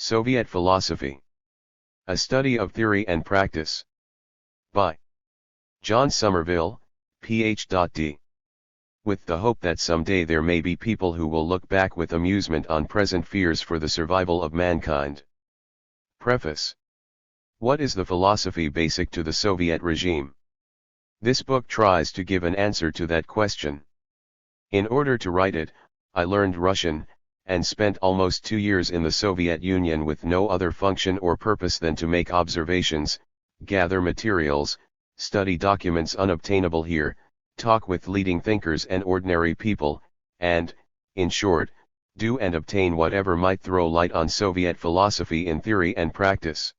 Soviet Philosophy. A Study of Theory and Practice. By John Somerville, Ph.D. With the hope that someday there may be people who will look back with amusement on present fears for the survival of mankind. Preface. What is the philosophy basic to the Soviet regime? This book tries to give an answer to that question. In order to write it, I learned Russian, and spent almost 2 years in the Soviet Union with no other function or purpose than to make observations, gather materials, study documents unobtainable here, talk with leading thinkers and ordinary people, and, in short, do and obtain whatever might throw light on Soviet philosophy in theory and practice.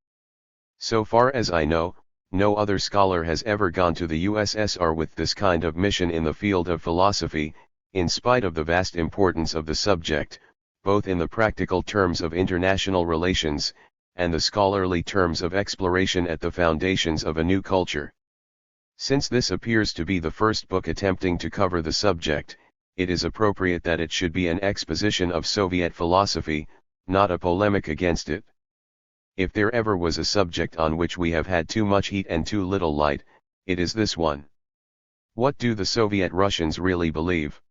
So far as I know, no other scholar has ever gone to the USSR with this kind of mission in the field of philosophy, in spite of the vast importance of the subject, both in the practical terms of international relations, and the scholarly terms of exploration at the foundations of a new culture. Since this appears to be the first book attempting to cover the subject, it is appropriate that it should be an exposition of Soviet philosophy, not a polemic against it. If there ever was a subject on which we have had too much heat and too little light, it is this one. What do the Soviet Russians really believe?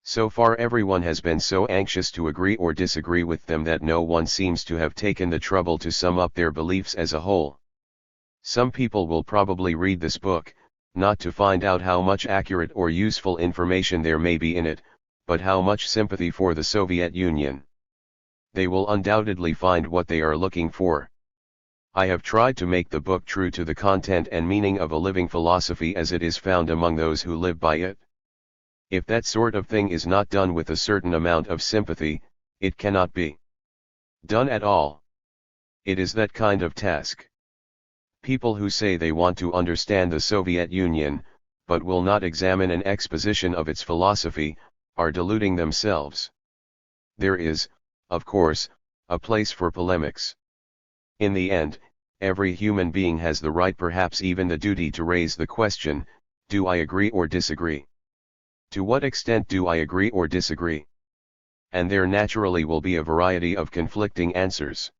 So far everyone has been so anxious to agree or disagree with them that no one seems to have taken the trouble to sum up their beliefs as a whole. Some people will probably read this book, not to find out how much accurate or useful information there may be in it, but how much sympathy for the Soviet Union. They will undoubtedly find what they are looking for. I have tried to make the book true to the content and meaning of a living philosophy as it is found among those who live by it. If that sort of thing is not done with a certain amount of sympathy, it cannot be done at all. It is that kind of task. People who say they want to understand the Soviet Union, but will not examine an exposition of its philosophy, are deluding themselves. There is, of course, a place for polemics. In the end, every human being has the right, perhaps even the duty, to raise the question, do I agree or disagree? To what extent do I agree or disagree? And there naturally will be a variety of conflicting answers.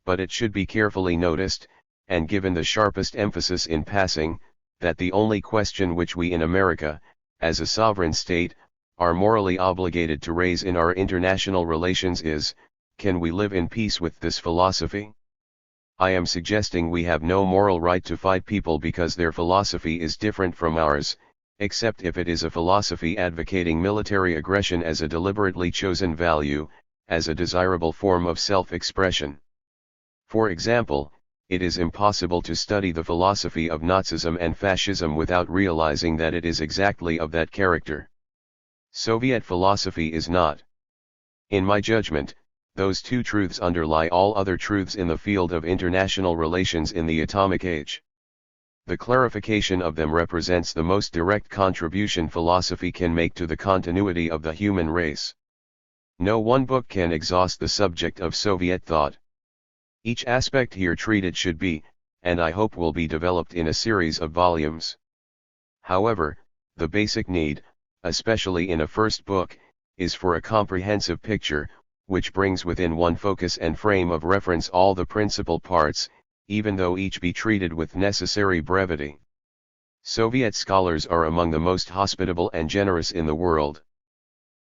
But it should be carefully noticed, and given the sharpest emphasis in passing, that the only question which we in America, as a sovereign state, are morally obligated to raise in our international relations is, can we live in peace with this philosophy? I am suggesting we have no moral right to fight people because their philosophy is different from ours, except if it is a philosophy advocating military aggression as a deliberately chosen value, as a desirable form of self-expression. For example, it is impossible to study the philosophy of Nazism and fascism without realizing that it is exactly of that character. Soviet philosophy is not. In my judgment, those two truths underlie all other truths in the field of international relations in the atomic age. The clarification of them represents the most direct contribution philosophy can make to the continuity of the human race. No one book can exhaust the subject of Soviet thought. Each aspect here treated should be, and I hope will be, developed in a series of volumes. However, the basic need, especially in a first book, is for a comprehensive picture, which brings within one focus and frame of reference all the principal parts, even though each be treated with necessary brevity. Soviet scholars are among the most hospitable and generous in the world.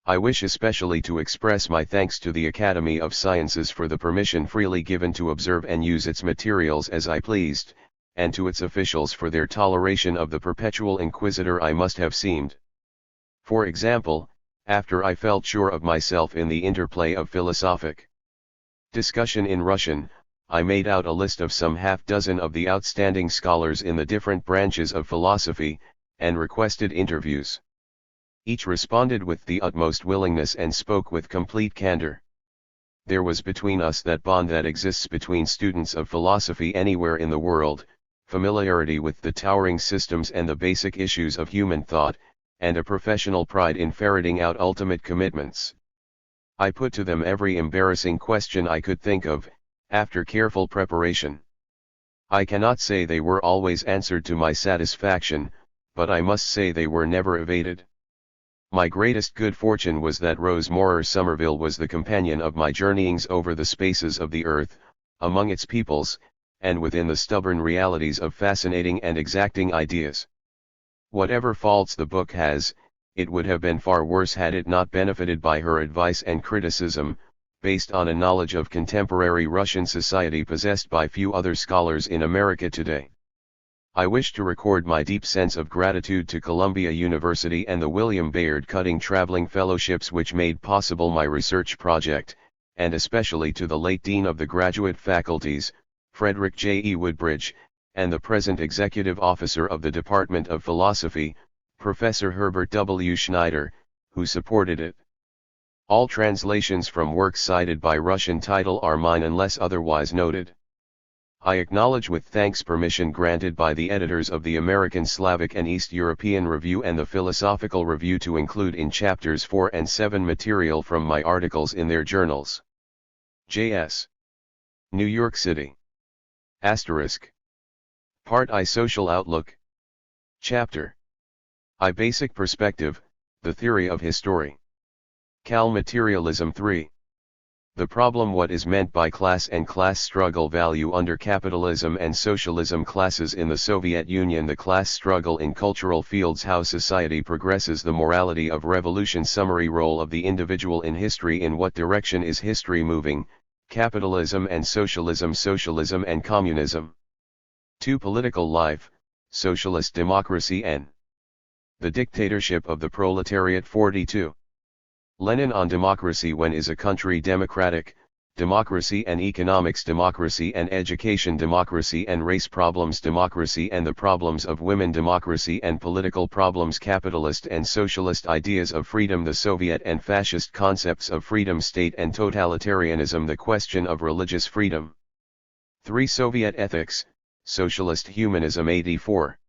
I wish especially to express my thanks to the Academy of Sciences for the permission freely given to observe and use its materials as I pleased, and to its officials for their toleration of the perpetual inquisitor I must have seemed. For example, after I felt sure of myself in the interplay of philosophic discussion in Russian, I made out a list of some half-dozen of the outstanding scholars in the different branches of philosophy, and requested interviews. Each responded with the utmost willingness and spoke with complete candor. There was between us that bond that exists between students of philosophy anywhere in the world, familiarity with the towering systems and the basic issues of human thought, and a professional pride in ferreting out ultimate commitments. I put to them every embarrassing question I could think of, after careful preparation. I cannot say they were always answered to my satisfaction, but I must say they were never evaded. My greatest good fortune was that Rose Morer Somerville was the companion of my journeyings over the spaces of the earth, among its peoples, and within the stubborn realities of fascinating and exacting ideas. Whatever faults the book has, it would have been far worse had it not benefited by her advice and criticism, based on a knowledge of contemporary Russian society possessed by few other scholars in America today. I wish to record my deep sense of gratitude to Columbia University and the William Bayard Cutting Traveling Fellowships which made possible my research project, and especially to the late Dean of the Graduate Faculties, Frederick J. E. Woodbridge, and the present Executive Officer of the Department of Philosophy, Professor Herbert W. Schneider, who supported it. All translations from works cited by Russian title are mine unless otherwise noted. I acknowledge with thanks permission granted by the editors of the American Slavic and East European Review and the Philosophical Review to include in chapters 4 and 7 material from my articles in their journals. J.S. New York City. Asterisk. Part I Social Outlook. Chapter I Basic Perspective, The Theory of History. Cal Materialism 3. The problem: what is meant by class and class struggle. Value under capitalism and socialism. Classes in the Soviet Union. The class struggle in cultural fields. How society progresses. The morality of revolution. Summary: role of the individual in history. In what direction is history moving? Capitalism and socialism. Socialism and communism. 2. Political life, socialist democracy and the dictatorship of the proletariat. 42. Lenin on democracy. When is a country democratic? Democracy and economics. Democracy and education. Democracy and race problems. Democracy and the problems of women. Democracy and political problems. Capitalist and socialist ideas of freedom. The Soviet and fascist concepts of freedom. State and totalitarianism. The question of religious freedom. 3. Soviet ethics, socialist humanism. 84.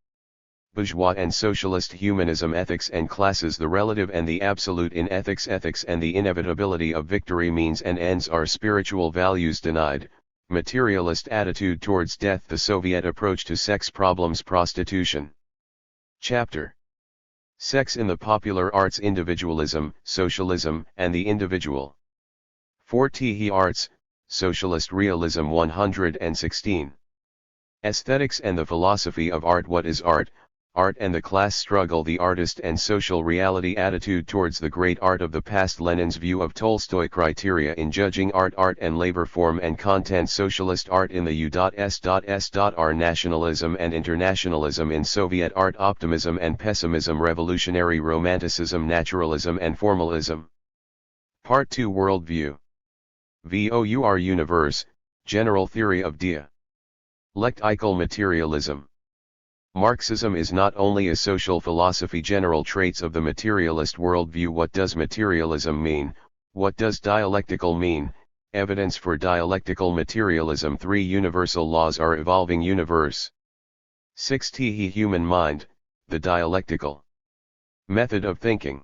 Bourgeois and socialist humanism. Ethics and classes. The relative and the absolute in ethics. Ethics and the inevitability of victory. Means and ends are spiritual values denied. Materialist attitude towards death. The Soviet approach to sex problems. Prostitution. Chapter Sex in the Popular Arts. Individualism, Socialism, and the Individual. 4. The Arts, Socialist Realism. 116. Aesthetics and the Philosophy of Art. What is art? Art and the Class Struggle. The Artist and Social Reality. Attitude towards the great art of the past. Lenin's view of Tolstoy. Criteria in judging art. Art and labor. Form and content. Socialist art in the U.S.S.R. Nationalism and internationalism in Soviet art. Optimism and pessimism. Revolutionary romanticism. Naturalism and formalism. Part 2 Worldview. Voir universe, general theory of dialectical materialism. Marxism is not only a social philosophy. General traits of the materialist worldview. What does materialism mean? What does dialectical mean? Evidence for dialectical materialism. 3. Universal laws are evolving universe. 6. The human mind, the dialectical method of thinking.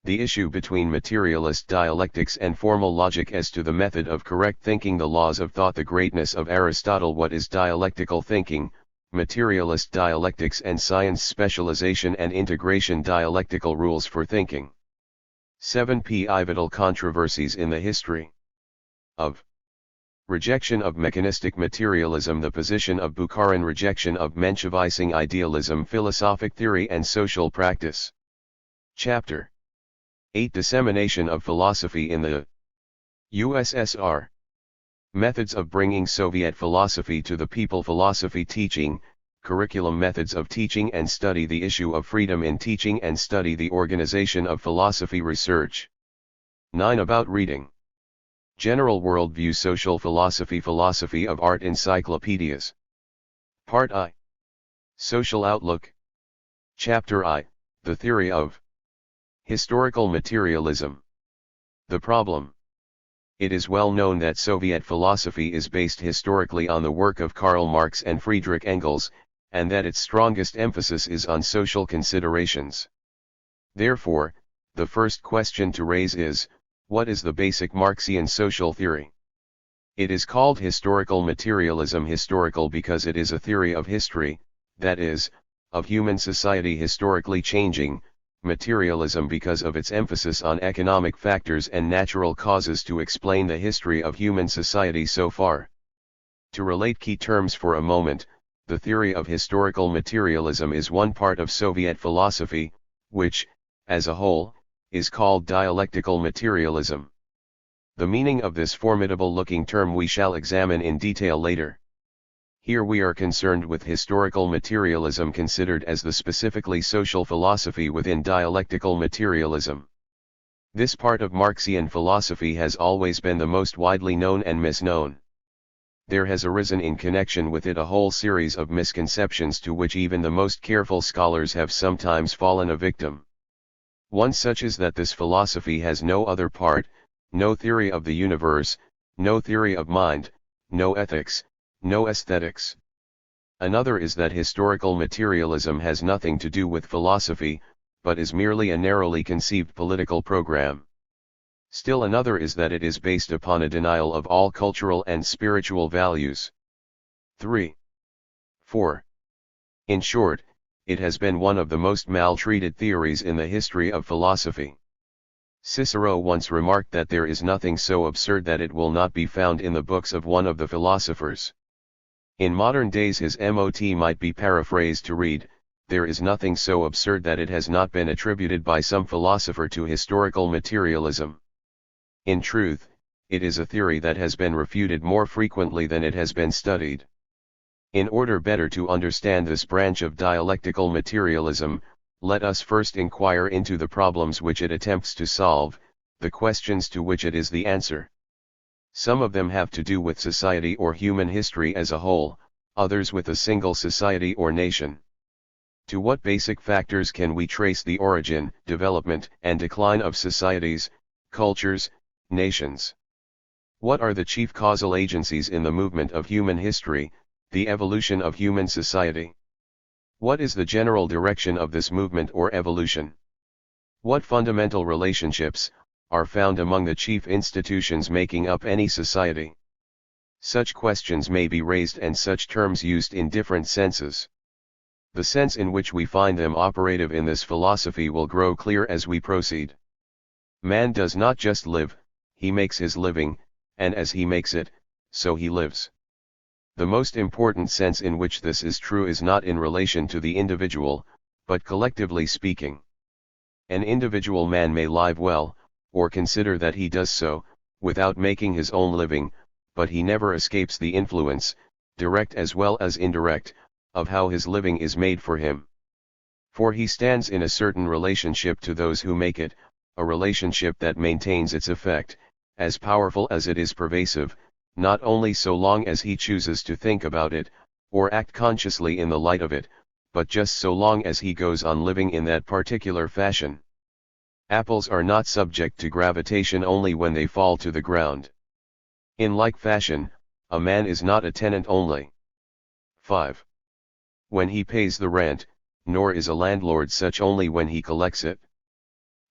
The issue between materialist dialectics and formal logic as to the method of correct thinking. The laws of thought. The greatness of Aristotle. What is dialectical thinking? Materialist dialectics and science. Specialization and integration. Dialectical rules for thinking. 7. Pivotal controversies in the history of rejection of mechanistic materialism. The position of Bukharin. Rejection of Menshevicing idealism. Philosophic theory and social practice. Chapter 8. Dissemination of philosophy in the USSR. Methods of bringing Soviet philosophy to the people. Philosophy teaching, curriculum. Methods of teaching and study. The issue of freedom in teaching and study. The organization of philosophy research. 9. About reading. General worldview. Social philosophy. Philosophy of art. Encyclopedias. Part I. Social outlook. Chapter I. The theory of historical materialism. The problem. It is well known that Soviet philosophy is based historically on the work of Karl Marx and Friedrich Engels, and that its strongest emphasis is on social considerations. Therefore, the first question to raise is, what is the basic Marxian social theory? It is called historical materialism. Historical because it is a theory of history, that is, of human society historically changing, materialism because of its emphasis on economic factors and natural causes to explain the history of human society so far. To relate key terms for a moment, the theory of historical materialism is one part of Soviet philosophy, which, as a whole, is called dialectical materialism. The meaning of this formidable-looking term we shall examine in detail later. Here we are concerned with historical materialism considered as the specifically social philosophy within dialectical materialism. This part of Marxian philosophy has always been the most widely known and misknown. There has arisen in connection with it a whole series of misconceptions to which even the most careful scholars have sometimes fallen a victim. One such is that this philosophy has no other part, no theory of the universe, no theory of mind, no ethics, no aesthetics. Another is that historical materialism has nothing to do with philosophy, but is merely a narrowly conceived political program. Still another is that it is based upon a denial of all cultural and spiritual values. 3. 4. In short, it has been one of the most maltreated theories in the history of philosophy. Cicero once remarked that there is nothing so absurd that it will not be found in the books of one of the philosophers. In modern days his mot might be paraphrased to read, there is nothing so absurd that it has not been attributed by some philosopher to historical materialism. In truth, it is a theory that has been refuted more frequently than it has been studied. In order better to understand this branch of dialectical materialism, let us first inquire into the problems which it attempts to solve, the questions to which it is the answer. Some of them have to do with society or human history as a whole, others with a single society or nation. To what basic factors can we trace the origin, development, and decline of societies, cultures, nations? What are the chief causal agencies in the movement of human history, the evolution of human society? What is the general direction of this movement or evolution? What fundamental relationships are found among the chief institutions making up any society? Such questions may be raised and such terms used in different senses. The sense in which we find them operative in this philosophy will grow clear as we proceed. Man does not just live, he makes his living, and as he makes it, so he lives. The most important sense in which this is true is not in relation to the individual, but collectively speaking. An individual man may live well, or consider that he does so, without making his own living, but he never escapes the influence, direct as well as indirect, of how his living is made for him. For he stands in a certain relationship to those who make it, a relationship that maintains its effect, as powerful as it is pervasive, not only so long as he chooses to think about it, or act consciously in the light of it, but just so long as he goes on living in that particular fashion. Apples are not subject to gravitation only when they fall to the ground. In like fashion, a man is not a tenant only. 5. When he pays the rent, nor is a landlord such only when he collects it.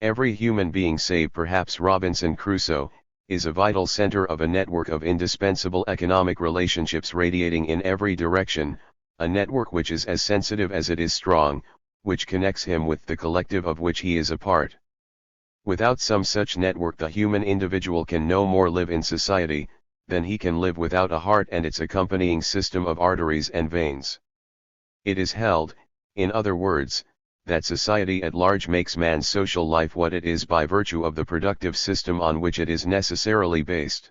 Every human being save perhaps Robinson Crusoe, is a vital center of a network of indispensable economic relationships radiating in every direction, a network which is as sensitive as it is strong, which connects him with the collective of which he is a part. Without some such network the human individual can no more live in society, than he can live without a heart and its accompanying system of arteries and veins. It is held, in other words, that society at large makes man's social life what it is by virtue of the productive system on which it is necessarily based.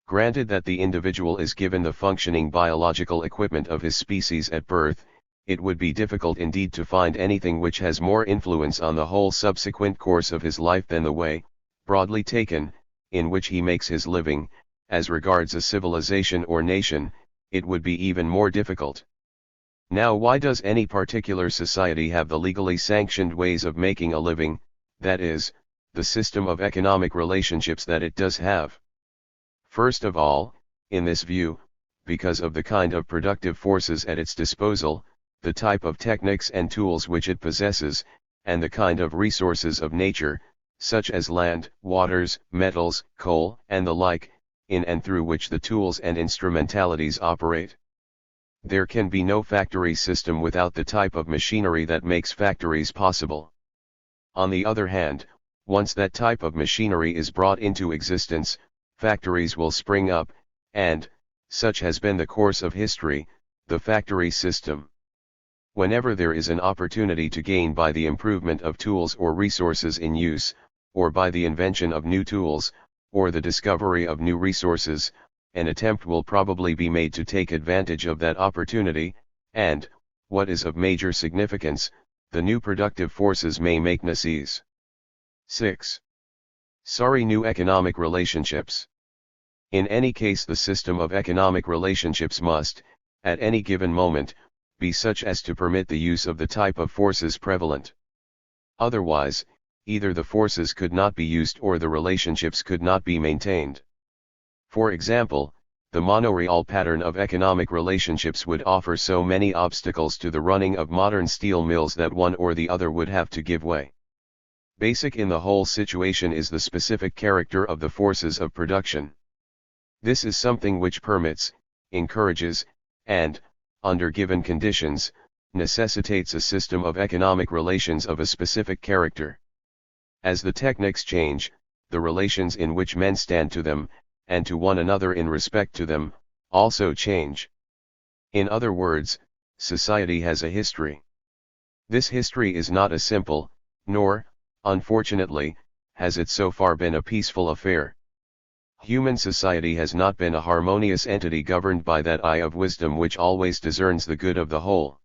Granted that the individual is given the functioning biological equipment of his species at birth, it would be difficult indeed to find anything which has more influence on the whole subsequent course of his life than the way, broadly taken, in which he makes his living. As regards a civilization or nation, it would be even more difficult. Now why does any particular society have the legally sanctioned ways of making a living, that is, the system of economic relationships that it does have? First of all, in this view, because of the kind of productive forces at its disposal, the type of techniques and tools which it possesses, and the kind of resources of nature, such as land, waters, metals, coal, and the like, in and through which the tools and instrumentalities operate. There can be no factory system without the type of machinery that makes factories possible. On the other hand, once that type of machinery is brought into existence, factories will spring up, and, such has been the course of history, the factory system. Whenever there is an opportunity to gain by the improvement of tools or resources in use, or by the invention of new tools, or the discovery of new resources, an attempt will probably be made to take advantage of that opportunity, and, what is of major significance, the new productive forces may make necessities. 6. New economic relationships. In any case, the system of economic relationships must, at any given moment, be such as to permit the use of the type of forces prevalent. Otherwise, either the forces could not be used or the relationships could not be maintained. For example, the monoreal pattern of economic relationships would offer so many obstacles to the running of modern steel mills that one or the other would have to give way. Basic in the whole situation is the specific character of the forces of production. This is something which permits, encourages, and, under given conditions, necessitates a system of economic relations of a specific character. As the techniques change, the relations in which men stand to them, and to one another in respect to them, also change. In other words, society has a history. This history is not a simple, nor, unfortunately, has it so far been a peaceful affair. Human society has not been a harmonious entity governed by that eye of wisdom which always discerns the good of the whole.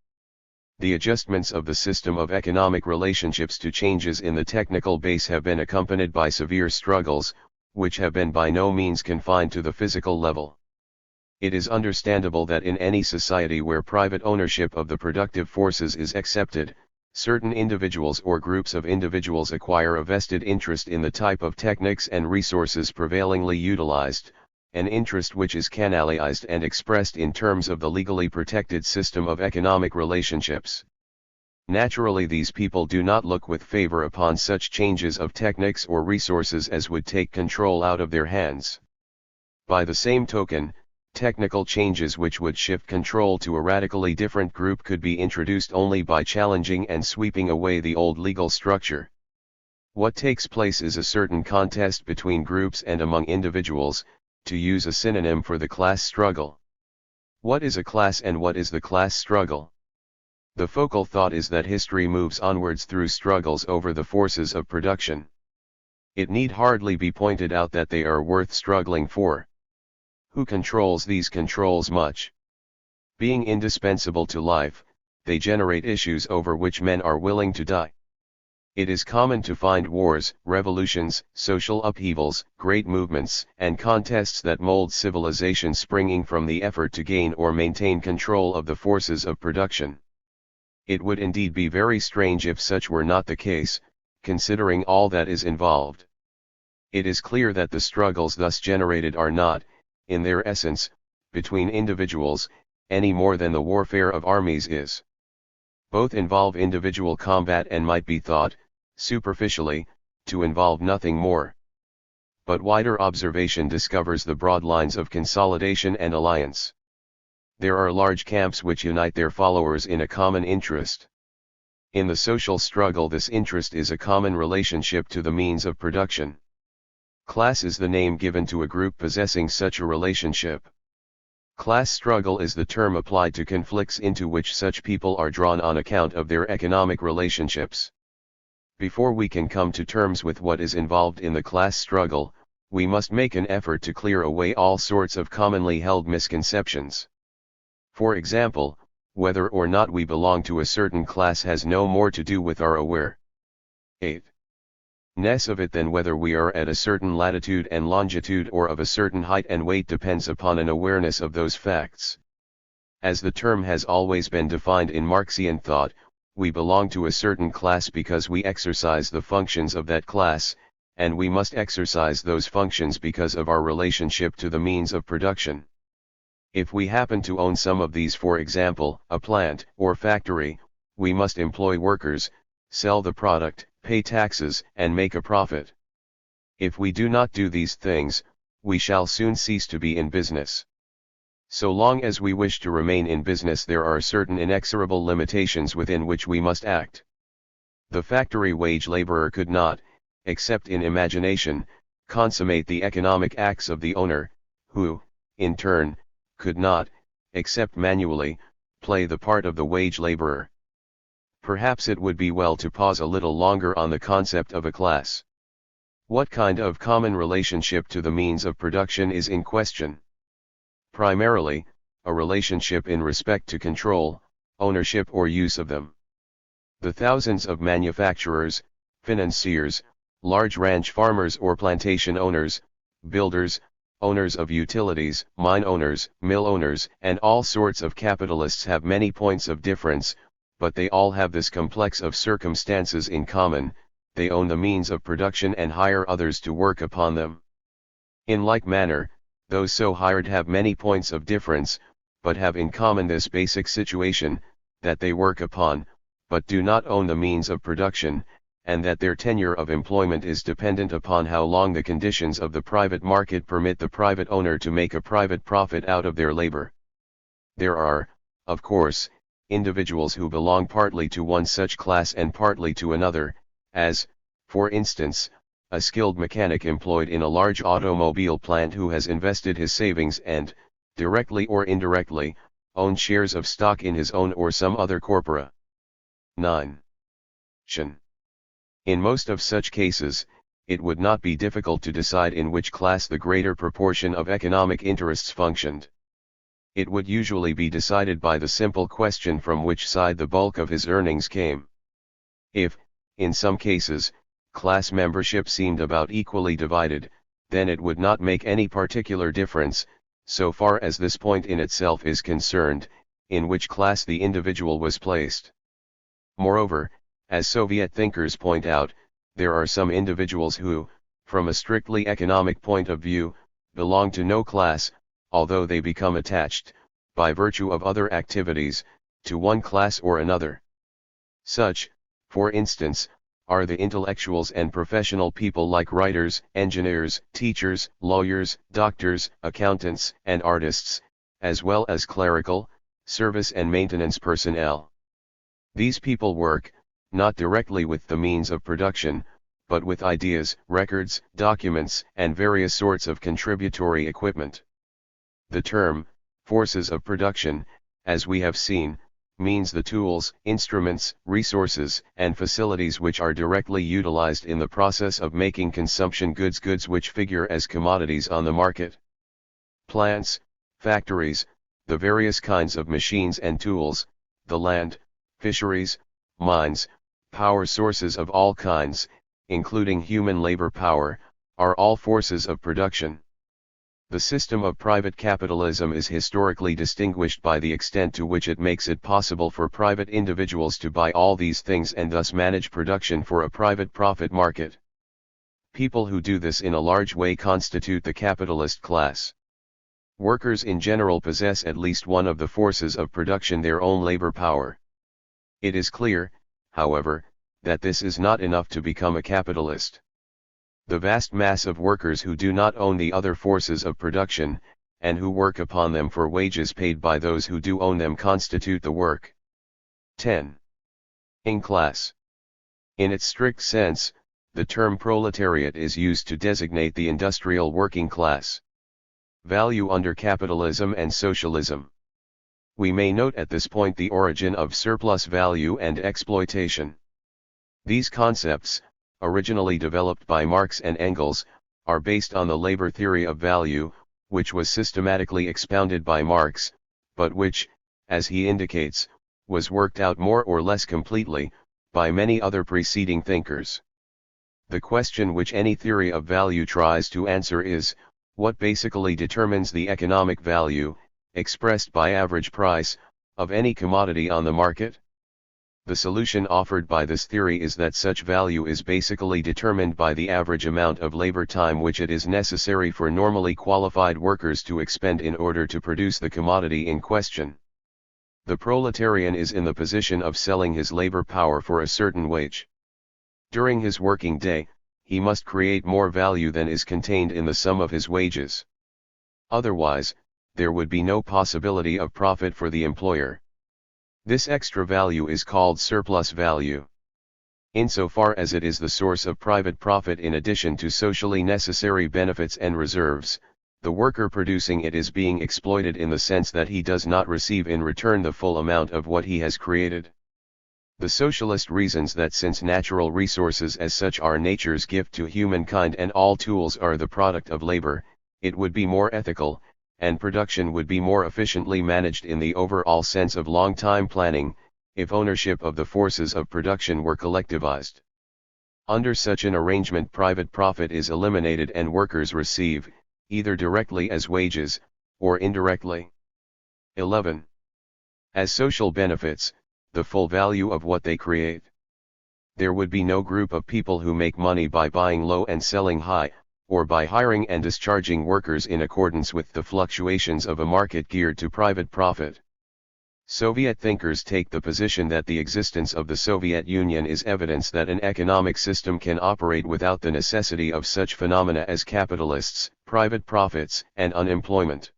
The adjustments of the system of economic relationships to changes in the technical base have been accompanied by severe struggles, which have been by no means confined to the physical level. It is understandable that in any society where private ownership of the productive forces is accepted, certain individuals or groups of individuals acquire a vested interest in the type of techniques and resources prevailingly utilized, an interest which is canalized and expressed in terms of the legally protected system of economic relationships. Naturally, these people do not look with favor upon such changes of techniques or resources as would take control out of their hands. By the same token, technical changes which would shift control to a radically different group could be introduced only by challenging and sweeping away the old legal structure. What takes place is a certain contest between groups and among individuals, to use a synonym for the class struggle. What is a class and what is the class struggle? The focal thought is that history moves onwards through struggles over the forces of production. It need hardly be pointed out that they are worth struggling for. Who controls these controls much? Being indispensable to life, they generate issues over which men are willing to die. It is common to find wars, revolutions, social upheavals, great movements, and contests that mold civilization springing from the effort to gain or maintain control of the forces of production. It would indeed be very strange if such were not the case, considering all that is involved. It is clear that the struggles thus generated are not, in their essence, between individuals, any more than the warfare of armies is. Both involve individual combat and might be thought, superficially, to involve nothing more. But wider observation discovers the broad lines of consolidation and alliance. There are large camps which unite their followers in a common interest. In the social struggle, this interest is a common relationship to the means of production. Class is the name given to a group possessing such a relationship. Class struggle is the term applied to conflicts into which such people are drawn on account of their economic relationships. Before we can come to terms with what is involved in the class struggle, we must make an effort to clear away all sorts of commonly held misconceptions. For example, whether or not we belong to a certain class has no more to do with our awareness of it than whether we are at a certain latitude and longitude or of a certain height and weight depends upon an awareness of those facts. As the term has always been defined in Marxian thought, we belong to a certain class because we exercise the functions of that class, and we must exercise those functions because of our relationship to the means of production. If we happen to own some of these, for example, a plant or factory, we must employ workers, sell the product, pay taxes, and make a profit. If we do not do these things, we shall soon cease to be in business. So long as we wish to remain in business, there are certain inexorable limitations within which we must act. The factory wage laborer could not, except in imagination, consummate the economic acts of the owner, who, in turn, could not, except manually, play the part of the wage laborer. Perhaps it would be well to pause a little longer on the concept of a class. What kind of common relationship to the means of production is in question? Primarily, a relationship in respect to control, ownership or use of them. The thousands of manufacturers, financiers, large ranch farmers or plantation owners, builders, owners of utilities, mine owners, mill owners, and all sorts of capitalists have many points of difference, but they all have this complex of circumstances in common: they own the means of production and hire others to work upon them. In like manner, those so hired have many points of difference, but have in common this basic situation, that they work upon, but do not own the means of production, and that their tenure of employment is dependent upon how long the conditions of the private market permit the private owner to make a private profit out of their labor. There are, of course, individuals who belong partly to one such class and partly to another, as, for instance, a skilled mechanic employed in a large automobile plant who has invested his savings and, directly or indirectly, owns shares of stock in his own or some other corpora. 9. In most of such cases, it would not be difficult to decide in which class the greater proportion of economic interests functioned. It would usually be decided by the simple question from which side the bulk of his earnings came. If, in some cases, class membership seemed about equally divided, then it would not make any particular difference, so far as this point in itself is concerned, in which class the individual was placed. Moreover, as Soviet thinkers point out, there are some individuals who, from a strictly economic point of view, belong to no class, although they become attached, by virtue of other activities, to one class or another. Such, for instance, are the intellectuals and professional people like writers, engineers, teachers, lawyers, doctors, accountants, and artists, as well as clerical, service and maintenance personnel. These people work, not directly with the means of production, but with ideas, records, documents, and various sorts of contributory equipment. The term, forces of production, as we have seen, means the tools, instruments, resources, and facilities which are directly utilized in the process of making consumption goods which figure as commodities on the market. Plants, factories, the various kinds of machines and tools, the land, fisheries, mines, power sources of all kinds, including human labor power, are all forces of production. The system of private capitalism is historically distinguished by the extent to which it makes it possible for private individuals to buy all these things and thus manage production for a private profit market. People who do this in a large way constitute the capitalist class. Workers in general possess at least one of the forces of production, their own labor power. It is clear, however, that this is not enough to become a capitalist. The vast mass of workers who do not own the other forces of production, and who work upon them for wages paid by those who do own them, constitute the work. 10. Class. In its strict sense, the term proletariat is used to designate the industrial working class. Value under capitalism and socialism. We may note at this point the origin of surplus value and exploitation. These concepts, originally developed by Marx and Engels, are based on the labor theory of value, which was systematically expounded by Marx, but which, as he indicates, was worked out more or less completely, by many other preceding thinkers. The question which any theory of value tries to answer is, what basically determines the economic value, expressed by average price, of any commodity on the market? The solution offered by this theory is that such value is basically determined by the average amount of labor time which it is necessary for normally qualified workers to expend in order to produce the commodity in question. The proletarian is in the position of selling his labor power for a certain wage. During his working day, he must create more value than is contained in the sum of his wages. Otherwise, there would be no possibility of profit for the employer. This extra value is called surplus value. Insofar as it is the source of private profit in addition to socially necessary benefits and reserves, the worker producing it is being exploited in the sense that he does not receive in return the full amount of what he has created. The socialist reasons that since natural resources as such are nature's gift to humankind and all tools are the product of labor, it would be more ethical, and production would be more efficiently managed in the overall sense of long-time planning, if ownership of the forces of production were collectivized. Under such an arrangement, private profit is eliminated and workers receive, either directly as wages, or indirectly. 11. As social benefits, the full value of what they create. There would be no group of people who make money by buying low and selling high, or by hiring and discharging workers in accordance with the fluctuations of a market geared to private profit. Soviet thinkers take the position that the existence of the Soviet Union is evidence that an economic system can operate without the necessity of such phenomena as capitalists, private profits, and unemployment.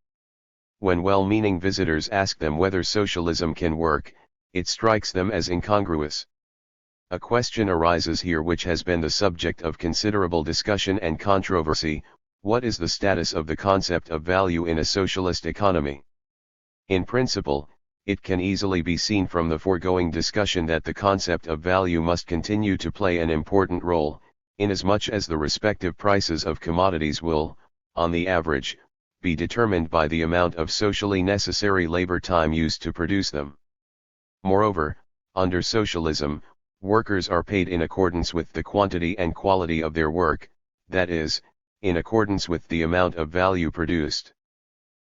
When well-meaning visitors ask them whether socialism can work, it strikes them as incongruous. A question arises here which has been the subject of considerable discussion and controversy: what is the status of the concept of value in a socialist economy? In principle, it can easily be seen from the foregoing discussion that the concept of value must continue to play an important role, inasmuch as the respective prices of commodities will, on the average, be determined by the amount of socially necessary labor time used to produce them. Moreover, under socialism, workers are paid in accordance with the quantity and quality of their work, that is, in accordance with the amount of value produced.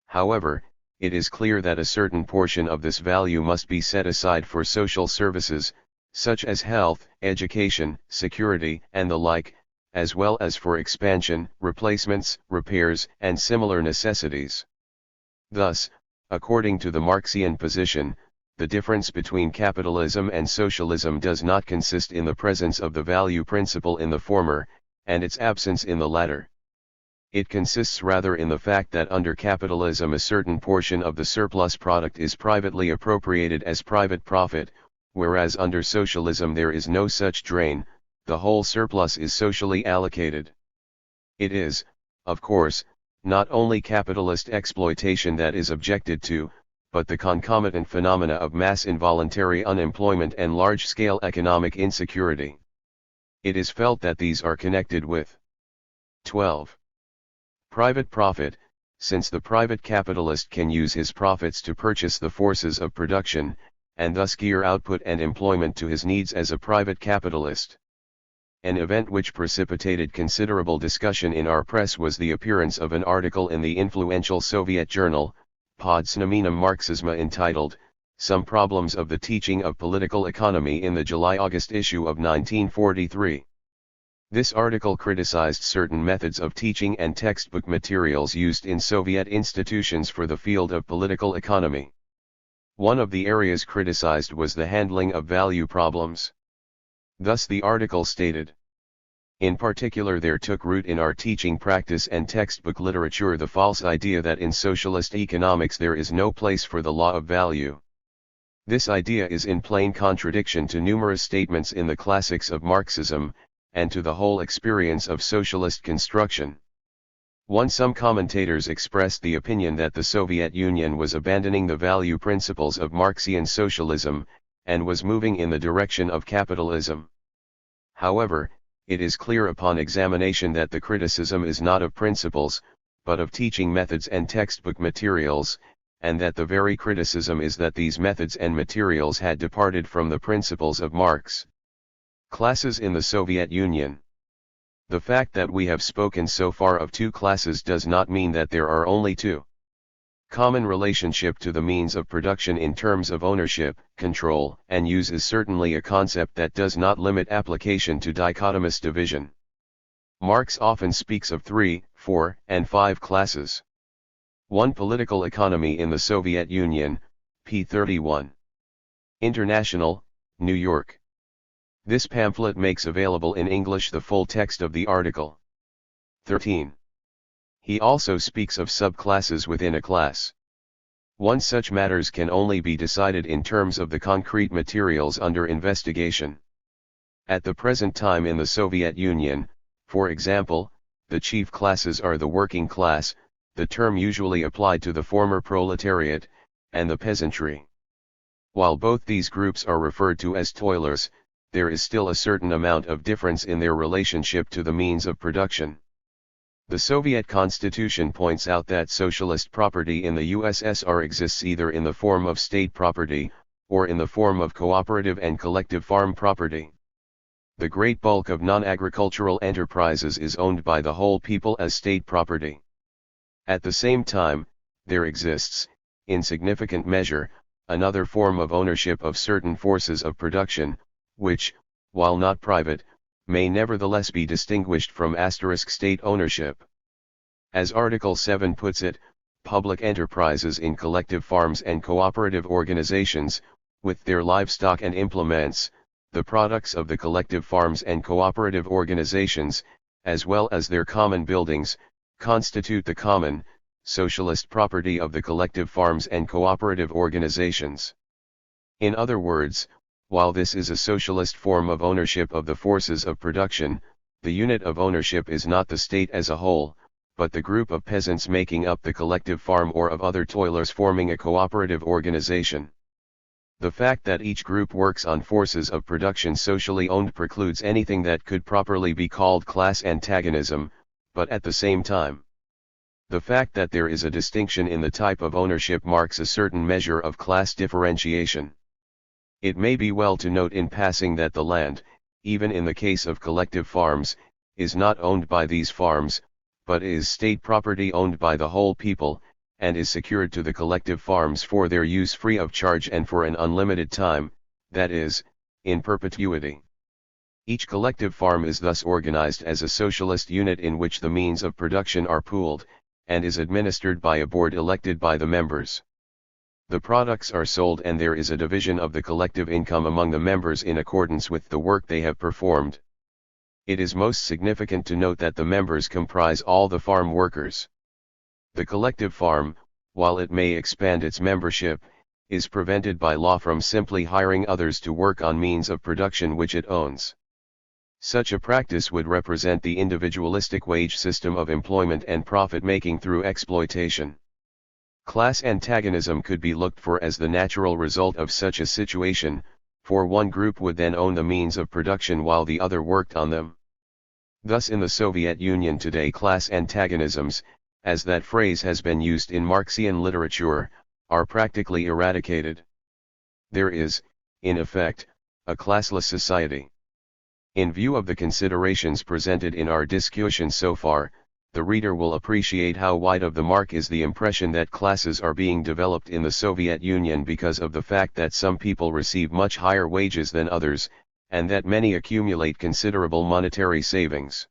However, it is clear that a certain portion of this value must be set aside for social services, such as health, education, security, and the like, as well as for expansion, replacements, repairs, and similar necessities. Thus, according to the Marxian position, the difference between capitalism and socialism does not consist in the presence of the value principle in the former, and its absence in the latter. It consists rather in the fact that under capitalism a certain portion of the surplus product is privately appropriated as private profit, whereas under socialism there is no such drain, the whole surplus is socially allocated. It is, of course, not only capitalist exploitation that is objected to, but the concomitant phenomena of mass involuntary unemployment and large-scale economic insecurity. It is felt that these are connected with 12. Private profit, since the private capitalist can use his profits to purchase the forces of production, and thus gear output and employment to his needs as a private capitalist. An event which precipitated considerable discussion in our press was the appearance of an article in the influential Soviet journal, Podznamenem Marxisma, entitled, Some Problems of the Teaching of Political Economy, in the July-August issue of 1943. This article criticized certain methods of teaching and textbook materials used in Soviet institutions for the field of political economy. One of the areas criticized was the handling of value problems. Thus the article stated: in particular, there took root in our teaching practice and textbook literature the false idea that in socialist economics there is no place for the law of value. This idea is in plain contradiction to numerous statements in the classics of Marxism, and to the whole experience of socialist construction. Some commentators expressed the opinion that the Soviet Union was abandoning the value principles of Marxian socialism, and was moving in the direction of capitalism. However, it is clear upon examination that the criticism is not of principles, but of teaching methods and textbook materials, and that the very criticism is that these methods and materials had departed from the principles of Marx. Classes in the Soviet Union. The fact that we have spoken so far of two classes does not mean that there are only two. Common relationship to the means of production in terms of ownership, control, and use is certainly a concept that does not limit application to dichotomous division. Marx often speaks of 3, 4, and 5 classes. 1. Political economy in the Soviet Union, p. 31. International, New York. This pamphlet makes available in English the full text of the article. 13. He also speaks of subclasses within a class. Such matters can only be decided in terms of the concrete materials under investigation. At the present time in the Soviet Union, for example, the chief classes are the working class, the term usually applied to the former proletariat, and the peasantry. While both these groups are referred to as toilers, there is still a certain amount of difference in their relationship to the means of production. The Soviet Constitution points out that socialist property in the USSR exists either in the form of state property, or in the form of cooperative and collective farm property. The great bulk of non-agricultural enterprises is owned by the whole people as state property. At the same time, there exists, in significant measure, another form of ownership of certain forces of production, which, while not private, may nevertheless be distinguished from state ownership. As Article 7 puts it, public enterprises in collective farms and cooperative organizations, with their livestock and implements, the products of the collective farms and cooperative organizations, as well as their common buildings, constitute the common, socialist property of the collective farms and cooperative organizations. In other words, while this is a socialist form of ownership of the forces of production, the unit of ownership is not the state as a whole, but the group of peasants making up the collective farm or of other toilers forming a cooperative organization. The fact that each group works on forces of production socially owned precludes anything that could properly be called class antagonism, but at the same time, the fact that there is a distinction in the type of ownership marks a certain measure of class differentiation. It may be well to note in passing that the land, even in the case of collective farms, is not owned by these farms, but is state property owned by the whole people, and is secured to the collective farms for their use free of charge and for an unlimited time, that is, in perpetuity. Each collective farm is thus organized as a socialist unit in which the means of production are pooled, and is administered by a board elected by the members. The products are sold and there is a division of the collective income among the members in accordance with the work they have performed. It is most significant to note that the members comprise all the farm workers. The collective farm, while it may expand its membership, is prevented by law from simply hiring others to work on means of production which it owns. Such a practice would represent the individualistic wage system of employment and profit-making through exploitation. Class antagonism could be looked for as the natural result of such a situation, for one group would then own the means of production while the other worked on them. Thus in the Soviet Union today class antagonisms, as that phrase has been used in Marxian literature, are practically eradicated. There is, in effect, a classless society. In view of the considerations presented in our discussion so far, the reader will appreciate how wide of the mark is the impression that classes are being developed in the Soviet Union because of the fact that some people receive much higher wages than others, and that many accumulate considerable monetary savings.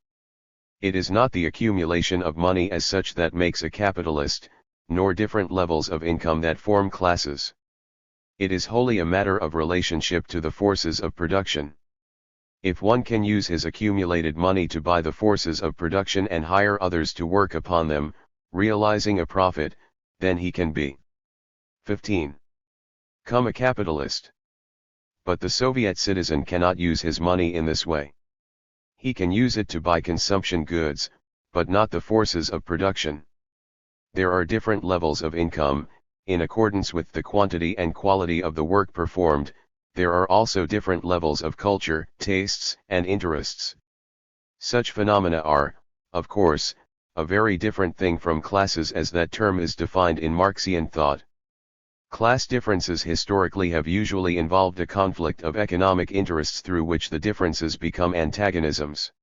It is not the accumulation of money as such that makes a capitalist, nor different levels of income that form classes. It is wholly a matter of relationship to the forces of production. If one can use his accumulated money to buy the forces of production and hire others to work upon them, realizing a profit, then he can be 15. Come a capitalist. But the Soviet citizen cannot use his money in this way. He can use it to buy consumption goods, but not the forces of production. There are different levels of income, in accordance with the quantity and quality of the work performed. There are also different levels of culture, tastes, and interests. Such phenomena are, of course, a very different thing from classes as that term is defined in Marxian thought. Class differences historically have usually involved a conflict of economic interests through which the differences become antagonisms.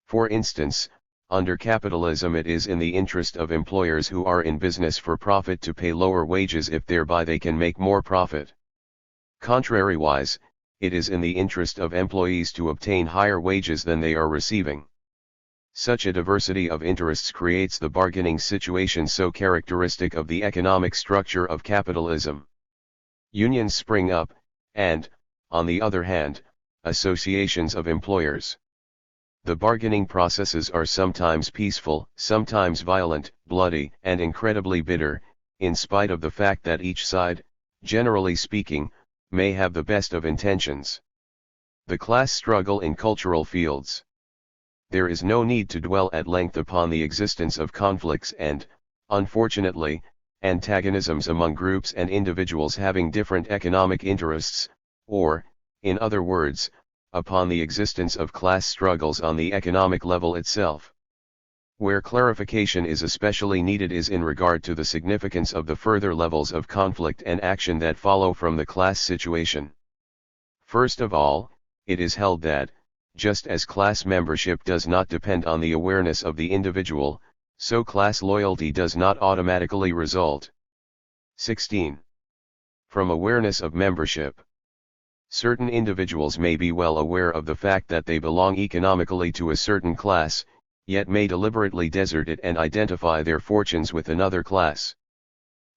For instance, under capitalism it is in the interest of employers who are in business for profit to pay lower wages if thereby they can make more profit. Contrariwise, it is in the interest of employees to obtain higher wages than they are receiving. Such a diversity of interests creates the bargaining situation so characteristic of the economic structure of capitalism. Unions spring up, and, on the other hand, associations of employers. The bargaining processes are sometimes peaceful, sometimes violent, bloody, and incredibly bitter, in spite of the fact that each side, generally speaking, may have the best of intentions. The class struggle in cultural fields. There is no need to dwell at length upon the existence of conflicts and, unfortunately, antagonisms among groups and individuals having different economic interests, or, in other words, upon the existence of class struggles on the economic level itself. Where clarification is especially needed is in regard to the significance of the further levels of conflict and action that follow from the class situation. First of all, it is held that, just as class membership does not depend on the awareness of the individual, so class loyalty does not automatically result. 16. From awareness of membership. Certain individuals may be well aware of the fact that they belong economically to a certain class, yet may deliberately desert it and identify their fortunes with another class.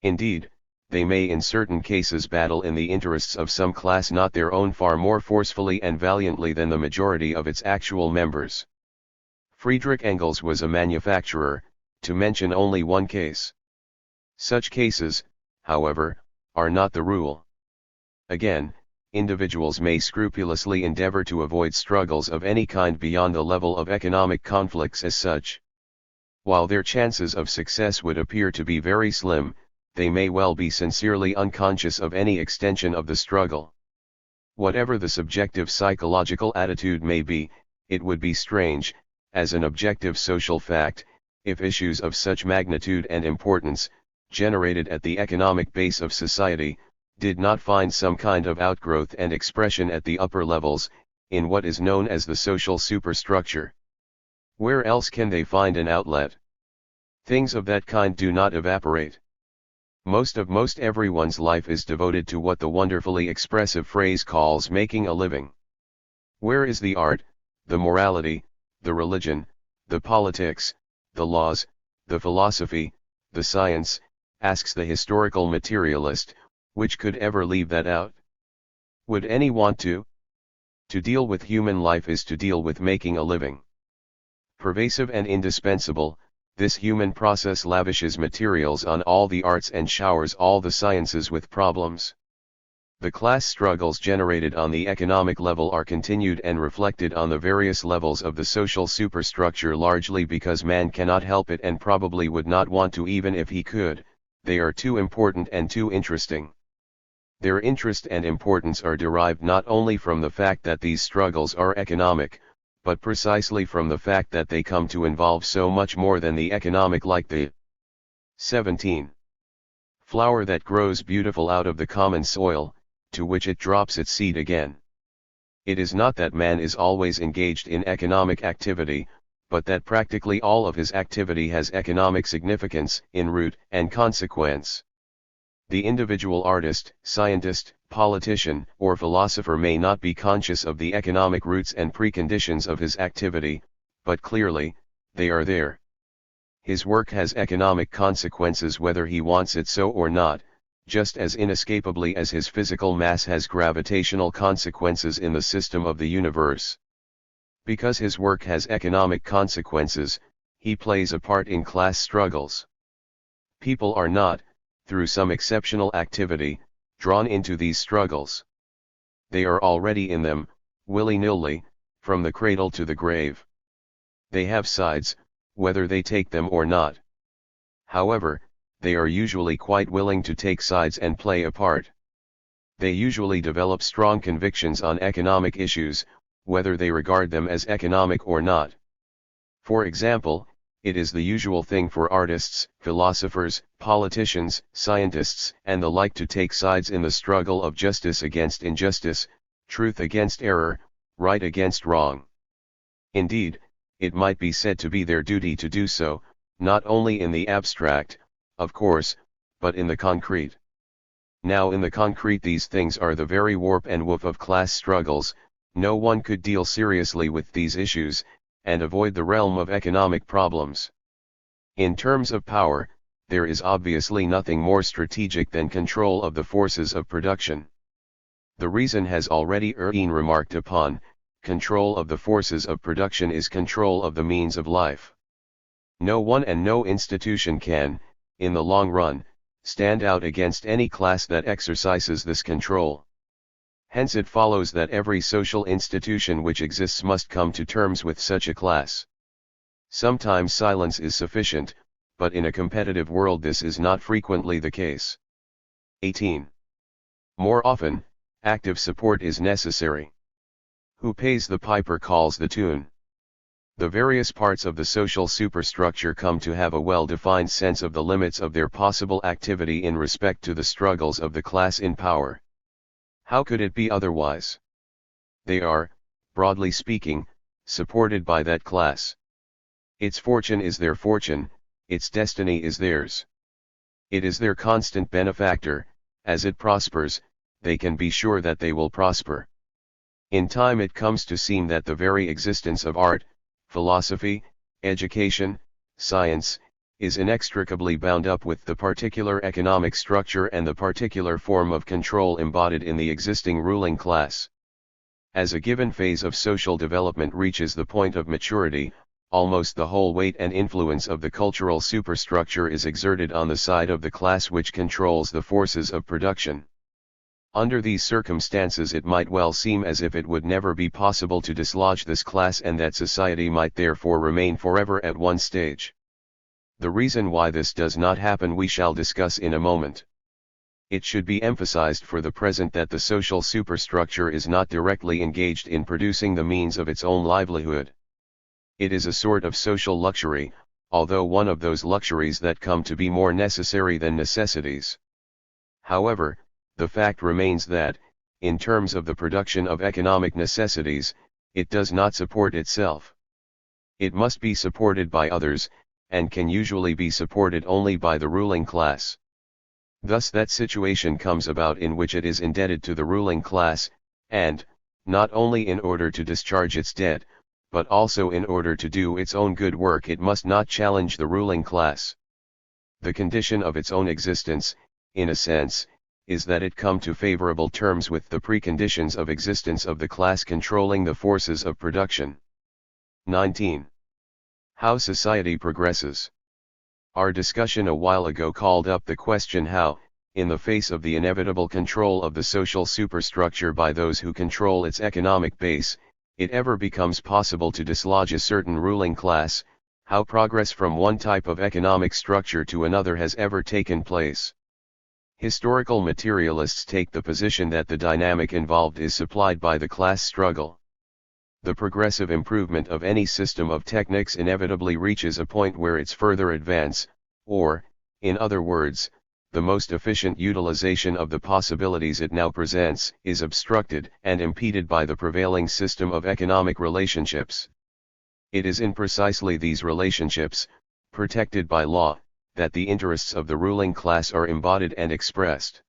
Indeed, they may in certain cases battle in the interests of some class not their own far more forcefully and valiantly than the majority of its actual members. Friedrich Engels was a manufacturer, to mention only one case. Such cases, however, are not the rule. Again, individuals may scrupulously endeavor to avoid struggles of any kind beyond the level of economic conflicts as such. While their chances of success would appear to be very slim, they may well be sincerely unconscious of any extension of the struggle. Whatever the subjective psychological attitude may be, it would be strange, as an objective social fact, if issues of such magnitude and importance, generated at the economic base of society, did not find some kind of outgrowth and expression at the upper levels, in what is known as the social superstructure. Where else can they find an outlet? Things of that kind do not evaporate. Most everyone's life is devoted to what the wonderfully expressive phrase calls making a living. Where is the art, the morality, the religion, the politics, the laws, the philosophy, the science, asks the historical materialist, which could ever leave that out? Would any want to? To deal with human life is to deal with making a living. Pervasive and indispensable, this human process lavishes materials on all the arts and showers all the sciences with problems. The class struggles generated on the economic level are continued and reflected on the various levels of the social superstructure largely because man cannot help it and probably would not want to even if he could. They are too important and too interesting. Their interest and importance are derived not only from the fact that these struggles are economic, but precisely from the fact that they come to involve so much more than the economic, like the 17. Flower that grows beautiful out of the common soil, to which it drops its seed again. It is not that man is always engaged in economic activity, but that practically all of his activity has economic significance in root and consequence. The individual artist, scientist, politician, or philosopher may not be conscious of the economic roots and preconditions of his activity, but clearly, they are there. His work has economic consequences whether he wants it so or not, just as inescapably as his physical mass has gravitational consequences in the system of the universe. Because his work has economic consequences, he plays a part in class struggles. People are not, through some exceptional activity, drawn into these struggles. They are already in them, willy-nilly, from the cradle to the grave. They have sides, whether they take them or not. However, they are usually quite willing to take sides and play a part. They usually develop strong convictions on economic issues, whether they regard them as economic or not. For example, it is the usual thing for artists, philosophers, politicians, scientists, and the like to take sides in the struggle of justice against injustice, truth against error, right against wrong. Indeed, it might be said to be their duty to do so, not only in the abstract, of course, but in the concrete. Now in the concrete these things are the very warp and woof of class struggles. No one could deal seriously with these issues, and avoid the realm of economic problems. In terms of power, there is obviously nothing more strategic than control of the forces of production. The reason has already been remarked upon. Control of the forces of production is control of the means of life. No one and no institution can, in the long run, stand out against any class that exercises this control. Hence it follows that every social institution which exists must come to terms with such a class. Sometimes silence is sufficient, but in a competitive world this is not frequently the case. 18. More often, active support is necessary. Who pays the piper calls the tune. The various parts of the social superstructure come to have a well-defined sense of the limits of their possible activity in respect to the struggles of the class in power. How could it be otherwise? They are, broadly speaking, supported by that class. Its fortune is their fortune, its destiny is theirs. It is their constant benefactor. As it prospers, they can be sure that they will prosper. In time it comes to seem that the very existence of art, philosophy, education, science, is inextricably bound up with the particular economic structure and the particular form of control embodied in the existing ruling class. As a given phase of social development reaches the point of maturity, almost the whole weight and influence of the cultural superstructure is exerted on the side of the class which controls the forces of production. Under these circumstances it might well seem as if it would never be possible to dislodge this class and that society might therefore remain forever at one stage. The reason why this does not happen we shall discuss in a moment. It should be emphasized for the present that the social superstructure is not directly engaged in producing the means of its own livelihood. It is a sort of social luxury, although one of those luxuries that come to be more necessary than necessities. However, the fact remains that, in terms of the production of economic necessities, it does not support itself. It must be supported by others, and can usually be supported only by the ruling class. Thus that situation comes about in which it is indebted to the ruling class, and, not only in order to discharge its debt, but also in order to do its own good work it must not challenge the ruling class. The condition of its own existence, in a sense, is that it come to favorable terms with the preconditions of existence of the class controlling the forces of production. 19. How society progresses. Our discussion a while ago called up the question how, in the face of the inevitable control of the social superstructure by those who control its economic base, it ever becomes possible to dislodge a certain ruling class, how progress from one type of economic structure to another has ever taken place. Historical materialists take the position that the dynamic involved is supplied by the class struggle. The progressive improvement of any system of techniques inevitably reaches a point where its further advance, or, in other words, the most efficient utilization of the possibilities it now presents, is obstructed and impeded by the prevailing system of economic relationships. It is in precisely these relationships, protected by law, that the interests of the ruling class are embodied and expressed.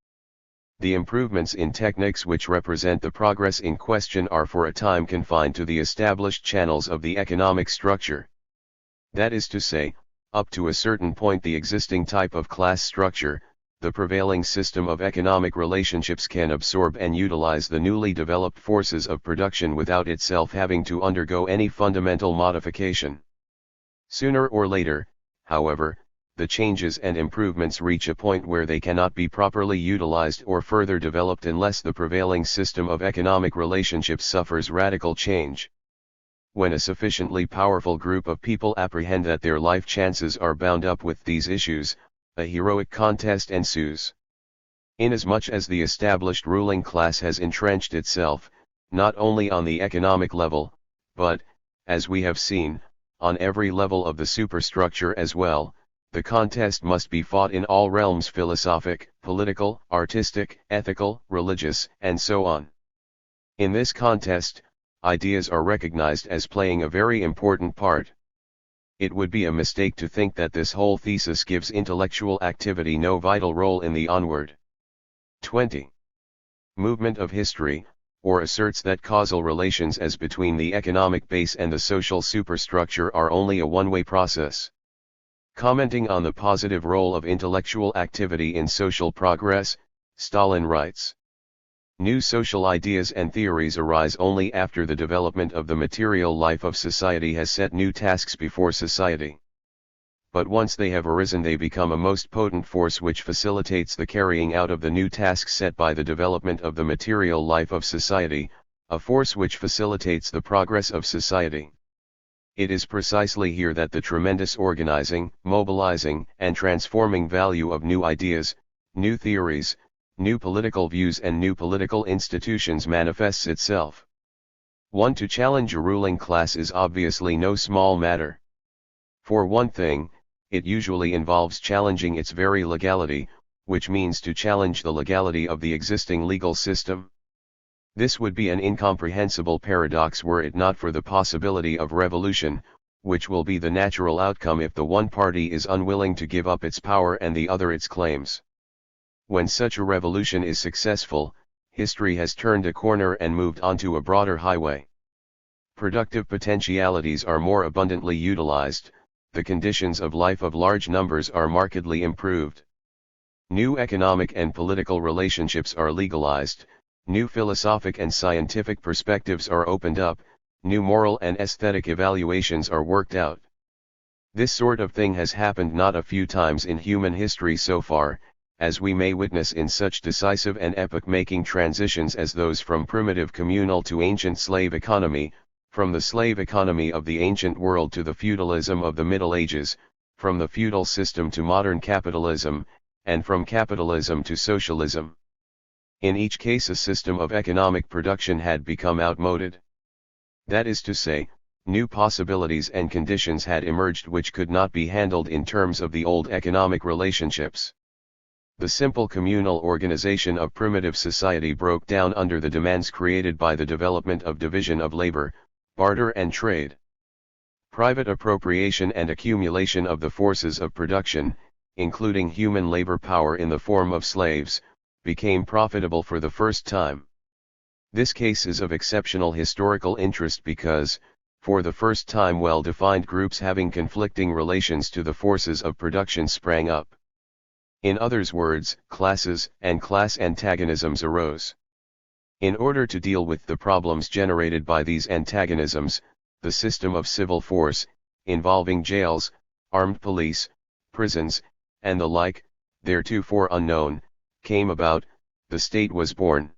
The improvements in techniques which represent the progress in question are for a time confined to the established channels of the economic structure. That is to say, up to a certain point the existing type of class structure, the prevailing system of economic relationships can absorb and utilize the newly developed forces of production without itself having to undergo any fundamental modification. Sooner or later, however, the changes and improvements reach a point where they cannot be properly utilized or further developed unless the prevailing system of economic relationships suffers radical change. When a sufficiently powerful group of people apprehend that their life chances are bound up with these issues, a heroic contest ensues. Inasmuch as the established ruling class has entrenched itself, not only on the economic level, but, as we have seen, on every level of the superstructure as well, the contest must be fought in all realms: philosophic, political, artistic, ethical, religious, and so on. In this contest, ideas are recognized as playing a very important part. It would be a mistake to think that this whole thesis gives intellectual activity no vital role in the onward 20. movement of history, or asserts that causal relations as between the economic base and the social superstructure are only a one-way process. Commenting on the positive role of intellectual activity in social progress, Stalin writes, "New social ideas and theories arise only after the development of the material life of society has set new tasks before society. but once they have arisen they become a most potent force which facilitates the carrying out of the new tasks set by the development of the material life of society, a force which facilitates the progress of society. It is precisely here that the tremendous organizing, mobilizing, and transforming value of new ideas, new theories, new political views and new political institutions manifests itself. To challenge a ruling class is obviously no small matter. For one thing, it usually involves challenging its very legality, which means to challenge the legality of the existing legal system. This would be an incomprehensible paradox were it not for the possibility of revolution, which will be the natural outcome if the one party is unwilling to give up its power and the other its claims. When such a revolution is successful, history has turned a corner and moved onto a broader highway. Productive potentialities are more abundantly utilized, the conditions of life of large numbers are markedly improved. New economic and political relationships are legalized, new philosophic and scientific perspectives are opened up, new moral and aesthetic evaluations are worked out. This sort of thing has happened not a few times in human history so far, as we may witness in such decisive and epoch-making transitions as those from primitive communal to ancient slave economy, from the slave economy of the ancient world to the feudalism of the Middle Ages, from the feudal system to modern capitalism, and from capitalism to socialism. In each case a system of economic production had become outmoded. That is to say, new possibilities and conditions had emerged which could not be handled in terms of the old economic relationships. The simple communal organization of primitive society broke down under the demands created by the development of division of labor, barter and trade. Private appropriation and accumulation of the forces of production, including human labor power in the form of slaves, became profitable for the first time. This case is of exceptional historical interest because, for the first time well-defined groups having conflicting relations to the forces of production sprang up. In other words, classes and class antagonisms arose. In order to deal with the problems generated by these antagonisms, the system of civil force, involving jails, armed police, prisons, and the like, theretofore unknown, came about, the state was born.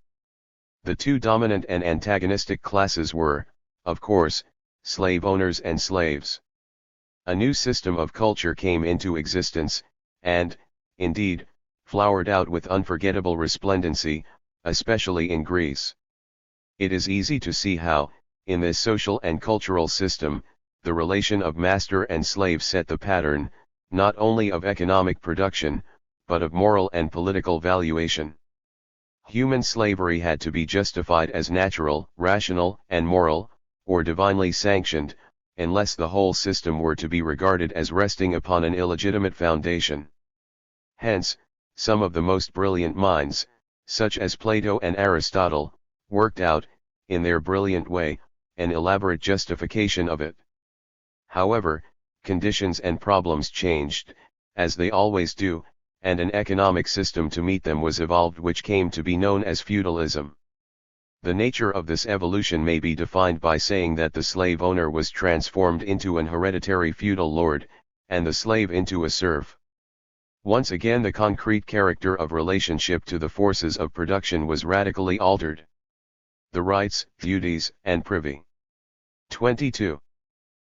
The two dominant and antagonistic classes were, of course, slave owners and slaves. A new system of culture came into existence, and, indeed, flowered out with unforgettable resplendency, especially in Greece. It is easy to see how, in this social and cultural system, the relation of master and slave set the pattern, not only of economic production, but of moral and political valuation. Human slavery had to be justified as natural, rational, and moral, or divinely sanctioned, unless the whole system were to be regarded as resting upon an illegitimate foundation. Hence, some of the most brilliant minds, such as Plato and Aristotle, worked out, in their brilliant way, an elaborate justification of it. However, conditions and problems changed, as they always do, and an economic system to meet them was evolved which came to be known as feudalism. The nature of this evolution may be defined by saying that the slave owner was transformed into an hereditary feudal lord, and the slave into a serf. Once again the concrete character of relationship to the forces of production was radically altered. The rights, duties, and privy. 22.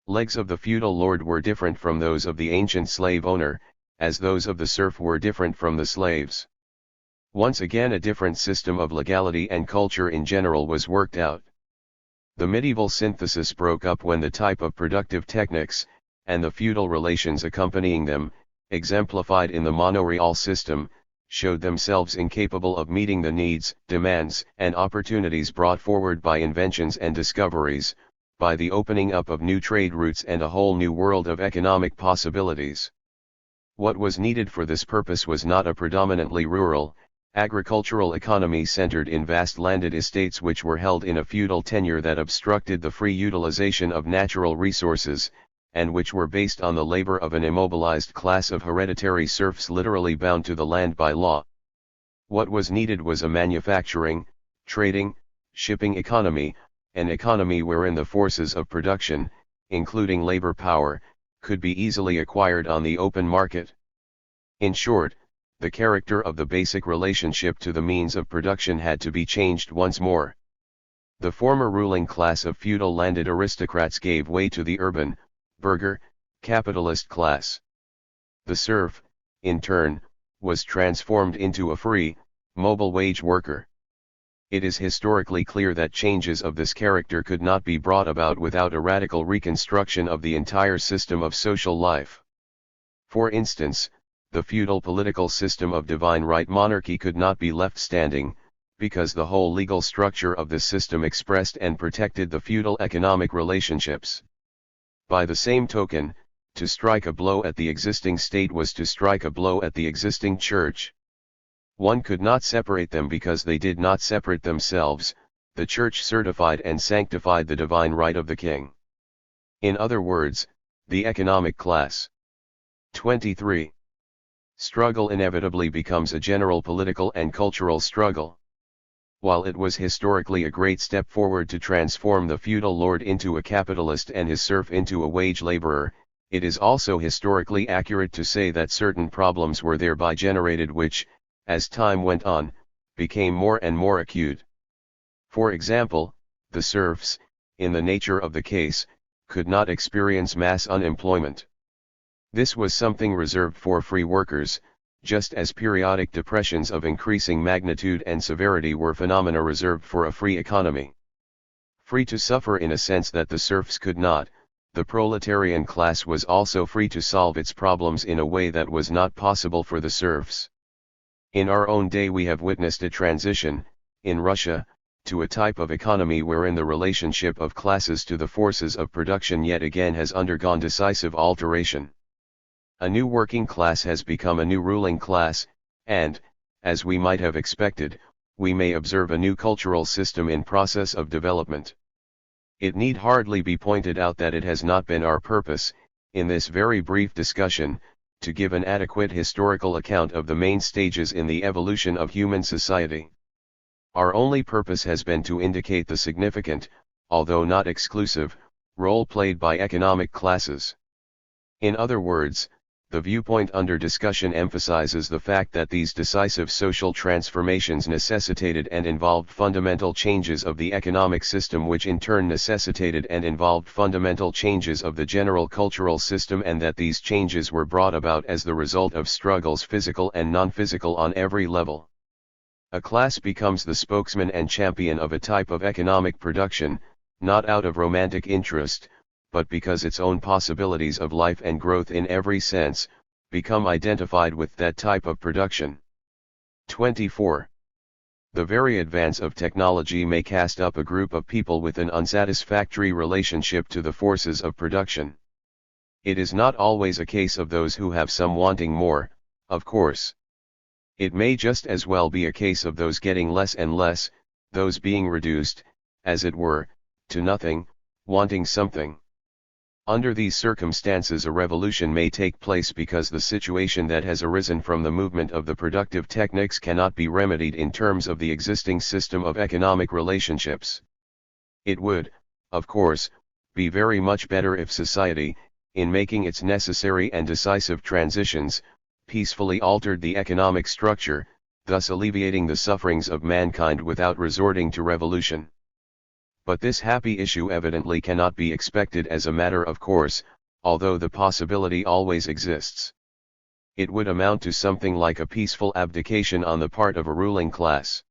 Legs of the feudal lord were different from those of the ancient slave owner, as those of the serf were different from the slaves. Once again a different system of legality and culture in general was worked out. The medieval synthesis broke up when the type of productive techniques, and the feudal relations accompanying them, exemplified in the monoreal system, showed themselves incapable of meeting the needs, demands, and opportunities brought forward by inventions and discoveries, by the opening up of new trade routes and a whole new world of economic possibilities. What was needed for this purpose was not a predominantly rural, agricultural economy centered in vast landed estates which were held in a feudal tenure that obstructed the free utilization of natural resources, and which were based on the labor of an immobilized class of hereditary serfs literally bound to the land by law. What was needed was a manufacturing, trading, shipping economy, an economy wherein the forces of production, including labor power, could be easily acquired on the open market. In short, the character of the basic relationship to the means of production had to be changed once more. The former ruling class of feudal landed aristocrats gave way to the urban, burgher, capitalist class. The serf, in turn, was transformed into a free, mobile wage worker. It is historically clear that changes of this character could not be brought about without a radical reconstruction of the entire system of social life. For instance, the feudal political system of divine right monarchy could not be left standing, because the whole legal structure of the system expressed and protected the feudal economic relationships. By the same token, to strike a blow at the existing state was to strike a blow at the existing church. One could not separate them because they did not separate themselves. The church certified and sanctified the divine right of the king. In other words, the economic class. 23. Struggle inevitably becomes a general political and cultural struggle. While it was historically a great step forward to transform the feudal lord into a capitalist and his serf into a wage laborer, it is also historically accurate to say that certain problems were thereby generated which, as time went on, became more and more acute. For example, the serfs, in the nature of the case, could not experience mass unemployment. This was something reserved for free workers, just as periodic depressions of increasing magnitude and severity were phenomena reserved for a free economy. Free to suffer in a sense that the serfs could not, the proletarian class was also free to solve its problems in a way that was not possible for the serfs. In our own day we have witnessed a transition, in Russia, to a type of economy wherein the relationship of classes to the forces of production yet again has undergone decisive alteration. A new working class has become a new ruling class, and, as we might have expected, we may observe a new cultural system in process of development. It need hardly be pointed out that it has not been our purpose, in this very brief discussion, to give an adequate historical account of the main stages in the evolution of human society. Our only purpose has been to indicate the significant, although not exclusive, role played by economic classes. In other words, the viewpoint under discussion emphasizes the fact that these decisive social transformations necessitated and involved fundamental changes of the economic system which in turn necessitated and involved fundamental changes of the general cultural system and that these changes were brought about as the result of struggles physical and non-physical on every level. A class becomes the spokesman and champion of a type of economic production, not out of romantic interest, but because its own possibilities of life and growth in every sense, become identified with that type of production. 24. The very advance of technology may cast up a group of people with an unsatisfactory relationship to the forces of production. It is not always a case of those who have some wanting more, of course. It may just as well be a case of those getting less and less, those being reduced, as it were, to nothing, wanting something. Under these circumstances a revolution may take place because the situation that has arisen from the movement of the productive techniques cannot be remedied in terms of the existing system of economic relationships. It would, of course, be very much better if society, in making its necessary and decisive transitions, peacefully altered the economic structure, thus alleviating the sufferings of mankind without resorting to revolution. But this happy issue evidently cannot be expected as a matter of course, although the possibility always exists. It would amount to something like a peaceful abdication on the part of a ruling class.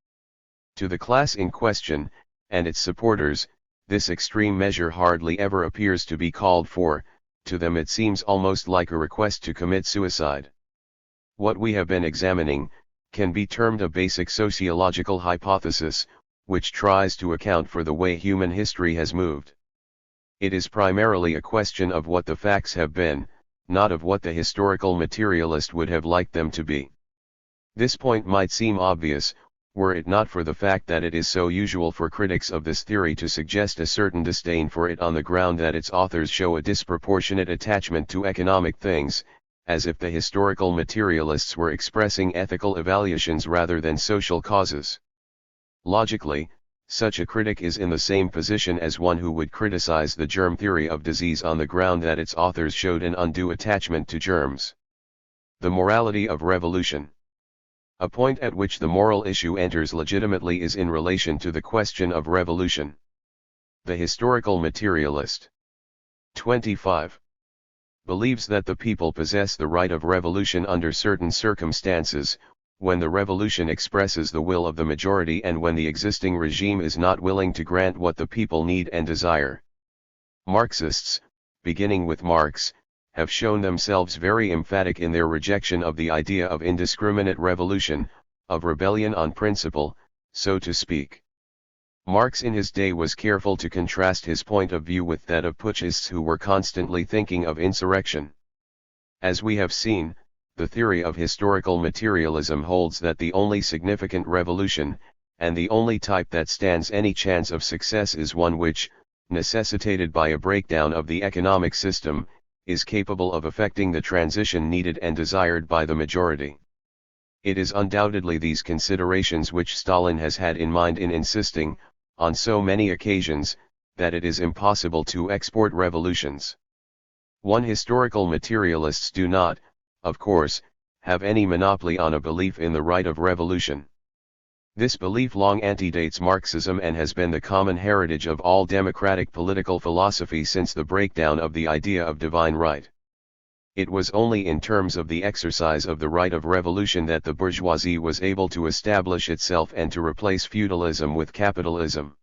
To the class in question, and its supporters, this extreme measure hardly ever appears to be called for, to them it seems almost like a request to commit suicide. What we have been examining, can be termed a basic sociological hypothesis, which tries to account for the way human history has moved. It is primarily a question of what the facts have been, not of what the historical materialist would have liked them to be. This point might seem obvious, were it not for the fact that it is so usual for critics of this theory to suggest a certain disdain for it on the ground that its authors show a disproportionate attachment to economic things, as if the historical materialists were expressing ethical evaluations rather than social causes. Logically, Such a critic is in the same position as one who would criticize the germ theory of disease on the ground that its authors showed an undue attachment to germs. The morality of revolution. A point at which the moral issue enters legitimately is in relation to the question of revolution. The historical materialist. 25. Believes that the people possess the right of revolution under certain circumstances, when the revolution expresses the will of the majority and when the existing regime is not willing to grant what the people need and desire. Marxists, beginning with Marx, have shown themselves very emphatic in their rejection of the idea of indiscriminate revolution, of rebellion on principle, so to speak. Marx in his day was careful to contrast his point of view with that of putschists who were constantly thinking of insurrection. As we have seen, the theory of historical materialism holds that the only significant revolution, and the only type that stands any chance of success is one which, necessitated by a breakdown of the economic system, is capable of effecting the transition needed and desired by the majority. It is undoubtedly these considerations which Stalin has had in mind in insisting, on so many occasions, that it is impossible to export revolutions. Historical materialists do not, of course, have any monopoly on a belief in the right of revolution. This belief long antedates Marxism and has been the common heritage of all democratic political philosophy since the breakdown of the idea of divine right. It was only in terms of the exercise of the right of revolution that the bourgeoisie was able to establish itself and to replace feudalism with capitalism.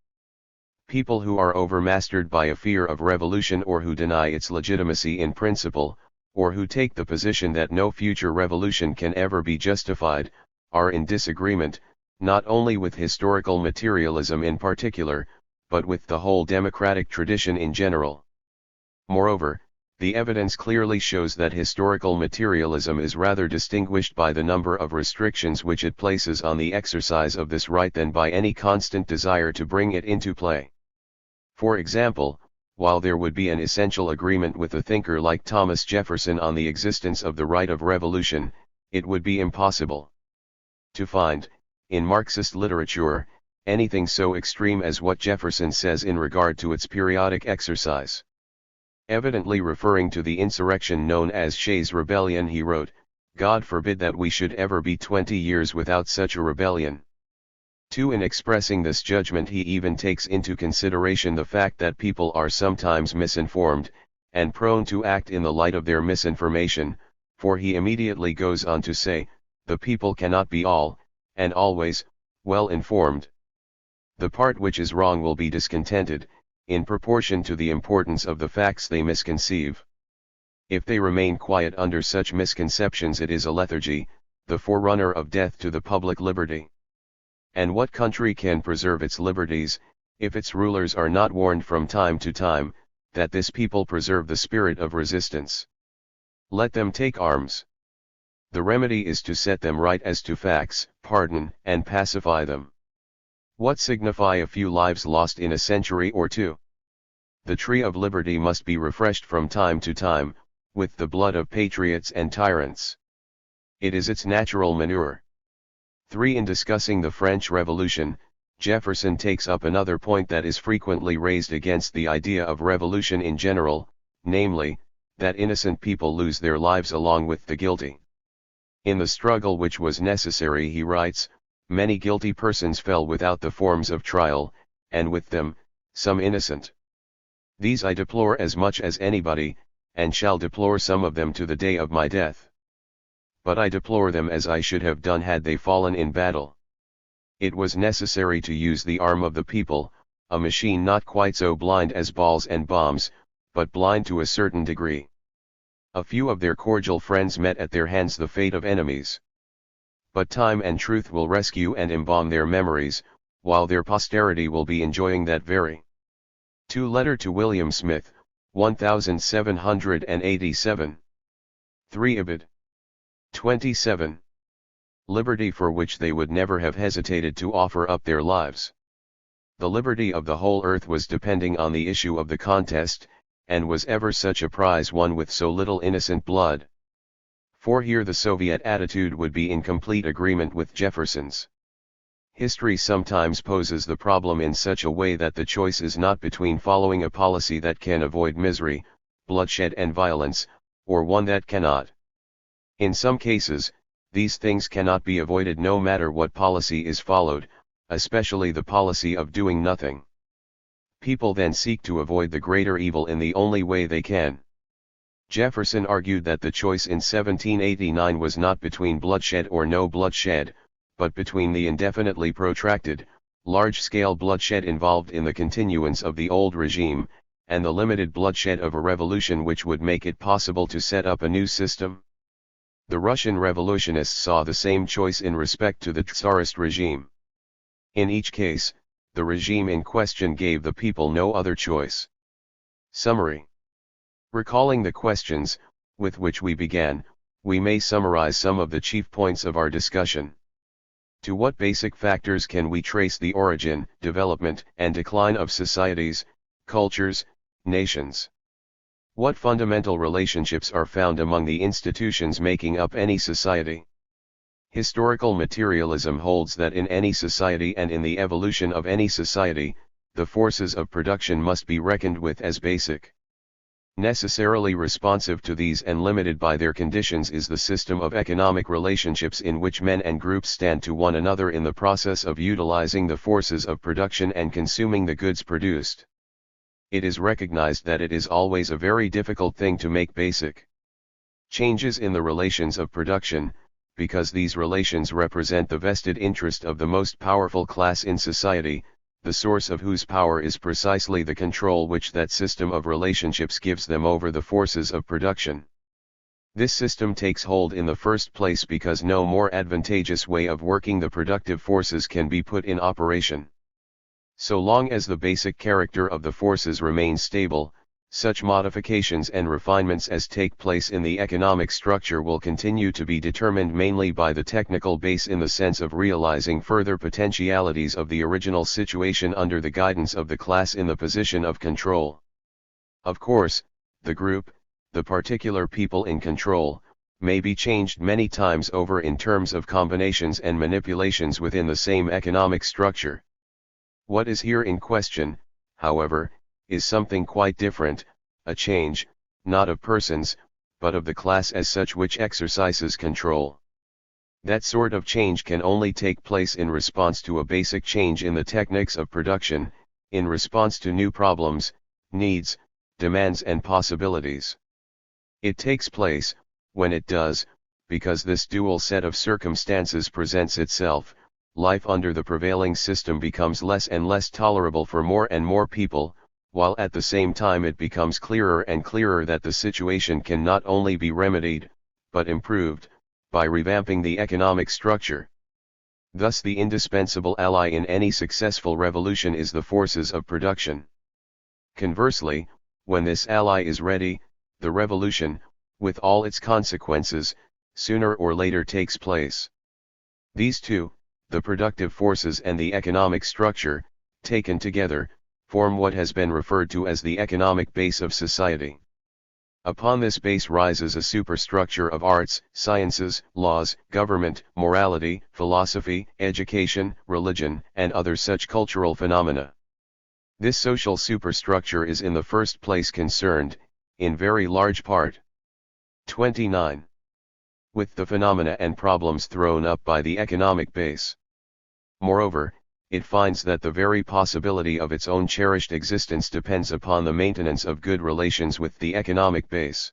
People who are overmastered by a fear of revolution or who deny its legitimacy in principle, or who take the position that no future revolution can ever be justified, are in disagreement, not only with historical materialism in particular, but with the whole democratic tradition in general. Moreover, the evidence clearly shows that historical materialism is rather distinguished by the number of restrictions which it places on the exercise of this right than by any constant desire to bring it into play. For example, while there would be an essential agreement with a thinker like Thomas Jefferson on the existence of the right of revolution, it would be impossible to find, in Marxist literature, anything so extreme as what Jefferson says in regard to its periodic exercise. Evidently referring to the insurrection known as Shays' Rebellion, he wrote, "God forbid that we should ever be 20 years without such a rebellion." In expressing this judgment he even takes into consideration the fact that people are sometimes misinformed, and prone to act in the light of their misinformation, for he immediately goes on to say, the people cannot be all, and always, well informed. The part which is wrong will be discontented, in proportion to the importance of the facts they misconceive. If they remain quiet under such misconceptions, it is a lethargy, the forerunner of death to the public liberty. And what country can preserve its liberties, if its rulers are not warned from time to time, that this people preserve the spirit of resistance? Let them take arms. The remedy is to set them right as to facts, pardon and pacify them. What signify a few lives lost in a century or two? The tree of liberty must be refreshed from time to time, with the blood of patriots and tyrants. It is its natural manure. In discussing the French Revolution, Jefferson takes up another point that is frequently raised against the idea of revolution in general, namely, that innocent people lose their lives along with the guilty. In the struggle which was necessary, he writes, many guilty persons fell without the forms of trial, and with them, some innocent. These I deplore as much as anybody, and shall deplore some of them to the day of my death. But I deplore them as I should have done had they fallen in battle. It was necessary to use the arm of the people, a machine not quite so blind as balls and bombs, but blind to a certain degree. A few of their cordial friends met at their hands the fate of enemies. But time and truth will rescue and embalm their memories, while their posterity will be enjoying that very. Letter to William Smith, 1787. 3 Ibid. 27. Liberty for which they would never have hesitated to offer up their lives. The liberty of the whole earth was depending on the issue of the contest, and was ever such a prize won with so little innocent blood? For here the Soviet attitude would be in complete agreement with Jefferson's. History sometimes poses the problem in such a way that the choice is not between following a policy that can avoid misery, bloodshed and violence, or one that cannot. In some cases, these things cannot be avoided no matter what policy is followed, especially the policy of doing nothing. People then seek to avoid the greater evil in the only way they can. Jefferson argued that the choice in 1789 was not between bloodshed or no bloodshed, but between the indefinitely protracted, large-scale bloodshed involved in the continuance of the old regime, and the limited bloodshed of a revolution which would make it possible to set up a new system. The Russian revolutionists saw the same choice in respect to the Tsarist regime. In each case, the regime in question gave the people no other choice. Summary. Recalling the questions, with which we began, we may summarize some of the chief points of our discussion. To what basic factors can we trace the origin, development, and decline of societies, cultures, nations? What fundamental relationships are found among the institutions making up any society? Historical materialism holds that in any society and in the evolution of any society, the forces of production must be reckoned with as basic. Necessarily responsive to these and limited by their conditions is the system of economic relationships in which men and groups stand to one another in the process of utilizing the forces of production and consuming the goods produced. It is recognized that it is always a very difficult thing to make basic changes in the relations of production, because these relations represent the vested interest of the most powerful class in society, the source of whose power is precisely the control which that system of relationships gives them over the forces of production. This system takes hold in the first place because no more advantageous way of working the productive forces can be put in operation. So long as the basic character of the forces remains stable, such modifications and refinements as take place in the economic structure will continue to be determined mainly by the technical base in the sense of realizing further potentialities of the original situation under the guidance of the class in the position of control. Of course, the group, the particular people in control, may be changed many times over in terms of combinations and manipulations within the same economic structure. What is here in question, however, is something quite different, a change, not of persons, but of the class as such which exercises control. That sort of change can only take place in response to a basic change in the techniques of production, in response to new problems, needs, demands and possibilities. It takes place, when it does, because this dual set of circumstances presents itself, life under the prevailing system becomes less and less tolerable for more and more people, while at the same time it becomes clearer and clearer that the situation can not only be remedied, but improved, by revamping the economic structure. Thus the indispensable ally in any successful revolution is the forces of production. Conversely, when this ally is ready, the revolution, with all its consequences, sooner or later takes place. These two, the productive forces and the economic structure, taken together, form what has been referred to as the economic base of society. Upon this base rises a superstructure of arts, sciences, laws, government, morality, philosophy, education, religion, and other such cultural phenomena. This social superstructure is in the first place concerned, in very large part, 29. With the phenomena and problems thrown up by the economic base. Moreover, it finds that the very possibility of its own cherished existence depends upon the maintenance of good relations with the economic base.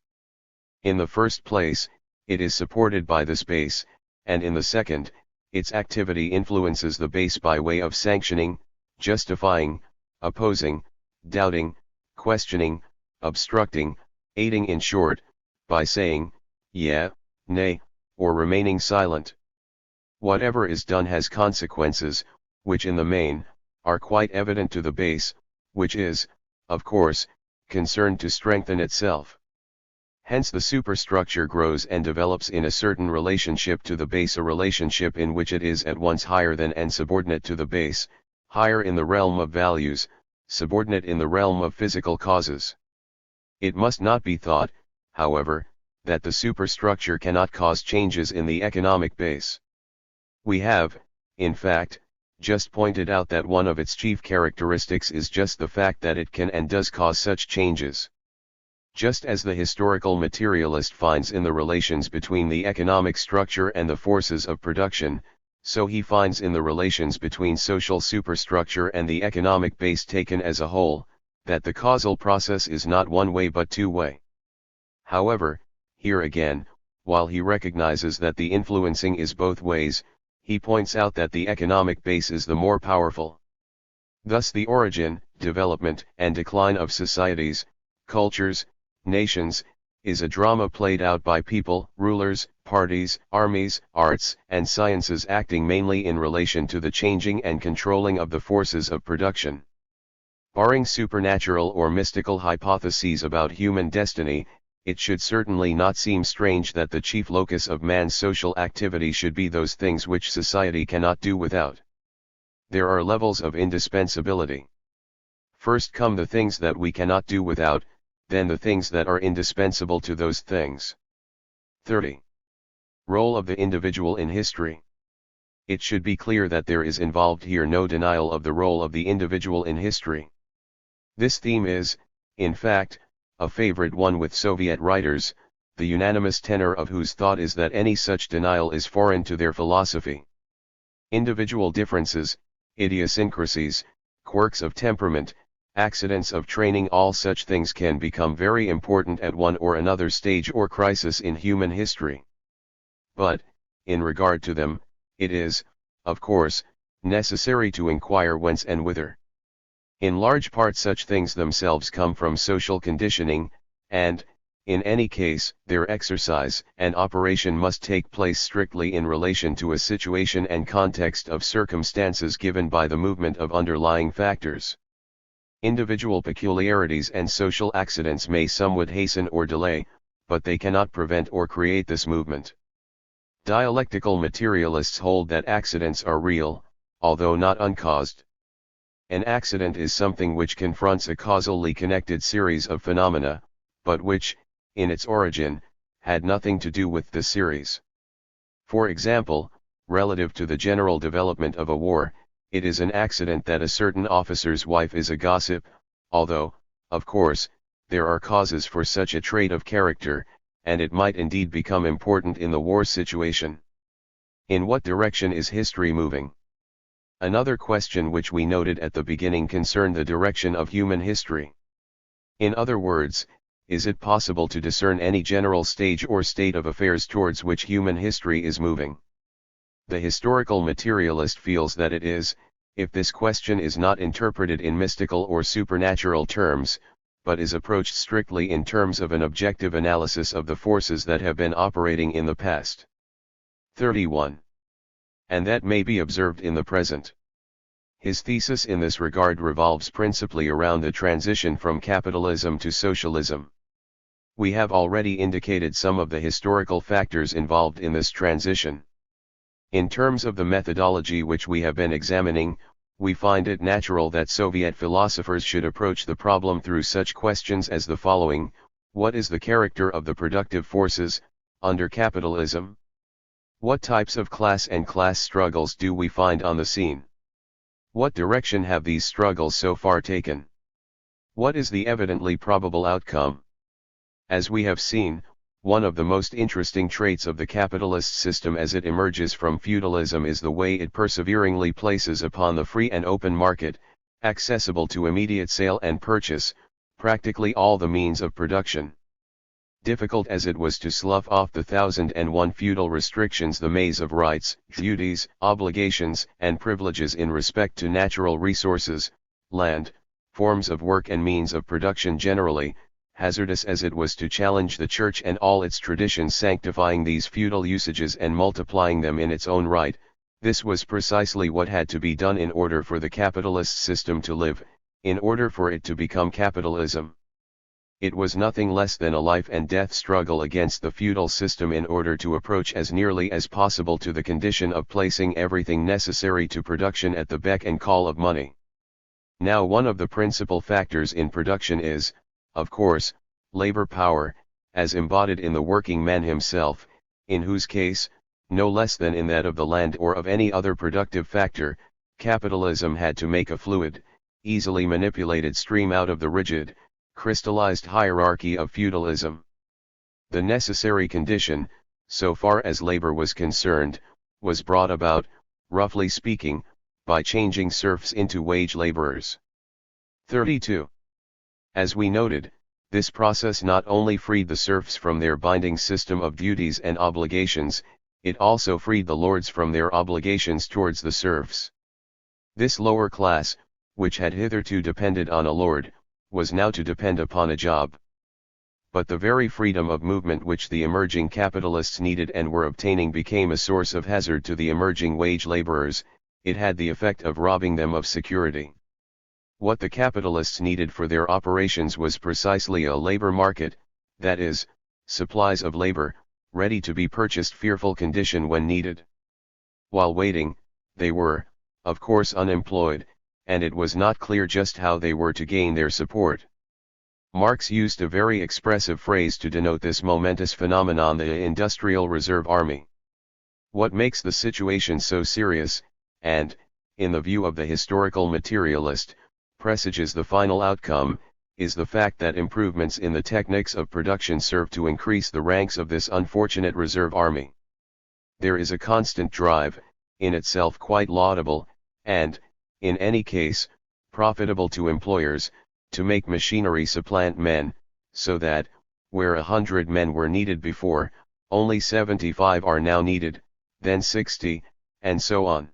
In the first place, it is supported by this base, and in the second, its activity influences the base by way of sanctioning, justifying, opposing, doubting, questioning, obstructing, aiding in short, by saying, yeah, nay, or remaining silent. Whatever is done has consequences, which in the main, are quite evident to the base, which is, of course, concerned to strengthen itself. Hence the superstructure grows and develops in a certain relationship to the base, a relationship in which it is at once higher than and subordinate to the base, higher in the realm of values, subordinate in the realm of physical causes. It must not be thought, however, that the superstructure cannot cause changes in the economic base. We have, in fact, just pointed out that one of its chief characteristics is just the fact that it can and does cause such changes. Just as the historical materialist finds in the relations between the economic structure and the forces of production, so he finds in the relations between social superstructure and the economic base taken as a whole, that the causal process is not one-way but two-way. However, here again, while he recognizes that the influencing is both ways, he points out that the economic base is the more powerful. Thus the origin, development, and decline of societies, cultures, nations, is a drama played out by people, rulers, parties, armies, arts, and sciences acting mainly in relation to the changing and controlling of the forces of production. Barring supernatural or mystical hypotheses about human destiny, it should certainly not seem strange that the chief locus of man's social activity should be those things which society cannot do without. There are levels of indispensability. First come the things that we cannot do without, then the things that are indispensable to those things. 30. Role of the individual in history. It should be clear that there is involved here no denial of the role of the individual in history. This theme is, in fact, a favorite one with Soviet writers, the unanimous tenor of whose thought is that any such denial is foreign to their philosophy. Individual differences, idiosyncrasies, quirks of temperament, accidents of training, all such things can become very important at one or another stage or crisis in human history. But, in regard to them, it is, of course, necessary to inquire whence and whither. In large part such things themselves come from social conditioning, and, in any case, their exercise and operation must take place strictly in relation to a situation and context of circumstances given by the movement of underlying factors. Individual peculiarities and social accidents may somewhat hasten or delay, but they cannot prevent or create this movement. Dialectical materialists hold that accidents are real, although not uncaused. An accident is something which confronts a causally connected series of phenomena, but which, in its origin, had nothing to do with the series. For example, relative to the general development of a war, it is an accident that a certain officer's wife is a gossip, although, of course, there are causes for such a trait of character, and it might indeed become important in the war situation. In what direction is history moving? Another question which we noted at the beginning concerned the direction of human history. In other words, is it possible to discern any general stage or state of affairs towards which human history is moving? The historical materialist feels that it is, if this question is not interpreted in mystical or supernatural terms, but is approached strictly in terms of an objective analysis of the forces that have been operating in the past. 31. And that may be observed in the present. His thesis in this regard revolves principally around the transition from capitalism to socialism. We have already indicated some of the historical factors involved in this transition. In terms of the methodology which we have been examining, we find it natural that Soviet philosophers should approach the problem through such questions as the following: what is the character of the productive forces under capitalism? What types of class and class struggles do we find on the scene? What direction have these struggles so far taken? What is the evidently probable outcome? As we have seen, one of the most interesting traits of the capitalist system as it emerges from feudalism is the way it perseveringly places upon the free and open market, accessible to immediate sale and purchase, practically all the means of production. Difficult as it was to slough off the 1001 feudal restrictions, the maze of rights, duties, obligations, and privileges in respect to natural resources, land, forms of work and means of production generally, hazardous as it was to challenge the Church and all its traditions sanctifying these feudal usages and multiplying them in its own right, this was precisely what had to be done in order for the capitalist system to live, in order for it to become capitalism. It was nothing less than a life and death struggle against the feudal system in order to approach as nearly as possible to the condition of placing everything necessary to production at the beck and call of money. Now, one of the principal factors in production is, of course, labor power, as embodied in the working man himself, in whose case, no less than in that of the land or of any other productive factor, capitalism had to make a fluid, easily manipulated stream out of the rigid, crystallized hierarchy of feudalism. The necessary condition, so far as labor was concerned, was brought about, roughly speaking, by changing serfs into wage laborers. 32. As we noted, this process not only freed the serfs from their binding system of duties and obligations, it also freed the lords from their obligations towards the serfs. This lower class, which had hitherto depended on a lord, was now to depend upon a job. But the very freedom of movement which the emerging capitalists needed and were obtaining became a source of hazard to the emerging wage laborers. It had the effect of robbing them of security. What the capitalists needed for their operations was precisely a labor market, that is, supplies of labor, ready to be purchased, fearful condition when needed. While waiting, they were, of course, unemployed, and it was not clear just how they were to gain their support. Marx used a very expressive phrase to denote this momentous phenomenon: the industrial reserve army. What makes the situation so serious, and, in the view of the historical materialist, presages the final outcome, is the fact that improvements in the techniques of production serve to increase the ranks of this unfortunate reserve army. There is a constant drive, in itself quite laudable, and, in any case, profitable to employers, to make machinery supplant men, so that, where 100 men were needed before, only 75 are now needed, then 60, and so on.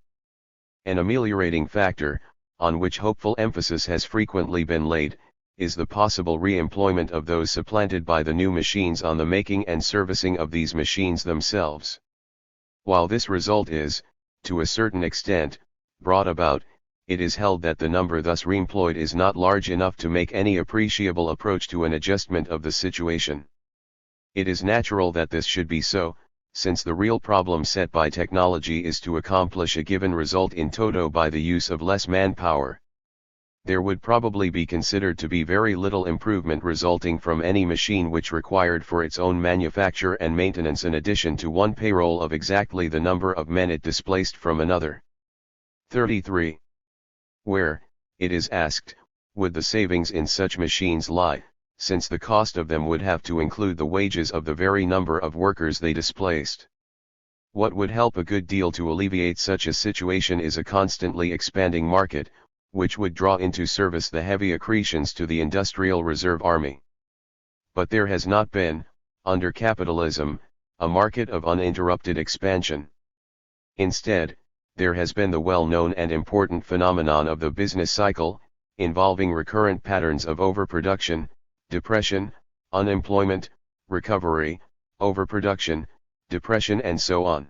An ameliorating factor, on which hopeful emphasis has frequently been laid, is the possible re-employment of those supplanted by the new machines on the making and servicing of these machines themselves. While this result is, to a certain extent, brought about, it is held that the number thus re-employed is not large enough to make any appreciable approach to an adjustment of the situation. It is natural that this should be so, since the real problem set by technology is to accomplish a given result in toto by the use of less manpower. There would probably be considered to be very little improvement resulting from any machine which required for its own manufacture and maintenance an addition to one payroll of exactly the number of men it displaced from another. 33. Where, it is asked, would the savings in such machines lie, since the cost of them would have to include the wages of the very number of workers they displaced? What would help a good deal to alleviate such a situation is a constantly expanding market, which would draw into service the heavy accretions to the industrial reserve army. But there has not been, under capitalism, a market of uninterrupted expansion. Instead, there has been the well-known and important phenomenon of the business cycle, involving recurrent patterns of overproduction, depression, unemployment, recovery, overproduction, depression, and so on.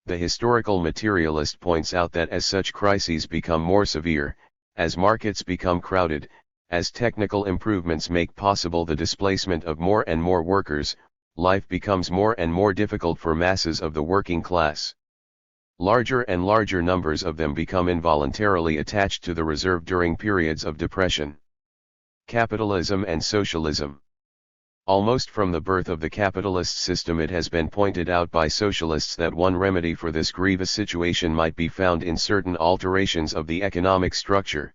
The historical materialist points out that as such crises become more severe, as markets become crowded, as technical improvements make possible the displacement of more and more workers, life becomes more and more difficult for masses of the working class. Larger and larger numbers of them become involuntarily attached to the reserve during periods of depression. Capitalism and socialism. Almost from the birth of the capitalist system it has been pointed out by socialists that one remedy for this grievous situation might be found in certain alterations of the economic structure.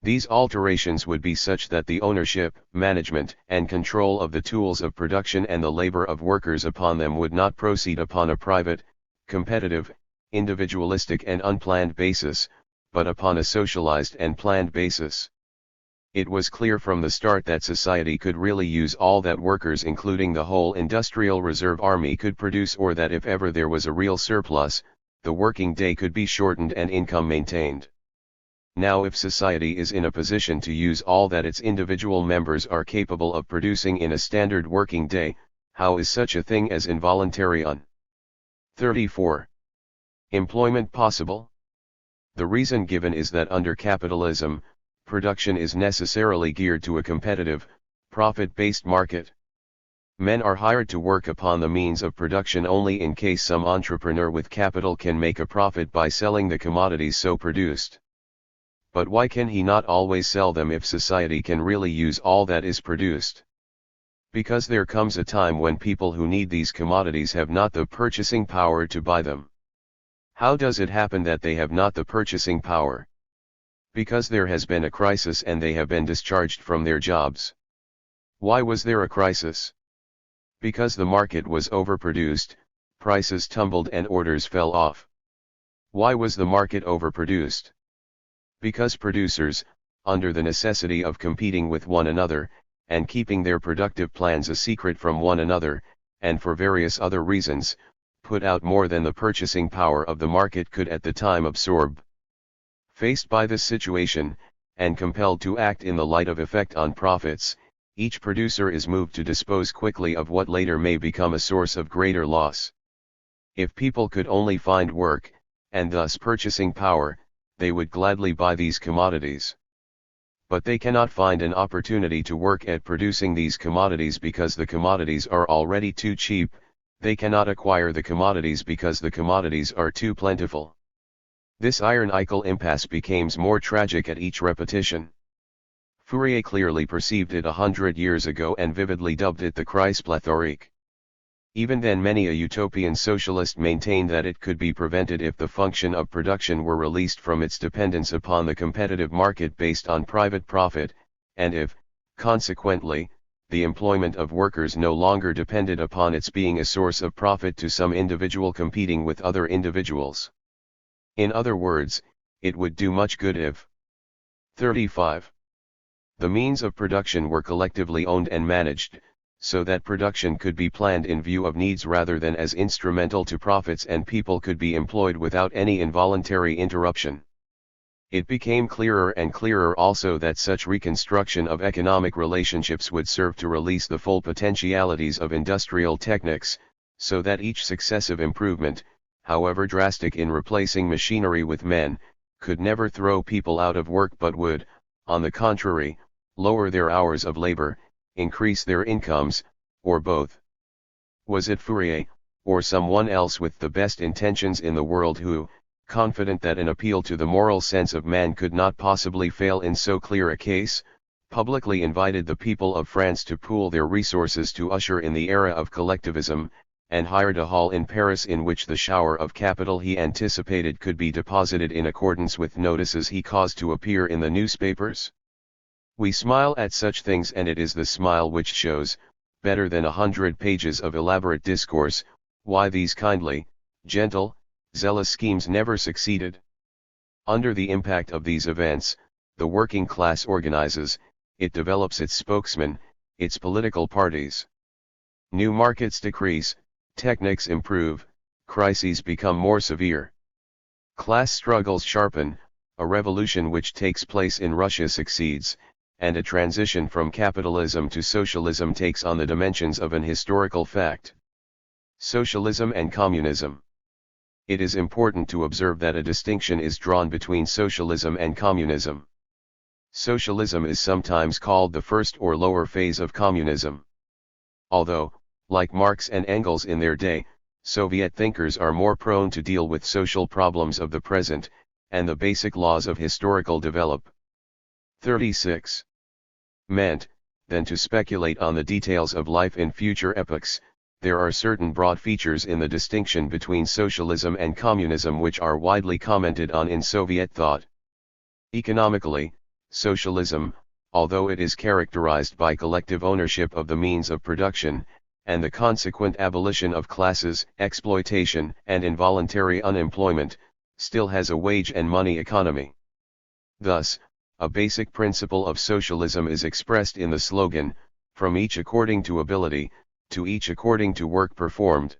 These alterations would be such that the ownership, management, and control of the tools of production and the labor of workers upon them would not proceed upon a private, competitive, individualistic and unplanned basis, but upon a socialized and planned basis. It was clear from the start that society could really use all that workers, including the whole industrial reserve army, could produce, or that if ever there was a real surplus, the working day could be shortened and income maintained. Now, if society is in a position to use all that its individual members are capable of producing in a standard working day, how is such a thing as involuntary 34. Employment possible? The reason given is that under capitalism, production is necessarily geared to a competitive, profit-based market. Men are hired to work upon the means of production only in case some entrepreneur with capital can make a profit by selling the commodities so produced. But why can he not always sell them if society can really use all that is produced? Because there comes a time when people who need these commodities have not the purchasing power to buy them. How does it happen that they have not the purchasing power? Because there has been a crisis and they have been discharged from their jobs. Why was there a crisis? Because the market was overproduced, prices tumbled and orders fell off. Why was the market overproduced? Because producers, under the necessity of competing with one another, and keeping their productive plans a secret from one another, and for various other reasons, put out more than the purchasing power of the market could at the time absorb. Faced by this situation, and compelled to act in the light of effect on profits, each producer is moved to dispose quickly of what later may become a source of greater loss. If people could only find work, and thus purchasing power, they would gladly buy these commodities. But they cannot find an opportunity to work at producing these commodities because the commodities are already too cheap, they cannot acquire the commodities because the commodities are too plentiful. This ironical impasse becomes more tragic at each repetition. Fourier clearly perceived it 100 years ago and vividly dubbed it the crise plethorique. Even then many a utopian socialist maintained that it could be prevented if the function of production were released from its dependence upon the competitive market based on private profit, and if, consequently, the employment of workers no longer depended upon its being a source of profit to some individual competing with other individuals. In other words, it would do much good if 35. The means of production were collectively owned and managed, so that production could be planned in view of needs rather than as instrumental to profits, and people could be employed without any involuntary interruption. It became clearer and clearer also that such reconstruction of economic relationships would serve to release the full potentialities of industrial techniques, so that each successive improvement, however drastic in replacing machinery with men, could never throw people out of work but would, on the contrary, lower their hours of labor, increase their incomes, or both. Was it Fourier, or someone else with the best intentions in the world who, confident that an appeal to the moral sense of man could not possibly fail in so clear a case, publicly invited the people of France to pool their resources to usher in the era of collectivism, and hired a hall in Paris in which the shower of capital he anticipated could be deposited in accordance with notices he caused to appear in the newspapers? We smile at such things, and it is the smile which shows, better than 100 pages of elaborate discourse, why these kindly, gentle, zealous schemes never succeeded. Under the impact of these events, the working class organizes, it develops its spokesmen, its political parties. New markets decrease, techniques improve, crises become more severe. Class struggles sharpen, a revolution which takes place in Russia succeeds, and a transition from capitalism to socialism takes on the dimensions of an historical fact. Socialism and communism. It is important to observe that a distinction is drawn between socialism and communism. Socialism is sometimes called the first or lower phase of communism. Although, like Marx and Engels in their day, Soviet thinkers are more prone to deal with social problems of the present, and the basic laws of historical develop. 36. Meant, than to speculate on the details of life in future epochs, there are certain broad features in the distinction between socialism and communism which are widely commented on in Soviet thought. Economically, socialism, although it is characterized by collective ownership of the means of production, and the consequent abolition of classes, exploitation, and involuntary unemployment, still has a wage and money economy. Thus, a basic principle of socialism is expressed in the slogan, "From each according to ability, to each according to work performed."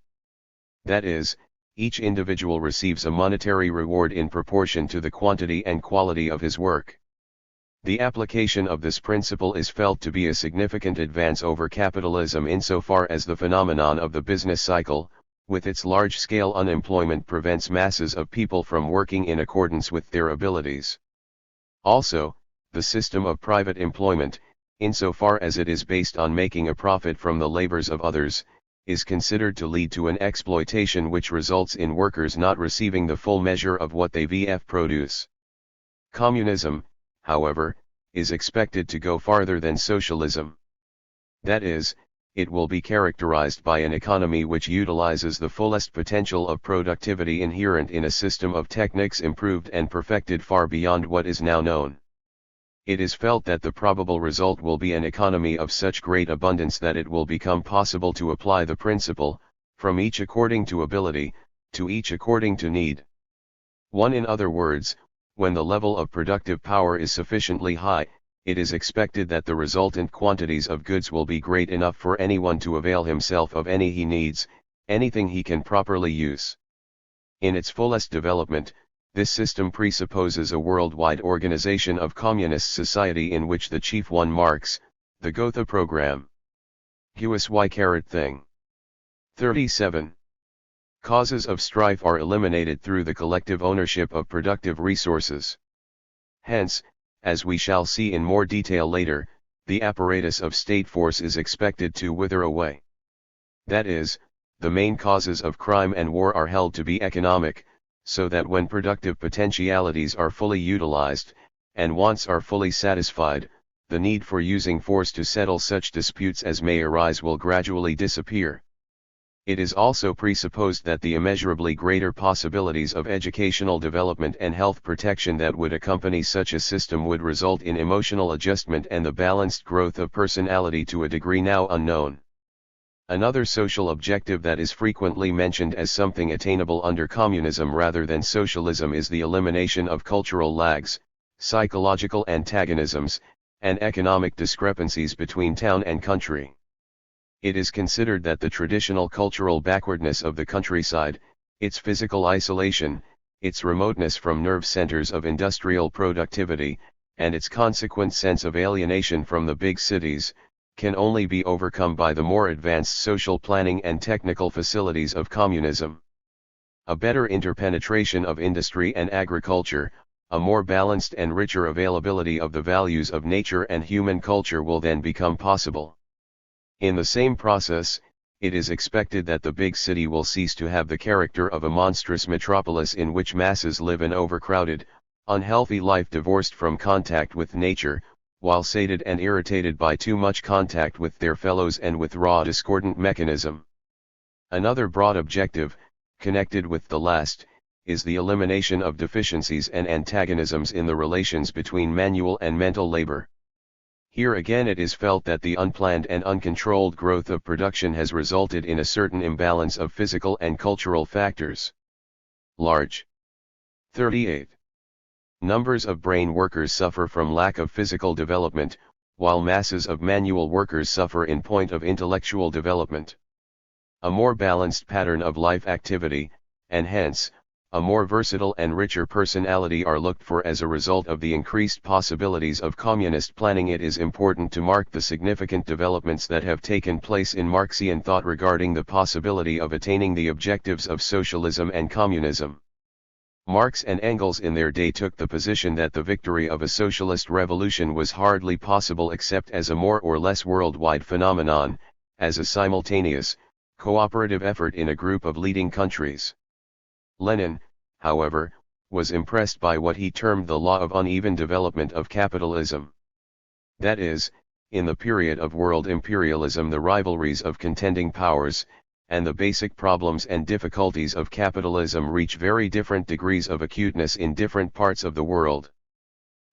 That is, each individual receives a monetary reward in proportion to the quantity and quality of his work. The application of this principle is felt to be a significant advance over capitalism insofar as the phenomenon of the business cycle, with its large-scale unemployment, prevents masses of people from working in accordance with their abilities. Also, the system of private employment, insofar as it is based on making a profit from the labors of others, is considered to lead to an exploitation which results in workers not receiving the full measure of what they produce. Communism, however, is expected to go farther than socialism. That is, it will be characterized by an economy which utilizes the fullest potential of productivity inherent in a system of techniques improved and perfected far beyond what is now known. It is felt that the probable result will be an economy of such great abundance that it will become possible to apply the principle, from each according to ability, to each according to need. In other words, when the level of productive power is sufficiently high, it is expected that the resultant quantities of goods will be great enough for anyone to avail himself of any he needs, anything he can properly use. In its fullest development, this system presupposes a worldwide organization of communist society in which the chief one marks, the Gotha program. thing. 37. Causes of strife are eliminated through the collective ownership of productive resources. Hence, as we shall see in more detail later, the apparatus of state force is expected to wither away. That is, the main causes of crime and war are held to be economic, so that when productive potentialities are fully utilized, and wants are fully satisfied, the need for using force to settle such disputes as may arise will gradually disappear. It is also presupposed that the immeasurably greater possibilities of educational development and health protection that would accompany such a system would result in emotional adjustment and the balanced growth of personality to a degree now unknown. Another social objective that is frequently mentioned as something attainable under communism rather than socialism is the elimination of cultural lags, psychological antagonisms, and economic discrepancies between town and country. It is considered that the traditional cultural backwardness of the countryside, its physical isolation, its remoteness from nerve centers of industrial productivity, and its consequent sense of alienation from the big cities, can only be overcome by the more advanced social planning and technical facilities of communism. A better interpenetration of industry and agriculture, a more balanced and richer availability of the values of nature and human culture will then become possible. In the same process, it is expected that the big city will cease to have the character of a monstrous metropolis in which masses live an overcrowded, unhealthy life divorced from contact with nature, while sated and irritated by too much contact with their fellows and with raw discordant mechanism. Another broad objective, connected with the last, is the elimination of deficiencies and antagonisms in the relations between manual and mental labor. Here again it is felt that the unplanned and uncontrolled growth of production has resulted in a certain imbalance of physical and cultural factors. Large. 38. Numbers of brain workers suffer from lack of physical development, while masses of manual workers suffer in point of intellectual development. A more balanced pattern of life activity, and hence, a more versatile and richer personality are looked for as a result of the increased possibilities of communist planning. It is important to mark the significant developments that have taken place in Marxian thought regarding the possibility of attaining the objectives of socialism and communism. Marx and Engels in their day took the position that the victory of a socialist revolution was hardly possible except as a more or less worldwide phenomenon, as a simultaneous, cooperative effort in a group of leading countries. Lenin, however, was impressed by what he termed the law of uneven development of capitalism. That is, in the period of world imperialism the rivalries of contending powers, and the basic problems and difficulties of capitalism reach very different degrees of acuteness in different parts of the world.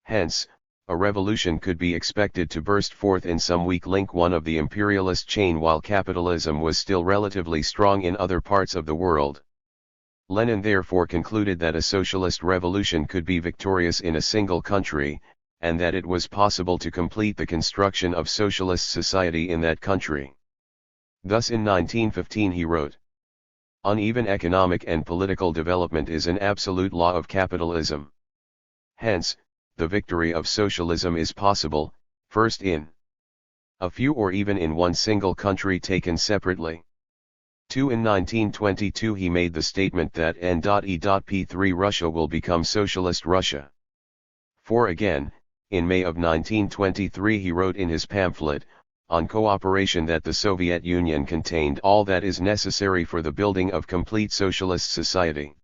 Hence, a revolution could be expected to burst forth in some weak link one of the imperialist chain while capitalism was still relatively strong in other parts of the world. Lenin therefore concluded that a socialist revolution could be victorious in a single country, and that it was possible to complete the construction of socialist society in that country. Thus in 1915 he wrote, "Uneven economic and political development is an absolute law of capitalism. Hence, the victory of socialism is possible, first in a few or even in one single country taken separately." 2. In 1922 he made the statement that N.E.P3 Russia will become Socialist Russia. 4. Again, in May of 1923 he wrote in his pamphlet, On Cooperation, that the Soviet Union contained all that is necessary for the building of complete socialist society.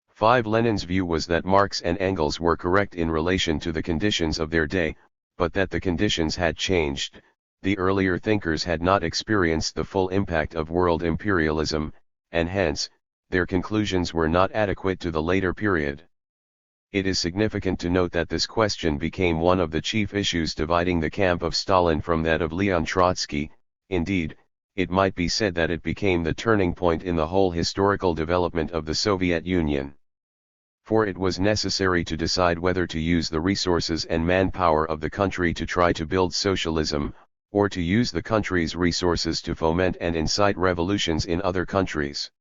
5. Lenin's view was that Marx and Engels were correct in relation to the conditions of their day, but that the conditions had changed, The earlier thinkers had not experienced the full impact of world imperialism, and hence, their conclusions were not adequate to the later period. It is significant to note that this question became one of the chief issues dividing the camp of Stalin from that of Leon Trotsky. Indeed, it might be said that it became the turning point in the whole historical development of the Soviet Union. For it was necessary to decide whether to use the resources and manpower of the country to try to build socialism, or to use the country's resources to foment and incite revolutions in other countries.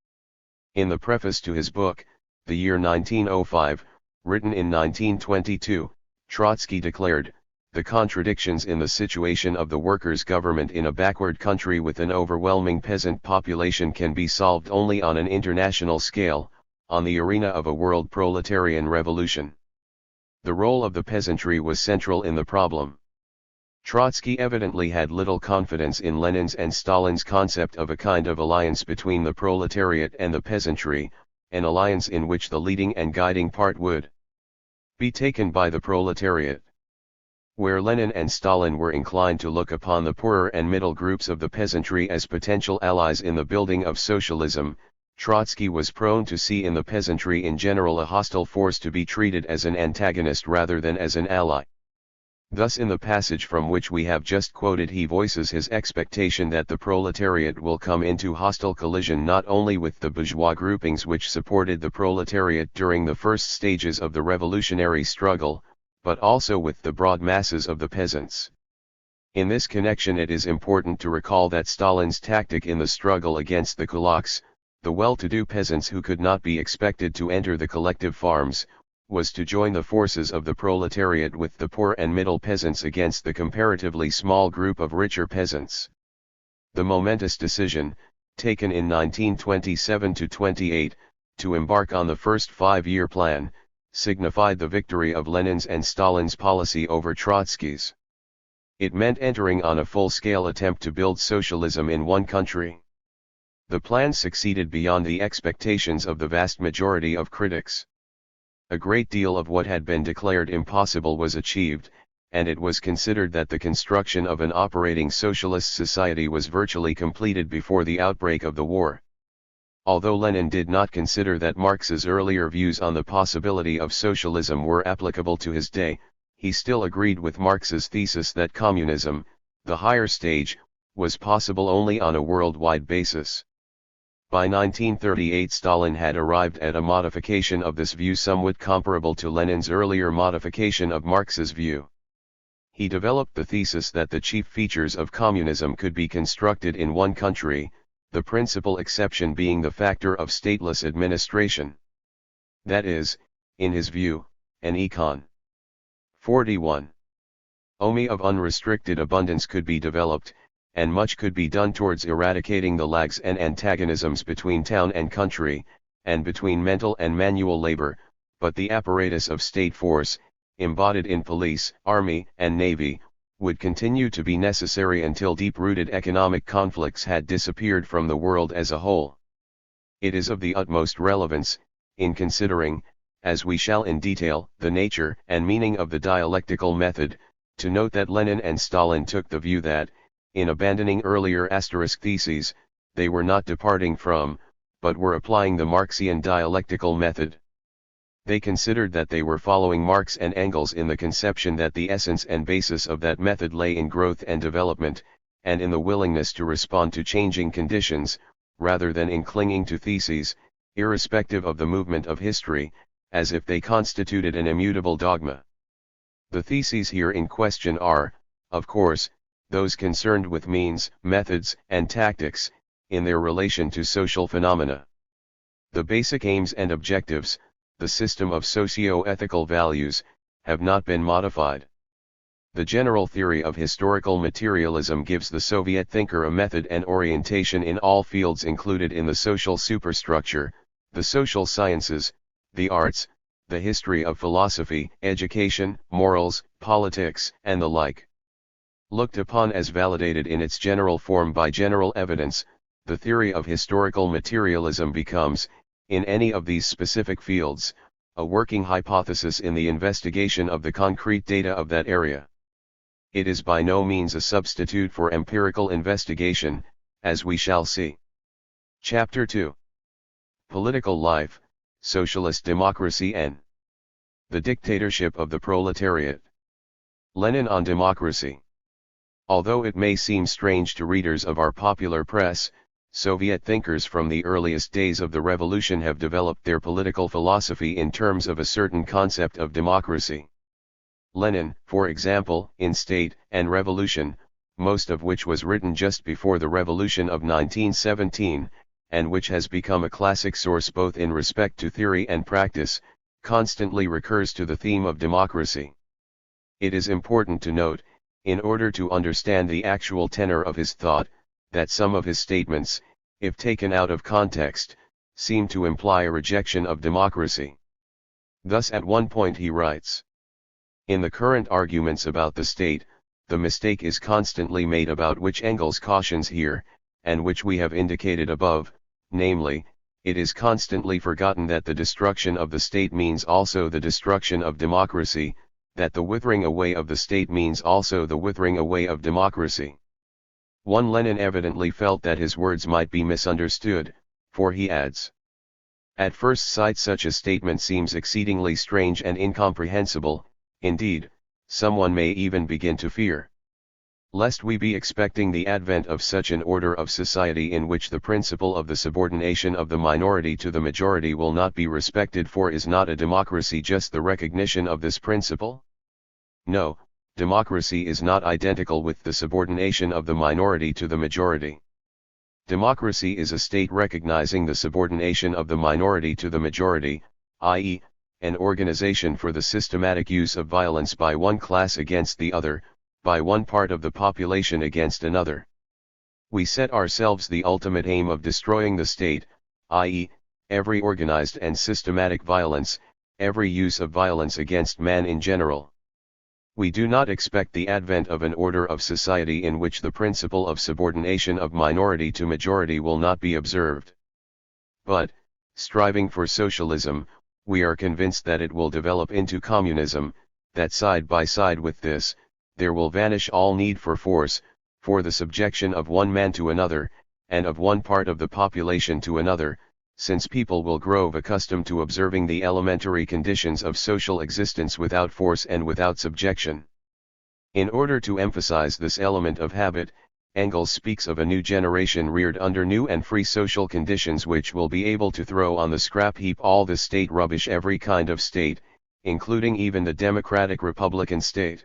In the preface to his book, The Year 1905, written in 1922, Trotsky declared, "The contradictions in the situation of the workers' government in a backward country with an overwhelming peasant population can be solved only on an international scale, on the arena of a world proletarian revolution." The role of the peasantry was central in the problem. Trotsky evidently had little confidence in Lenin's and Stalin's concept of a kind of alliance between the proletariat and the peasantry, an alliance in which the leading and guiding part would be taken by the proletariat. Where Lenin and Stalin were inclined to look upon the poorer and middle groups of the peasantry as potential allies in the building of socialism, Trotsky was prone to see in the peasantry in general a hostile force to be treated as an antagonist rather than as an ally. Thus in the passage from which we have just quoted he voices his expectation that the proletariat will come into hostile collision not only with the bourgeois groupings which supported the proletariat during the first stages of the revolutionary struggle, but also with the broad masses of the peasants. In this connection it is important to recall that Stalin's tactic in the struggle against the kulaks, the well-to-do peasants who could not be expected to enter the collective farms, was to join the forces of the proletariat with the poor and middle peasants against the comparatively small group of richer peasants. The momentous decision, taken in 1927-28, to embark on the first five-year plan, signified the victory of Lenin's and Stalin's policy over Trotsky's. It meant entering on a full-scale attempt to build socialism in one country. The plan succeeded beyond the expectations of the vast majority of critics. A great deal of what had been declared impossible was achieved, and it was considered that the construction of an operating socialist society was virtually completed before the outbreak of the war. Although Lenin did not consider that Marx's earlier views on the possibility of socialism were applicable to his day, he still agreed with Marx's thesis that communism, the higher stage, was possible only on a worldwide basis. By 1938 Stalin had arrived at a modification of this view somewhat comparable to Lenin's earlier modification of Marx's view. He developed the thesis that the chief features of communism could be constructed in one country, the principal exception being the factor of stateless administration. That is, in his view, an econ. 41. Omi of unrestricted abundance could be developed, and much could be done towards eradicating the lags and antagonisms between town and country, and between mental and manual labor, but the apparatus of state force, embodied in police, army, and navy, would continue to be necessary until deep-rooted economic conflicts had disappeared from the world as a whole. It is of the utmost relevance, in considering, as we shall in detail, the nature and meaning of the dialectical method, to note that Lenin and Stalin took the view that, in abandoning earlier asterisk theses, they were not departing from, but were applying the Marxian dialectical method. They considered that they were following Marx and Engels in the conception that the essence and basis of that method lay in growth and development, and in the willingness to respond to changing conditions, rather than in clinging to theses, irrespective of the movement of history, as if they constituted an immutable dogma. The theses here in question are, of course, those concerned with means, methods, and tactics, in their relation to social phenomena. The basic aims and objectives, the system of socio-ethical values, have not been modified. The general theory of historical materialism gives the Soviet thinker a method and orientation in all fields included in the social superstructure, the social sciences, the arts, the history of philosophy, education, morals, politics, and the like. Looked upon as validated in its general form by general evidence, the theory of historical materialism becomes, in any of these specific fields, a working hypothesis in the investigation of the concrete data of that area. it is by no means a substitute for empirical investigation, as we shall see. Chapter 2. Political Life, Socialist Democracy and the Dictatorship of the Proletariat. Lenin on Democracy. Although it may seem strange to readers of our popular press, Soviet thinkers from the earliest days of the revolution have developed their political philosophy in terms of a certain concept of democracy. Lenin, for example, in State and Revolution, most of which was written just before the Revolution of 1917, and which has become a classic source both in respect to theory and practice, constantly recurs to the theme of democracy. It is important to note, in order to understand the actual tenor of his thought, that some of his statements, if taken out of context, seem to imply a rejection of democracy. Thus at one point he writes, "In the current arguments about the state, the mistake is constantly made about which Engels cautions here, and which we have indicated above, namely, it is constantly forgotten that the destruction of the state means also the destruction of democracy, that the withering away of the state means also the withering away of democracy." One Lenin evidently felt that his words might be misunderstood, for he adds, "At first sight such a statement seems exceedingly strange and incomprehensible, indeed, someone may even begin to fear lest we be expecting the advent of such an order of society in which the principle of the subordination of the minority to the majority will not be respected, for is not a democracy just the recognition of this principle? No, democracy is not identical with the subordination of the minority to the majority. Democracy is a state recognizing the subordination of the minority to the majority, i.e., an organization for the systematic use of violence by one class against the other, by one part of the population against another. We set ourselves the ultimate aim of destroying the state, i.e., every organized and systematic violence, every use of violence against man in general. We do not expect the advent of an order of society in which the principle of subordination of minority to majority will not be observed. But, striving for socialism, we are convinced that it will develop into communism, that side by side with this, there will vanish all need for force, for the subjection of one man to another, and of one part of the population to another, since people will grow accustomed to observing the elementary conditions of social existence without force and without subjection. In order to emphasize this element of habit, Engels speaks of a new generation reared under new and free social conditions which will be able to throw on the scrap heap all the state rubbish, every kind of state, including even the democratic republican state.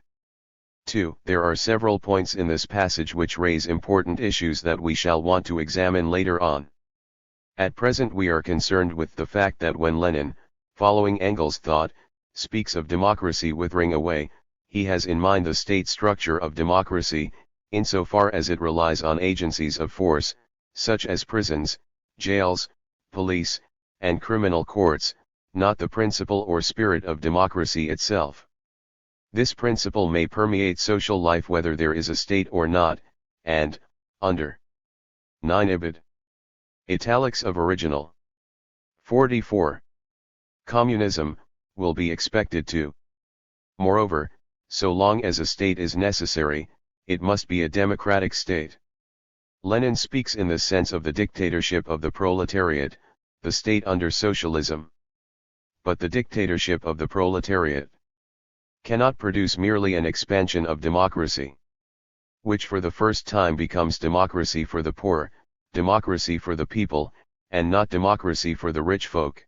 2. There are several points in this passage which raise important issues that we shall want to examine later on. At present we are concerned with the fact that when Lenin, following Engels' thought, speaks of democracy withering away, he has in mind the state structure of democracy, insofar as it relies on agencies of force, such as prisons, jails, police, and criminal courts, not the principle or spirit of democracy itself. This principle may permeate social life whether there is a state or not, and, under 9 ibid. Italics of original 44. Communism, will be expected to. Moreover, so long as a state is necessary, it must be a democratic state. Lenin speaks in the sense of the dictatorship of the proletariat, the state under socialism. But the dictatorship of the proletariat cannot produce merely an expansion of democracy, which for the first time becomes democracy for the poor, democracy for the people, and not democracy for the rich folk.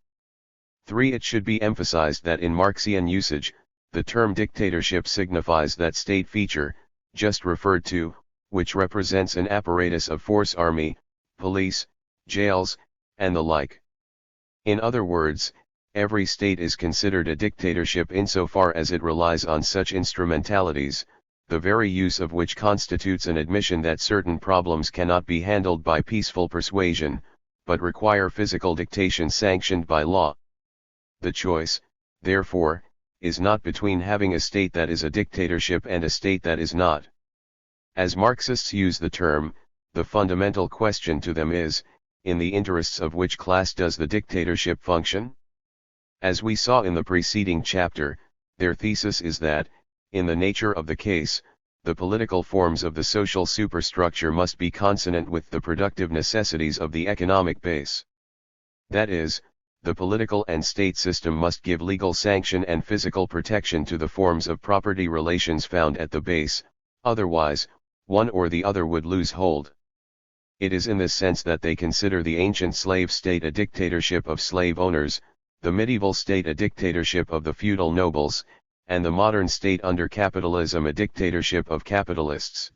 3. It should be emphasized that in Marxian usage, the term dictatorship signifies that state feature, just referred to, which represents an apparatus of force, army, police, jails, and the like. In other words, every state is considered a dictatorship insofar as it relies on such instrumentalities, the very use of which constitutes an admission that certain problems cannot be handled by peaceful persuasion, but require physical dictation sanctioned by law. The choice, therefore, is not between having a state that is a dictatorship and a state that is not. As Marxists use the term, the fundamental question to them is, in the interests of which class does the dictatorship function? As we saw in the preceding chapter, their thesis is that, in the nature of the case, the political forms of the social superstructure must be consonant with the productive necessities of the economic base. That is, the political and state system must give legal sanction and physical protection to the forms of property relations found at the base, otherwise, one or the other would lose hold. It is in this sense that they consider the ancient slave state a dictatorship of slave owners, the medieval state a dictatorship of the feudal nobles, and the modern state under capitalism a dictatorship of capitalists.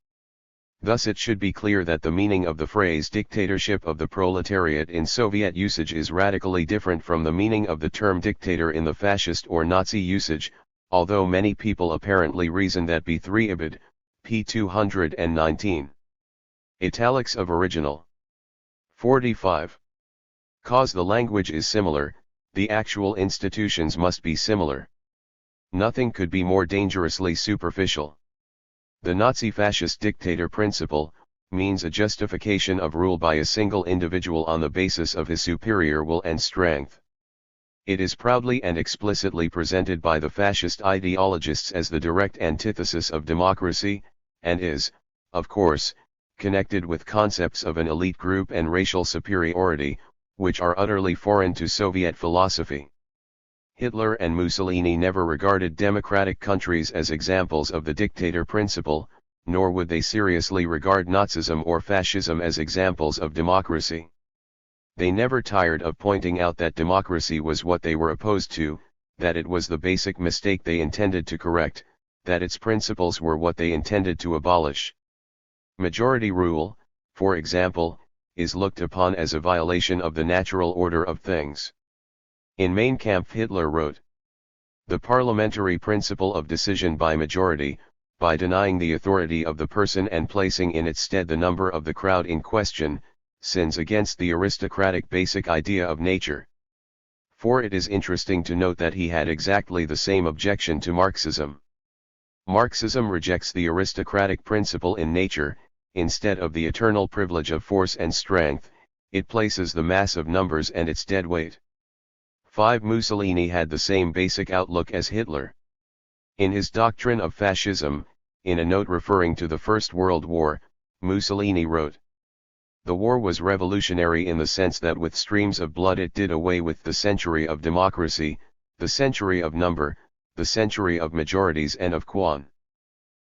Thus it should be clear that the meaning of the phrase dictatorship of the proletariat in Soviet usage is radically different from the meaning of the term dictator in the fascist or Nazi usage, although many people apparently reason that B3 Ibid, p. 219. Italics of original. 45. Cause the language is similar, the actual institutions must be similar. Nothing could be more dangerously superficial. The Nazi-fascist dictator principle means a justification of rule by a single individual on the basis of his superior will and strength. It is proudly and explicitly presented by the fascist ideologists as the direct antithesis of democracy, and is, of course, connected with concepts of an elite group and racial superiority, which are utterly foreign to Soviet philosophy. Hitler and Mussolini never regarded democratic countries as examples of the dictator principle, nor would they seriously regard Nazism or fascism as examples of democracy. They never tired of pointing out that democracy was what they were opposed to, that it was the basic mistake they intended to correct, that its principles were what they intended to abolish. Majority rule, for example, is looked upon as a violation of the natural order of things. In Mein Kampf Hitler wrote, "The parliamentary principle of decision by majority, by denying the authority of the person and placing in its stead the number of the crowd in question, sins against the aristocratic basic idea of nature." For it is interesting to note that he had exactly the same objection to Marxism. Marxism rejects the aristocratic principle in nature, instead of the eternal privilege of force and strength, it places the mass of numbers and its dead weight. 5. Mussolini had the same basic outlook as Hitler. In his doctrine of fascism, in a note referring to the First World War, Mussolini wrote, "The war was revolutionary in the sense that with streams of blood it did away with the century of democracy, the century of number, the century of majorities and of quan.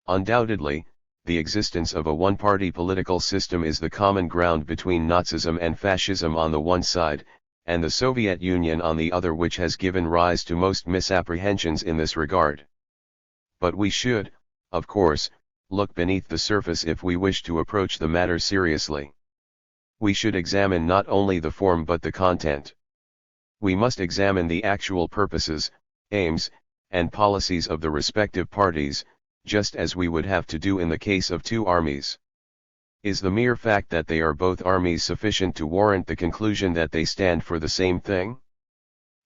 Undoubtedly, the existence of a one-party political system is the common ground between Nazism and fascism on the one side, and the Soviet Union on the other, which has given rise to most misapprehensions in this regard. But we should, of course, look beneath the surface if we wish to approach the matter seriously. We should examine not only the form but the content. We must examine the actual purposes, aims, and policies of the respective parties, just as we would have to do in the case of two armies. Is the mere fact that they are both armies sufficient to warrant the conclusion that they stand for the same thing?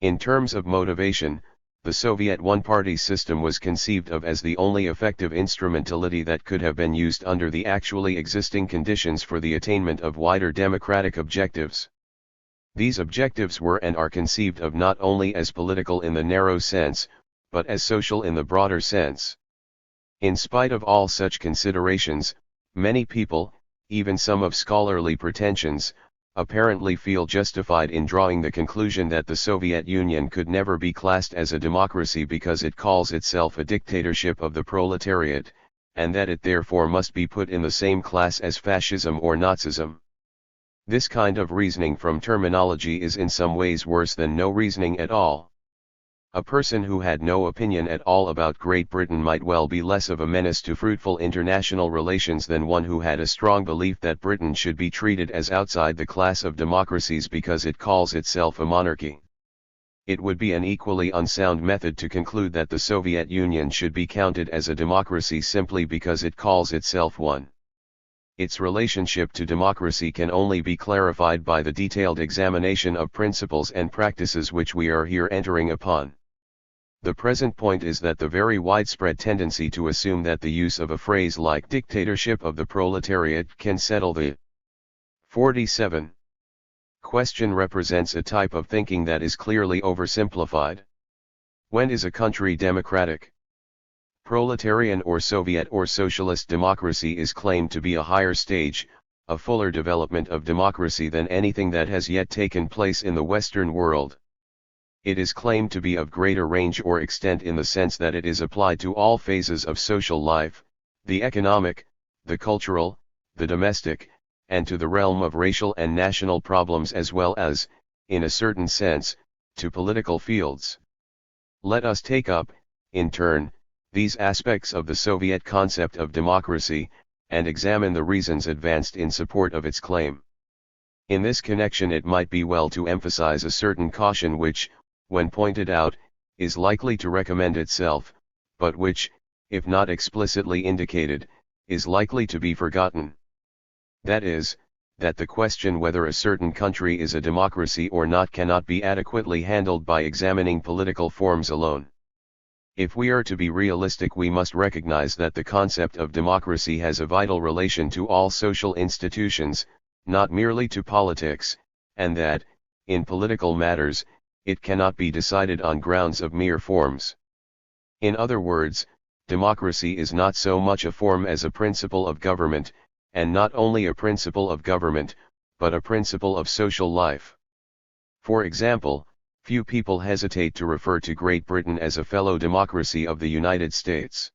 In terms of motivation, the Soviet one-party system was conceived of as the only effective instrumentality that could have been used under the actually existing conditions for the attainment of wider democratic objectives. These objectives were and are conceived of not only as political in the narrow sense, but as social in the broader sense. In spite of all such considerations, many people, even some of scholarly pretensions, apparently feel justified in drawing the conclusion that the Soviet Union could never be classed as a democracy because it calls itself a dictatorship of the proletariat, and that it therefore must be put in the same class as fascism or Nazism. This kind of reasoning from terminology is in some ways worse than no reasoning at all. A person who had no opinion at all about Great Britain might well be less of a menace to fruitful international relations than one who had a strong belief that Britain should be treated as outside the class of democracies because it calls itself a monarchy. It would be an equally unsound method to conclude that the Soviet Union should be counted as a democracy simply because it calls itself one. Its relationship to democracy can only be clarified by the detailed examination of principles and practices which we are here entering upon. The present point is that the very widespread tendency to assume that the use of a phrase like dictatorship of the proletariat can settle the 47 question represents a type of thinking that is clearly oversimplified. When is a country democratic? Proletarian or Soviet or socialist democracy is claimed to be a higher stage, a fuller development of democracy than anything that has yet taken place in the Western world. It is claimed to be of greater range or extent in the sense that it is applied to all phases of social life, the economic, the cultural, the domestic, and to the realm of racial and national problems as well as, in a certain sense, to political fields. Let us take up, in turn, these aspects of the Soviet concept of democracy, and examine the reasons advanced in support of its claim. In this connection it might be well to emphasize a certain caution which, when pointed out, is likely to recommend itself, but which, if not explicitly indicated, is likely to be forgotten. That is, that the question whether a certain country is a democracy or not cannot be adequately handled by examining political forms alone. If we are to be realistic, we must recognize that the concept of democracy has a vital relation to all social institutions, not merely to politics, and that, in political matters, it cannot be decided on grounds of mere forms. In other words, democracy is not so much a form as a principle of government, and not only a principle of government, but a principle of social life. For example, few people hesitate to refer to Great Britain as a fellow democracy of the United States.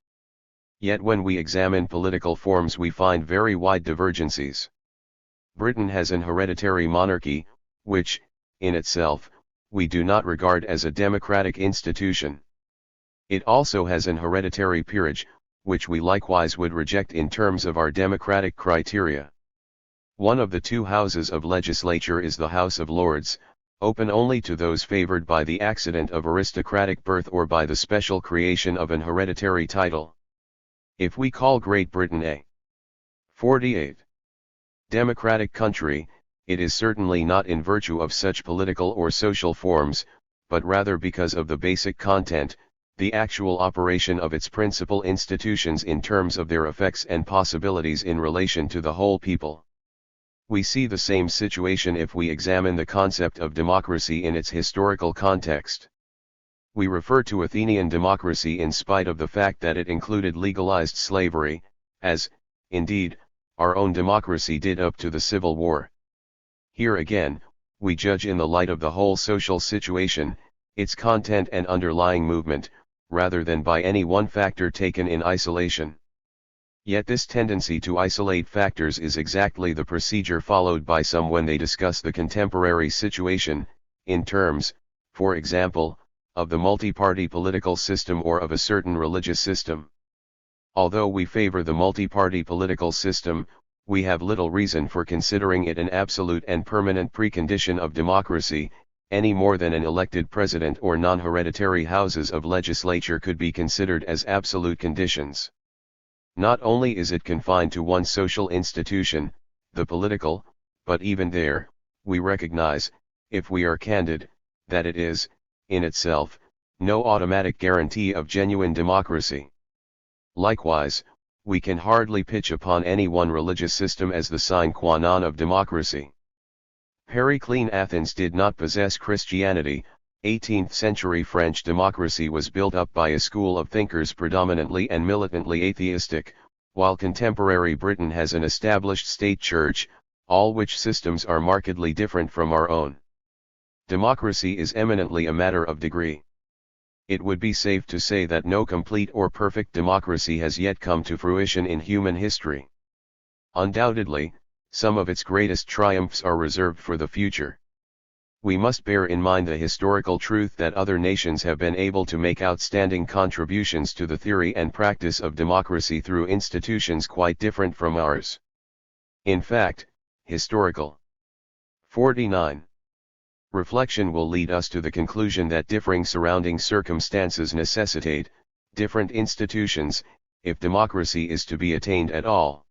Yet when we examine political forms we find very wide divergencies. Britain has an hereditary monarchy, which, in itself, we do not regard as a democratic institution. It also has an hereditary peerage, which we likewise would reject in terms of our democratic criteria. One of the two houses of legislature is the House of Lords, open only to those favored by the accident of aristocratic birth or by the special creation of an hereditary title. If we call Great Britain a 48 democratic country, it is certainly not in virtue of such political or social forms, but rather because of the basic content, the actual operation of its principal institutions in terms of their effects and possibilities in relation to the whole people. We see the same situation if we examine the concept of democracy in its historical context. We refer to Athenian democracy in spite of the fact that it included legalized slavery, as, indeed, our own democracy did up to the Civil War. Here again, we judge in the light of the whole social situation, its content and underlying movement, rather than by any one factor taken in isolation. Yet this tendency to isolate factors is exactly the procedure followed by some when they discuss the contemporary situation, in terms, for example, of the multi-party political system or of a certain religious system. Although we favor the multi-party political system, we have little reason for considering it an absolute and permanent precondition of democracy, any more than an elected president or non-hereditary houses of legislature could be considered as absolute conditions. Not only is it confined to one social institution, the political, but even there, we recognize, if we are candid, that it is, in itself, no automatic guarantee of genuine democracy. Likewise, we can hardly pitch upon any one religious system as the sine qua non of democracy. Periclean Athens did not possess Christianity. 18th century French democracy was built up by a school of thinkers predominantly and militantly atheistic, while contemporary Britain has an established state church, all which systems are markedly different from our own. Democracy is eminently a matter of degree. It would be safe to say that no complete or perfect democracy has yet come to fruition in human history. Undoubtedly, some of its greatest triumphs are reserved for the future. We must bear in mind the historical truth that other nations have been able to make outstanding contributions to the theory and practice of democracy through institutions quite different from ours. In fact, historical 49 reflection will lead us to the conclusion that differing surrounding circumstances necessitate different institutions, if democracy is to be attained at all.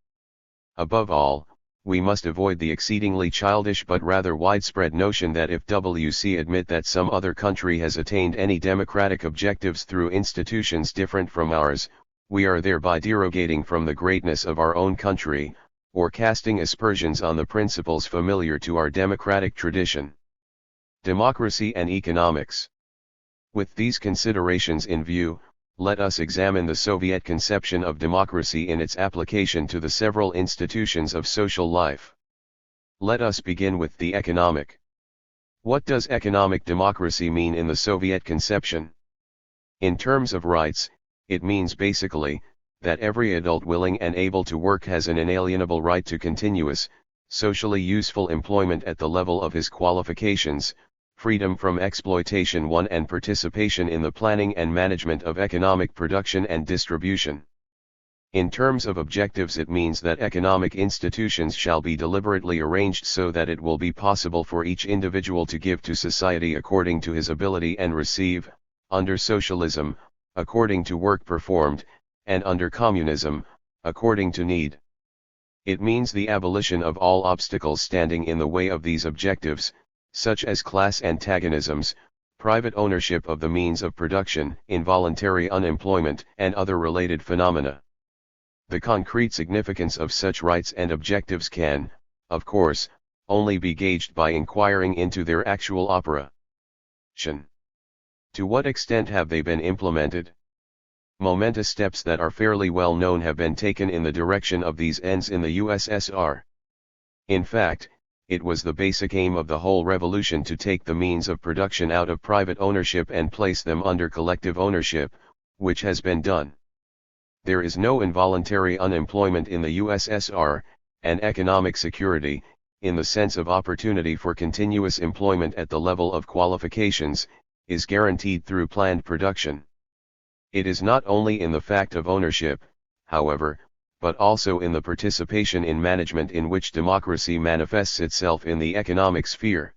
Above all, we must avoid the exceedingly childish but rather widespread notion that if we admit that some other country has attained any democratic objectives through institutions different from ours, we are thereby derogating from the greatness of our own country, or casting aspersions on the principles familiar to our democratic tradition. Democracy and economics. With these considerations in view, let us examine the Soviet conception of democracy in its application to the several institutions of social life. Let us begin with the economic. What does economic democracy mean in the Soviet conception? In terms of rights, it means basically, that every adult willing and able to work has an inalienable right to continuous, socially useful employment at the level of his qualifications, freedom from exploitation and participation in the planning and management of economic production and distribution. In terms of objectives, it means that economic institutions shall be deliberately arranged so that it will be possible for each individual to give to society according to his ability and receive, under socialism, according to work performed, and under communism, according to need. It means the abolition of all obstacles standing in the way of these objectives, such as class antagonisms, private ownership of the means of production, involuntary unemployment, and other related phenomena. The concrete significance of such rights and objectives can, of course, only be gauged by inquiring into their actual operation. To what extent have they been implemented? Momentous steps that are fairly well known have been taken in the direction of these ends in the USSR. In fact, it was the basic aim of the whole revolution to take the means of production out of private ownership and place them under collective ownership, which has been done. There is no involuntary unemployment in the USSR, and economic security, in the sense of opportunity for continuous employment at the level of qualifications, is guaranteed through planned production. It is not only in the fact of ownership, however, but also in the participation in management in which democracy manifests itself in the economic sphere.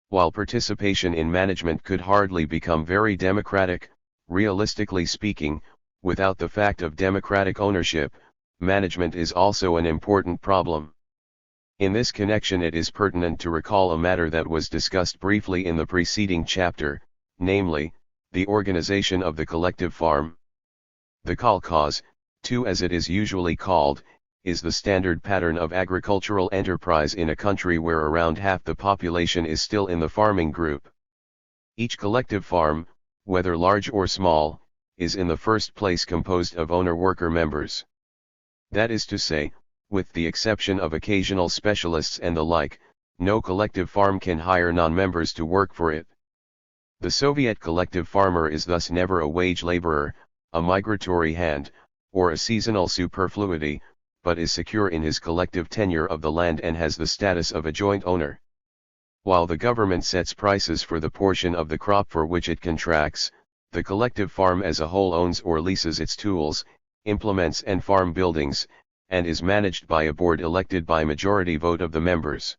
While participation in management could hardly become very democratic, realistically speaking, without the fact of democratic ownership, management is also an important problem. In this connection, it is pertinent to recall a matter that was discussed briefly in the preceding chapter, namely, the organization of the collective farm. The kolkhoz, too as it is usually called, is the standard pattern of agricultural enterprise in a country where around half the population is still in the farming group. Each collective farm, whether large or small, is in the first place composed of owner-worker members. That is to say, with the exception of occasional specialists and the like, no collective farm can hire non-members to work for it. The Soviet collective farmer is thus never a wage laborer, a migratory hand, or a seasonal superfluity, but is secure in his collective tenure of the land and has the status of a joint owner. While the government sets prices for the portion of the crop for which it contracts, the collective farm as a whole owns or leases its tools, implements and farm buildings, and is managed by a board elected by majority vote of the members.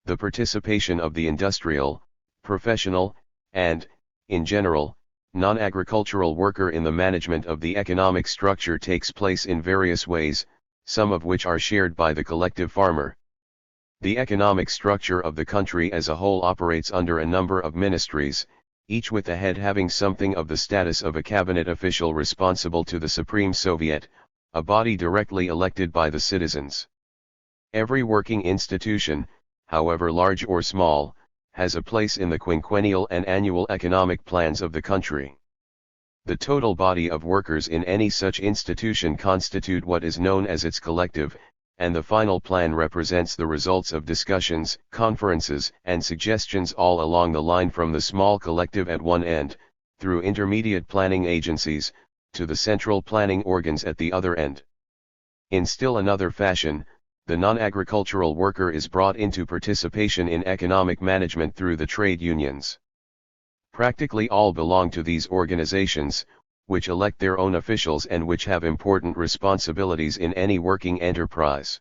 The participation of the industrial, professional, and, in general, non-agricultural worker in the management of the economic structure takes place in various ways, some of which are shared by the collective farmer. The economic structure of the country as a whole operates under a number of ministries, each with a head having something of the status of a cabinet official responsible to the Supreme Soviet, a body directly elected by the citizens. Every working institution, however large or small, has a place in the quinquennial and annual economic plans of the country. The total body of workers in any such institution constitute what is known as its collective, and the final plan represents the results of discussions, conferences, and suggestions all along the line from the small collective at one end, through intermediate planning agencies, to the central planning organs at the other end. In still another fashion, the non-agricultural worker is brought into participation in economic management through the trade unions. Practically all belong to these organizations, which elect their own officials and which have important responsibilities in any working enterprise.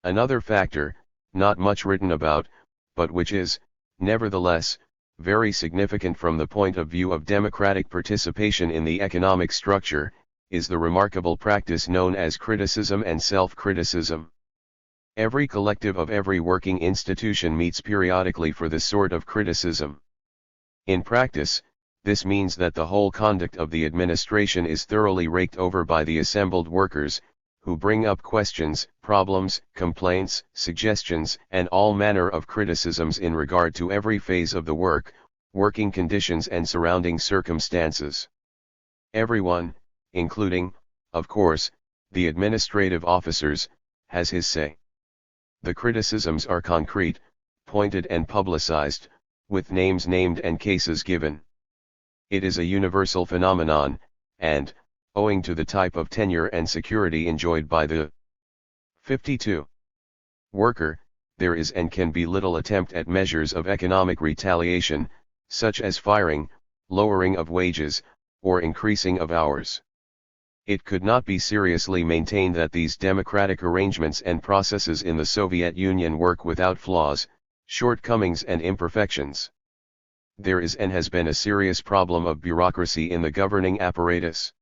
Another factor, not much written about, but which is, nevertheless, very significant from the point of view of democratic participation in the economic structure, is the remarkable practice known as criticism and self-criticism. Every collective of every working institution meets periodically for this sort of criticism. In practice, this means that the whole conduct of the administration is thoroughly raked over by the assembled workers, who bring up questions, problems, complaints, suggestions, and all manner of criticisms in regard to every phase of the work, working conditions and surrounding circumstances. Everyone, including, of course, the administrative officers, has his say. The criticisms are concrete, pointed and publicized, with names named and cases given. It is a universal phenomenon, and, owing to the type of tenure and security enjoyed by the 52 worker, there is and can be little attempt at measures of economic retaliation, such as firing, lowering of wages, or increasing of hours. It could not be seriously maintained that these democratic arrangements and processes in the Soviet Union work without flaws, shortcomings and imperfections. There is and has been a serious problem of bureaucracy in the governing apparatus.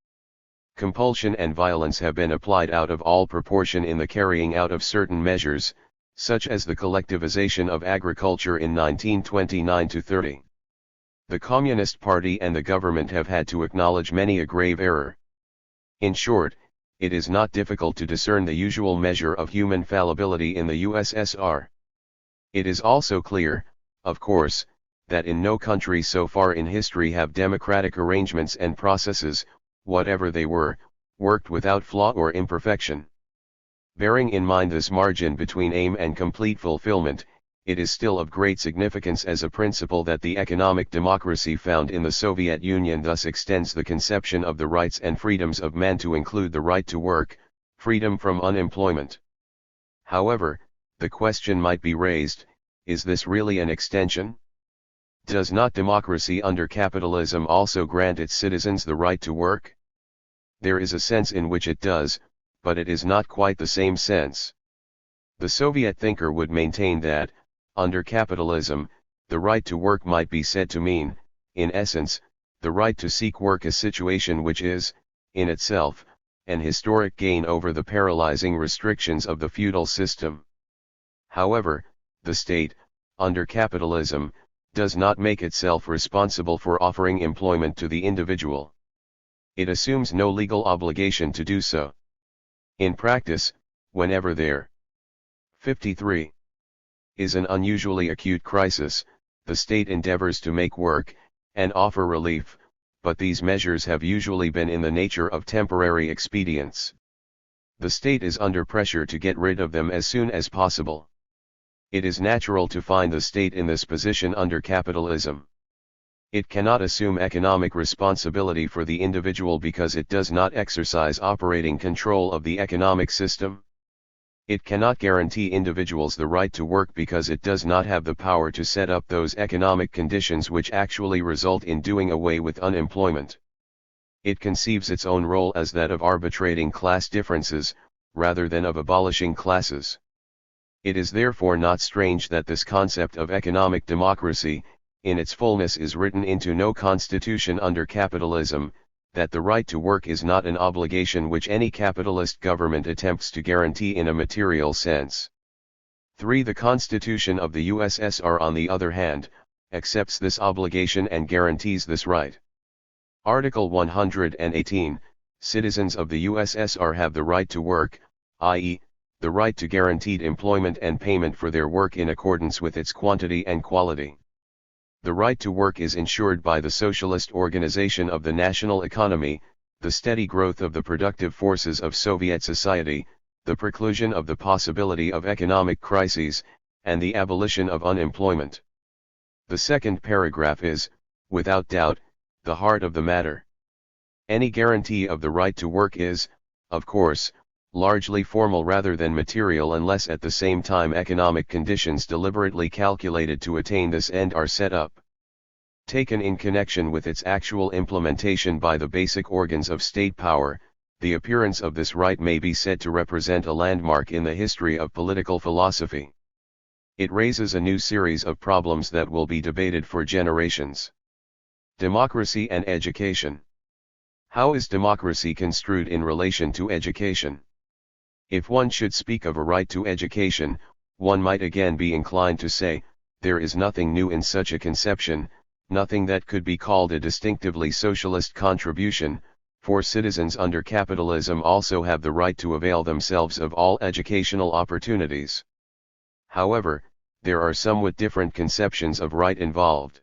Compulsion and violence have been applied out of all proportion in the carrying out of certain measures, such as the collectivization of agriculture in 1929–30. The Communist Party and the government have had to acknowledge many a grave error. In short, it is not difficult to discern the usual measure of human fallibility in the USSR. It is also clear, of course, that in no country so far in history have democratic arrangements and processes, whatever they were, worked without flaw or imperfection. Bearing in mind this margin between aim and complete fulfillment, it is still of great significance as a principle that the economic democracy found in the Soviet Union thus extends the conception of the rights and freedoms of man to include the right to work, freedom from unemployment. However, the question might be raised, is this really an extension? Does not democracy under capitalism also grant its citizens the right to work? There is a sense in which it does, but it is not quite the same sense. The Soviet thinker would maintain that, under capitalism, the right to work might be said to mean, in essence, the right to seek work, a situation which is, in itself, an historic gain over the paralyzing restrictions of the feudal system. However, the state, under capitalism, does not make itself responsible for offering employment to the individual. It assumes no legal obligation to do so. In practice, whenever there 53 is an unusually acute crisis, the state endeavors to make work, and offer relief, but these measures have usually been in the nature of temporary expedients. The state is under pressure to get rid of them as soon as possible. It is natural to find the state in this position under capitalism. It cannot assume economic responsibility for the individual because it does not exercise operating control of the economic system. It cannot guarantee individuals the right to work because it does not have the power to set up those economic conditions which actually result in doing away with unemployment. It conceives its own role as that of arbitrating class differences, rather than of abolishing classes. It is therefore not strange that this concept of economic democracy, in its fullness, is written into no constitution under capitalism, that the right to work is not an obligation which any capitalist government attempts to guarantee in a material sense. 3. The Constitution of the USSR, on the other hand, accepts this obligation and guarantees this right. Article 118, citizens of the USSR have the right to work, i.e., the right to guaranteed employment and payment for their work in accordance with its quantity and quality. The right to work is ensured by the socialist organization of the national economy, the steady growth of the productive forces of Soviet society, the preclusion of the possibility of economic crises, and the abolition of unemployment. The second paragraph is, without doubt, the heart of the matter. Any guarantee of the right to work is, of course, largely formal rather than material, unless at the same time economic conditions deliberately calculated to attain this end are set up. Taken in connection with its actual implementation by the basic organs of state power, the appearance of this right may be said to represent a landmark in the history of political philosophy. It raises a new series of problems that will be debated for generations. Democracy and education. How is democracy construed in relation to education? If one should speak of a right to education, one might again be inclined to say, there is nothing new in such a conception, nothing that could be called a distinctively socialist contribution, for citizens under capitalism also have the right to avail themselves of all educational opportunities. However, there are somewhat different conceptions of right involved.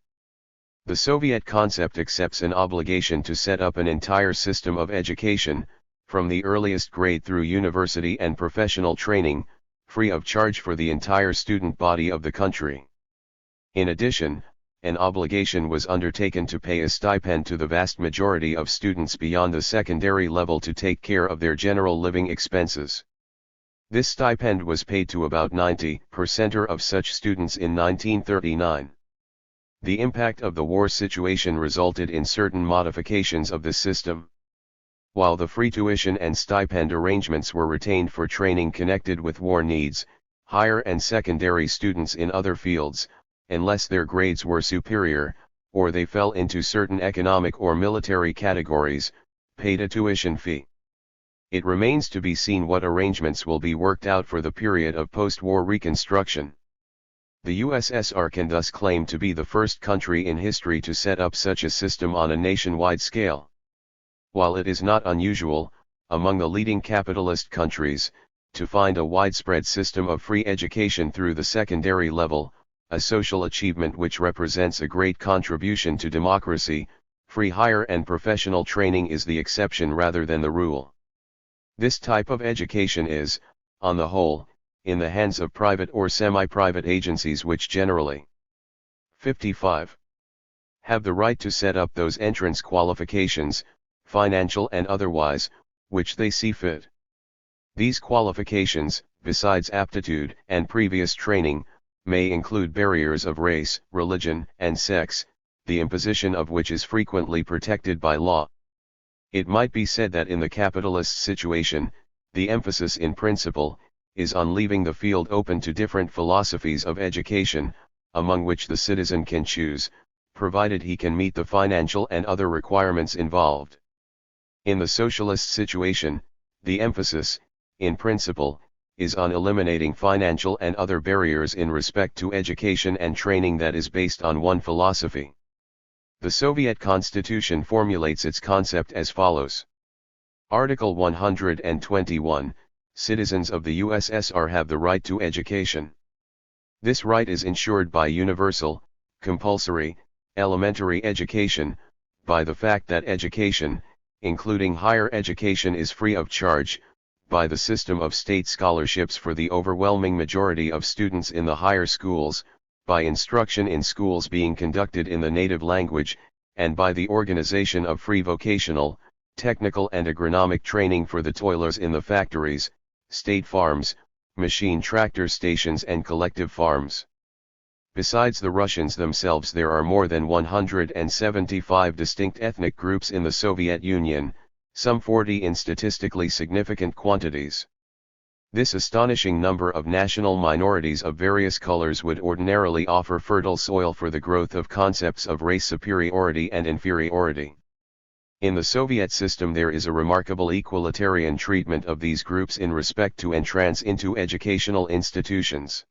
The Soviet concept accepts an obligation to set up an entire system of education, from the earliest grade through university and professional training, free of charge for the entire student body of the country. In addition, an obligation was undertaken to pay a stipend to the vast majority of students beyond the secondary level to take care of their general living expenses. This stipend was paid to about 90% of such students in 1939. The impact of the war situation resulted in certain modifications of the system. While the free tuition and stipend arrangements were retained for training connected with war needs, higher and secondary students in other fields, unless their grades were superior, or they fell into certain economic or military categories, paid a tuition fee. It remains to be seen what arrangements will be worked out for the period of post-war reconstruction. The USSR can thus claim to be the first country in history to set up such a system on a nationwide scale. While it is not unusual, among the leading capitalist countries, to find a widespread system of free education through the secondary level, a social achievement which represents a great contribution to democracy, free higher and professional training is the exception rather than the rule. This type of education is, on the whole, in the hands of private or semi-private agencies which generally 55. Have the right to set up those entrance qualifications, financial and otherwise, which they see fit. These qualifications, besides aptitude and previous training, may include barriers of race, religion, and sex, the imposition of which is frequently protected by law. It might be said that in the capitalist situation, the emphasis in principle is on leaving the field open to different philosophies of education, among which the citizen can choose, provided he can meet the financial and other requirements involved. In the socialist situation, the emphasis, in principle, is on eliminating financial and other barriers in respect to education and training that is based on one philosophy. The Soviet Constitution formulates its concept as follows. Article 121, citizens of the USSR have the right to education. This right is ensured by universal, compulsory, elementary education, by the fact that education, including higher education, is free of charge, by the system of state scholarships for the overwhelming majority of students in the higher schools, by instruction in schools being conducted in the native language, and by the organization of free vocational, technical and agronomic training for the toilers in the factories, state farms, machine tractor stations and collective farms. Besides the Russians themselves, there are more than 175 distinct ethnic groups in the Soviet Union, some 40 in statistically significant quantities. This astonishing number of national minorities of various colors would ordinarily offer fertile soil for the growth of concepts of race superiority and inferiority. In the Soviet system there is a remarkable equalitarian treatment of these groups in respect to entrance into educational institutions.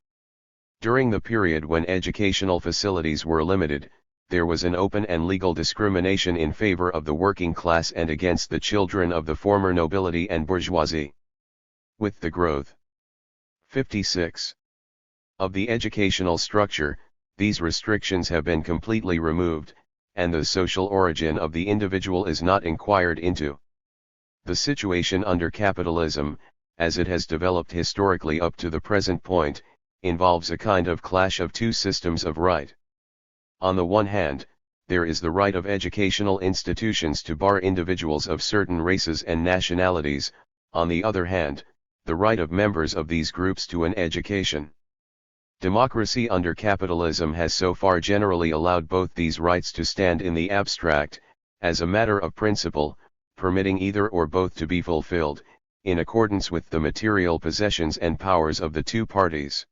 During the period when educational facilities were limited, there was an open and legal discrimination in favor of the working class and against the children of the former nobility and bourgeoisie. With the growth 56 of the educational structure, these restrictions have been completely removed, and the social origin of the individual is not inquired into. The situation under capitalism, as it has developed historically up to the present point, involves a kind of clash of two systems of right. On the one hand, there is the right of educational institutions to bar individuals of certain races and nationalities, on the other hand, the right of members of these groups to an education. Democracy under capitalism has so far generally allowed both these rights to stand in the abstract, as a matter of principle, permitting either or both to be fulfilled, in accordance with the material possessions and powers of the two parties.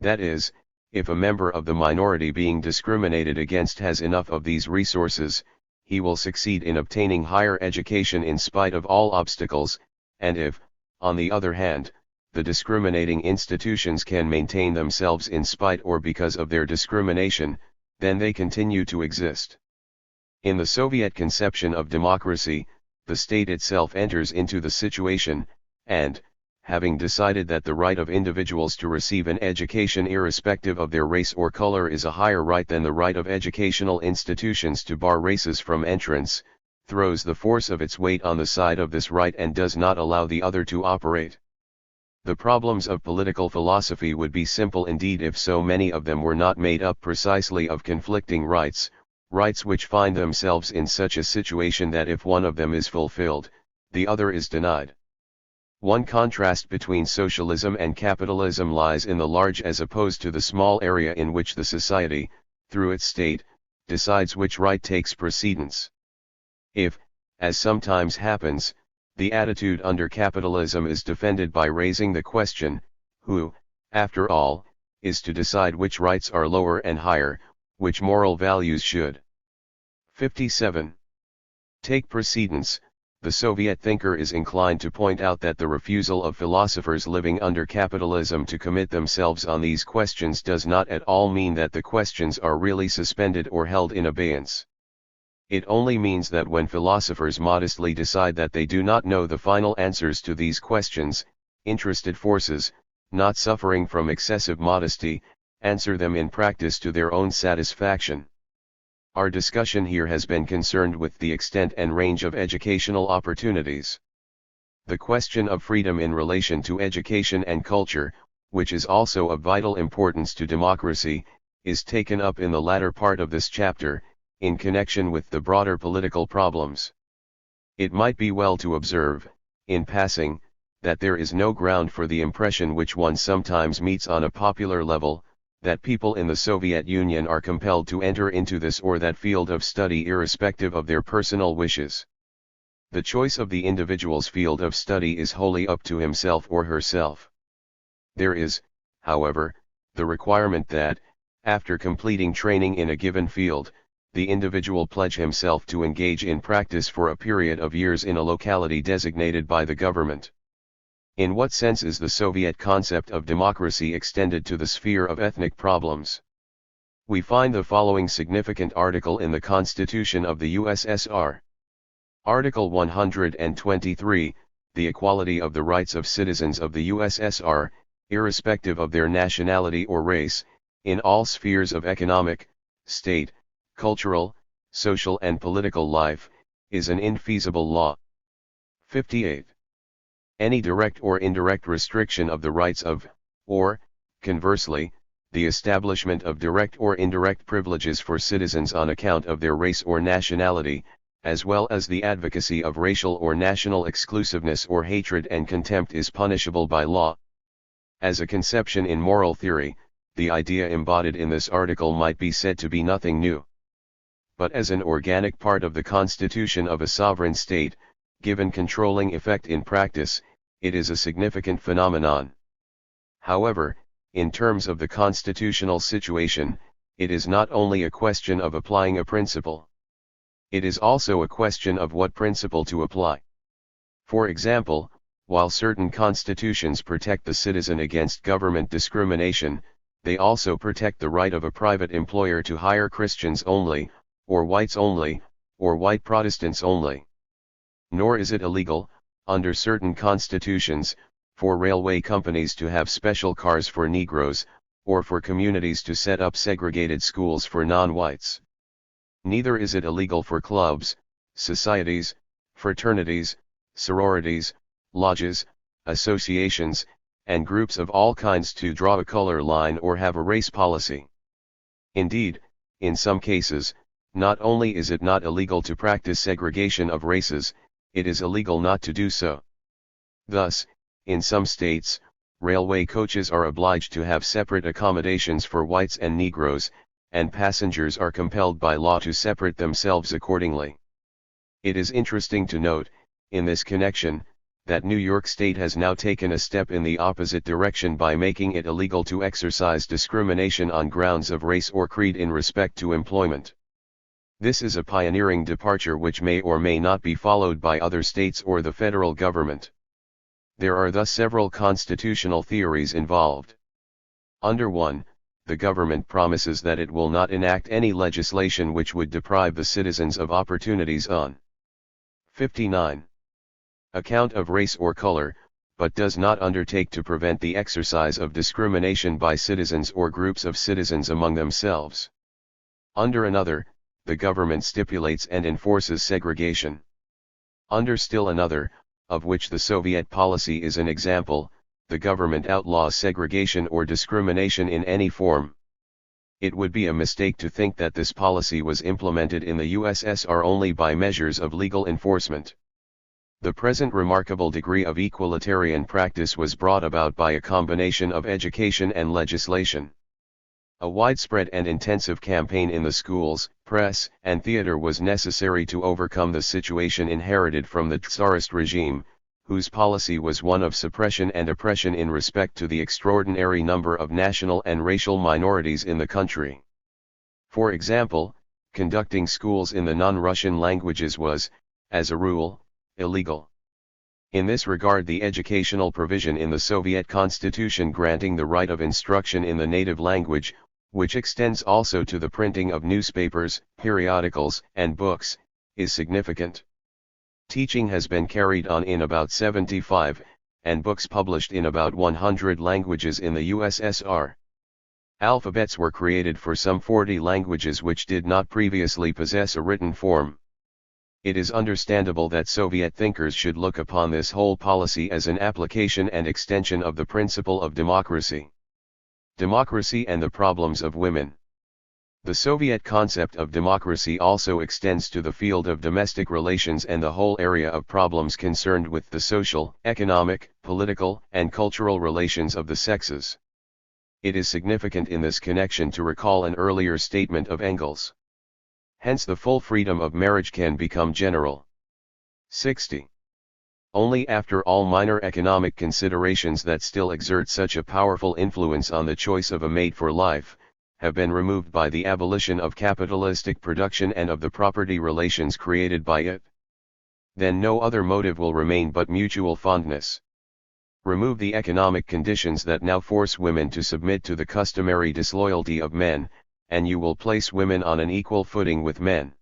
That is, if a member of the minority being discriminated against has enough of these resources, he will succeed in obtaining higher education in spite of all obstacles, and if, on the other hand, the discriminating institutions can maintain themselves in spite or because of their discrimination, then they continue to exist. In the Soviet conception of democracy, the state itself enters into the situation, and, having decided that the right of individuals to receive an education irrespective of their race or color is a higher right than the right of educational institutions to bar races from entrance, throws the force of its weight on the side of this right and does not allow the other to operate. The problems of political philosophy would be simple indeed if so many of them were not made up precisely of conflicting rights, rights which find themselves in such a situation that if one of them is fulfilled, the other is denied. One contrast between socialism and capitalism lies in the large as opposed to the small area in which the society, through its state, decides which right takes precedence. If, as sometimes happens, the attitude under capitalism is defended by raising the question, who, after all, is to decide which rights are lower and higher, which moral values should 57. Take precedence. The Soviet thinker is inclined to point out that the refusal of philosophers living under capitalism to commit themselves on these questions does not at all mean that the questions are really suspended or held in abeyance. It only means that when philosophers modestly decide that they do not know the final answers to these questions, interested forces, not suffering from excessive modesty, answer them in practice to their own satisfaction. Our discussion here has been concerned with the extent and range of educational opportunities. The question of freedom in relation to education and culture, which is also of vital importance to democracy, is taken up in the latter part of this chapter, in connection with the broader political problems. It might be well to observe, in passing, that there is no ground for the impression which one sometimes meets on a popular level, that people in the Soviet Union are compelled to enter into this or that field of study irrespective of their personal wishes. The choice of the individual's field of study is wholly up to himself or herself. There is, however, the requirement that, after completing training in a given field, the individual pledge himself to engage in practice for a period of years in a locality designated by the government. In what sense is the Soviet concept of democracy extended to the sphere of ethnic problems? We find the following significant article in the Constitution of the USSR. Article 123, the equality of the rights of citizens of the USSR, irrespective of their nationality or race, in all spheres of economic, state, cultural, social and political life, is an infeasible law. 58. Any direct or indirect restriction of the rights of, or, conversely, the establishment of direct or indirect privileges for citizens on account of their race or nationality, as well as the advocacy of racial or national exclusiveness or hatred and contempt is punishable by law. As a conception in moral theory, the idea embodied in this article might be said to be nothing new. But as an organic part of the constitution of a sovereign state, given controlling effect in practice, it is a significant phenomenon. However, in terms of the constitutional situation, it is not only a question of applying a principle. It is also a question of what principle to apply. For example, while certain constitutions protect the citizen against government discrimination, they also protect the right of a private employer to hire Christians only, or whites only, or white Protestants only. Nor is it illegal, under certain constitutions, for railway companies to have special cars for Negroes, or for communities to set up segregated schools for non-whites. Neither is it illegal for clubs, societies, fraternities, sororities, lodges, associations, and groups of all kinds to draw a color line or have a race policy. Indeed, in some cases, not only is it not illegal to practice segregation of races, it is illegal not to do so. Thus, in some states, railway coaches are obliged to have separate accommodations for whites and Negroes, and passengers are compelled by law to separate themselves accordingly. It is interesting to note, in this connection, that New York State has now taken a step in the opposite direction by making it illegal to exercise discrimination on grounds of race or creed in respect to employment. This is a pioneering departure which may or may not be followed by other states or the federal government. There are thus several constitutional theories involved. Under one, the government promises that it will not enact any legislation which would deprive the citizens of opportunities on 59. Account of race or color, but does not undertake to prevent the exercise of discrimination by citizens or groups of citizens among themselves. Under another, the government stipulates and enforces segregation. Under still another, of which the Soviet policy is an example, the government outlaws segregation or discrimination in any form. It would be a mistake to think that this policy was implemented in the USSR only by measures of legal enforcement. The present remarkable degree of equalitarian practice was brought about by a combination of education and legislation. A widespread and intensive campaign in the schools, press, and theater was necessary to overcome the situation inherited from the Tsarist regime, whose policy was one of suppression and oppression in respect to the extraordinary number of national and racial minorities in the country. For example, conducting schools in the non-Russian languages was, as a rule, illegal. In this regard, the educational provision in the Soviet Constitution granting the right of instruction in the native language, which extends also to the printing of newspapers, periodicals, and books, is significant. Teaching has been carried on in about 75, and books published in about 100 languages in the USSR. Alphabets were created for some 40 languages which did not previously possess a written form. It is understandable that Soviet thinkers should look upon this whole policy as an application and extension of the principle of democracy. Democracy and the problems of women. The Soviet concept of democracy also extends to the field of domestic relations and the whole area of problems concerned with the social, economic, political, and cultural relations of the sexes. It is significant in this connection to recall an earlier statement of Engels. Hence the full freedom of marriage can become general. 60. Only after all minor economic considerations that still exert such a powerful influence on the choice of a mate for life, have been removed by the abolition of capitalistic production and of the property relations created by it, then no other motive will remain but mutual fondness. Remove the economic conditions that now force women to submit to the customary disloyalty of men, and you will place women on an equal footing with men.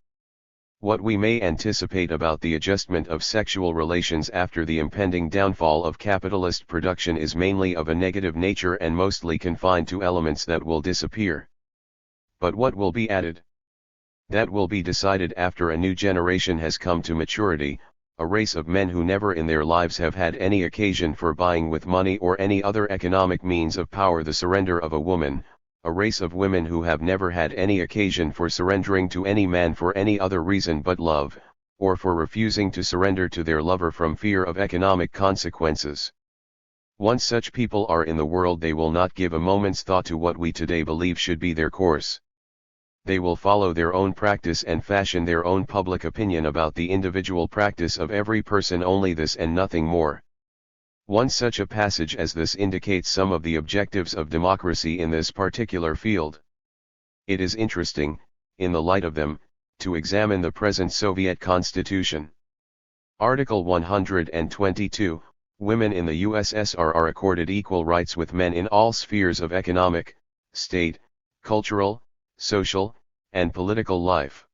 What we may anticipate about the adjustment of sexual relations after the impending downfall of capitalist production is mainly of a negative nature and mostly confined to elements that will disappear. But what will be added? That will be decided after a new generation has come to maturity, a race of men who never in their lives have had any occasion for buying with money or any other economic means of power the surrender of a woman, a race of women who have never had any occasion for surrendering to any man for any other reason but love, or for refusing to surrender to their lover from fear of economic consequences. Once such people are in the world, they will not give a moment's thought to what we today believe should be their course. They will follow their own practice and fashion their own public opinion about the individual practice of every person, only this and nothing more. One such a passage as this indicates some of the objectives of democracy in this particular field. It is interesting, in the light of them, to examine the present Soviet Constitution. Article 122, women in the USSR are accorded equal rights with men in all spheres of economic, state, cultural, social, and political life.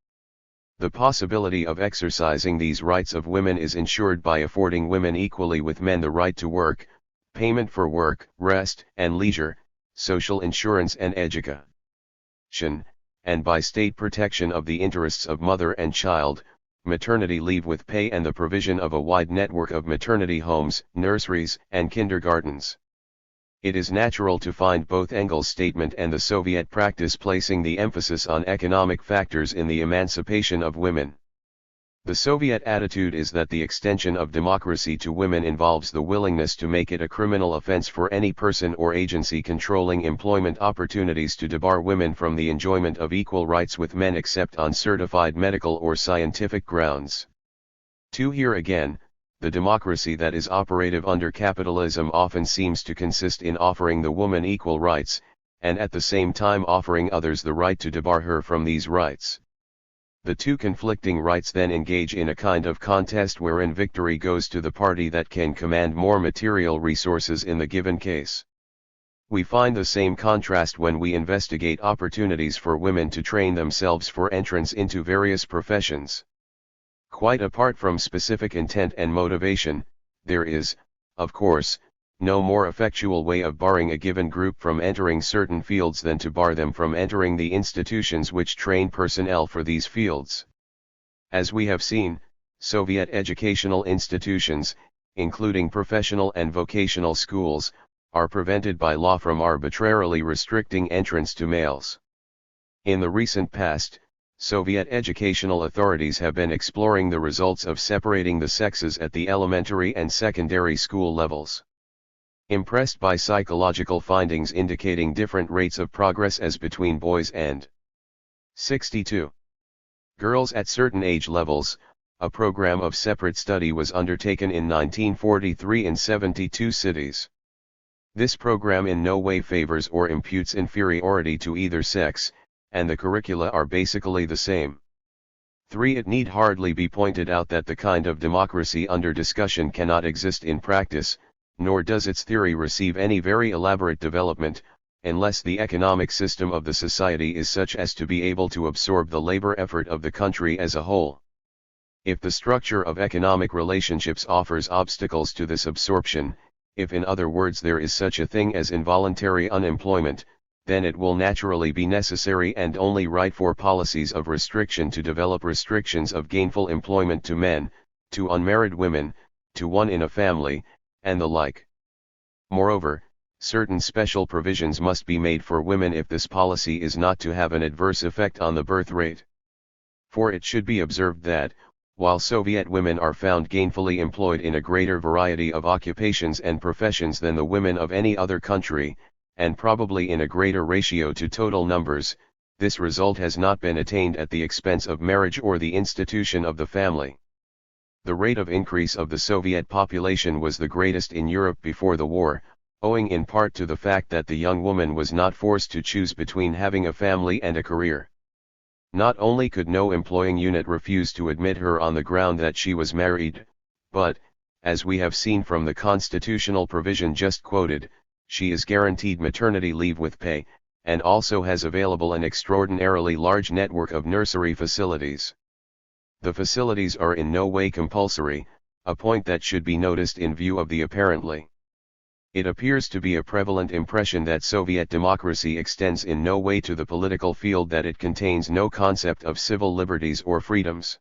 The possibility of exercising these rights of women is ensured by affording women equally with men the right to work, payment for work, rest and leisure, social insurance and education, and by state protection of the interests of mother and child, maternity leave with pay, and the provision of a wide network of maternity homes, nurseries, and kindergartens. It is natural to find both Engels' statement and the Soviet practice placing the emphasis on economic factors in the emancipation of women. The Soviet attitude is that the extension of democracy to women involves the willingness to make it a criminal offense for any person or agency controlling employment opportunities to debar women from the enjoyment of equal rights with men except on certified medical or scientific grounds. Here again, the democracy that is operative under capitalism often seems to consist in offering the woman equal rights, and at the same time offering others the right to debar her from these rights. The two conflicting rights then engage in a kind of contest wherein victory goes to the party that can command more material resources in the given case. We find the same contrast when we investigate opportunities for women to train themselves for entrance into various professions. Quite apart from specific intent and motivation, there is, of course, no more effectual way of barring a given group from entering certain fields than to bar them from entering the institutions which train personnel for these fields. As we have seen, Soviet educational institutions, including professional and vocational schools, are prevented by law from arbitrarily restricting entrance to males. In the recent past, Soviet educational authorities have been exploring the results of separating the sexes at the elementary and secondary school levels. Impressed by psychological findings indicating different rates of progress as between boys and 62 girls at certain age levels, a program of separate study was undertaken in 1943 in 72 cities. This program in no way favors or imputes inferiority to either sex, and the curricula are basically the same. 3. It need hardly be pointed out that the kind of democracy under discussion cannot exist in practice, nor does its theory receive any very elaborate development, unless the economic system of the society is such as to be able to absorb the labor effort of the country as a whole. If the structure of economic relationships offers obstacles to this absorption, if in other words there is such a thing as involuntary unemployment, then it will naturally be necessary and only right for policies of restriction to develop restrictions of gainful employment to men, to unmarried women, to one in a family, and the like. Moreover, certain special provisions must be made for women if this policy is not to have an adverse effect on the birth rate. For it should be observed that, while Soviet women are found gainfully employed in a greater variety of occupations and professions than the women of any other country, and probably in a greater ratio to total numbers, this result has not been attained at the expense of marriage or the institution of the family. The rate of increase of the Soviet population was the greatest in Europe before the war, owing in part to the fact that the young woman was not forced to choose between having a family and a career. Not only could no employing unit refuse to admit her on the ground that she was married, but, as we have seen from the constitutional provision just quoted, she is guaranteed maternity leave with pay, and also has available an extraordinarily large network of nursery facilities. The facilities are in no way compulsory, a point that should be noticed in view of the apparently. It appears to be a prevalent impression that Soviet democracy extends in no way to the political field, that it contains no concept of civil liberties or freedoms.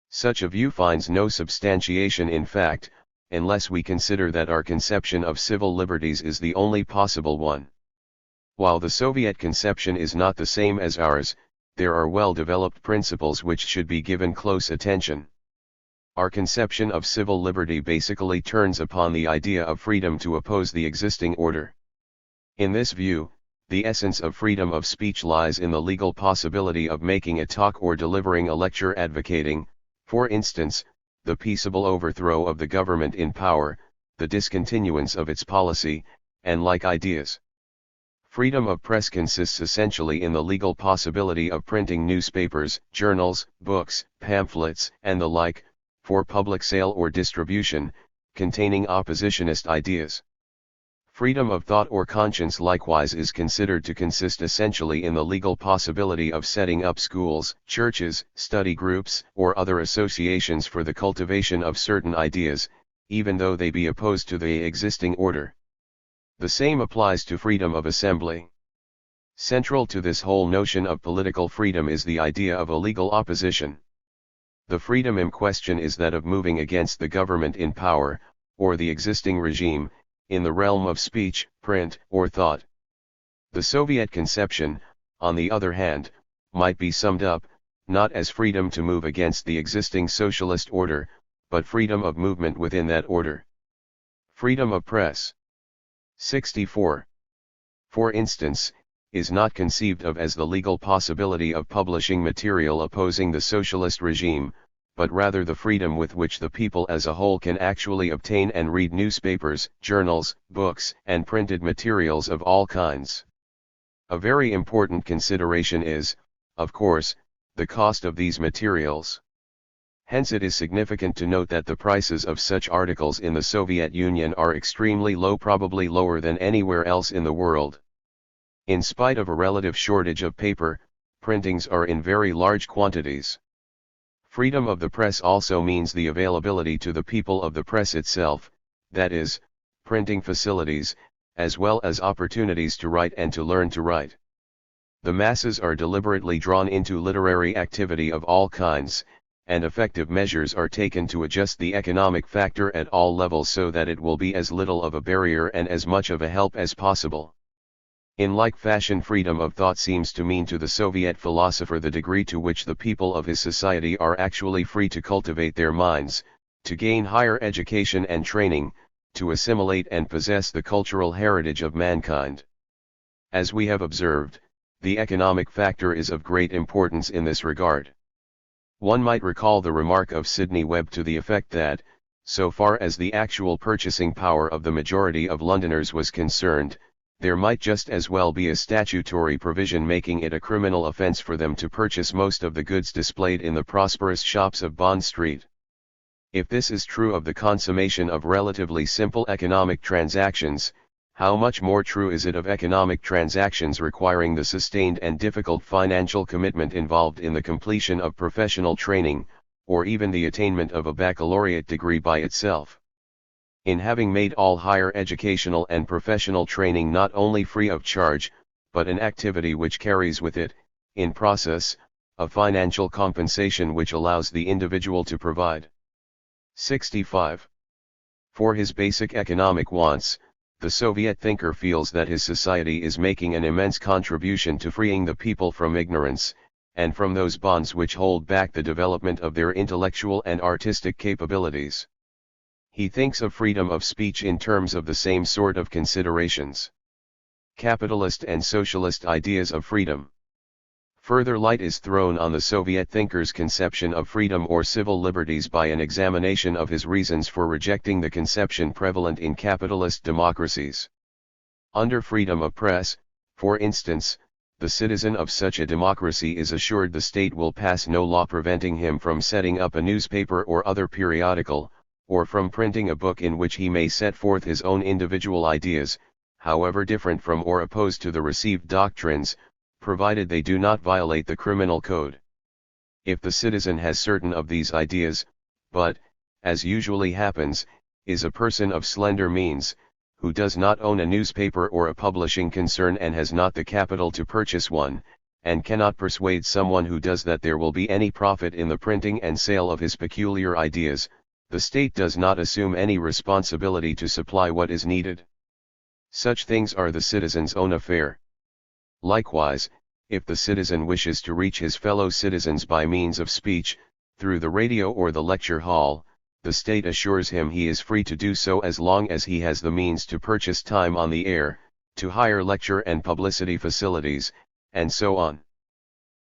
Such a view finds no substantiation in fact, unless we consider that our conception of civil liberties is the only possible one. While the Soviet conception is not the same as ours, there are well-developed principles which should be given close attention. Our conception of civil liberty basically turns upon the idea of freedom to oppose the existing order. In this view, the essence of freedom of speech lies in the legal possibility of making a talk or delivering a lecture advocating, for instance, the peaceable overthrow of the government in power, the discontinuance of its policy, and like ideas. Freedom of press consists essentially in the legal possibility of printing newspapers, journals, books, pamphlets, and the like, for public sale or distribution, containing oppositionist ideas. Freedom of thought or conscience likewise is considered to consist essentially in the legal possibility of setting up schools, churches, study groups, or other associations for the cultivation of certain ideas, even though they be opposed to the existing order. The same applies to freedom of assembly. Central to this whole notion of political freedom is the idea of a legal opposition. The freedom in question is that of moving against the government in power, or the existing regime, in the realm of speech, print, or thought. The Soviet conception, on the other hand, might be summed up, not as freedom to move against the existing socialist order, but freedom of movement within that order. Freedom of press. 64. For instance, is not conceived of as the legal possibility of publishing material opposing the socialist regime, but rather the freedom with which the people as a whole can actually obtain and read newspapers, journals, books, and printed materials of all kinds. A very important consideration is, of course, the cost of these materials. Hence it is significant to note that the prices of such articles in the Soviet Union are extremely low, probably lower than anywhere else in the world. In spite of a relative shortage of paper, printings are in very large quantities. Freedom of the press also means the availability to the people of the press itself, that is, printing facilities, as well as opportunities to write and to learn to write. The masses are deliberately drawn into literary activity of all kinds, and effective measures are taken to adjust the economic factor at all levels so that it will be as little of a barrier and as much of a help as possible. In like fashion, freedom of thought seems to mean to the Soviet philosopher the degree to which the people of his society are actually free to cultivate their minds, to gain higher education and training, to assimilate and possess the cultural heritage of mankind. As we have observed, the economic factor is of great importance in this regard. One might recall the remark of Sidney Webb to the effect that, so far as the actual purchasing power of the majority of Londoners was concerned, there might just as well be a statutory provision making it a criminal offence for them to purchase most of the goods displayed in the prosperous shops of Bond Street. If this is true of the consummation of relatively simple economic transactions, how much more true is it of economic transactions requiring the sustained and difficult financial commitment involved in the completion of professional training, or even the attainment of a baccalaureate degree by itself. In having made all higher educational and professional training not only free of charge, but an activity which carries with it, in process, a financial compensation which allows the individual to provide. 65. For his basic economic wants, the Soviet thinker feels that his society is making an immense contribution to freeing the people from ignorance, and from those bonds which hold back the development of their intellectual and artistic capabilities. He thinks of freedom of speech in terms of the same sort of considerations. Capitalist and socialist ideas of freedom. Further light is thrown on the Soviet thinker's conception of freedom or civil liberties by an examination of his reasons for rejecting the conception prevalent in capitalist democracies. Under freedom of press, for instance, the citizen of such a democracy is assured the state will pass no law preventing him from setting up a newspaper or other periodical, or from printing a book in which he may set forth his own individual ideas, however different from or opposed to the received doctrines, provided they do not violate the criminal code. If the citizen has certain of these ideas, but, as usually happens, is a person of slender means, who does not own a newspaper or a publishing concern and has not the capital to purchase one, and cannot persuade someone who does that there will be any profit in the printing and sale of his peculiar ideas, the state does not assume any responsibility to supply what is needed. Such things are the citizen's own affair. Likewise, if the citizen wishes to reach his fellow citizens by means of speech, through the radio or the lecture hall, the state assures him he is free to do so as long as he has the means to purchase time on the air, to hire lecture and publicity facilities, and so on.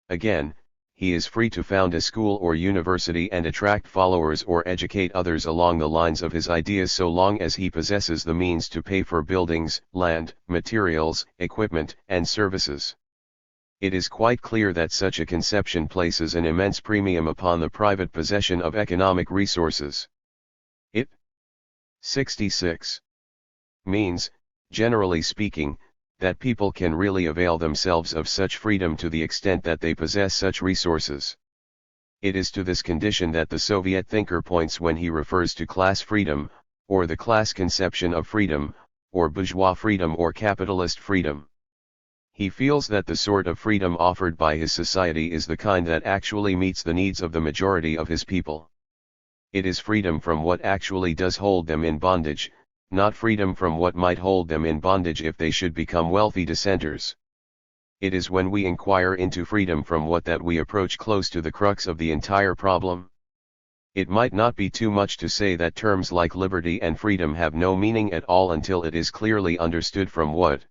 Again, he is free to found a school or university and attract followers or educate others along the lines of his ideas so long as he possesses the means to pay for buildings, land, materials, equipment, and services. It is quite clear that such a conception places an immense premium upon the private possession of economic resources. It 66 means, generally speaking, that people can really avail themselves of such freedom to the extent that they possess such resources. It is to this condition that the Soviet thinker points when he refers to class freedom, or the class conception of freedom, or bourgeois freedom or capitalist freedom. He feels that the sort of freedom offered by his society is the kind that actually meets the needs of the majority of his people. It is freedom from what actually does hold them in bondage, not freedom from what might hold them in bondage if they should become wealthy dissenters. It is when we inquire into freedom from what that we approach close to the crux of the entire problem. It might not be too much to say that terms like liberty and freedom have no meaning at all until it is clearly understood from what.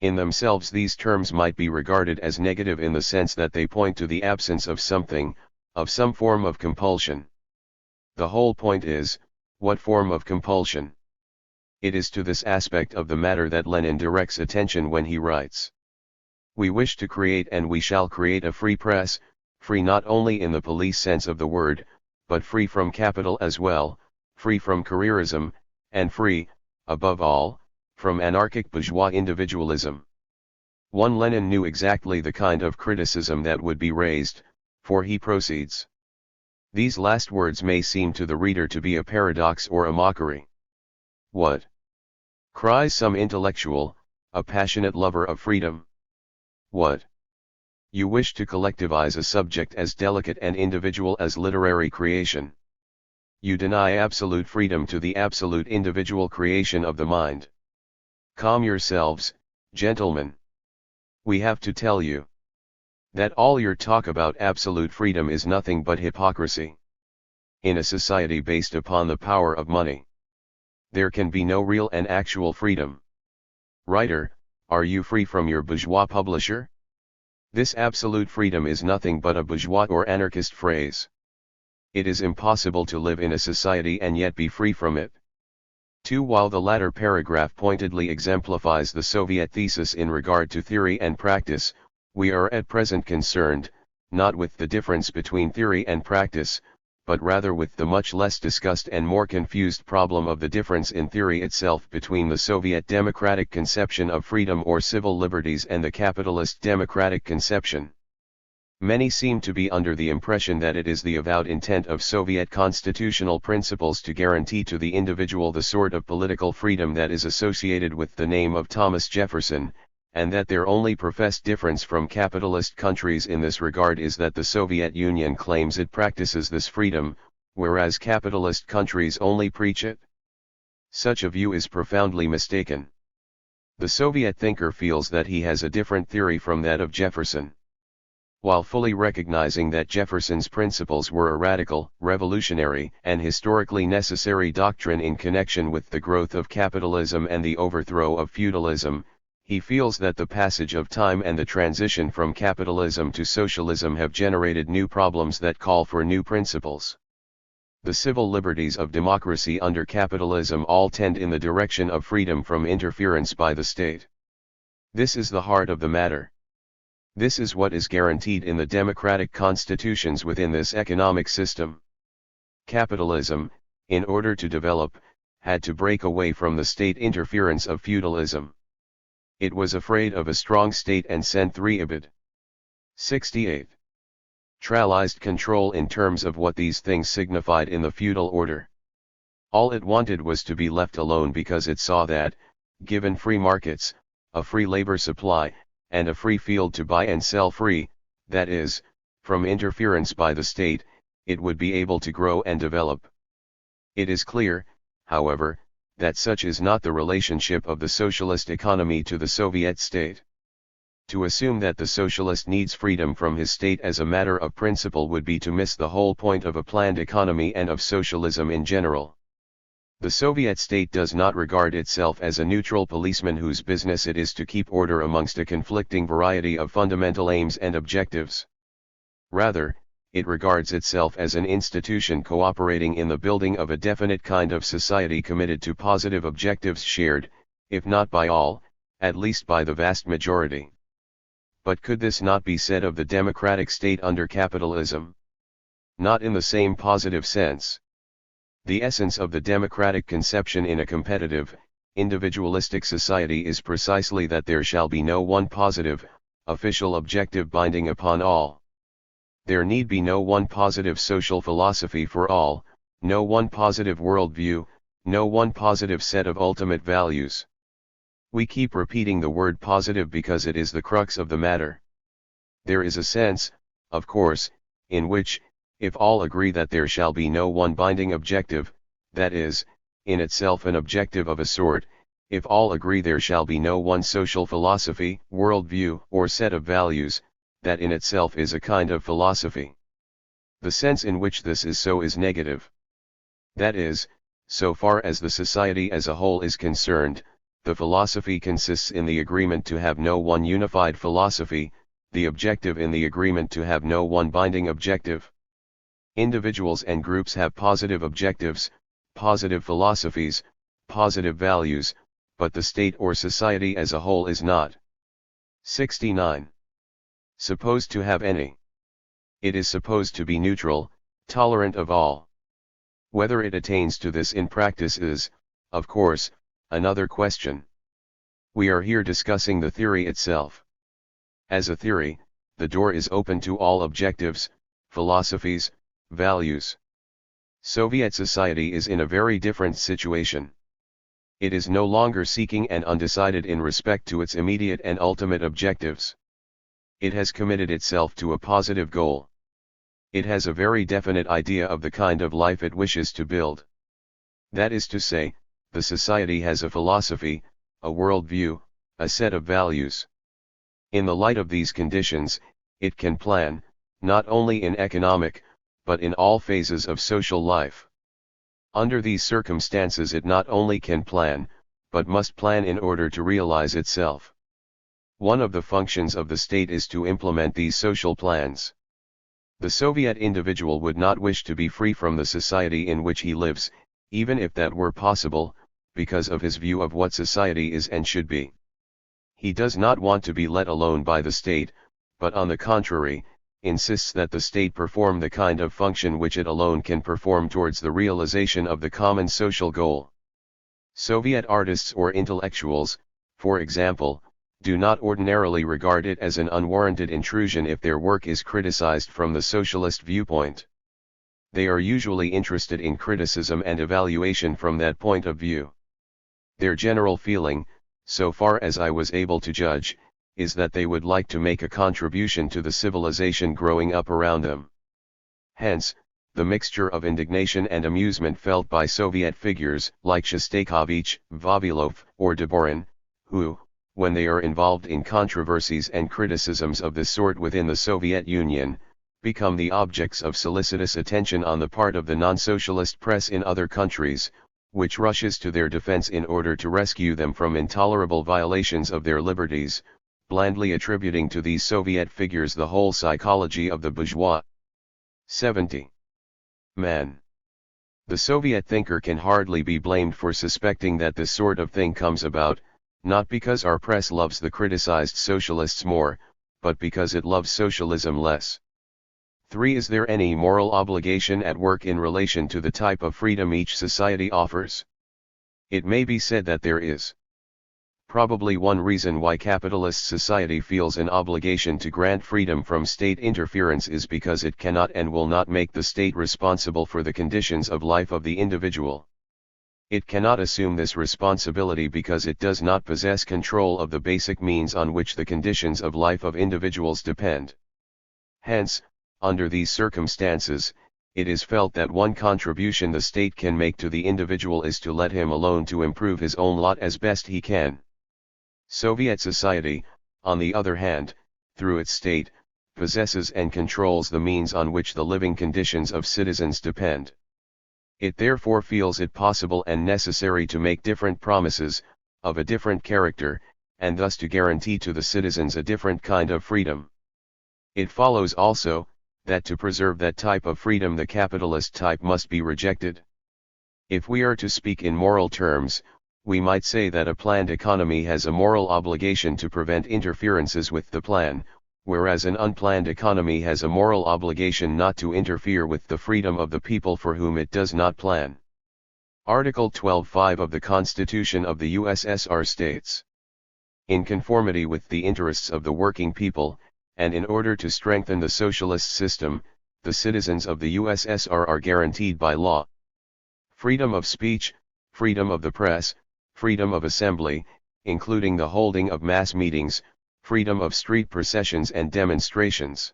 In themselves these terms might be regarded as negative in the sense that they point to the absence of something, of some form of compulsion. The whole point is, what form of compulsion? It is to this aspect of the matter that Lenin directs attention when he writes, "We wish to create and we shall create a free press, free not only in the police sense of the word, but free from capital as well, free from careerism, and free, above all, from anarchic bourgeois individualism." One Lenin knew exactly the kind of criticism that would be raised, for he proceeds. These last words may seem to the reader to be a paradox or a mockery. What? Cries some intellectual, a passionate lover of freedom. What? You wish to collectivize a subject as delicate and individual as literary creation. You deny absolute freedom to the absolute individual creation of the mind. Calm yourselves, gentlemen. We have to tell you that all your talk about absolute freedom is nothing but hypocrisy. In a society based upon the power of money, there can be no real and actual freedom. Writer, are you free from your bourgeois publisher? This absolute freedom is nothing but a bourgeois or anarchist phrase. It is impossible to live in a society and yet be free from it. 2. While the latter paragraph pointedly exemplifies the Soviet thesis in regard to theory and practice, we are at present concerned, not with the difference between theory and practice, but rather with the much less discussed and more confused problem of the difference in theory itself between the Soviet democratic conception of freedom or civil liberties and the capitalist democratic conception. Many seem to be under the impression that it is the avowed intent of Soviet constitutional principles to guarantee to the individual the sort of political freedom that is associated with the name of Thomas Jefferson, and that their only professed difference from capitalist countries in this regard is that the Soviet Union claims it practices this freedom, whereas capitalist countries only preach it. Such a view is profoundly mistaken. The Soviet thinker feels that he has a different theory from that of Jefferson. While fully recognizing that Jefferson's principles were a radical, revolutionary, and historically necessary doctrine in connection with the growth of capitalism and the overthrow of feudalism, he feels that the passage of time and the transition from capitalism to socialism have generated new problems that call for new principles. The civil liberties of democracy under capitalism all tend in the direction of freedom from interference by the state. This is the heart of the matter. This is what is guaranteed in the democratic constitutions within this economic system. Capitalism, in order to develop, had to break away from the state interference of feudalism. It was afraid of a strong state and sent Ibid. 68. Tralized control in terms of what these things signified in the feudal order. All it wanted was to be left alone because it saw that, given free markets, a free labor supply, and a free field to buy and sell free, that is, from interference by the state, it would be able to grow and develop. It is clear, however, that such is not the relationship of the socialist economy to the Soviet state. To assume that the socialist needs freedom from his state as a matter of principle would be to miss the whole point of a planned economy and of socialism in general. The Soviet state does not regard itself as a neutral policeman whose business it is to keep order amongst a conflicting variety of fundamental aims and objectives. Rather, it regards itself as an institution cooperating in the building of a definite kind of society committed to positive objectives shared, if not by all, at least by the vast majority. But could this not be said of the democratic state under capitalism? Not in the same positive sense. The essence of the democratic conception in a competitive, individualistic society is precisely that there shall be no one positive, official objective binding upon all. There need be no one positive social philosophy for all, no one positive worldview, no one positive set of ultimate values. We keep repeating the word positive because it is the crux of the matter. There is a sense, of course, in which, if all agree that there shall be no one binding objective, that is, in itself an objective of a sort, if all agree there shall be no one social philosophy, worldview, or set of values, that in itself is a kind of philosophy. The sense in which this is so is negative. That is, so far as the society as a whole is concerned, the philosophy consists in the agreement to have no one unified philosophy, the objective in the agreement to have no one binding objective. Individuals and groups have positive objectives, positive philosophies, positive values, but the state or society as a whole is not. 69. Supposed to have any. It is supposed to be neutral, tolerant of all. Whether it attains to this in practice is, of course, another question. We are here discussing the theory itself. As a theory, the door is open to all objectives, philosophies, values. Soviet society is in a very different situation. It is no longer seeking and undecided in respect to its immediate and ultimate objectives. It has committed itself to a positive goal. It has a very definite idea of the kind of life it wishes to build. That is to say, the society has a philosophy, a worldview, a set of values. In the light of these conditions, it can plan, not only in economic, but in all phases of social life. Under these circumstances it not only can plan, but must plan in order to realize itself. One of the functions of the state is to implement these social plans. The Soviet individual would not wish to be free from the society in which he lives, even if that were possible, because of his view of what society is and should be. He does not want to be let alone by the state, but on the contrary, insists that the state perform the kind of function which it alone can perform towards the realization of the common social goal. Soviet artists or intellectuals, for example, do not ordinarily regard it as an unwarranted intrusion if their work is criticized from the socialist viewpoint. They are usually interested in criticism and evaluation from that point of view. Their general feeling, so far as I was able to judge, is that they would like to make a contribution to the civilization growing up around them. Hence, the mixture of indignation and amusement felt by Soviet figures like Shostakovich, Vavilov, or Dvorin, who, when they are involved in controversies and criticisms of this sort within the Soviet Union, become the objects of solicitous attention on the part of the non-socialist press in other countries, which rushes to their defense in order to rescue them from intolerable violations of their liberties, blandly attributing to these Soviet figures the whole psychology of the bourgeois. 70. Man. The Soviet thinker can hardly be blamed for suspecting that this sort of thing comes about, not because our press loves the criticized socialists more, but because it loves socialism less. 3. Is there any moral obligation at work in relation to the type of freedom each society offers? It may be said that there is. Probably one reason why capitalist society feels an obligation to grant freedom from state interference is because it cannot and will not make the state responsible for the conditions of life of the individual. It cannot assume this responsibility because it does not possess control of the basic means on which the conditions of life of individuals depend. Hence, under these circumstances, it is felt that one contribution the state can make to the individual is to let him alone to improve his own lot as best he can. Soviet society, on the other hand, through its state, possesses and controls the means on which the living conditions of citizens depend. It therefore feels it possible and necessary to make different promises, of a different character, and thus to guarantee to the citizens a different kind of freedom. It follows also, that to preserve that type of freedom the capitalist type must be rejected. If we are to speak in moral terms, we might say that a planned economy has a moral obligation to prevent interferences with the plan, whereas an unplanned economy has a moral obligation not to interfere with the freedom of the people for whom it does not plan. Article 12.5 of the Constitution of the USSR states, in conformity with the interests of the working people, and in order to strengthen the socialist system, the citizens of the USSR are guaranteed by law freedom of speech, freedom of the press, freedom of assembly, including the holding of mass meetings, freedom of street processions and demonstrations.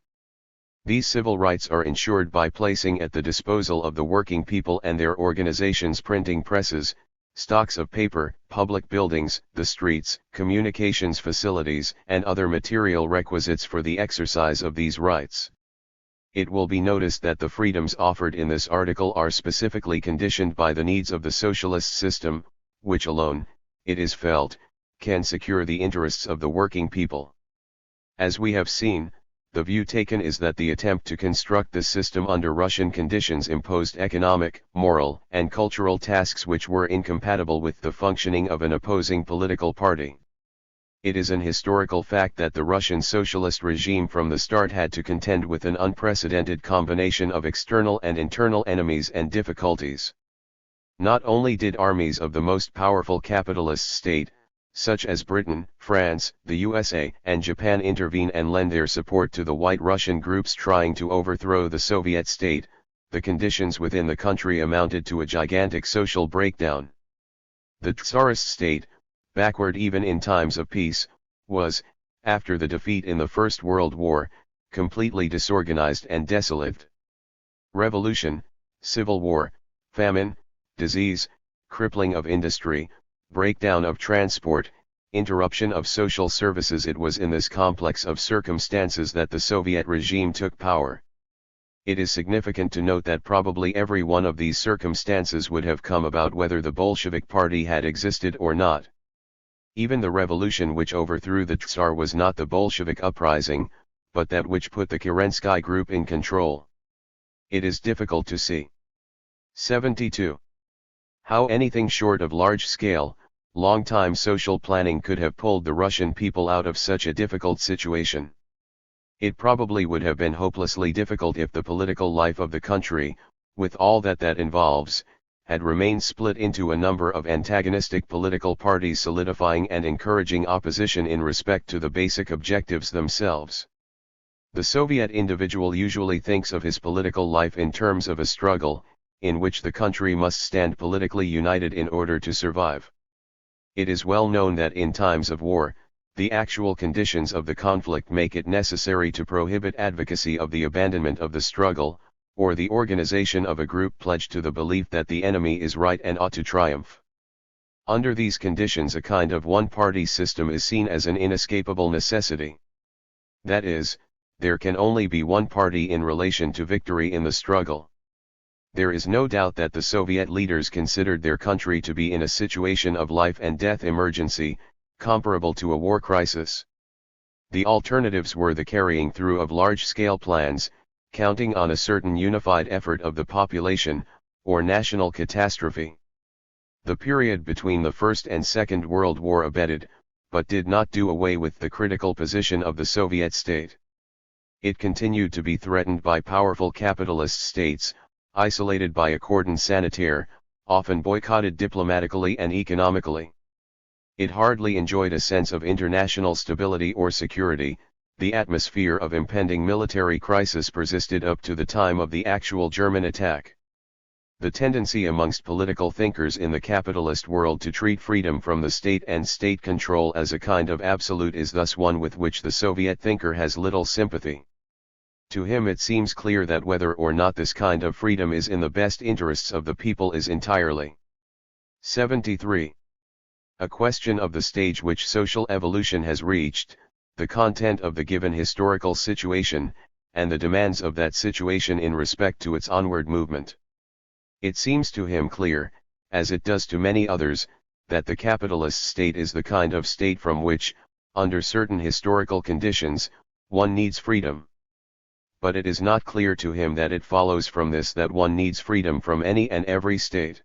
These civil rights are ensured by placing at the disposal of the working people and their organizations printing presses, stocks of paper, public buildings, the streets, communications facilities, and other material requisites for the exercise of these rights. It will be noticed that the freedoms offered in this article are specifically conditioned by the needs of the socialist system, which alone, it is felt, can secure the interests of the working people. As we have seen, the view taken is that the attempt to construct this system under Russian conditions imposed economic, moral, and cultural tasks which were incompatible with the functioning of an opposing political party. It is an historical fact that the Russian socialist regime from the start had to contend with an unprecedented combination of external and internal enemies and difficulties. Not only did armies of the most powerful capitalist state, such as Britain, France, the USA, and Japan intervene and lend their support to the White Russian groups trying to overthrow the Soviet state, the conditions within the country amounted to a gigantic social breakdown. The Tsarist state, backward even in times of peace, was, after the defeat in the First World War, completely disorganized and desolate. Revolution, civil war, famine, disease, crippling of industry, breakdown of transport, interruption of social services. It was in this complex of circumstances that the Soviet regime took power. It is significant to note that probably every one of these circumstances would have come about whether the Bolshevik Party had existed or not. Even the revolution which overthrew the Tsar was not the Bolshevik uprising, but that which put the Kerensky group in control. It is difficult to see. 72. How anything short of large-scale, long-time social planning could have pulled the Russian people out of such a difficult situation. It probably would have been hopelessly difficult if the political life of the country, with all that involves, had remained split into a number of antagonistic political parties solidifying and encouraging opposition in respect to the basic objectives themselves. The Soviet individual usually thinks of his political life in terms of a struggle, in which the country must stand politically united in order to survive. It is well known that in times of war, the actual conditions of the conflict make it necessary to prohibit advocacy of the abandonment of the struggle, or the organization of a group pledged to the belief that the enemy is right and ought to triumph. Under these conditions, a kind of one-party system is seen as an inescapable necessity. That is, there can only be one party in relation to victory in the struggle. There is no doubt that the Soviet leaders considered their country to be in a situation of life and death emergency, comparable to a war crisis. The alternatives were the carrying through of large-scale plans, counting on a certain unified effort of the population, or national catastrophe. The period between the First and Second World War abetted, but did not do away with the critical position of the Soviet state. It continued to be threatened by powerful capitalist states, isolated by a cordon sanitaire, often boycotted diplomatically and economically. It hardly enjoyed a sense of international stability or security. The atmosphere of impending military crisis persisted up to the time of the actual German attack. The tendency amongst political thinkers in the capitalist world to treat freedom from the state and state control as a kind of absolute is thus one with which the Soviet thinker has little sympathy. To him it seems clear that whether or not this kind of freedom is in the best interests of the people is entirely 73. A question of the stage which social evolution has reached, the content of the given historical situation, and the demands of that situation in respect to its onward movement. It seems to him clear, as it does to many others, that the capitalist state is the kind of state from which, under certain historical conditions, one needs freedom. But it is not clear to him that it follows from this that one needs freedom from any and every state.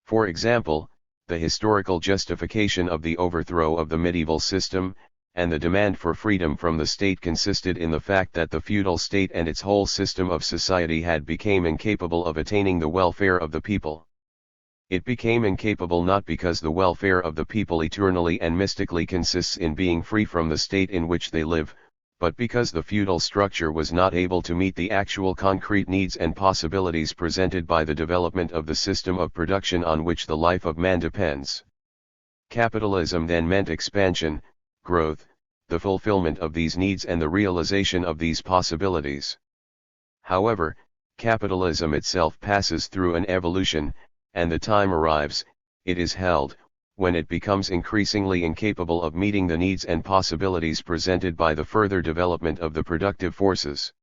For example, the historical justification of the overthrow of the medieval system, and the demand for freedom from the state consisted in the fact that the feudal state and its whole system of society had become incapable of attaining the welfare of the people. It became incapable not because the welfare of the people eternally and mystically consists in being free from the state in which they live, but because the feudal structure was not able to meet the actual concrete needs and possibilities presented by the development of the system of production on which the life of man depends. Capitalism then meant expansion, growth, the fulfillment of these needs and the realization of these possibilities. However, capitalism itself passes through an evolution, and the time arrives, it is held, when it becomes increasingly incapable of meeting the needs and possibilities presented by the further development of the productive forces.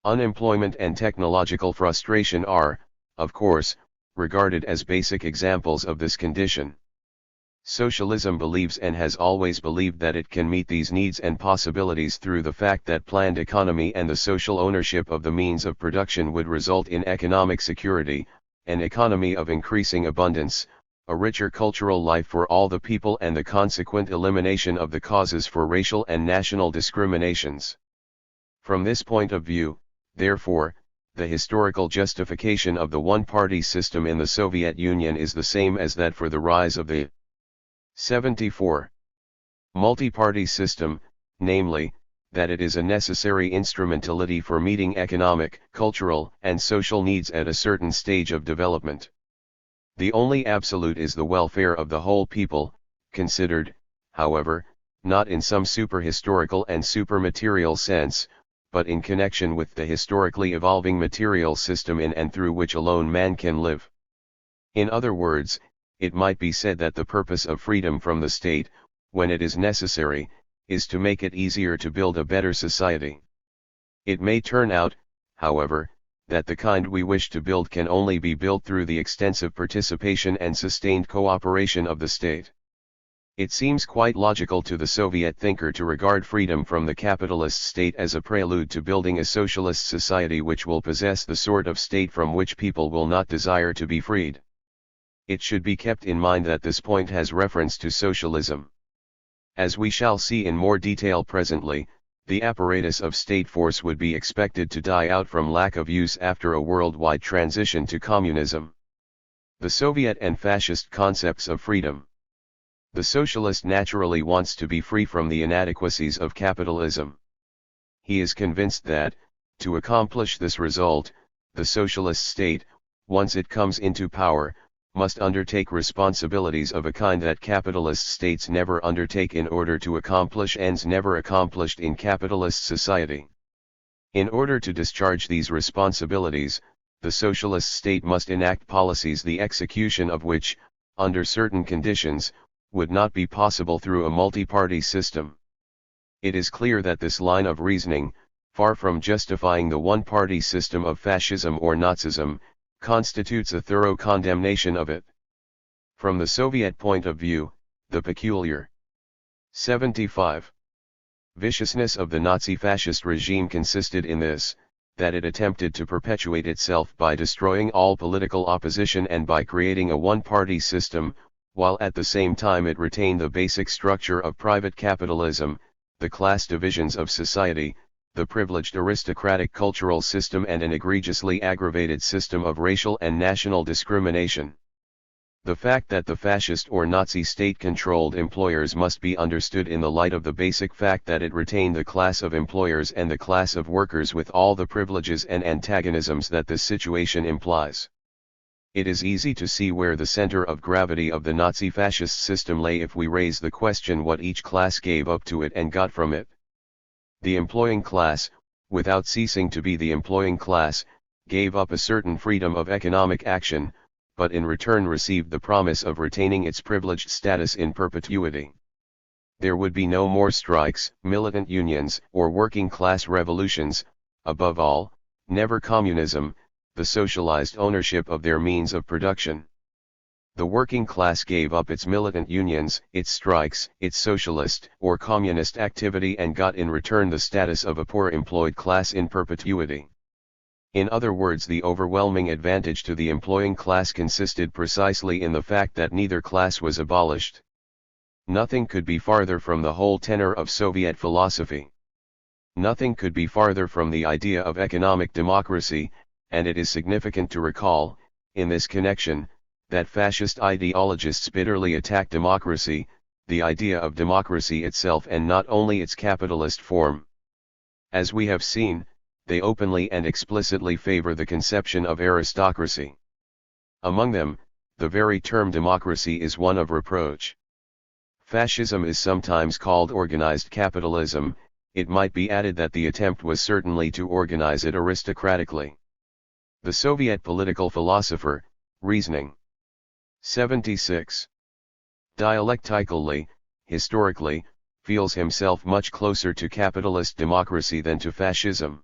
Unemployment and technological frustration are, of course, regarded as basic examples of this condition. Socialism believes and has always believed that it can meet these needs and possibilities through the fact that planned economy and the social ownership of the means of production would result in economic security, an economy of increasing abundance, a richer cultural life for all the people, and the consequent elimination of the causes for racial and national discriminations. From this point of view, therefore, the historical justification of the one-party system in the Soviet Union is the same as that for the rise of the 74. Multi-party system, namely, that it is a necessary instrumentality for meeting economic, cultural, and social needs at a certain stage of development. The only absolute is the welfare of the whole people, considered, however, not in some super-historical and super-material sense, but in connection with the historically evolving material system in and through which alone man can live. In other words, it might be said that the purpose of freedom from the state, when it is necessary, is to make it easier to build a better society. It may turn out, however, that the kind we wish to build can only be built through the extensive participation and sustained cooperation of the state. It seems quite logical to the Soviet thinker to regard freedom from the capitalist state as a prelude to building a socialist society which will possess the sort of state from which people will not desire to be freed. It should be kept in mind that this point has reference to socialism. As we shall see in more detail presently, the apparatus of state force would be expected to die out from lack of use after a worldwide transition to communism. The Soviet and fascist concepts of freedom. The socialist naturally wants to be free from the inadequacies of capitalism. He is convinced that, to accomplish this result, the socialist state, once it comes into power, must undertake responsibilities of a kind that capitalist states never undertake in order to accomplish ends never accomplished in capitalist society. In order to discharge these responsibilities, the socialist state must enact policies the execution of which, under certain conditions, would not be possible through a multi-party system. It is clear that this line of reasoning, far from justifying the one-party system of fascism or Nazism, constitutes a thorough condemnation of it. From the Soviet point of view, the peculiar 75 viciousness of the Nazi-fascist regime consisted in this, that it attempted to perpetuate itself by destroying all political opposition and by creating a one-party system, while at the same time it retained the basic structure of private capitalism, the class divisions of society, the privileged aristocratic cultural system and an egregiously aggravated system of racial and national discrimination. The fact that the fascist or Nazi state-controlled employers must be understood in the light of the basic fact that it retained the class of employers and the class of workers with all the privileges and antagonisms that this situation implies. It is easy to see where the center of gravity of the Nazi-fascist system lay if we raise the question what each class gave up to it and got from it. The employing class, without ceasing to be the employing class, gave up a certain freedom of economic action, but in return received the promise of retaining its privileged status in perpetuity. There would be no more strikes, militant unions, or working class revolutions, above all, never communism, the socialized ownership of their means of production. The working class gave up its militant unions, its strikes, its socialist or communist activity and got in return the status of a poor employed class in perpetuity. In other words, the overwhelming advantage to the employing class consisted precisely in the fact that neither class was abolished. Nothing could be farther from the whole tenor of Soviet philosophy. Nothing could be farther from the idea of economic democracy, and it is significant to recall, in this connection, that fascist ideologists bitterly attack democracy, the idea of democracy itself and not only its capitalist form. As we have seen, they openly and explicitly favor the conception of aristocracy. Among them, the very term democracy is one of reproach. Fascism is sometimes called organized capitalism. It might be added that the attempt was certainly to organize it aristocratically. The Soviet political philosopher, reasoning 76. Dialectically, historically, feels himself much closer to capitalist democracy than to fascism.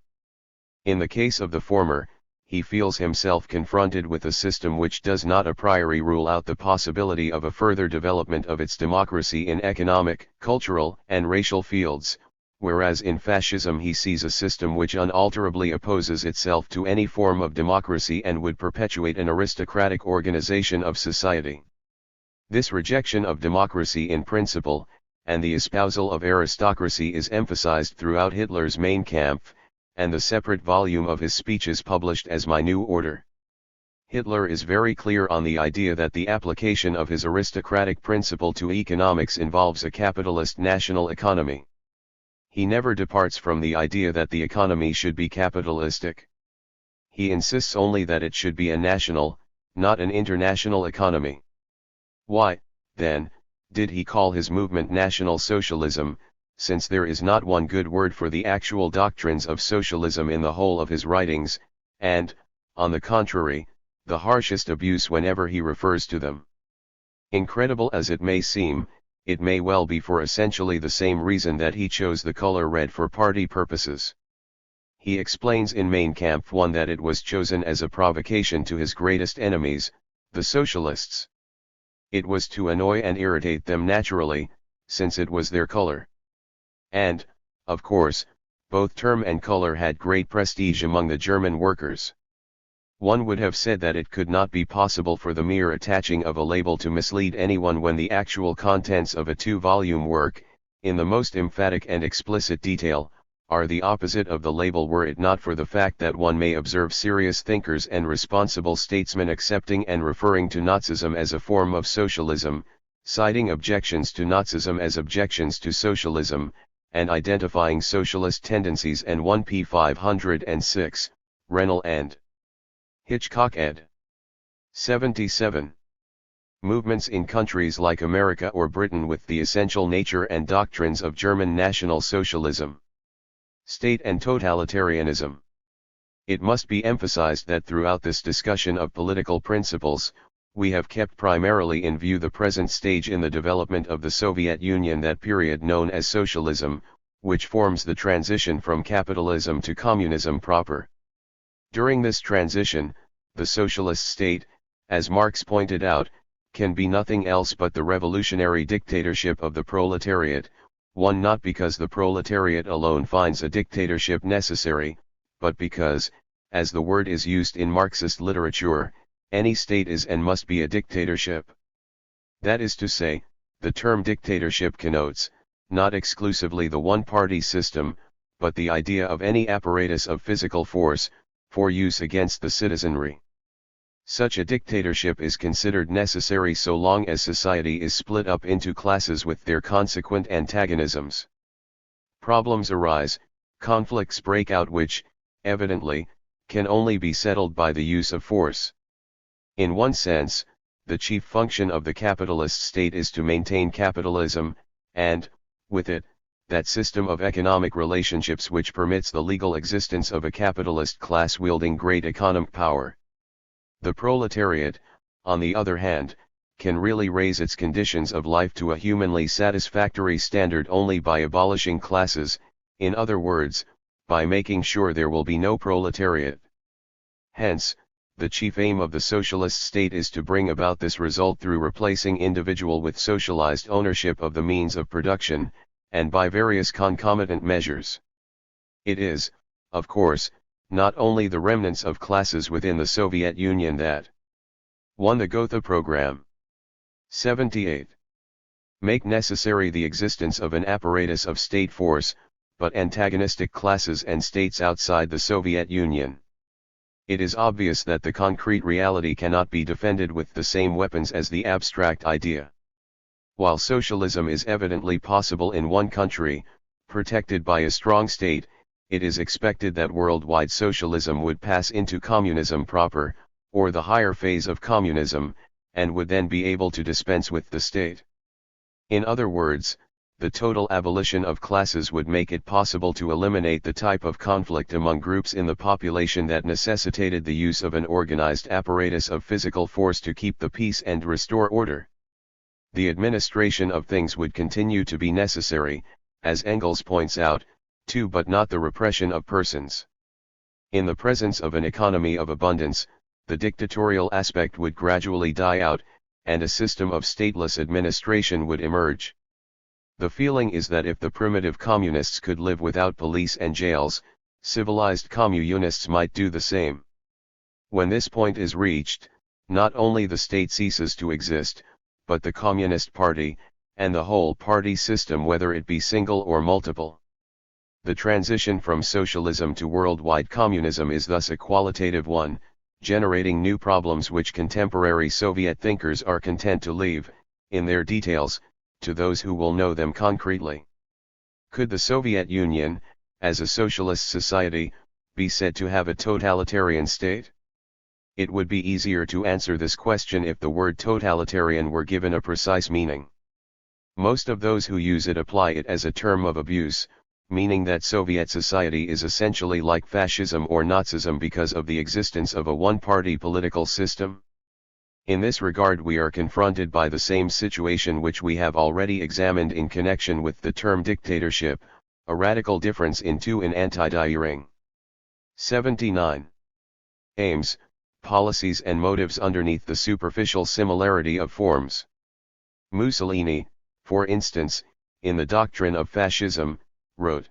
In the case of the former, he feels himself confronted with a system which does not a priori rule out the possibility of a further development of its democracy in economic, cultural, and racial fields, whereas in fascism he sees a system which unalterably opposes itself to any form of democracy and would perpetuate an aristocratic organization of society. This rejection of democracy in principle, and the espousal of aristocracy is emphasized throughout Hitler's Mein Kampf, and the separate volume of his speeches published as My New Order. Hitler is very clear on the idea that the application of his aristocratic principle to economics involves a capitalist national economy. He never departs from the idea that the economy should be capitalistic. He insists only that it should be a national, not an international economy. Why, then, did he call his movement National Socialism, since there is not one good word for the actual doctrines of socialism in the whole of his writings, and, on the contrary, the harshest abuse whenever he refers to them? Incredible as it may seem, it may well be for essentially the same reason that he chose the color red for party purposes. He explains in Mein Kampf 1 that it was chosen as a provocation to his greatest enemies, the socialists. It was to annoy and irritate them naturally, since it was their color. And, of course, both term and color had great prestige among the German workers. One would have said that it could not be possible for the mere attaching of a label to mislead anyone when the actual contents of a 2-volume work, in the most emphatic and explicit detail, are the opposite of the label, were it not for the fact that one may observe serious thinkers and responsible statesmen accepting and referring to Nazism as a form of socialism, citing objections to Nazism as objections to socialism, and identifying socialist tendencies. And 1p 506, Rennell and Hitchcock ed. 77. Movements in countries like America or Britain with the essential nature and doctrines of German National Socialism. State and totalitarianism. It must be emphasized that throughout this discussion of political principles, we have kept primarily in view the present stage in the development of the Soviet Union, that period known as socialism, which forms the transition from capitalism to communism proper. During this transition, the socialist state, as Marx pointed out, can be nothing else but the revolutionary dictatorship of the proletariat, one not because the proletariat alone finds a dictatorship necessary, but because, as the word is used in Marxist literature, any state is and must be a dictatorship. That is to say, the term dictatorship connotes, not exclusively the one-party system, but the idea of any apparatus of physical force, for use against the citizenry. Such a dictatorship is considered necessary so long as society is split up into classes with their consequent antagonisms. Problems arise, conflicts break out which, evidently, can only be settled by the use of force. In one sense, the chief function of the capitalist state is to maintain capitalism, and, with it, that system of economic relationships which permits the legal existence of a capitalist class wielding great economic power. The proletariat, on the other hand, can really raise its conditions of life to a humanly satisfactory standard only by abolishing classes, in other words, by making sure there will be no proletariat. Hence, the chief aim of the socialist state is to bring about this result through replacing individual with socialized ownership of the means of production, and by various concomitant measures. It is, of course, not only the remnants of classes within the Soviet Union that 1. The Gotha Program. 78. Make necessary the existence of an apparatus of state force, but antagonistic classes and states outside the Soviet Union. It is obvious that the concrete reality cannot be defended with the same weapons as the abstract idea. While socialism is evidently possible in one country, protected by a strong state, it is expected that worldwide socialism would pass into communism proper, or the higher phase of communism, and would then be able to dispense with the state. In other words, the total abolition of classes would make it possible to eliminate the type of conflict among groups in the population that necessitated the use of an organized apparatus of physical force to keep the peace and restore order. The administration of things would continue to be necessary, as Engels points out, too, but not the repression of persons. In the presence of an economy of abundance, the dictatorial aspect would gradually die out, and a system of stateless administration would emerge. The feeling is that if the primitive communists could live without police and jails, civilized communists might do the same. When this point is reached, not only the state ceases to exist, but the Communist Party, and the whole party system, whether it be single or multiple. The transition from socialism to worldwide communism is thus a qualitative one, generating new problems which contemporary Soviet thinkers are content to leave, in their details, to those who will know them concretely. Could the Soviet Union, as a socialist society, be said to have a totalitarian state? It would be easier to answer this question if the word totalitarian were given a precise meaning. Most of those who use it apply it as a term of abuse, meaning that Soviet society is essentially like fascism or Nazism because of the existence of a one-party political system. In this regard we are confronted by the same situation which we have already examined in connection with the term dictatorship, a radical difference in anti-dictatorship. 79. Aims, policies and motives underneath the superficial similarity of forms. Mussolini, for instance, in The Doctrine of Fascism, wrote,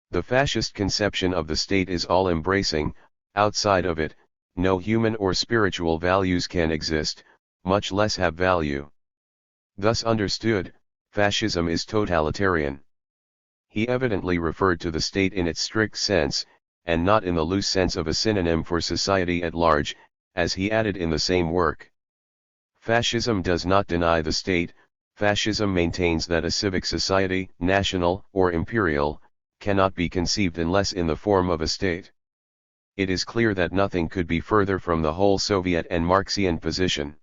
"The fascist conception of the state is all-embracing, outside of it, no human or spiritual values can exist, much less have value. Thus understood, fascism is totalitarian." He evidently referred to the state in its strict sense, and not in the loose sense of a synonym for society at large, as he added in the same work. Fascism does not deny the state. Fascism maintains that a civic society, national or imperial, cannot be conceived unless in the form of a state. It is clear that nothing could be further from the whole Soviet and Marxian position.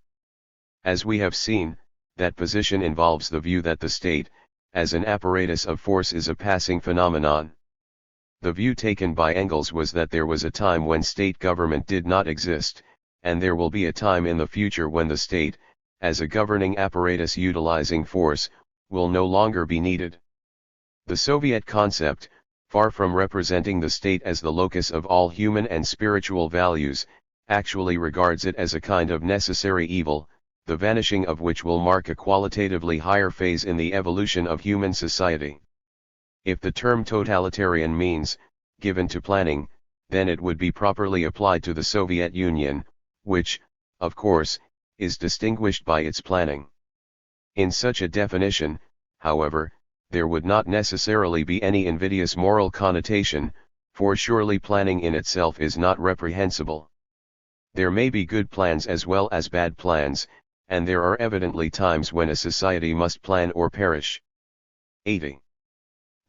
As we have seen, that position involves the view that the state, as an apparatus of force, is a passing phenomenon. The view taken by Engels was that there was a time when state government did not exist, and there will be a time in the future when the state, as a governing apparatus utilizing force, will no longer be needed. The Soviet concept, far from representing the state as the locus of all human and spiritual values, actually regards it as a kind of necessary evil, the vanishing of which will mark a qualitatively higher phase in the evolution of human society. If the term totalitarian means, given to planning, then it would be properly applied to the Soviet Union, which, of course, is distinguished by its planning. In such a definition, however, there would not necessarily be any invidious moral connotation, for surely planning in itself is not reprehensible. There may be good plans as well as bad plans, and there are evidently times when a society must plan or perish. 80.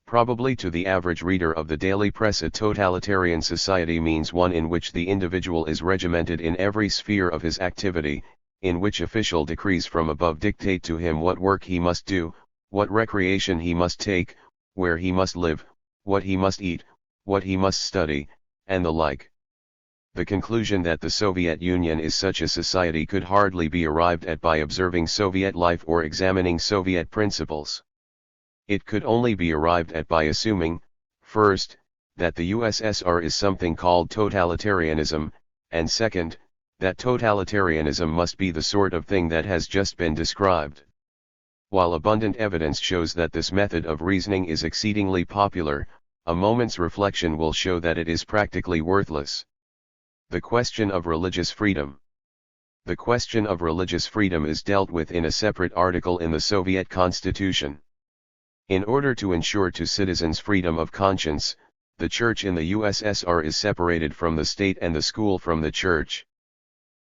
Probably to the average reader of the daily press, a totalitarian society means one in which the individual is regimented in every sphere of his activity, in which official decrees from above dictate to him what work he must do, what recreation he must take, where he must live, what he must eat, what he must study, and the like. The conclusion that the Soviet Union is such a society could hardly be arrived at by observing Soviet life or examining Soviet principles. It could only be arrived at by assuming, first, that the USSR is something called totalitarianism, and second, that totalitarianism must be the sort of thing that has just been described. While abundant evidence shows that this method of reasoning is exceedingly popular, a moment's reflection will show that it is practically worthless. The question of religious freedom. The question of religious freedom is dealt with in a separate article in the Soviet Constitution. In order to ensure to citizens freedom of conscience, the church in the USSR is separated from the state and the school from the church.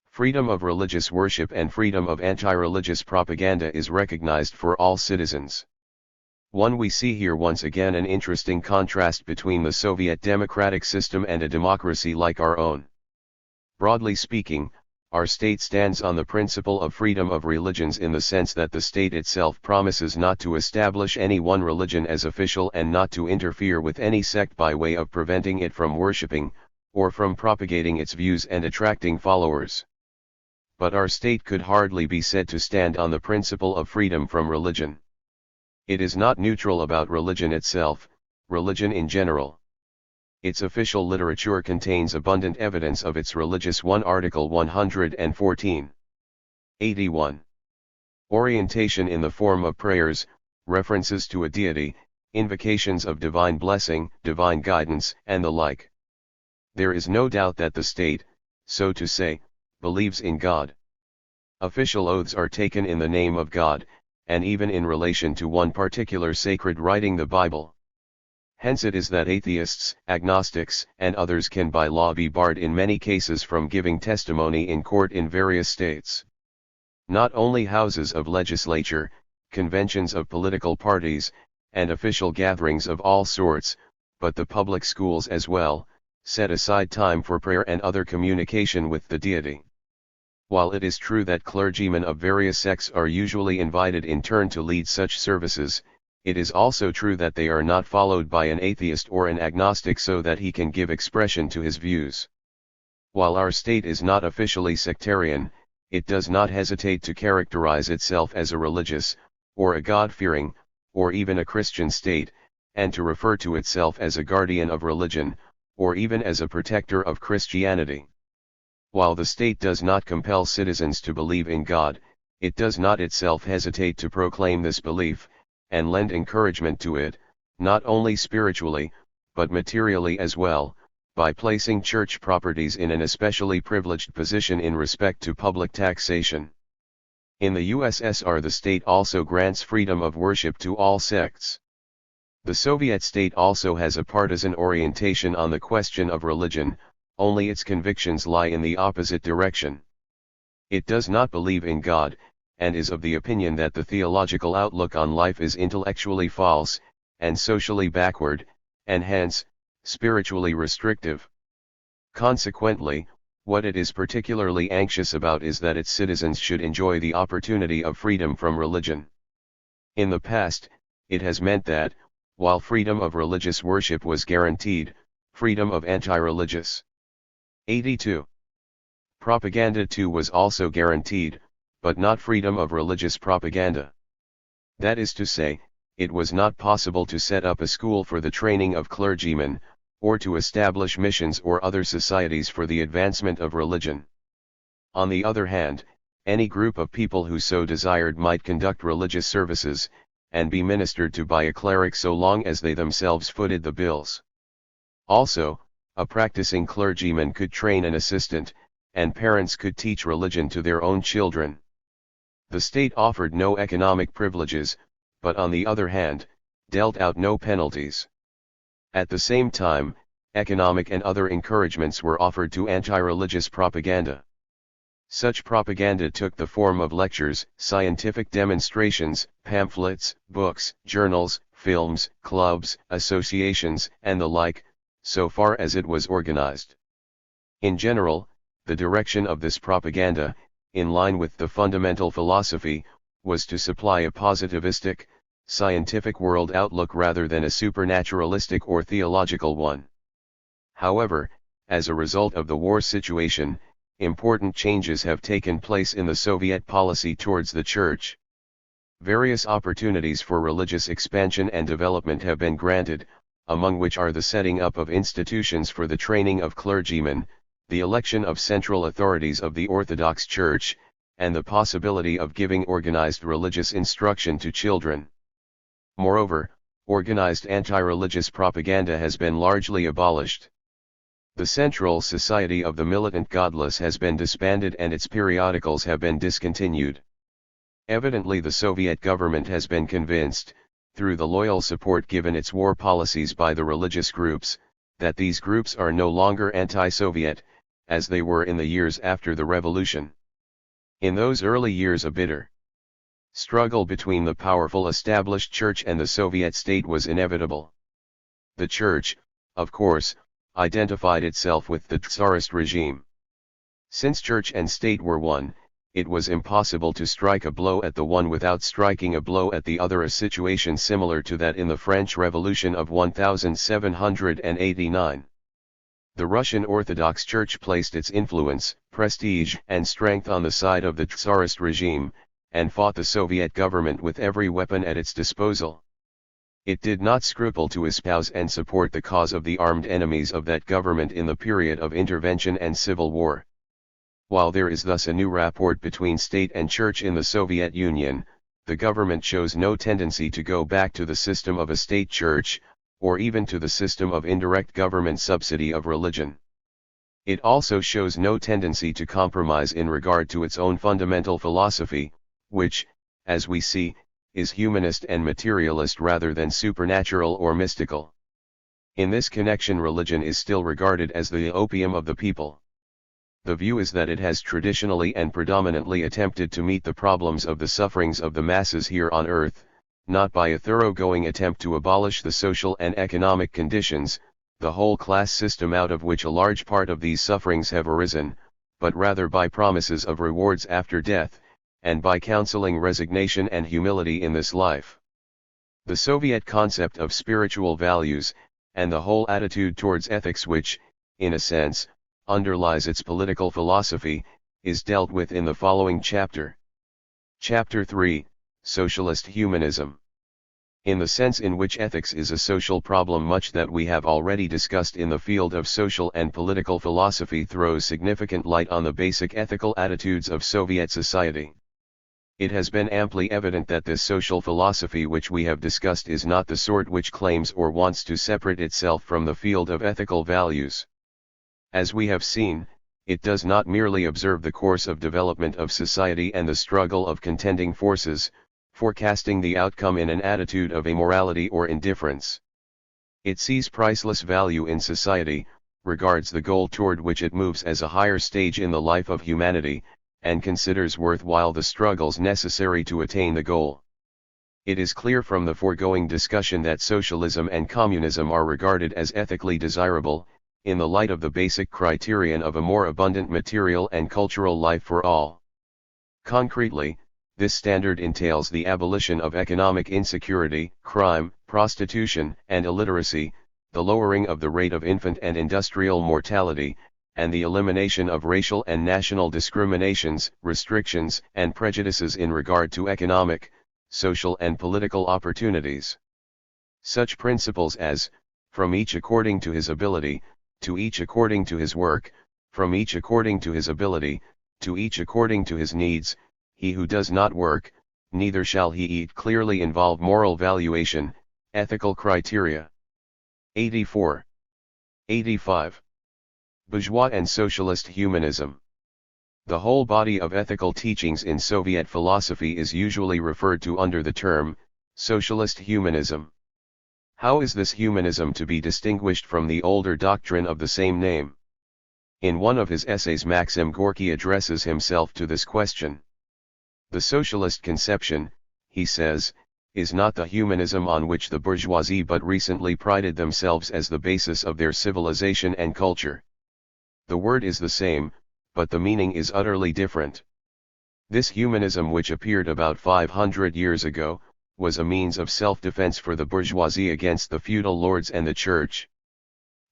Freedom of religious worship and freedom of anti-religious propaganda is recognized for all citizens. We see here once again an interesting contrast between the Soviet democratic system and a democracy like our own. Broadly speaking, our state stands on the principle of freedom of religions in the sense that the state itself promises not to establish any one religion as official and not to interfere with any sect by way of preventing it from worshipping, or from propagating its views and attracting followers. But our state could hardly be said to stand on the principle of freedom from religion. It is not neutral about religion itself, religion in general. Its official literature contains abundant evidence of its religious Article 114. 81. Orientation in the form of prayers, references to a deity, invocations of divine blessing, divine guidance, and the like. There is no doubt that the state, so to say, believes in God. Official oaths are taken in the name of God, and even in relation to one particular sacred writing, the Bible. Hence it is that atheists, agnostics, and others can by law be barred in many cases from giving testimony in court in various states. Not only houses of legislature, conventions of political parties, and official gatherings of all sorts, but the public schools as well, set aside time for prayer and other communication with the deity. While it is true that clergymen of various sects are usually invited in turn to lead such services, it is also true that they are not followed by an atheist or an agnostic so that he can give expression to his views. While our state is not officially sectarian, it does not hesitate to characterize itself as a religious, or a God-fearing, or even a Christian state, and to refer to itself as a guardian of religion, or even as a protector of Christianity. While the state does not compel citizens to believe in God, it does not itself hesitate to proclaim this belief, and lend encouragement to it, not only spiritually, but materially as well, by placing church properties in an especially privileged position in respect to public taxation. In the USSR, the state also grants freedom of worship to all sects. The Soviet state also has a partisan orientation on the question of religion, only its convictions lie in the opposite direction. It does not believe in God, and is of the opinion that the theological outlook on life is intellectually false, and socially backward, and hence, spiritually restrictive. Consequently, what it is particularly anxious about is that its citizens should enjoy the opportunity of freedom from religion. In the past, it has meant that, while freedom of religious worship was guaranteed, freedom of anti-religious 82. Propaganda too was also guaranteed, but not freedom of religious propaganda. That is to say, it was not possible to set up a school for the training of clergymen, or to establish missions or other societies for the advancement of religion. On the other hand, any group of people who so desired might conduct religious services, and be ministered to by a cleric so long as they themselves footed the bills. Also, a practicing clergyman could train an assistant, and parents could teach religion to their own children. The state offered no economic privileges, but on the other hand, dealt out no penalties. At the same time, economic and other encouragements were offered to anti-religious propaganda. Such propaganda took the form of lectures, scientific demonstrations, pamphlets, books, journals, films, clubs, associations, and the like, so far as it was organized. In general, the direction of this propaganda, in line with the fundamental philosophy, was to supply a positivistic, scientific world outlook rather than a supernaturalistic or theological one. However, as a result of the war situation, important changes have taken place in the Soviet policy towards the Church. Various opportunities for religious expansion and development have been granted, among which are the setting up of institutions for the training of clergymen, the election of central authorities of the Orthodox Church, and the possibility of giving organized religious instruction to children. Moreover, organized anti-religious propaganda has been largely abolished. The Central Society of the Militant Godless has been disbanded and its periodicals have been discontinued. Evidently the Soviet government has been convinced, through the loyal support given its war policies by the religious groups, that these groups are no longer anti-Soviet, as they were in the years after the revolution. In those early years a bitter struggle between the powerful established church and the Soviet state was inevitable. The church, of course, identified itself with the Tsarist regime. Since church and state were one, it was impossible to strike a blow at the one without striking a blow at the other, a situation similar to that in the French Revolution of 1789. The Russian Orthodox Church placed its influence, prestige, and strength on the side of the Tsarist regime, and fought the Soviet government with every weapon at its disposal. It did not scruple to espouse and support the cause of the armed enemies of that government in the period of intervention and civil war. While there is thus a new rapport between state and church in the Soviet Union, the government shows no tendency to go back to the system of a state church, or even to the system of indirect government subsidy of religion. It also shows no tendency to compromise in regard to its own fundamental philosophy, which, as we see, is humanist and materialist rather than supernatural or mystical. In this connection, religion is still regarded as the opium of the people. The view is that it has traditionally and predominantly attempted to meet the problems of the sufferings of the masses here on earth, not by a thoroughgoing attempt to abolish the social and economic conditions, the whole class system out of which a large part of these sufferings have arisen, but rather by promises of rewards after death, and by counseling resignation and humility in this life. The Soviet concept of spiritual values, and the whole attitude towards ethics which, in a sense, underlies its political philosophy, is dealt with in the following chapter. Chapter 3, Socialist Humanism. In the sense in which ethics is a social problem, much that we have already discussed in the field of social and political philosophy throws significant light on the basic ethical attitudes of Soviet society. It has been amply evident that this social philosophy which we have discussed is not the sort which claims or wants to separate itself from the field of ethical values. As we have seen, it does not merely observe the course of development of society and the struggle of contending forces, forecasting the outcome in an attitude of amorality or indifference. It sees priceless value in society, regards the goal toward which it moves as a higher stage in the life of humanity, and considers worthwhile the struggles necessary to attain the goal. It is clear from the foregoing discussion that socialism and communism are regarded as ethically desirable, in the light of the basic criterion of a more abundant material and cultural life for all. Concretely, this standard entails the abolition of economic insecurity, crime, prostitution, and illiteracy, the lowering of the rate of infant and industrial mortality, and the elimination of racial and national discriminations, restrictions, and prejudices in regard to economic, social and political opportunities. Such principles as, from each according to his ability, to each according to his work, from each according to his ability, to each according to his needs, he who does not work, neither shall he eat, clearly involve moral valuation, ethical criteria. 84. 85. Bourgeois and Socialist Humanism. The whole body of ethical teachings in Soviet philosophy is usually referred to under the term, socialist humanism. How is this humanism to be distinguished from the older doctrine of the same name? In one of his essays, Maxim Gorky addresses himself to this question. The socialist conception, he says, is not the humanism on which the bourgeoisie but recently prided themselves as the basis of their civilization and culture. The word is the same, but the meaning is utterly different. This humanism, which appeared about 500 years ago, was a means of self-defense for the bourgeoisie against the feudal lords and the church.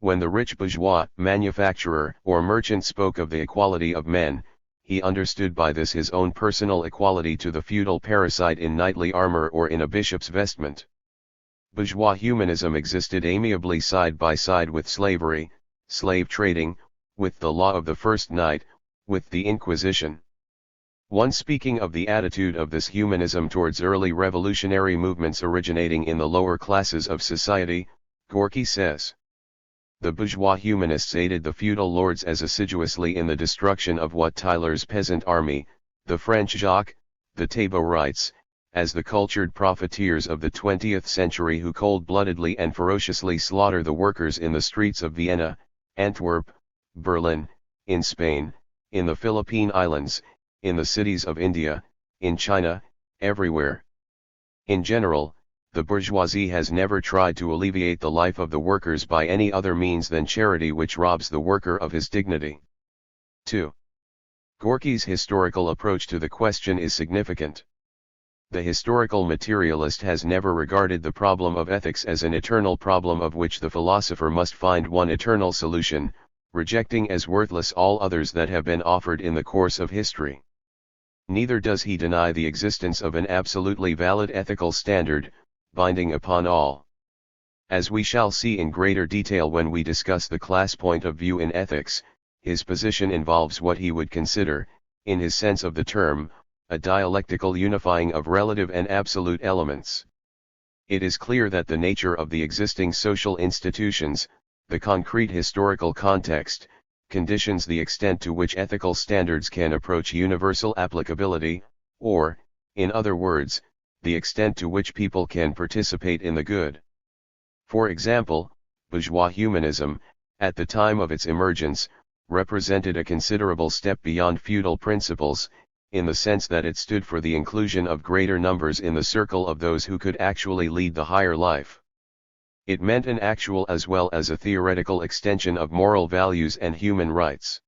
When the rich bourgeois, manufacturer, or merchant spoke of the equality of men, he understood by this his own personal equality to the feudal parasite in knightly armor or in a bishop's vestment. Bourgeois humanism existed amiably side by side with slavery, slave trading, with the law of the first night, with the Inquisition. One speaking of the attitude of this humanism towards early revolutionary movements originating in the lower classes of society, Gorky says, "The bourgeois humanists aided the feudal lords as assiduously in the destruction of what Tyler's peasant army, the French Jacques, the Taborites, as the cultured profiteers of the 20th century who cold-bloodedly and ferociously slaughter the workers in the streets of Vienna, Antwerp, Berlin, in Spain, in the Philippine Islands, in the cities of India, in China, everywhere. In general, the bourgeoisie has never tried to alleviate the life of the workers by any other means than charity, which robs the worker of his dignity." 2. Gorky's historical approach to the question is significant. The historical materialist has never regarded the problem of ethics as an eternal problem of which the philosopher must find one eternal solution, rejecting as worthless all others that have been offered in the course of history. Neither does he deny the existence of an absolutely valid ethical standard, binding upon all. As we shall see in greater detail when we discuss the class point of view in ethics, his position involves what he would consider, in his sense of the term, a dialectical unifying of relative and absolute elements. It is clear that the nature of the existing social institutions, the concrete historical context, conditions the extent to which ethical standards can approach universal applicability, or, in other words, the extent to which people can participate in the good. For example, bourgeois humanism, at the time of its emergence, represented a considerable step beyond feudal principles, in the sense that it stood for the inclusion of greater numbers in the circle of those who could actually lead the higher life. It meant an actual as well as a theoretical extension of moral values and human rights.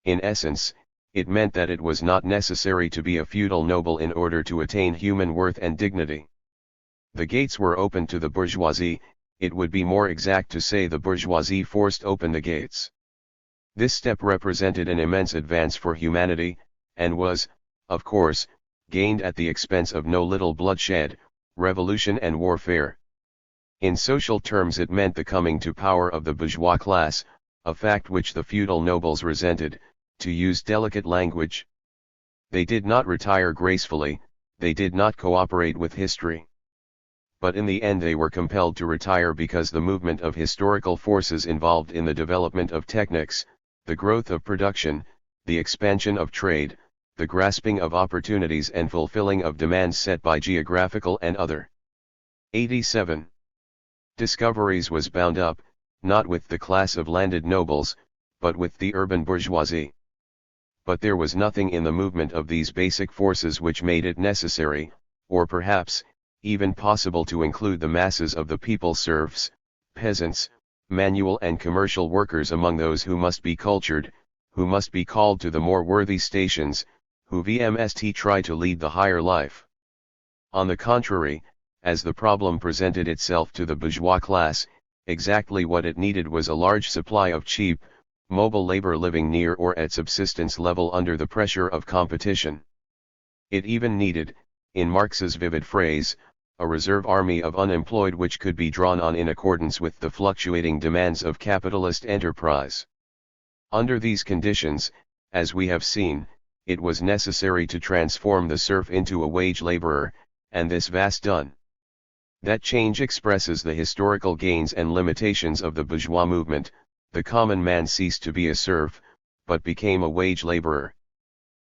In essence, it meant that it was not necessary to be a feudal noble in order to attain human worth and dignity. The gates were open to the bourgeoisie. It would be more exact to say the bourgeoisie forced open the gates. This step represented an immense advance for humanity, and was, of course, gained at the expense of no little bloodshed, revolution and warfare. In social terms it meant the coming to power of the bourgeois class, a fact which the feudal nobles resented, to use delicate language. They did not retire gracefully, they did not cooperate with history. But in the end they were compelled to retire because the movement of historical forces involved in the development of techniques, the growth of production, the expansion of trade, the grasping of opportunities and fulfilling of demands set by geographical and other 87 discoveries was bound up, not with the class of landed nobles, but with the urban bourgeoisie. But there was nothing in the movement of these basic forces which made it necessary, or perhaps, even possible to include the masses of the people serfs, peasants, manual and commercial workers among those who must be cultured, who must be called to the more worthy stations, who must try to lead the higher life. On the contrary, as the problem presented itself to the bourgeois class, exactly what it needed was a large supply of cheap, mobile labor living near or at subsistence level under the pressure of competition. It even needed, in Marx's vivid phrase, a reserve army of unemployed which could be drawn on in accordance with the fluctuating demands of capitalist enterprise. Under these conditions, as we have seen, it was necessary to transform the serf into a wage laborer, and this was done. That change expresses the historical gains and limitations of the bourgeois movement. The common man ceased to be a serf, but became a wage laborer.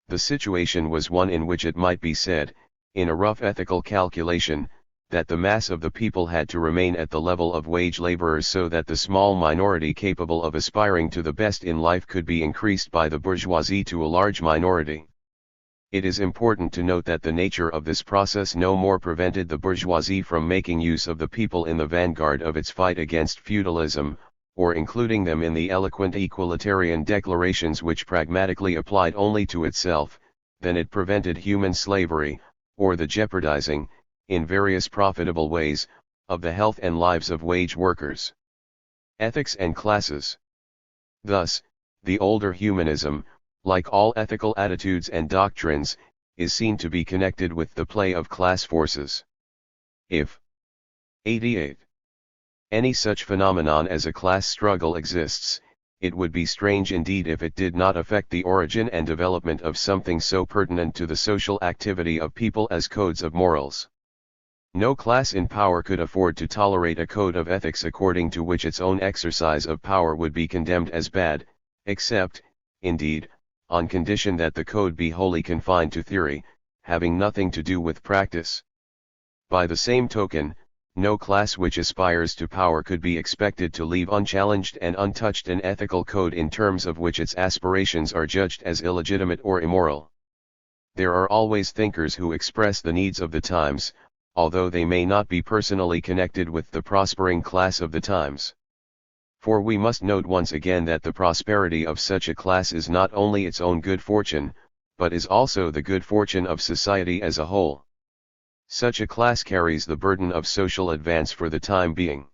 The situation was one in which it might be said, in a rough ethical calculation, that the mass of the people had to remain at the level of wage laborers so that the small minority capable of aspiring to the best in life could be increased by the bourgeoisie to a large minority. It is important to note that the nature of this process no more prevented the bourgeoisie from making use of the people in the vanguard of its fight against feudalism, or including them in the eloquent equalitarian declarations which pragmatically applied only to itself, than it prevented human slavery, or the jeopardizing, in various profitable ways, of the health and lives of wage workers. Ethics and classes. Thus, the older humanism, like all ethical attitudes and doctrines, is seen to be connected with the play of class forces. If 88. Any such phenomenon as a class struggle exists, it would be strange indeed if it did not affect the origin and development of something so pertinent to the social activity of people as codes of morals. No class in power could afford to tolerate a code of ethics according to which its own exercise of power would be condemned as bad, except, indeed, on condition that the code be wholly confined to theory, having nothing to do with practice. By the same token, no class which aspires to power could be expected to leave unchallenged and untouched an ethical code in terms of which its aspirations are judged as illegitimate or immoral. There are always thinkers who express the needs of the times, although they may not be personally connected with the prospering class of the times. For we must note once again that the prosperity of such a class is not only its own good fortune, but is also the good fortune of society as a whole. Such a class carries the burden of social advance for the time being.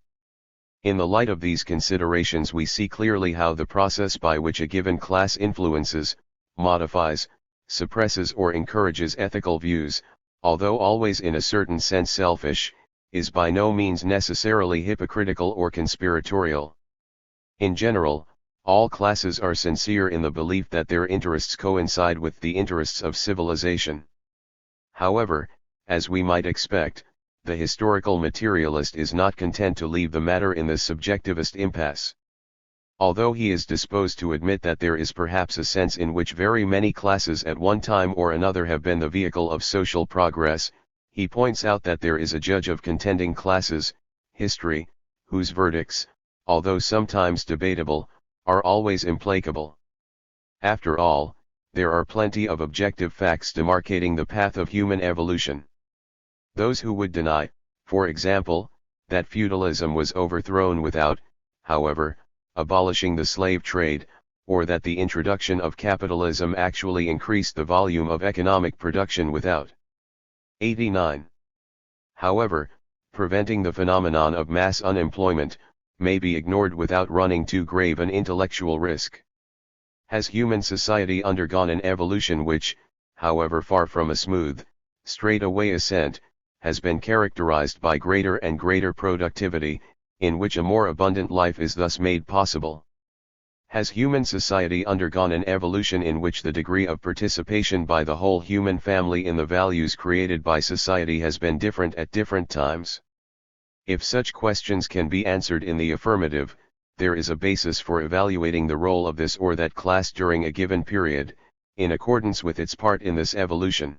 In the light of these considerations we see clearly how the process by which a given class influences, modifies, suppresses or encourages ethical views, although always in a certain sense selfish, is by no means necessarily hypocritical or conspiratorial. In general, all classes are sincere in the belief that their interests coincide with the interests of civilization. However, as we might expect, the historical materialist is not content to leave the matter in this subjectivist impasse. Although he is disposed to admit that there is perhaps a sense in which very many classes at one time or another have been the vehicle of social progress, he points out that there is a judge of contending classes, history, whose verdicts, although sometimes debatable, are always implacable. After all, there are plenty of objective facts demarcating the path of human evolution. Those who would deny, for example, that feudalism was overthrown without, however, abolishing the slave trade, or that the introduction of capitalism actually increased the volume of economic production without. 89. However, preventing the phenomenon of mass unemployment may be ignored without running too grave an intellectual risk. Has human society undergone an evolution which, however far from a smooth, straight-away ascent, has been characterized by greater and greater productivity, in which a more abundant life is thus made possible? Has human society undergone an evolution in which the degree of participation by the whole human family in the values created by society has been different at different times? If such questions can be answered in the affirmative, there is a basis for evaluating the role of this or that class during a given period, in accordance with its part in this evolution.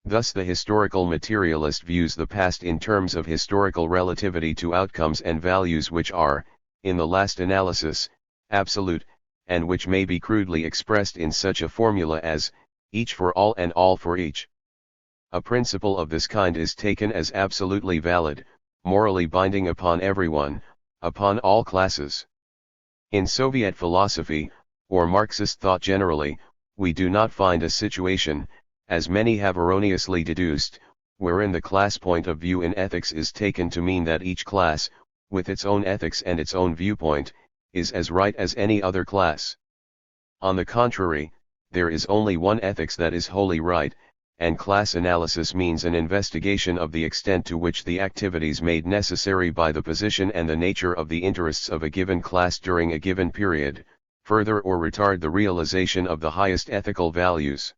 Thus the historical materialist views the past in terms of historical relativity to outcomes and values which are, in the last analysis, absolute, and which may be crudely expressed in such a formula as, each for all and all for each. A principle of this kind is taken as absolutely valid, morally binding upon everyone, upon all classes. In Soviet philosophy, or Marxist thought generally, we do not find a situation, as many have erroneously deduced, wherein the class point of view in ethics is taken to mean that each class, with its own ethics and its own viewpoint, is as right as any other class. On the contrary, there is only one ethics that is wholly right, and class analysis means an investigation of the extent to which the activities made necessary by the position and the nature of the interests of a given class during a given period, further or retard the realization of the highest ethical values.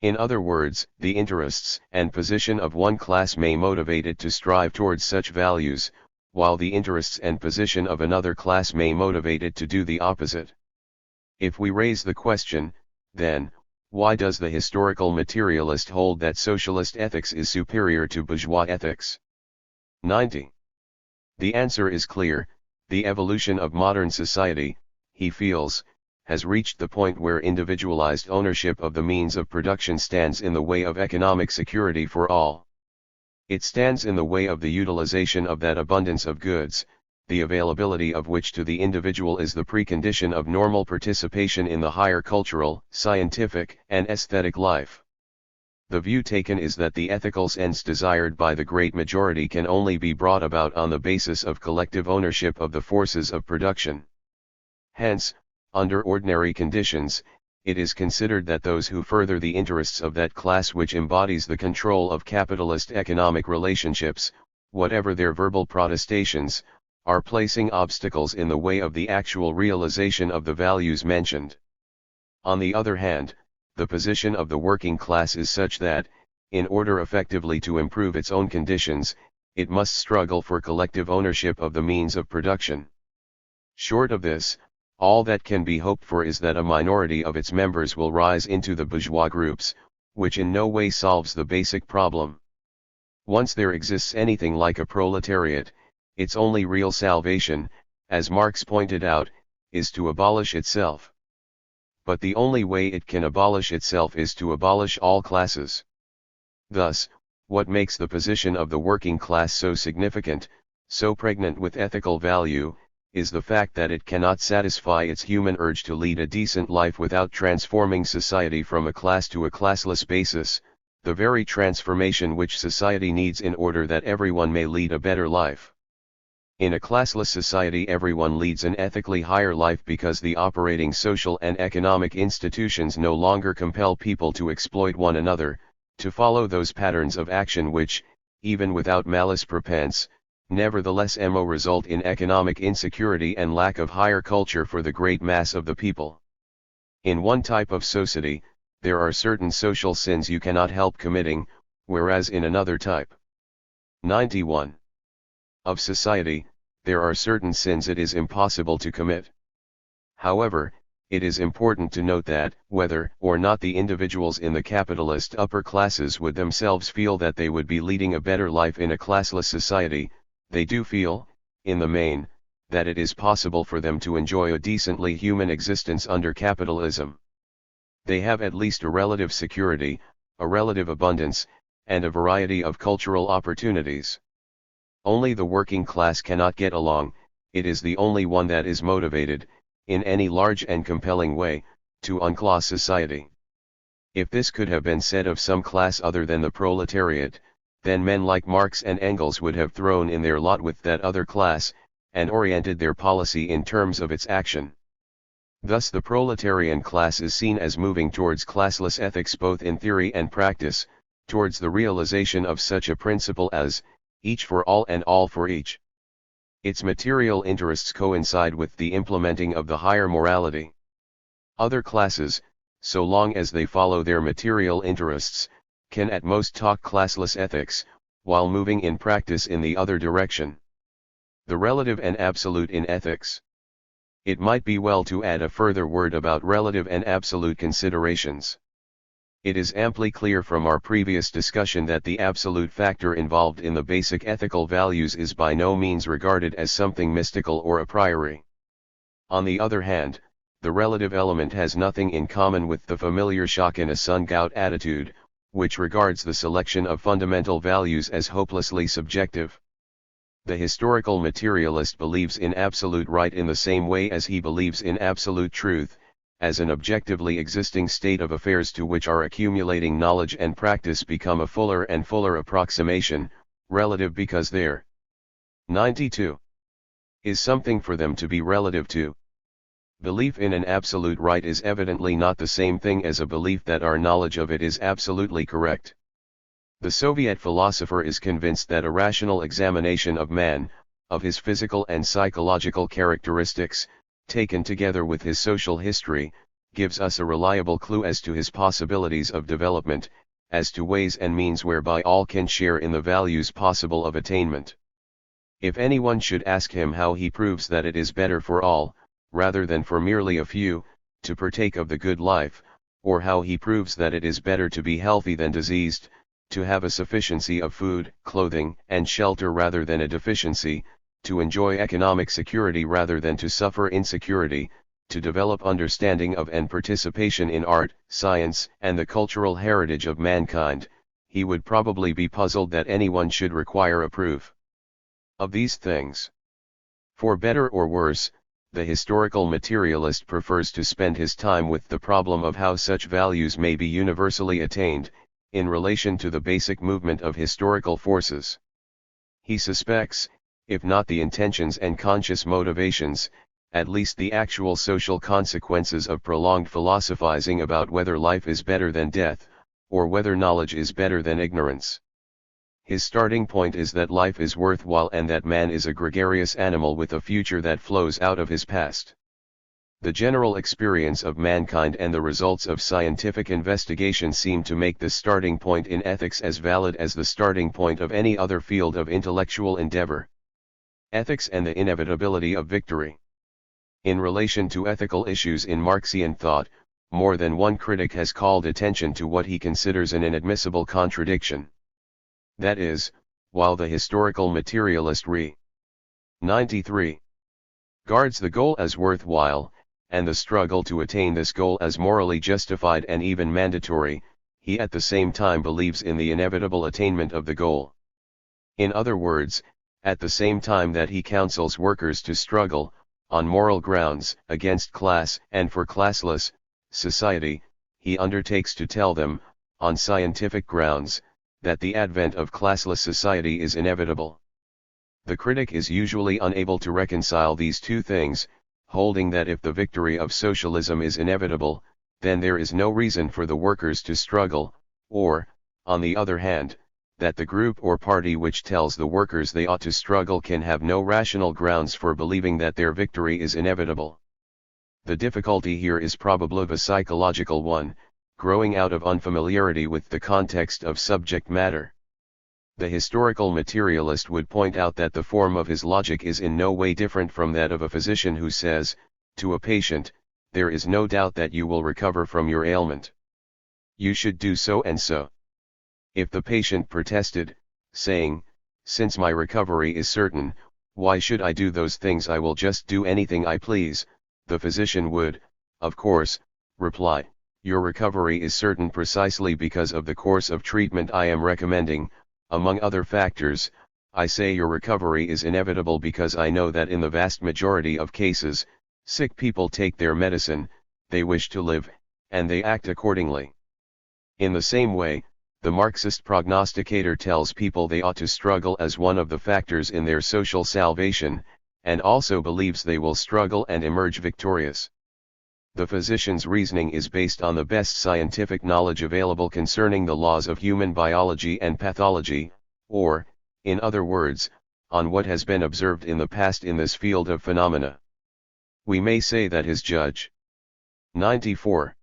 In other words, the interests and position of one class may motivate it to strive towards such values, while the interests and position of another class may motivate it to do the opposite. If we raise the question, then, why does the historical materialist hold that socialist ethics is superior to bourgeois ethics? 90. The answer is clear: the evolution of modern society, he feels, has reached the point where individualized ownership of the means of production stands in the way of economic security for all. It stands in the way of the utilization of that abundance of goods, the availability of which to the individual is the precondition of normal participation in the higher cultural, scientific, and aesthetic life. The view taken is that the ethical ends desired by the great majority can only be brought about on the basis of collective ownership of the forces of production. Hence, under ordinary conditions, it is considered that those who further the interests of that class which embodies the control of capitalist economic relationships, whatever their verbal protestations, are placing obstacles in the way of the actual realization of the values mentioned. On the other hand, the position of the working class is such that, in order effectively to improve its own conditions, it must struggle for collective ownership of the means of production. Short of this, all that can be hoped for is that a minority of its members will rise into the bourgeois groups, which in no way solves the basic problem. Once there exists anything like a proletariat, its only real salvation, as Marx pointed out, is to abolish itself. But the only way it can abolish itself is to abolish all classes. Thus, what makes the position of the working class so significant, so pregnant with ethical value, is the fact that it cannot satisfy its human urge to lead a decent life without transforming society from a class to a classless basis, the very transformation which society needs in order that everyone may lead a better life. In a classless society everyone leads an ethically higher life because the operating social and economic institutions no longer compel people to exploit one another, to follow those patterns of action which, even without malice prepense, nevertheless result in economic insecurity and lack of higher culture for the great mass of the people. In one type of society, there are certain social sins you cannot help committing, whereas in another type. 91. Of society, there are certain sins it is impossible to commit. However, it is important to note that, whether or not the individuals in the capitalist upper classes would themselves feel that they would be leading a better life in a classless society, they do feel, in the main, that it is possible for them to enjoy a decently human existence under capitalism. They have at least a relative security, a relative abundance, and a variety of cultural opportunities. Only the working class cannot get along, it is the only one that is motivated, in any large and compelling way, to unclass society. If this could have been said of some class other than the proletariat, then men like Marx and Engels would have thrown in their lot with that other class, and oriented their policy in terms of its action. Thus the proletarian class is seen as moving towards classless ethics both in theory and practice, towards the realization of such a principle as, each for all and all for each. Its material interests coincide with the implementing of the higher morality. Other classes, so long as they follow their material interests, can at most talk classless ethics, while moving in practice in the other direction. The relative and absolute in ethics. It might be well to add a further word about relative and absolute considerations. It is amply clear from our previous discussion that the absolute factor involved in the basic ethical values is by no means regarded as something mystical or a priori. On the other hand, the relative element has nothing in common with the familiar shock in a sun-gout attitude, which regards the selection of fundamental values as hopelessly subjective. The historical materialist believes in absolute right in the same way as he believes in absolute truth, as an objectively existing state of affairs to which our accumulating knowledge and practice become a fuller and fuller approximation, relative because there 92 is something for them to be relative to. Belief in an absolute right is evidently not the same thing as a belief that our knowledge of it is absolutely correct. The Soviet philosopher is convinced that a rational examination of man, of his physical and psychological characteristics, taken together with his social history, gives us a reliable clue as to his possibilities of development, as to ways and means whereby all can share in the values possible of attainment. If anyone should ask him how he proves that it is better for all, rather than for merely a few, to partake of the good life, or how he proves that it is better to be healthy than diseased, to have a sufficiency of food, clothing, and shelter rather than a deficiency, to enjoy economic security rather than to suffer insecurity, to develop understanding of and participation in art, science, and the cultural heritage of mankind, he would probably be puzzled that anyone should require a proof of these things. For better or worse, the historical materialist prefers to spend his time with the problem of how such values may be universally attained, in relation to the basic movement of historical forces. He suspects, if not the intentions and conscious motivations, at least the actual social consequences of prolonged philosophizing about whether life is better than death, or whether knowledge is better than ignorance. His starting point is that life is worthwhile and that man is a gregarious animal with a future that flows out of his past. The general experience of mankind and the results of scientific investigation seem to make this starting point in ethics as valid as the starting point of any other field of intellectual endeavor. Ethics and the inevitability of victory. In relation to ethical issues in Marxian thought, more than one critic has called attention to what he considers an inadmissible contradiction. That is, while the historical materialist re. 93 guards the goal as worthwhile, and the struggle to attain this goal as morally justified and even mandatory, he at the same time believes in the inevitable attainment of the goal. In other words, at the same time that he counsels workers to struggle, on moral grounds, against class and for classless society, he undertakes to tell them, on scientific grounds, that the advent of classless society is inevitable. The critic is usually unable to reconcile these two things, holding that if the victory of socialism is inevitable, then there is no reason for the workers to struggle, or, on the other hand, that the group or party which tells the workers they ought to struggle can have no rational grounds for believing that their victory is inevitable. The difficulty here is probably a psychological one, growing out of unfamiliarity with the context of subject matter. The historical materialist would point out that the form of his logic is in no way different from that of a physician who says, to a patient, there is no doubt that you will recover from your ailment. You should do so and so. If the patient protested, saying, since my recovery is certain, why should I do those things? I will just do anything I please, the physician would, of course, reply, your recovery is certain precisely because of the course of treatment I am recommending, among other factors, I say your recovery is inevitable because I know that in the vast majority of cases, sick people take their medicine, they wish to live, and they act accordingly. In the same way, the Marxist prognosticator tells people they ought to struggle as one of the factors in their social salvation, and also believes they will struggle and emerge victorious. The physician's reasoning is based on the best scientific knowledge available concerning the laws of human biology and pathology, or, in other words, on what has been observed in the past in this field of phenomena. We may say that his judge 94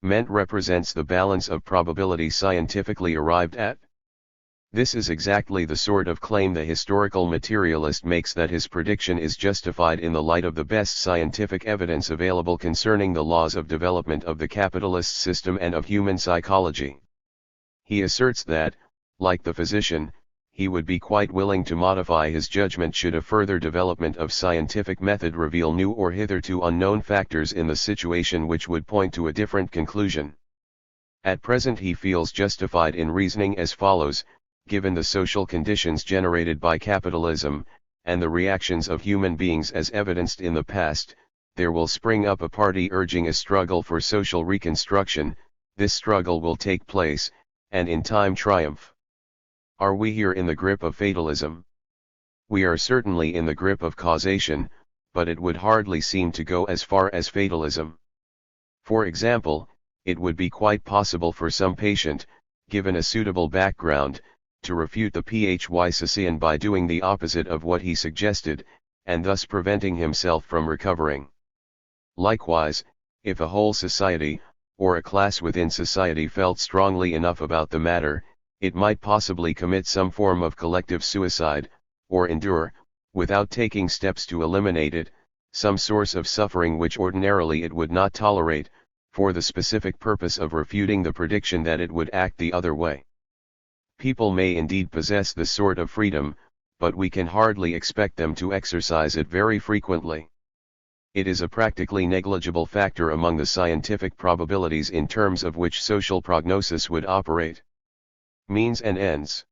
ment represents the balance of probability scientifically arrived at. This is exactly the sort of claim the historical materialist makes, that his prediction is justified in the light of the best scientific evidence available concerning the laws of development of the capitalist system and of human psychology. He asserts that, like the physician, he would be quite willing to modify his judgment should a further development of scientific method reveal new or hitherto unknown factors in the situation which would point to a different conclusion. At present he feels justified in reasoning as follows: given the social conditions generated by capitalism, and the reactions of human beings as evidenced in the past, there will spring up a party urging a struggle for social reconstruction. This struggle will take place, and in time triumph. Are we here in the grip of fatalism? We are certainly in the grip of causation, but it would hardly seem to go as far as fatalism. For example, it would be quite possible for some patient, given a suitable background, to refute the physician by doing the opposite of what he suggested, and thus preventing himself from recovering. Likewise, if a whole society, or a class within society felt strongly enough about the matter, it might possibly commit some form of collective suicide, or endure, without taking steps to eliminate it, some source of suffering which ordinarily it would not tolerate, for the specific purpose of refuting the prediction that it would act the other way. People may indeed possess this sort of freedom, but we can hardly expect them to exercise it very frequently. It is a practically negligible factor among the scientific probabilities in terms of which social prognosis would operate. Means and ends.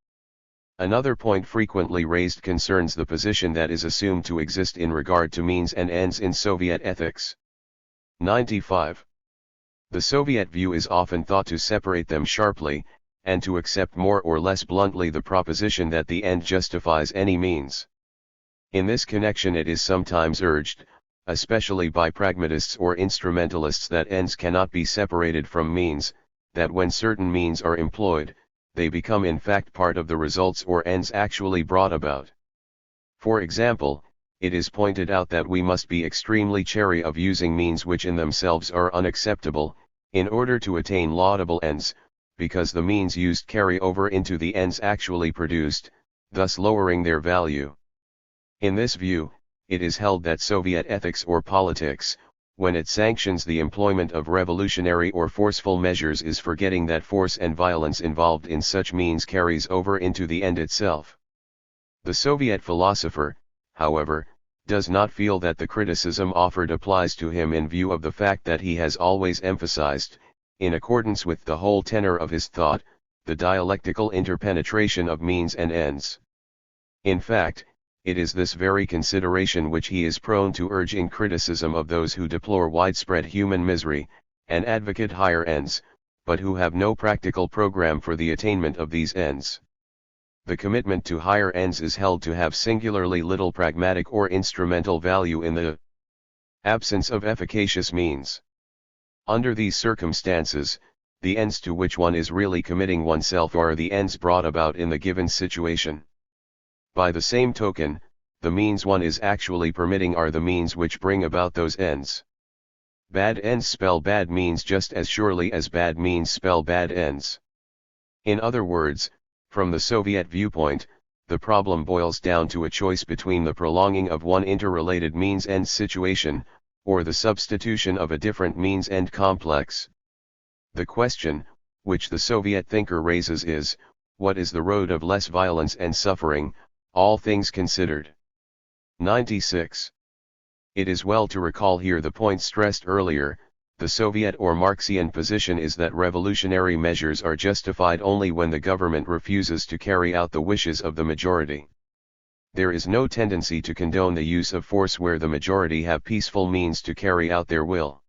Another point frequently raised concerns the position that is assumed to exist in regard to means and ends in Soviet ethics. 95. The Soviet view is often thought to separate them sharply, and to accept more or less bluntly the proposition that the end justifies any means. In this connection it is sometimes urged, especially by pragmatists or instrumentalists, that ends cannot be separated from means, that when certain means are employed, they become in fact part of the results or ends actually brought about. For example, it is pointed out that we must be extremely chary of using means which in themselves are unacceptable, in order to attain laudable ends, because the means used carry over into the ends actually produced, thus lowering their value. In this view, it is held that Soviet ethics or politics, when it sanctions the employment of revolutionary or forceful measures, is forgetting that force and violence involved in such means carries over into the end itself. The Soviet philosopher, however, does not feel that the criticism offered applies to him in view of the fact that he has always emphasized, in accordance with the whole tenor of his thought, the dialectical interpenetration of means and ends. In fact, it is this very consideration which he is prone to urge in criticism of those who deplore widespread human misery, and advocate higher ends, but who have no practical program for the attainment of these ends. The commitment to higher ends is held to have singularly little pragmatic or instrumental value in the absence of efficacious means. Under these circumstances, the ends to which one is really committing oneself are the ends brought about in the given situation. By the same token, the means one is actually permitting are the means which bring about those ends. Bad ends spell bad means just as surely as bad means spell bad ends. In other words, from the Soviet viewpoint, the problem boils down to a choice between the prolonging of one interrelated means-end situation, or the substitution of a different means-end complex. The question, which the Soviet thinker raises, is, what is the road of less violence and suffering, all things considered? 96. It is well to recall here the point stressed earlier, the Soviet or Marxian position is that revolutionary measures are justified only when the government refuses to carry out the wishes of the majority. There is no tendency to condone the use of force where the majority have peaceful means to carry out their will.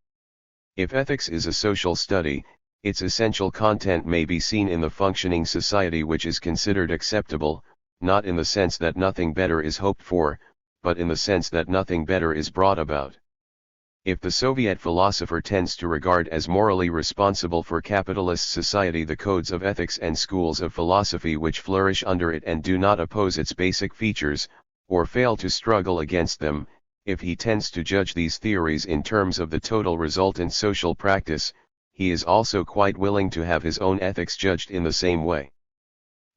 If ethics is a social study, its essential content may be seen in the functioning society which is considered acceptable, not in the sense that nothing better is hoped for, but in the sense that nothing better is brought about. If the Soviet philosopher tends to regard as morally responsible for capitalist society the codes of ethics and schools of philosophy which flourish under it and do not oppose its basic features, or fail to struggle against them, if he tends to judge these theories in terms of the total resultant social practice, he is also quite willing to have his own ethics judged in the same way.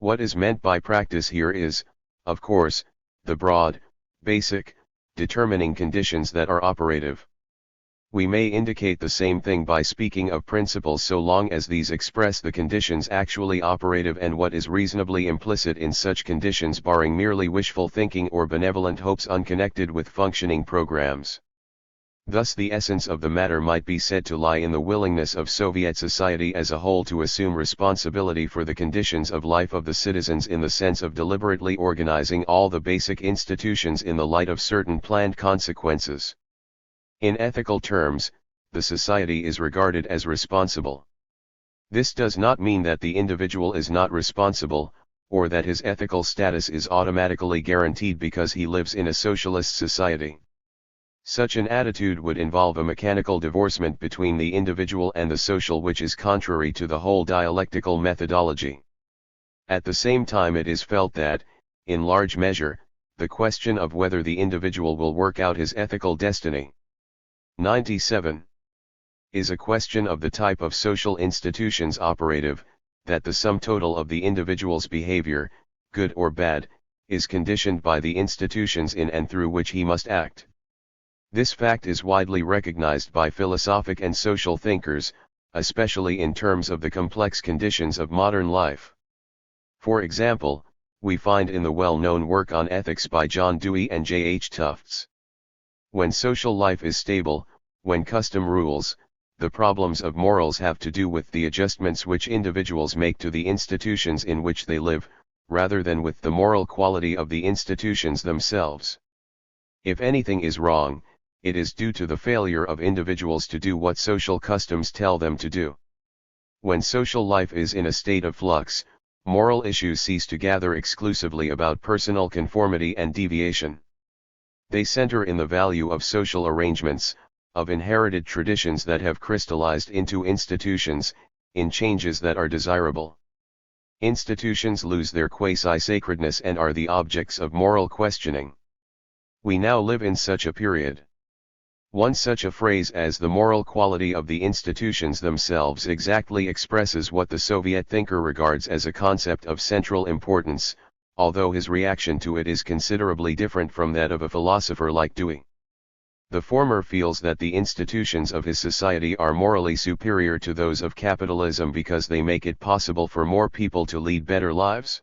What is meant by practice here is, of course, the broad, basic, determining conditions that are operative. We may indicate the same thing by speaking of principles so long as these express the conditions actually operative and what is reasonably implicit in such conditions barring merely wishful thinking or benevolent hopes unconnected with functioning programs. Thus the essence of the matter might be said to lie in the willingness of Soviet society as a whole to assume responsibility for the conditions of life of the citizens in the sense of deliberately organizing all the basic institutions in the light of certain planned consequences. In ethical terms, the society is regarded as responsible. This does not mean that the individual is not responsible, or that his ethical status is automatically guaranteed because he lives in a socialist society. Such an attitude would involve a mechanical divorcement between the individual and the social which is contrary to the whole dialectical methodology. At the same time it is felt that, in large measure, the question of whether the individual will work out his ethical destiny 97 is a question of the type of social institutions operative, that the sum total of the individual's behavior, good or bad, is conditioned by the institutions in and through which he must act. This fact is widely recognized by philosophic and social thinkers, especially in terms of the complex conditions of modern life. For example, we find in the well-known work on ethics by John Dewey and J. H. Tufts. When social life is stable, when custom rules, the problems of morals have to do with the adjustments which individuals make to the institutions in which they live, rather than with the moral quality of the institutions themselves. If anything is wrong, it is due to the failure of individuals to do what social customs tell them to do. When social life is in a state of flux, moral issues cease to gather exclusively about personal conformity and deviation. They center in the value of social arrangements, of inherited traditions that have crystallized into institutions, in changes that are desirable. Institutions lose their quasi-sacredness and are the objects of moral questioning. We now live in such a period. One such a phrase as the moral quality of the institutions themselves exactly expresses what the Soviet thinker regards as a concept of central importance, although his reaction to it is considerably different from that of a philosopher like Dewey. The former feels that the institutions of his society are morally superior to those of capitalism because they make it possible for more people to lead better lives.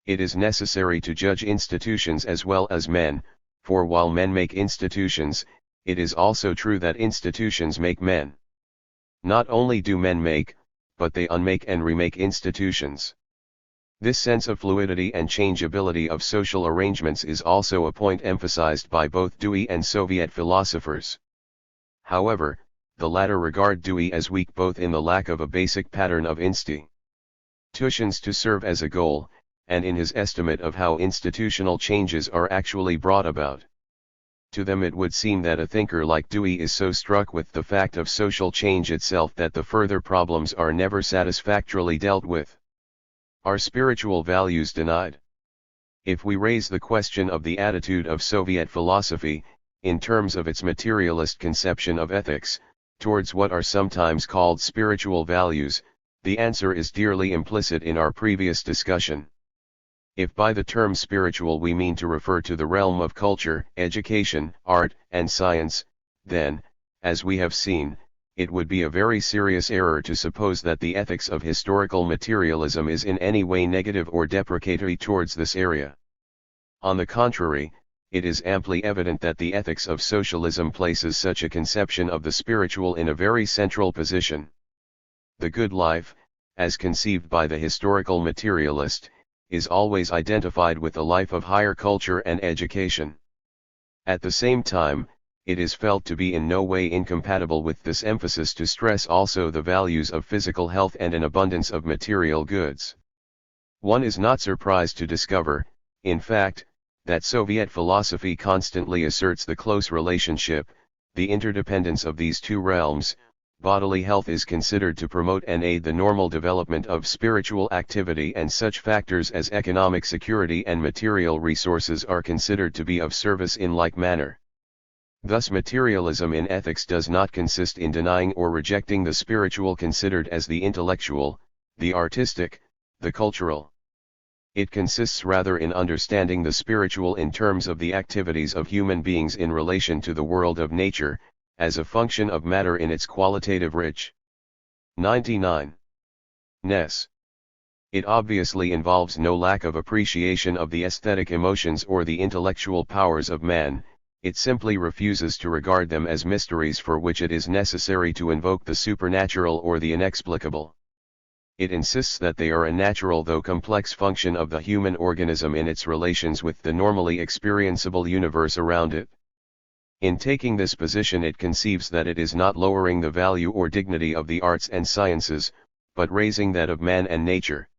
It is necessary to judge institutions as well as men, for while men make institutions, it is also true that institutions make men. Not only do men make, but they unmake and remake institutions. This sense of fluidity and changeability of social arrangements is also a point emphasized by both Dewey and Soviet philosophers. However, the latter regard Dewey as weak both in the lack of a basic pattern of institutions to serve as a goal, and in his estimate of how institutional changes are actually brought about. To them it would seem that a thinker like Dewey is so struck with the fact of social change itself that the further problems are never satisfactorily dealt with. Are spiritual values denied? If we raise the question of the attitude of Soviet philosophy, in terms of its materialist conception of ethics, towards what are sometimes called spiritual values, the answer is dearly implicit in our previous discussion. If by the term spiritual we mean to refer to the realm of culture, education, art, and science, then, as we have seen, it would be a very serious error to suppose that the ethics of historical materialism is in any way negative or deprecatory towards this area. On the contrary, it is amply evident that the ethics of socialism places such a conception of the spiritual in a very central position. The good life, as conceived by the historical materialist, is always identified with a life of higher culture and education. At the same time, it is felt to be in no way incompatible with this emphasis to stress also the values of physical health and an abundance of material goods. One is not surprised to discover, in fact, that Soviet philosophy constantly asserts the close relationship, the interdependence of these two realms. Bodily health is considered to promote and aid the normal development of spiritual activity, and such factors as economic security and material resources are considered to be of service in like manner. Thus materialism in ethics does not consist in denying or rejecting the spiritual considered as the intellectual, the artistic, the cultural. It consists rather in understanding the spiritual in terms of the activities of human beings in relation to the world of nature, as a function of matter in its qualitative rich. 99. Ness. It obviously involves no lack of appreciation of the aesthetic emotions or the intellectual powers of man. It simply refuses to regard them as mysteries for which it is necessary to invoke the supernatural or the inexplicable. It insists that they are a natural though complex function of the human organism in its relations with the normally experienceable universe around it. In taking this position, it conceives that it is not lowering the value or dignity of the arts and sciences, but raising that of man and nature.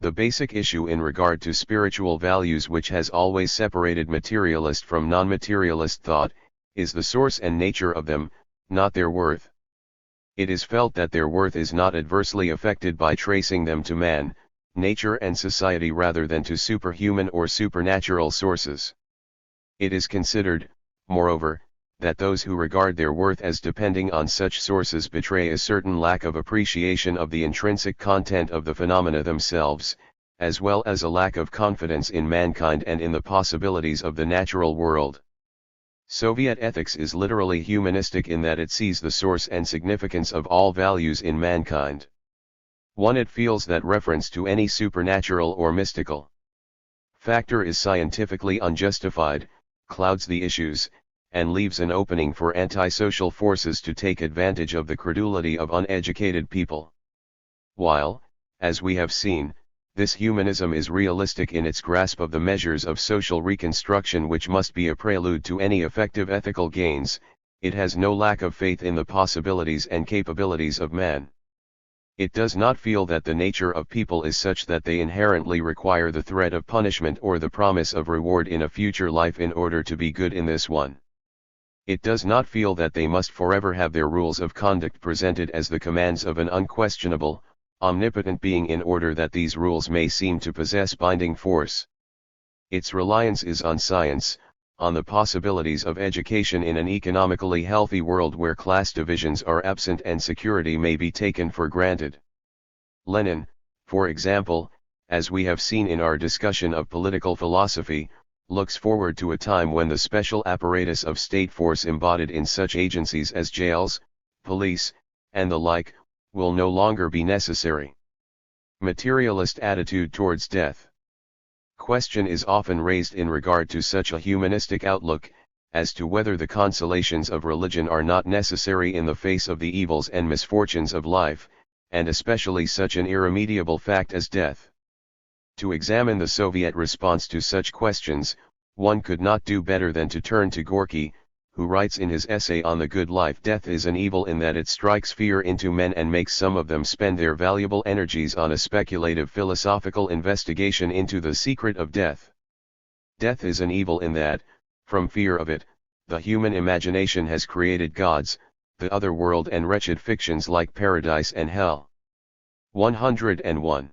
The basic issue in regard to spiritual values, which has always separated materialist from non-materialist thought, is the source and nature of them, not their worth. It is felt that their worth is not adversely affected by tracing them to man, nature and society rather than to superhuman or supernatural sources. It is considered, moreover, that those who regard their worth as depending on such sources betray a certain lack of appreciation of the intrinsic content of the phenomena themselves, as well as a lack of confidence in mankind and in the possibilities of the natural world. Soviet ethics is literally humanistic in that it sees the source and significance of all values in mankind. It feels that reference to any supernatural or mystical factor is scientifically unjustified, clouds the issues, and leaves an opening for antisocial forces to take advantage of the credulity of uneducated people. While, as we have seen, this humanism is realistic in its grasp of the measures of social reconstruction which must be a prelude to any effective ethical gains, it has no lack of faith in the possibilities and capabilities of man. It does not feel that the nature of people is such that they inherently require the threat of punishment or the promise of reward in a future life in order to be good in this one. It does not feel that they must forever have their rules of conduct presented as the commands of an unquestionable, omnipotent being in order that these rules may seem to possess binding force. Its reliance is on science, on the possibilities of education in an economically healthy world where class divisions are absent and security may be taken for granted. Lenin, for example, as we have seen in our discussion of political philosophy, looks forward to a time when the special apparatus of state force embodied in such agencies as jails, police, and the like, will no longer be necessary. Materialist attitude towards death. Question is often raised in regard to such a humanistic outlook, as to whether the consolations of religion are not necessary in the face of the evils and misfortunes of life, and especially such an irremediable fact as death. To examine the Soviet response to such questions, one could not do better than to turn to Gorky, who writes in his essay on the good life, death is an evil in that it strikes fear into men and makes some of them spend their valuable energies on a speculative philosophical investigation into the secret of death. Death is an evil in that, from fear of it, the human imagination has created gods, the other world and wretched fictions like paradise and hell. 101.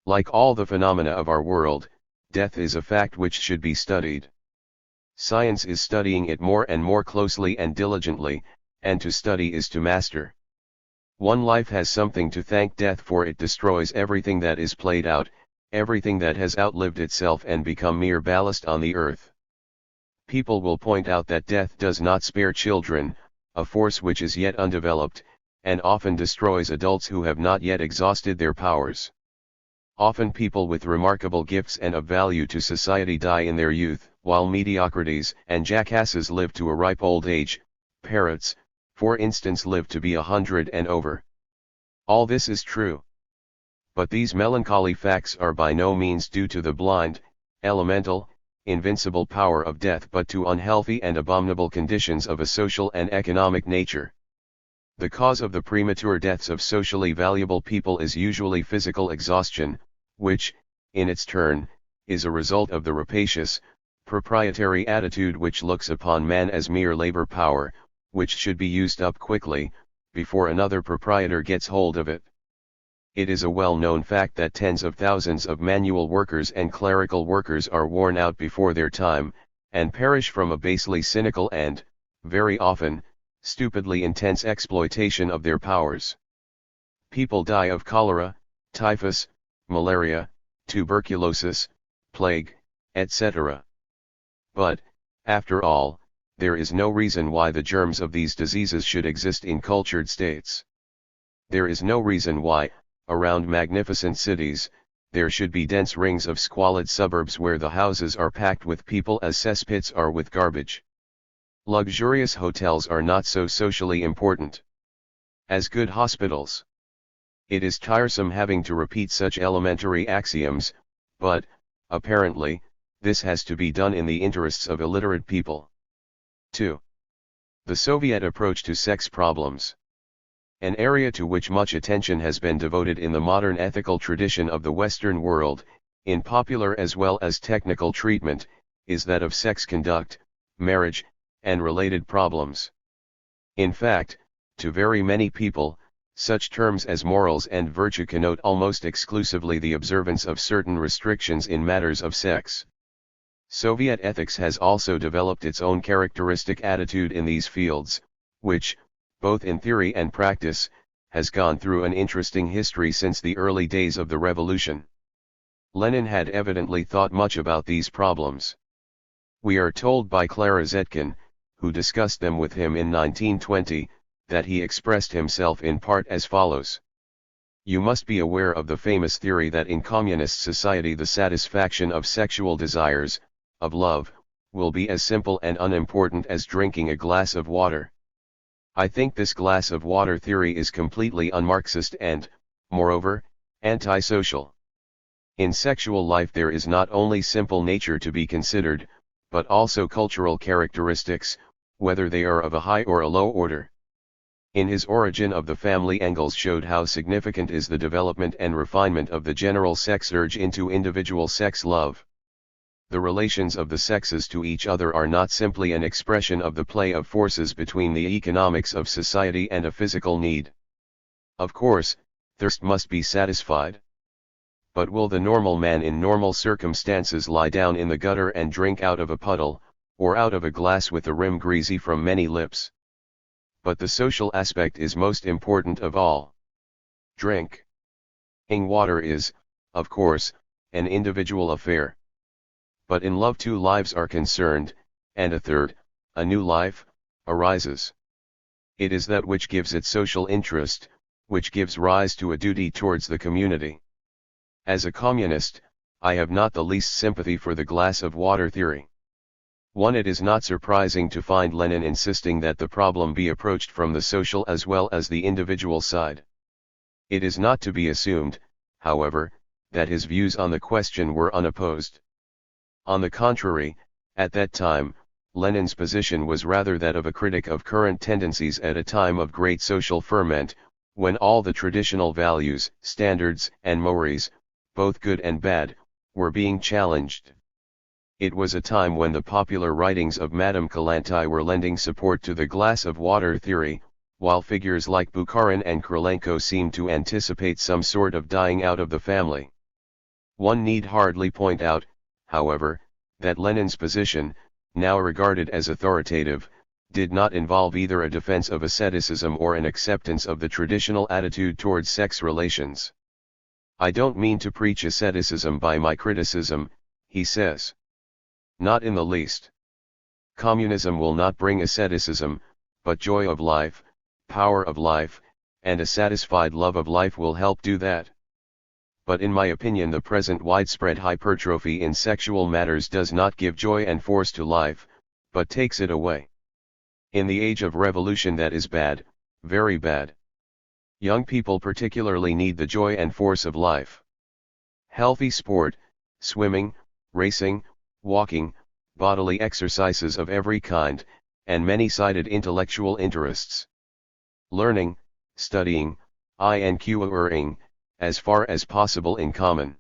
Like all the phenomena of our world, death is a fact which should be studied. Science is studying it more and more closely and diligently, and to study is to master. One life has something to thank death for: it destroys everything that is played out, everything that has outlived itself and become mere ballast on the earth. People will point out that death does not spare children, a force which is yet undeveloped, and often destroys adults who have not yet exhausted their powers. Often people with remarkable gifts and of value to society die in their youth, while mediocrities and jackasses live to a ripe old age. Parrots, for instance, live to be 100 and over. All this is true. But these melancholy facts are by no means due to the blind, elemental, invincible power of death, but to unhealthy and abominable conditions of a social and economic nature. The cause of the premature deaths of socially valuable people is usually physical exhaustion, which, in its turn, is a result of the rapacious, proprietary attitude which looks upon man as mere labor power, which should be used up quickly, before another proprietor gets hold of it. It is a well-known fact that tens of thousands of manual workers and clerical workers are worn out before their time, and perish from a basely cynical and, very often, stupidly intense exploitation of their powers. People die of cholera, typhus, malaria, tuberculosis, plague, etc. But, after all, there is no reason why the germs of these diseases should exist in cultured states. There is no reason why, around magnificent cities, there should be dense rings of squalid suburbs where the houses are packed with people as cesspits are with garbage. Luxurious hotels are not so socially important as good hospitals. It is tiresome having to repeat such elementary axioms, but, apparently, this has to be done in the interests of illiterate people. 2. The Soviet approach to sex problems. An area to which much attention has been devoted in the modern ethical tradition of the Western world, in popular as well as technical treatment, is that of sex conduct, marriage, and related problems. In fact, to very many people, such terms as morals and virtue connote almost exclusively the observance of certain restrictions in matters of sex. Soviet ethics has also developed its own characteristic attitude in these fields, which, both in theory and practice, has gone through an interesting history since the early days of the revolution. Lenin had evidently thought much about these problems. We are told by Clara Zetkin, who discussed them with him in 1920, that he expressed himself in part as follows. You must be aware of the famous theory that in communist society the satisfaction of sexual desires, of love, will be as simple and unimportant as drinking a glass of water. I think this glass of water theory is completely un-Marxist and, moreover, antisocial. In sexual life there is not only simple nature to be considered, but also cultural characteristics, whether they are of a high or a low order. In his Origin of the Family, Engels showed how significant is the development and refinement of the general sex urge into individual sex love. The relations of the sexes to each other are not simply an expression of the play of forces between the economics of society and a physical need. Of course, thirst must be satisfied. But will the normal man in normal circumstances lie down in the gutter and drink out of a puddle, or out of a glass with the rim greasy from many lips? But the social aspect is most important of all. Drinking water is, of course, an individual affair. But in love two lives are concerned, and a third, a new life, arises. It is that which gives it social interest, which gives rise to a duty towards the community. As a communist, I have not the least sympathy for the glass of water theory. It is not surprising to find Lenin insisting that the problem be approached from the social as well as the individual side. It is not to be assumed, however, that his views on the question were unopposed. On the contrary, at that time, Lenin's position was rather that of a critic of current tendencies at a time of great social ferment, when all the traditional values, standards, and mores, both good and bad, were being challenged. It was a time when the popular writings of Madame Kollontai were lending support to the glass of water theory, while figures like Bukharin and Krylenko seemed to anticipate some sort of dying out of the family. One need hardly point out, however, that Lenin's position, now regarded as authoritative, did not involve either a defense of asceticism or an acceptance of the traditional attitude towards sex relations. I don't mean to preach asceticism by my criticism, he says. Not in the least. Communism will not bring asceticism, but joy of life, power of life, and a satisfied love of life will help do that. but in my opinion the present widespread hypertrophy in sexual matters does not give joy and force to life, but takes it away. In the age of revolution that is bad, very bad. Young people particularly need the joy and force of life. Healthy sport, swimming, racing, walking, bodily exercises of every kind, and many-sided intellectual interests. Learning, studying, inquiring, as far as possible in common.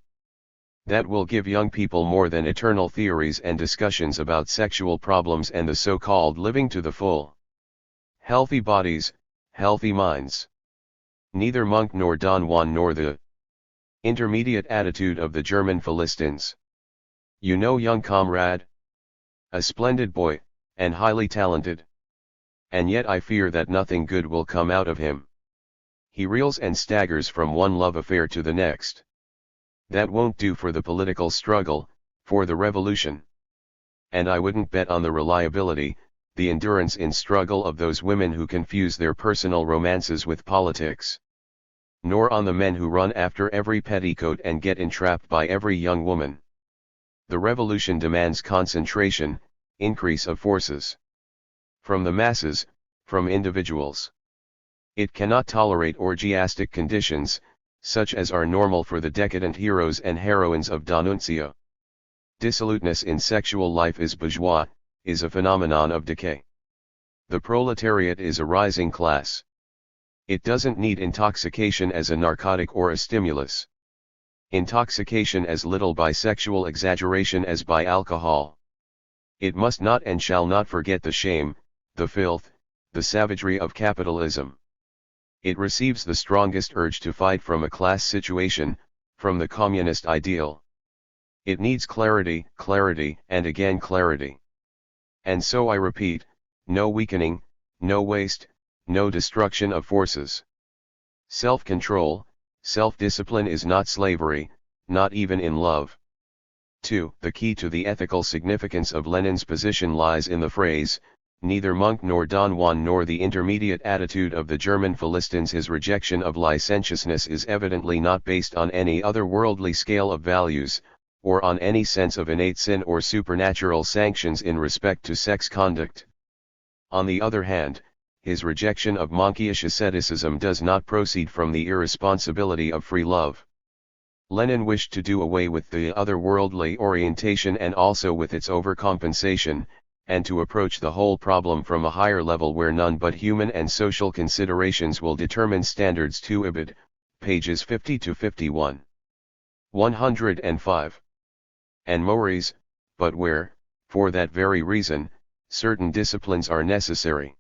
That will give young people more than eternal theories and discussions about sexual problems and the so-called living to the full. Healthy bodies, healthy minds. Neither Monk nor Don Juan nor the intermediate attitude of the German Philistines. You know young comrade? A splendid boy, and highly talented. And yet I fear that nothing good will come out of him. He reels and staggers from one love affair to the next. That won't do for the political struggle, for the revolution. And I wouldn't bet on the reliability, the endurance in struggle of those women who confuse their personal romances with politics. Nor on the men who run after every petticoat and get entrapped by every young woman. The revolution demands concentration, increase of forces. From the masses, from individuals. It cannot tolerate orgiastic conditions, such as are normal for the decadent heroes and heroines of D'Annunzio. Dissoluteness in sexual life is bourgeois, is a phenomenon of decay. The proletariat is a rising class. It doesn't need intoxication as a narcotic or a stimulus. Intoxication as little by sexual exaggeration as by alcohol. It must not and shall not forget the shame, the filth, the savagery of capitalism. It receives the strongest urge to fight from a class situation, from the communist ideal. It needs clarity, clarity, and again clarity. And so I repeat, no weakening, no waste, no destruction of forces. Self-control, self-discipline is not slavery, not even in love. 2. The key to the ethical significance of Lenin's position lies in the phrase, neither Monk nor Don Juan nor the intermediate attitude of the German Philistines. His rejection of licentiousness is evidently not based on any otherworldly scale of values, or on any sense of innate sin or supernatural sanctions in respect to sex conduct. On the other hand, his rejection of monkish asceticism does not proceed from the irresponsibility of free love. Lenin wished to do away with the otherworldly orientation and also with its overcompensation, and to approach the whole problem from a higher level where none but human and social considerations will determine standards. To Ibid, pages 50 to 51. 105. And Maurice, but where, for that very reason, certain disciplines are necessary.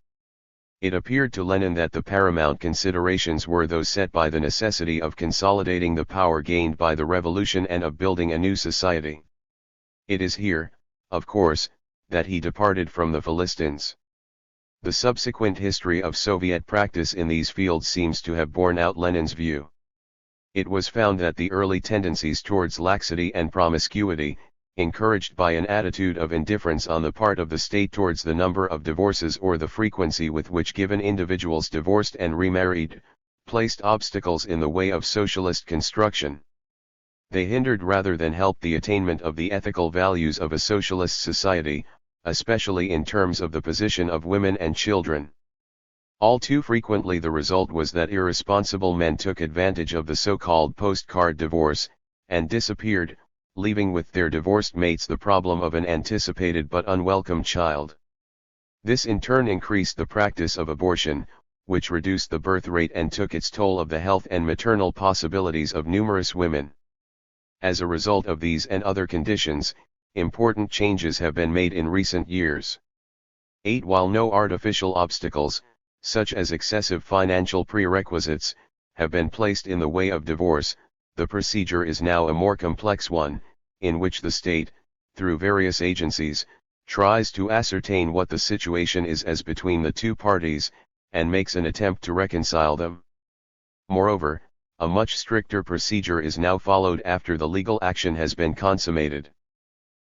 It appeared to Lenin that the paramount considerations were those set by the necessity of consolidating the power gained by the revolution and of building a new society. It is here, of course, that he departed from the Philistines. The subsequent history of Soviet practice in these fields seems to have borne out Lenin's view. It was found that the early tendencies towards laxity and promiscuity, encouraged by an attitude of indifference on the part of the state towards the number of divorces or the frequency with which given individuals divorced and remarried, placed obstacles in the way of socialist construction. They hindered rather than helped the attainment of the ethical values of a socialist society, especially in terms of the position of women and children. All too frequently the result was that irresponsible men took advantage of the so-called postcard divorce, and disappeared, leaving with their divorced mates the problem of an anticipated but unwelcome child. This in turn increased the practice of abortion, which reduced the birth rate and took its toll of the health and maternal possibilities of numerous women. As a result of these and other conditions, important changes have been made in recent years. 8. While no artificial obstacles, such as excessive financial prerequisites, have been placed in the way of divorce, the procedure is now a more complex one, in which the state, through various agencies, tries to ascertain what the situation is as between the two parties, and makes an attempt to reconcile them. Moreover, a much stricter procedure is now followed after the legal action has been consummated.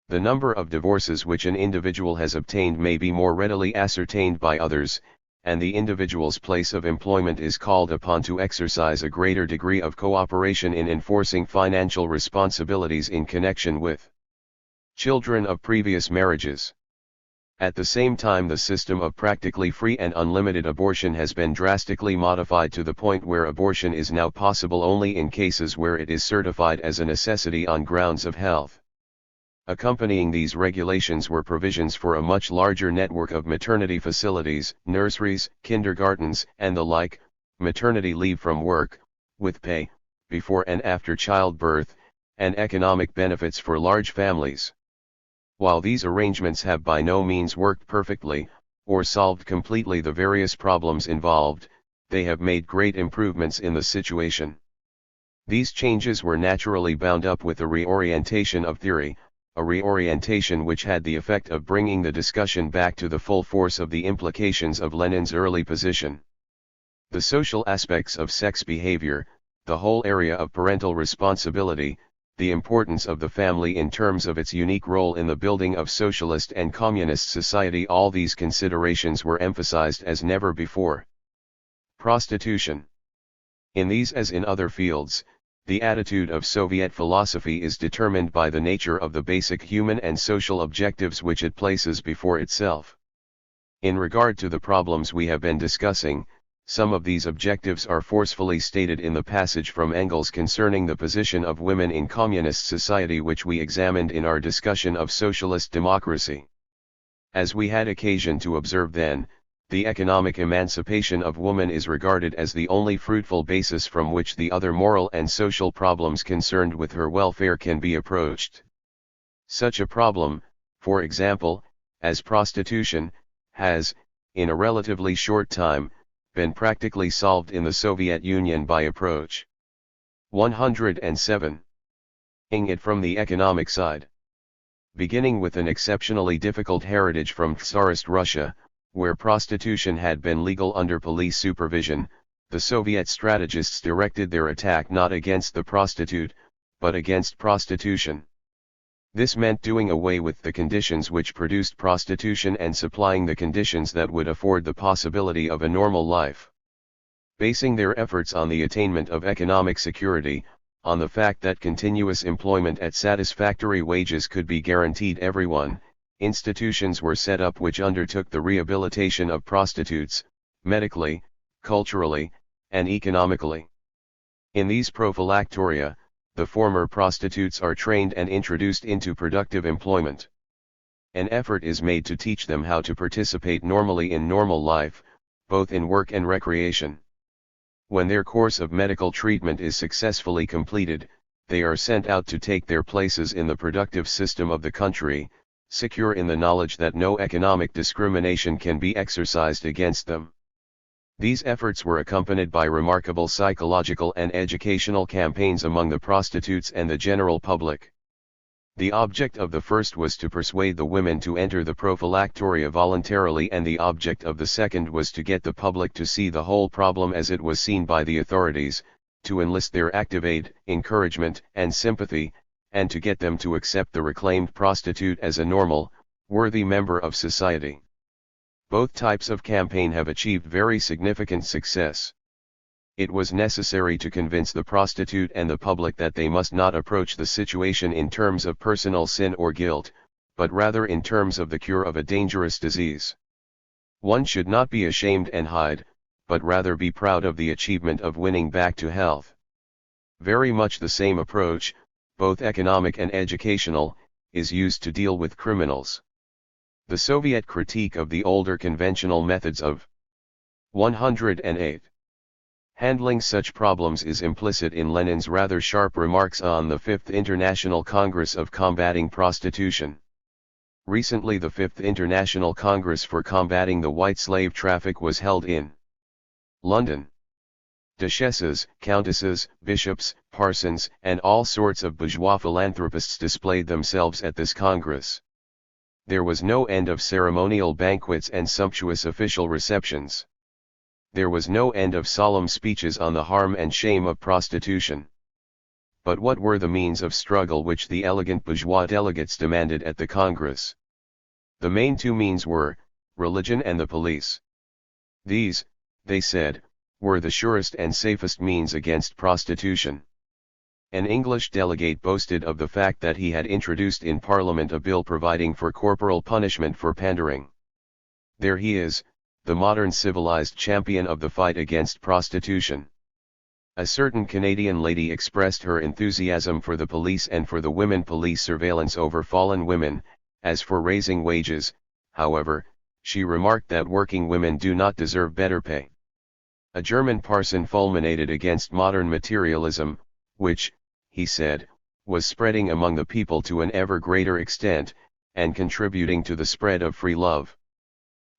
The number of divorces which an individual has obtained may be more readily ascertained by others, and the individual's place of employment is called upon to exercise a greater degree of cooperation in enforcing financial responsibilities in connection with children of previous marriages. At the same time, the system of practically free and unlimited abortion has been drastically modified to the point where abortion is now possible only in cases where it is certified as a necessity on grounds of health. Accompanying these regulations were provisions for a much larger network of maternity facilities, nurseries, kindergartens, and the like, maternity leave from work, with pay, before and after childbirth, and economic benefits for large families. While these arrangements have by no means worked perfectly, or solved completely the various problems involved, they have made great improvements in the situation. These changes were naturally bound up with a reorientation of theory, a reorientation which had the effect of bringing the discussion back to the full force of the implications of Lenin's early position. The social aspects of sex behavior, the whole area of parental responsibility, the importance of the family in terms of its unique role in the building of socialist and communist society, all these considerations were emphasized as never before. Prostitution. In these as in other fields, the attitude of Soviet philosophy is determined by the nature of the basic human and social objectives which it places before itself. In regard to the problems we have been discussing, some of these objectives are forcefully stated in the passage from Engels concerning the position of women in communist society which we examined in our discussion of socialist democracy. As we had occasion to observe then, the economic emancipation of woman is regarded as the only fruitful basis from which the other moral and social problems concerned with her welfare can be approached. Such a problem, for example, as prostitution, has, in a relatively short time, been practically solved in the Soviet Union by approach 107. Ing it from the economic side. Beginning with an exceptionally difficult heritage from Tsarist Russia, where prostitution had been legal under police supervision, the Soviet strategists directed their attack not against the prostitute, but against prostitution. This meant doing away with the conditions which produced prostitution and supplying the conditions that would afford the possibility of a normal life. Basing their efforts on the attainment of economic security, on the fact that continuous employment at satisfactory wages could be guaranteed everyone, institutions were set up which undertook the rehabilitation of prostitutes, medically, culturally, and economically. In these prophylactoria, the former prostitutes are trained and introduced into productive employment. An effort is made to teach them how to participate normally in normal life, both in work and recreation. When their course of medical treatment is successfully completed, they are sent out to take their places in the productive system of the country, secure in the knowledge that no economic discrimination can be exercised against them. These efforts were accompanied by remarkable psychological and educational campaigns among the prostitutes and the general public. The object of the first was to persuade the women to enter the prophylactoria voluntarily, and the object of the second was to get the public to see the whole problem as it was seen by the authorities, to enlist their active aid, encouragement, and sympathy, and to get them to accept the reclaimed prostitute as a normal, worthy member of society. Both types of campaign have achieved very significant success. It was necessary to convince the prostitute and the public that they must not approach the situation in terms of personal sin or guilt, but rather in terms of the cure of a dangerous disease. One should not be ashamed and hide, but rather be proud of the achievement of winning back to health. Very much the same approach, both economic and educational, is used to deal with criminals. The Soviet critique of the older conventional methods of 108. Handling such problems is implicit in Lenin's rather sharp remarks on the Fifth International Congress of Combating Prostitution. Recently, the Fifth International Congress for Combating the White Slave Traffic was held in London. Duchesses, countesses, bishops, parsons, and all sorts of bourgeois philanthropists displayed themselves at this congress. There was no end of ceremonial banquets and sumptuous official receptions. There was no end of solemn speeches on the harm and shame of prostitution. But what were the means of struggle which the elegant bourgeois delegates demanded at the Congress? The main two means were religion and the police. These, they said, were the surest and safest means against prostitution. An English delegate boasted of the fact that he had introduced in Parliament a bill providing for corporal punishment for pandering. There he is, the modern civilized champion of the fight against prostitution. A certain Canadian lady expressed her enthusiasm for the police and for the women police surveillance over fallen women. As for raising wages, however, she remarked that working women do not deserve better pay. A German parson fulminated against modern materialism, which, he said, was spreading among the people to an ever greater extent, and contributing to the spread of free love.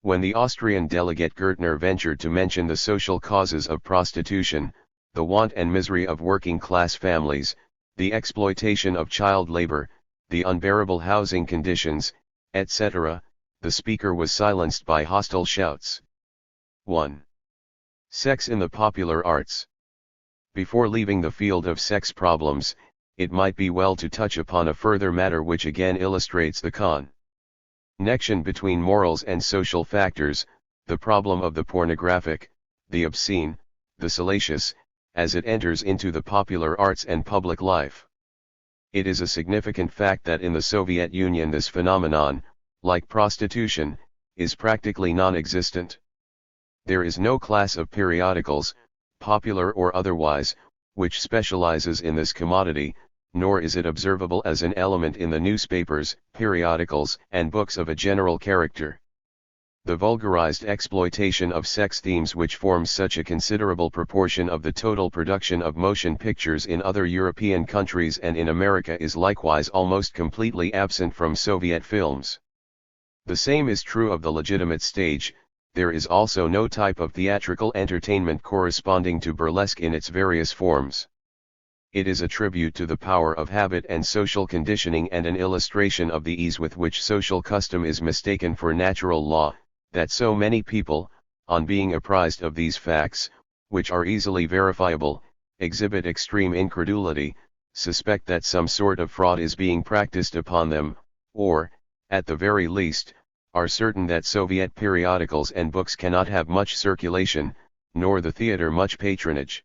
When the Austrian delegate Gertner ventured to mention the social causes of prostitution, the want and misery of working-class families, the exploitation of child labor, the unbearable housing conditions, etc., the speaker was silenced by hostile shouts. 1. Sex in the popular arts. Before leaving the field of sex problems, it might be well to touch upon a further matter which again illustrates the connection between morals and social factors, the problem of the pornographic, the obscene, the salacious, as it enters into the popular arts and public life. It is a significant fact that in the Soviet Union this phenomenon, like prostitution, is practically non-existent. There is no class of periodicals, popular or otherwise, which specializes in this commodity, nor is it observable as an element in the newspapers, periodicals, and books of a general character. The vulgarized exploitation of sex themes which forms such a considerable proportion of the total production of motion pictures in other European countries and in America is likewise almost completely absent from Soviet films. The same is true of the legitimate stage. There is also no type of theatrical entertainment corresponding to burlesque in its various forms. It is a tribute to the power of habit and social conditioning and an illustration of the ease with which social custom is mistaken for natural law, that so many people, on being apprised of these facts, which are easily verifiable, exhibit extreme incredulity, suspect that some sort of fraud is being practiced upon them, or, at the very least, are certain that Soviet periodicals and books cannot have much circulation, nor the theater much patronage.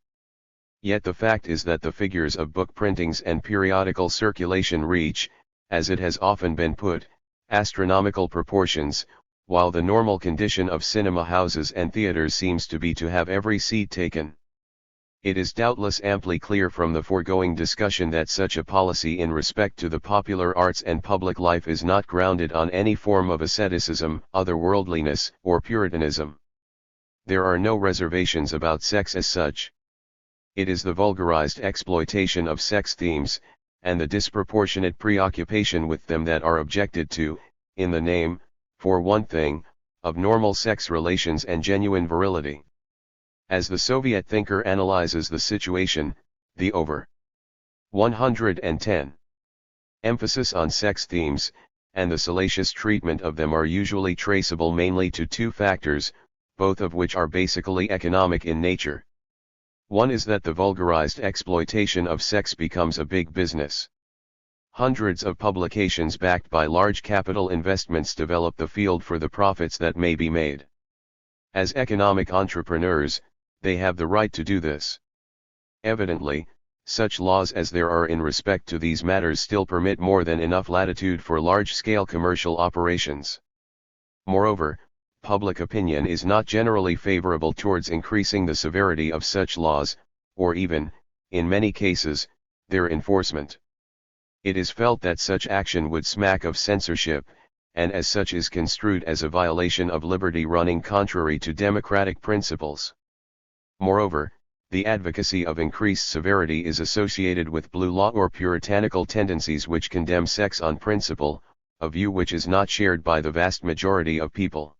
Yet the fact is that the figures of book printings and periodical circulation reach, as it has often been put, astronomical proportions, while the normal condition of cinema houses and theaters seems to be to have every seat taken. It is doubtless amply clear from the foregoing discussion that such a policy in respect to the popular arts and public life is not grounded on any form of asceticism, otherworldliness, or puritanism. There are no reservations about sex as such. It is the vulgarized exploitation of sex themes, and the disproportionate preoccupation with them that are objected to, in the name, for one thing, of normal sex relations and genuine virility. As the Soviet thinker analyzes the situation, the over 110 emphasis on sex themes, and the salacious treatment of them are usually traceable mainly to two factors, both of which are basically economic in nature. One is that the vulgarized exploitation of sex becomes a big business. Hundreds of publications backed by large capital investments develop the field for the profits that may be made. As economic entrepreneurs, they have the right to do this. Evidently, such laws as there are in respect to these matters still permit more than enough latitude for large-scale commercial operations. Moreover, public opinion is not generally favorable towards increasing the severity of such laws, or even, in many cases, their enforcement. It is felt that such action would smack of censorship, and as such is construed as a violation of liberty running contrary to democratic principles. Moreover, the advocacy of increased severity is associated with blue law or puritanical tendencies which condemn sex on principle, a view which is not shared by the vast majority of people.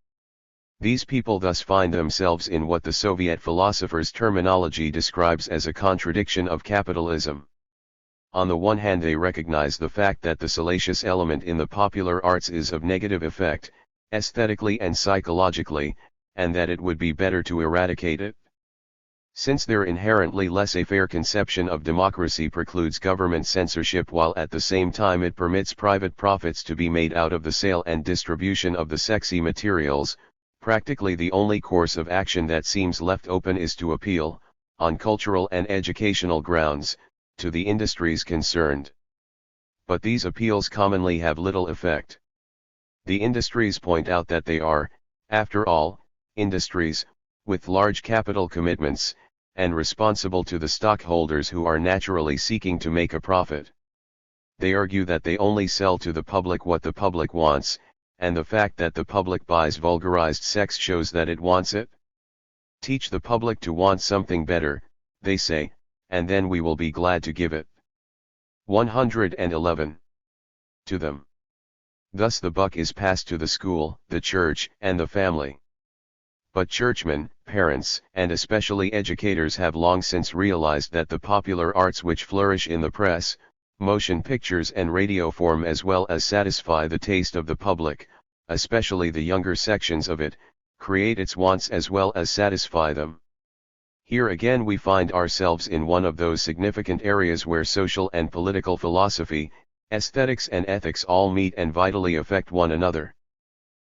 These people thus find themselves in what the Soviet philosopher's terminology describes as a contradiction of capitalism. On the one hand, they recognize the fact that the salacious element in the popular arts is of negative effect, aesthetically and psychologically, and that it would be better to eradicate it. Since their inherently laissez-faire conception of democracy precludes government censorship while at the same time it permits private profits to be made out of the sale and distribution of the sexy materials, Practically the only course of action that seems left open is to appeal, on cultural and educational grounds, to the industries concerned. But these appeals commonly have little effect. The industries point out that they are, after all, industries, with large capital commitments, and responsible to the stockholders who are naturally seeking to make a profit. They argue that they only sell to the public what the public wants, and the fact that the public buys vulgarized sex shows that it wants it. Teach the public to want something better, they say, and then we will be glad to give it. 111. To them. Thus the buck is passed to the school, the church, and the family. But churchmen, parents, and especially educators have long since realized that the popular arts which flourish in the press, motion pictures and radio form as well as satisfy the taste of the public, especially the younger sections of it, create its wants as well as satisfy them. Here again we find ourselves in one of those significant areas where social and political philosophy, aesthetics and ethics all meet and vitally affect one another.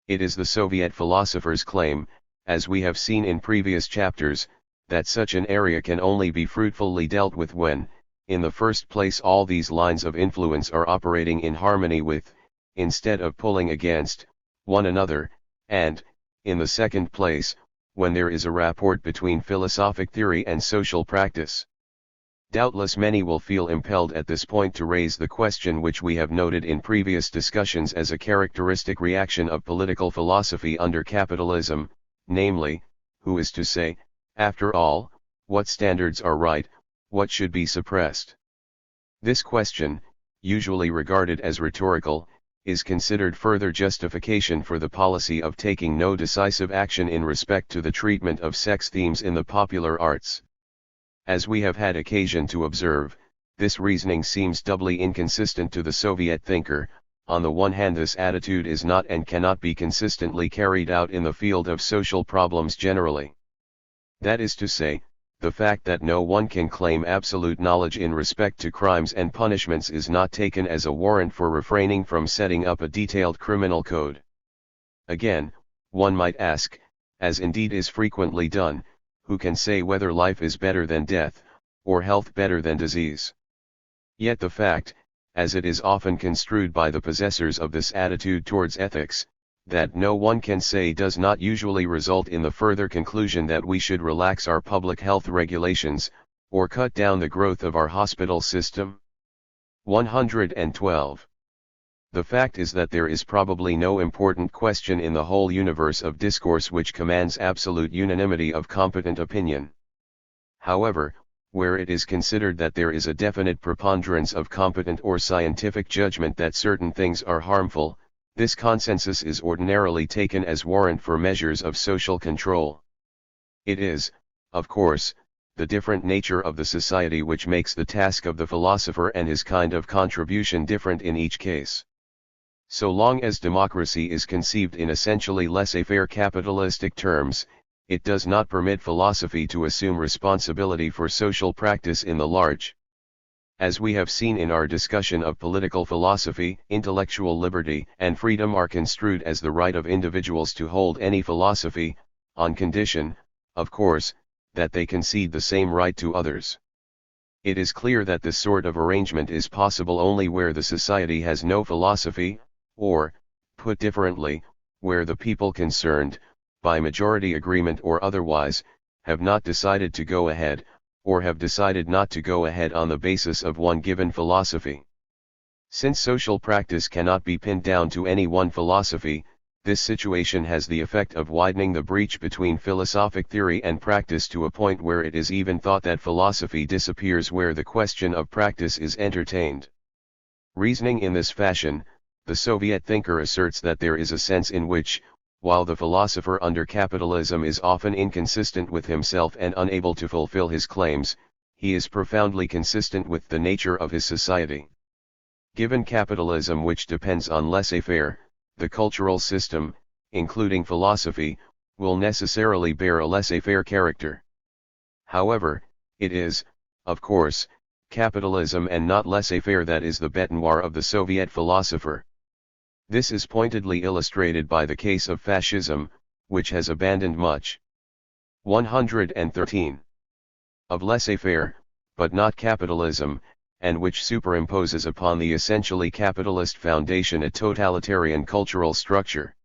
It is the Soviet philosophers' claim, as we have seen in previous chapters, that such an area can only be fruitfully dealt with when, in the first place, all these lines of influence are operating in harmony with, instead of pulling against, one another, and, in the second place, when there is a rapport between philosophic theory and social practice. Doubtless many will feel impelled at this point to raise the question which we have noted in previous discussions as a characteristic reaction of political philosophy under capitalism, namely, who is to say, after all, what standards are right, what should be suppressed? This question, usually regarded as rhetorical, is considered further justification for the policy of taking no decisive action in respect to the treatment of sex themes in the popular arts. As we have had occasion to observe, this reasoning seems doubly inconsistent to the Soviet thinker. On the one hand, this attitude is not and cannot be consistently carried out in the field of social problems generally. That is to say, the fact that no one can claim absolute knowledge in respect to crimes and punishments is not taken as a warrant for refraining from setting up a detailed criminal code. Again, one might ask, as indeed is frequently done, who can say whether life is better than death, or health better than disease? Yet the fact, as it is often construed by the possessors of this attitude towards ethics, that no one can say does not usually result in the further conclusion that we should relax our public health regulations, or cut down the growth of our hospital system. 112. The fact is that there is probably no important question in the whole universe of discourse which commands absolute unanimity of competent opinion. However, where it is considered that there is a definite preponderance of competent or scientific judgment that certain things are harmful, this consensus is ordinarily taken as warrant for measures of social control. It is, of course, the different nature of the society which makes the task of the philosopher and his kind of contribution different in each case. So long as democracy is conceived in essentially laissez-faire capitalistic terms, it does not permit philosophy to assume responsibility for social practice in the large. As we have seen in our discussion of political philosophy, intellectual liberty and freedom are construed as the right of individuals to hold any philosophy, on condition, of course, that they concede the same right to others. It is clear that this sort of arrangement is possible only where the society has no philosophy, or, put differently, where the people concerned, by majority agreement or otherwise, have not decided to go ahead, or have decided not to go ahead on the basis of one given philosophy. Since social practice cannot be pinned down to any one philosophy, this situation has the effect of widening the breach between philosophic theory and practice to a point where it is even thought that philosophy disappears where the question of practice is entertained. Reasoning in this fashion, the Soviet thinker asserts that there is a sense in which, while the philosopher under capitalism is often inconsistent with himself and unable to fulfill his claims, he is profoundly consistent with the nature of his society. Given capitalism, which depends on laissez-faire, the cultural system, including philosophy, will necessarily bear a laissez-faire character. However, it is, of course, capitalism and not laissez-faire that is the bête noire of the Soviet philosopher. This is pointedly illustrated by the case of fascism, which has abandoned much. 113. Of laissez-faire, but not capitalism, and which superimposes upon the essentially capitalist foundation a totalitarian cultural structure.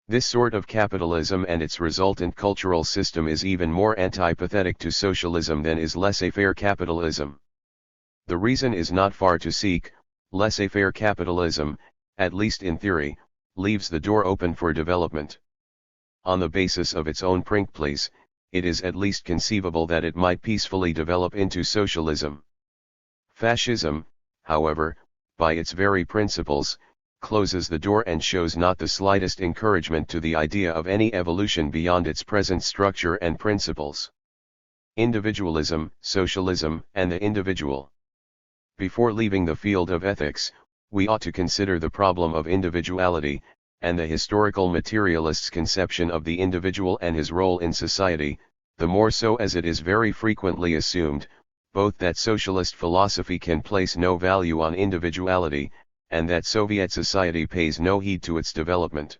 This sort of capitalism and its resultant cultural system is even more antipathetic to socialism than is laissez-faire capitalism. The reason is not far to seek. Laissez-faire capitalism, at least in theory, leaves the door open for development. On the basis of its own principles, it is at least conceivable that it might peacefully develop into socialism. Fascism, however, by its very principles, closes the door and shows not the slightest encouragement to the idea of any evolution beyond its present structure and principles. Individualism, socialism, and the individual. Before leaving the field of ethics, we ought to consider the problem of individuality, and the historical materialist's conception of the individual and his role in society, the more so as it is very frequently assumed, both that socialist philosophy can place no value on individuality, and that Soviet society pays no heed to its development.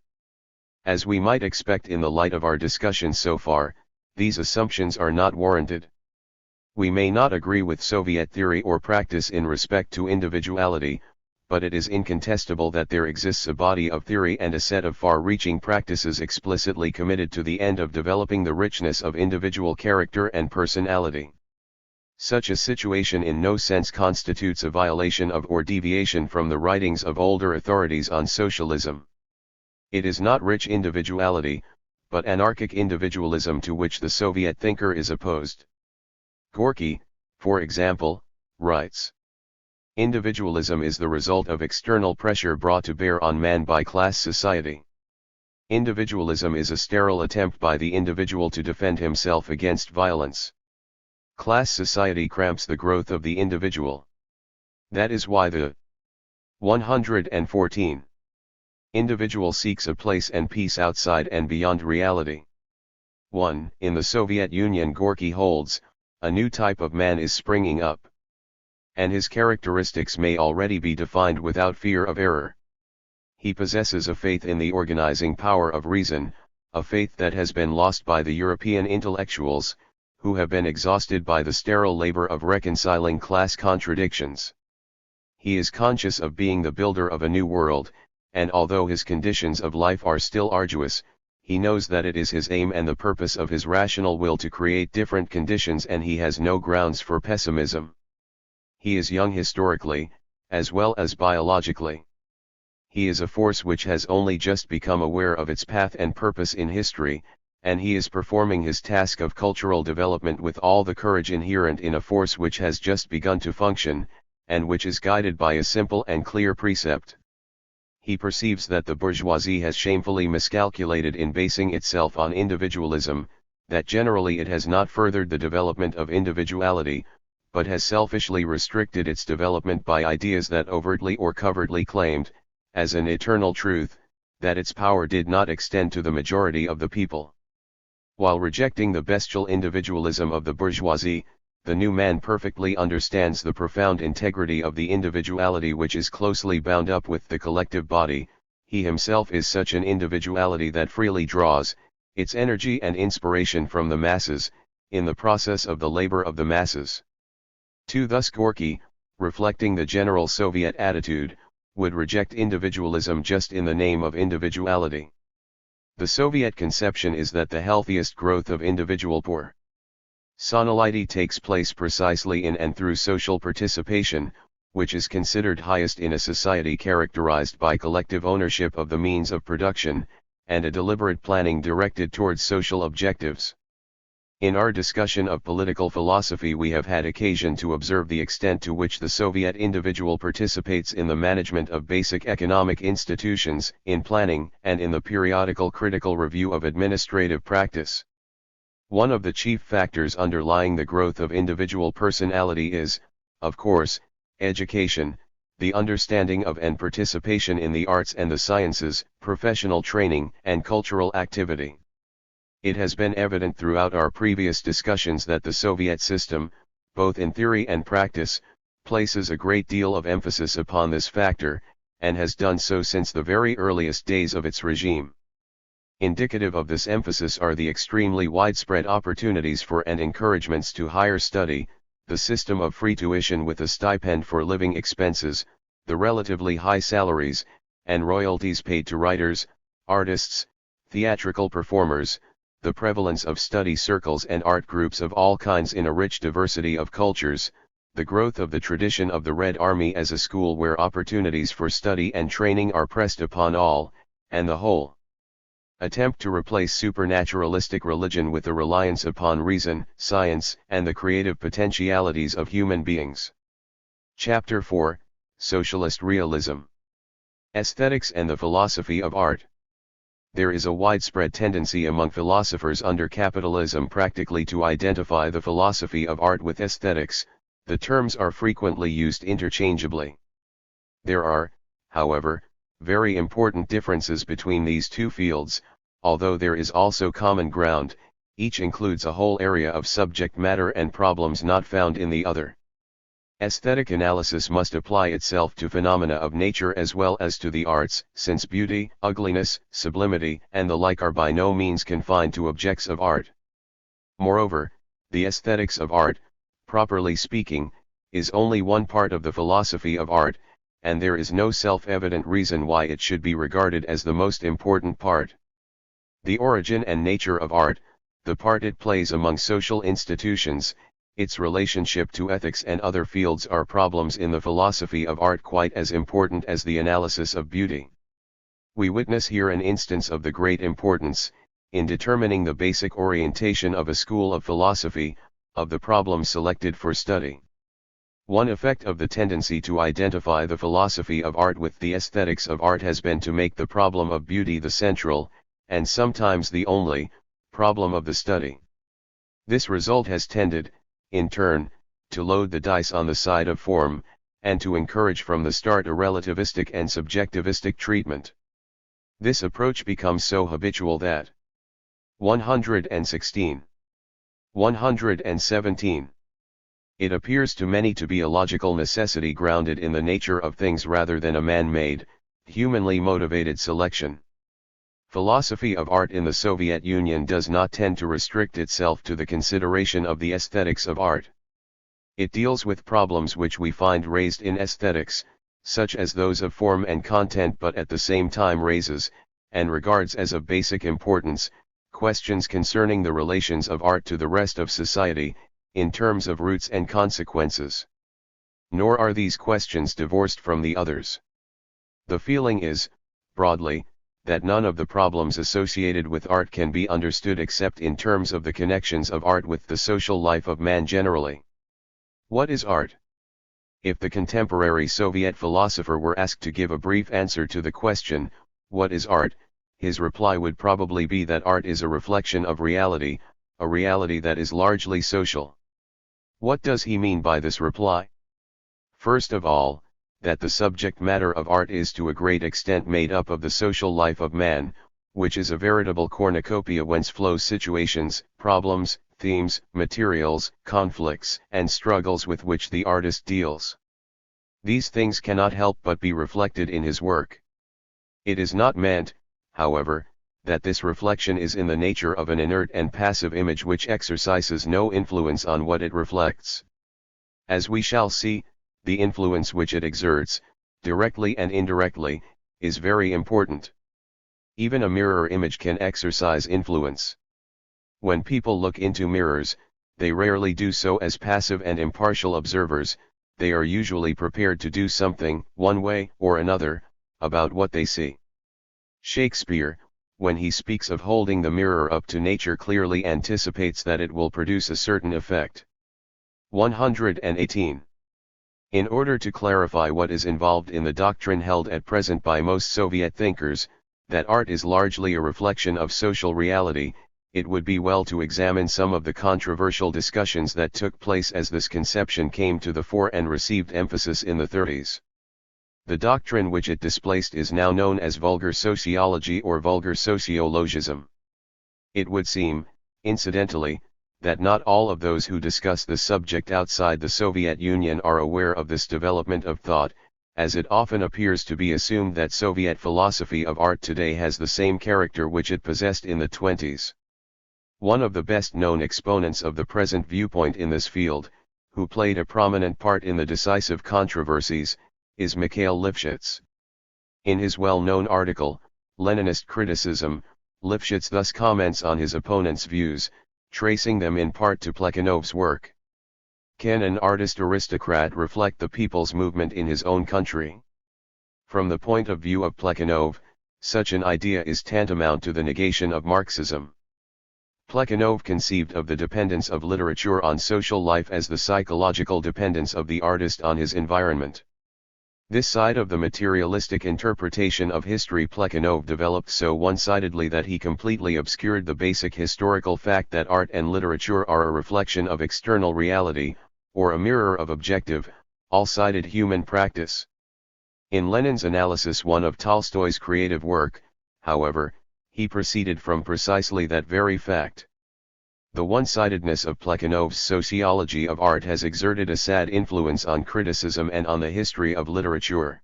As we might expect in the light of our discussion so far, these assumptions are not warranted. We may not agree with Soviet theory or practice in respect to individuality, but it is incontestable that there exists a body of theory and a set of far-reaching practices explicitly committed to the end of developing the richness of individual character and personality. Such a situation in no sense constitutes a violation of or deviation from the writings of older authorities on socialism. It is not rich individuality, but anarchic individualism to which the Soviet thinker is opposed. Gorky, for example, writes, "Individualism is the result of external pressure brought to bear on man by class society. Individualism is a sterile attempt by the individual to defend himself against violence. Class society cramps the growth of the individual. That is why the 114 individual seeks a place and peace outside and beyond reality. 1. In the Soviet Union, Gorky holds, a new type of man is springing up. And his characteristics may already be defined without fear of error. He possesses a faith in the organizing power of reason, a faith that has been lost by the European intellectuals, who have been exhausted by the sterile labor of reconciling class contradictions. He is conscious of being the builder of a new world, and although his conditions of life are still arduous, he knows that it is his aim and the purpose of his rational will to create different conditions, and he has no grounds for pessimism. He is young historically, as well as biologically. He is a force which has only just become aware of its path and purpose in history, and he is performing his task of cultural development with all the courage inherent in a force which has just begun to function, and which is guided by a simple and clear precept. He perceives that the bourgeoisie has shamefully miscalculated in basing itself on individualism, that generally it has not furthered the development of individuality, but has selfishly restricted its development by ideas that overtly or covertly claimed, as an eternal truth, that its power did not extend to the majority of the people. While rejecting the bestial individualism of the bourgeoisie, the new man perfectly understands the profound integrity of the individuality which is closely bound up with the collective body. He himself is such an individuality that freely draws its energy and inspiration from the masses, in the process of the labor of the masses. 2. Thus Gorky, reflecting the general Soviet attitude, would reject individualism just in the name of individuality. The Soviet conception is that the healthiest growth of individual personality takes place precisely in and through social participation, which is considered highest in a society characterized by collective ownership of the means of production, and a deliberate planning directed towards social objectives. In our discussion of political philosophy, we have had occasion to observe the extent to which the Soviet individual participates in the management of basic economic institutions, in planning, and in the periodical critical review of administrative practice. One of the chief factors underlying the growth of individual personality is, of course, education, the understanding of and participation in the arts and the sciences, professional training, and cultural activity. It has been evident throughout our previous discussions that the Soviet system, both in theory and practice, places a great deal of emphasis upon this factor, and has done so since the very earliest days of its regime. Indicative of this emphasis are the extremely widespread opportunities for and encouragements to higher study, the system of free tuition with a stipend for living expenses, the relatively high salaries, and royalties paid to writers, artists, theatrical performers, the prevalence of study circles and art groups of all kinds in a rich diversity of cultures, the growth of the tradition of the Red Army as a school where opportunities for study and training are pressed upon all, and the whole attempt to replace supernaturalistic religion with a reliance upon reason, science, and the creative potentialities of human beings. Chapter 4, Socialist Realism. Aesthetics and the Philosophy of Art. There is a widespread tendency among philosophers under capitalism practically to identify the philosophy of art with aesthetics. The terms are frequently used interchangeably. There are, however, very important differences between these two fields, although there is also common ground. Each includes a whole area of subject matter and problems not found in the other. Aesthetic analysis must apply itself to phenomena of nature as well as to the arts, since beauty, ugliness, sublimity, and the like are by no means confined to objects of art. Moreover, the aesthetics of art, properly speaking, is only one part of the philosophy of art, and there is no self-evident reason why it should be regarded as the most important part. The origin and nature of art, the part it plays among social institutions, its relationship to ethics and other fields are problems in the philosophy of art quite as important as the analysis of beauty. We witness here an instance of the great importance, in determining the basic orientation of a school of philosophy, of the problem selected for study. One effect of the tendency to identify the philosophy of art with the aesthetics of art has been to make the problem of beauty the central, and sometimes the only, problem of the study. This result has tended, in turn, to load the dice on the side of form, and to encourage from the start a relativistic and subjectivistic treatment. This approach becomes so habitual that 116. 117. It appears to many to be a logical necessity grounded in the nature of things rather than a man-made, humanly motivated selection. Philosophy of art in the Soviet Union does not tend to restrict itself to the consideration of the aesthetics of art. It deals with problems which we find raised in aesthetics, such as those of form and content, but at the same time raises, and regards as of basic importance, questions concerning the relations of art to the rest of society, in terms of roots and consequences. Nor are these questions divorced from the others. The feeling is, broadly, that none of the problems associated with art can be understood except in terms of the connections of art with the social life of man generally. What is art? If the contemporary Soviet philosopher were asked to give a brief answer to the question, what is art, his reply would probably be that art is a reflection of reality, a reality that is largely social. What does he mean by this reply? First of all, that the subject matter of art is to a great extent made up of the social life of man, which is a veritable cornucopia whence flow situations, problems, themes, materials, conflicts, and struggles with which the artist deals. These things cannot help but be reflected in his work. It is not meant, however, that this reflection is in the nature of an inert and passive image which exercises no influence on what it reflects. As we shall see, the influence which it exerts, directly and indirectly, is very important. Even a mirror image can exercise influence. When people look into mirrors, they rarely do so as passive and impartial observers, they are usually prepared to do something, one way or another, about what they see. Shakespeare, when he speaks of holding the mirror up to nature, clearly anticipates that it will produce a certain effect. 118. In order to clarify what is involved in the doctrine held at present by most Soviet thinkers, that art is largely a reflection of social reality, it would be well to examine some of the controversial discussions that took place as this conception came to the fore and received emphasis in the 30s. The doctrine which it displaced is now known as vulgar sociology or vulgar sociologism. It would seem, incidentally, that not all of those who discuss the subject outside the Soviet Union are aware of this development of thought, as it often appears to be assumed that Soviet philosophy of art today has the same character which it possessed in the 20s. One of the best-known exponents of the present viewpoint in this field, who played a prominent part in the decisive controversies, is Mikhail Lifshitz. In his well-known article, Leninist Criticism, Lifshitz thus comments on his opponent's views, tracing them in part to Plekhanov's work. Can an artist-aristocrat reflect the people's movement in his own country? From the point of view of Plekhanov, such an idea is tantamount to the negation of Marxism. Plekhanov conceived of the dependence of literature on social life as the psychological dependence of the artist on his environment. This side of the materialistic interpretation of history Plekhanov developed so one-sidedly that he completely obscured the basic historical fact that art and literature are a reflection of external reality, or a mirror of objective, all-sided human practice. In Lenin's analysis one of Tolstoy's creative work, however, he proceeded from precisely that very fact. The one-sidedness of Plekhanov's sociology of art has exerted a sad influence on criticism and on the history of literature.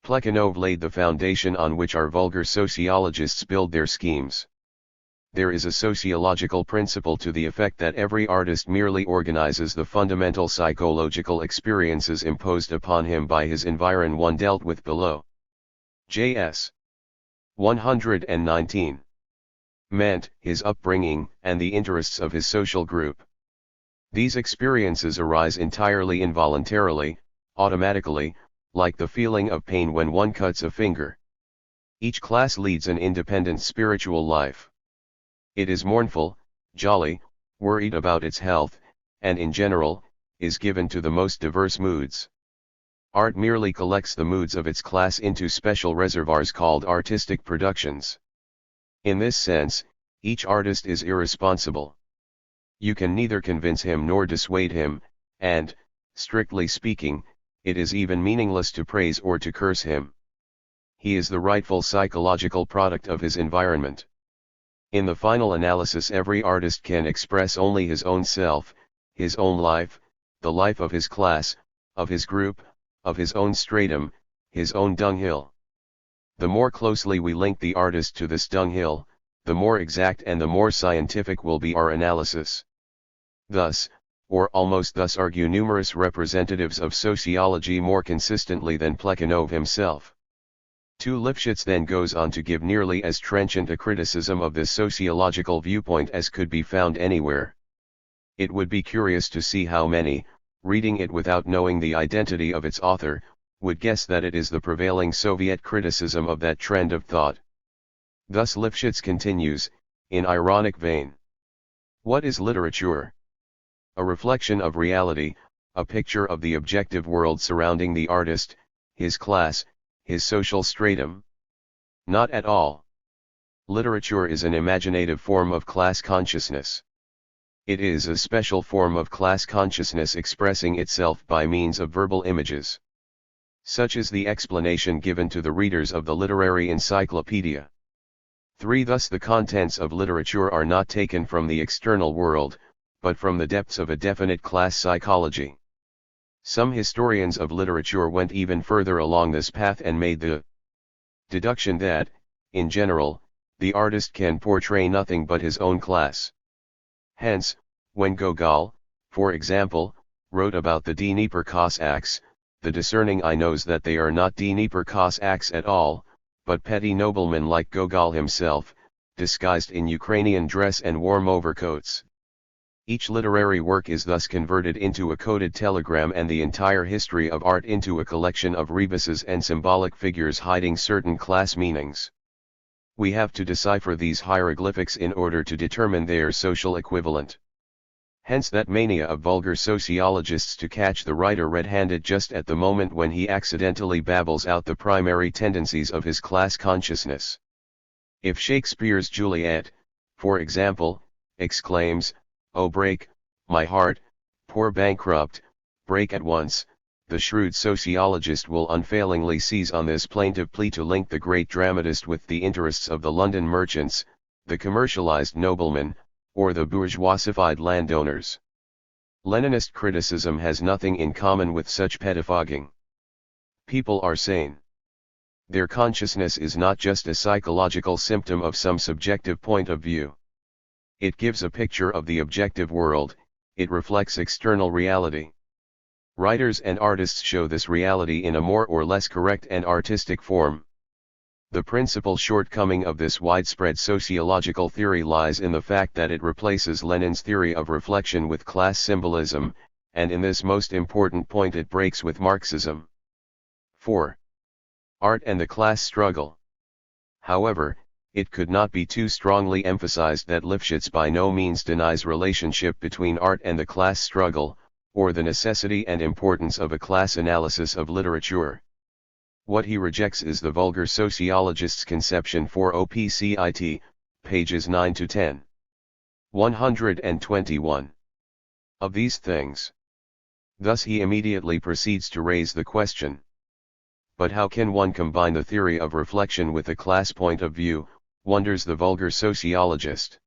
Plekhanov laid the foundation on which our vulgar sociologists build their schemes. There is a sociological principle to the effect that every artist merely organizes the fundamental psychological experiences imposed upon him by his environ one dealt with below. J.S. 119. Meant, his upbringing, and the interests of his social group. These experiences arise entirely involuntarily, automatically, like the feeling of pain when one cuts a finger. Each class leads an independent spiritual life. It is mournful, jolly, worried about its health, and in general, is given to the most diverse moods. Art merely collects the moods of its class into special reservoirs called artistic productions. In this sense, each artist is irresponsible. You can neither convince him nor dissuade him, and, strictly speaking, it is even meaningless to praise or to curse him. He is the rightful psychological product of his environment. In the final analysis every artist can express only his own self, his own life, the life of his class, of his group, of his own stratum, his own dunghill. The more closely we link the artist to this dunghill, the more exact and the more scientific will be our analysis. Thus, or almost thus argue numerous representatives of sociology more consistently than Plekhanov himself. Lifshitz then goes on to give nearly as trenchant a criticism of this sociological viewpoint as could be found anywhere. It would be curious to see how many, reading it without knowing the identity of its author, would guess that it is the prevailing Soviet criticism of that trend of thought. Thus Lifshitz continues, in ironic vein. What is literature? A reflection of reality, a picture of the objective world surrounding the artist, his class, his social stratum? Not at all. Literature is an imaginative form of class consciousness. It is a special form of class consciousness expressing itself by means of verbal images. Such is the explanation given to the readers of the literary encyclopedia. 3. Thus the contents of literature are not taken from the external world, but from the depths of a definite class psychology. Some historians of literature went even further along this path and made the deduction that, in general, the artist can portray nothing but his own class. Hence, when Gogol, for example, wrote about the Dnieper Cossacks, the discerning eye knows that they are not Dnieper Cossacks at all, but petty noblemen like Gogol himself, disguised in Ukrainian dress and warm overcoats. Each literary work is thus converted into a coded telegram and the entire history of art into a collection of rebuses and symbolic figures hiding certain class meanings. We have to decipher these hieroglyphics in order to determine their social equivalent. Hence that mania of vulgar sociologists to catch the writer red-handed just at the moment when he accidentally babbles out the primary tendencies of his class consciousness. If Shakespeare's Juliet, for example, exclaims, "Oh break, my heart, poor bankrupt, break at once," the shrewd sociologist will unfailingly seize on this plaintive plea to link the great dramatist with the interests of the London merchants, the commercialized noblemen, or the bourgeoisified landowners. Leninist criticism has nothing in common with such pettifogging. People are sane. Their consciousness is not just a psychological symptom of some subjective point of view. It gives a picture of the objective world, it reflects external reality. Writers and artists show this reality in a more or less correct and artistic form. The principal shortcoming of this widespread sociological theory lies in the fact that it replaces Lenin's theory of reflection with class symbolism, and in this most important point it breaks with Marxism. 4. Art and the class struggle. However, it could not be too strongly emphasized that Lifshitz by no means denies relationship between art and the class struggle, or the necessity and importance of a class analysis of literature. What he rejects is the vulgar sociologist's conception for OPCIT, pages 9 to 10. 121. Of these things. Thus he immediately proceeds to raise the question. But how can one combine the theory of reflection with a class point of view, wonders the vulgar sociologist.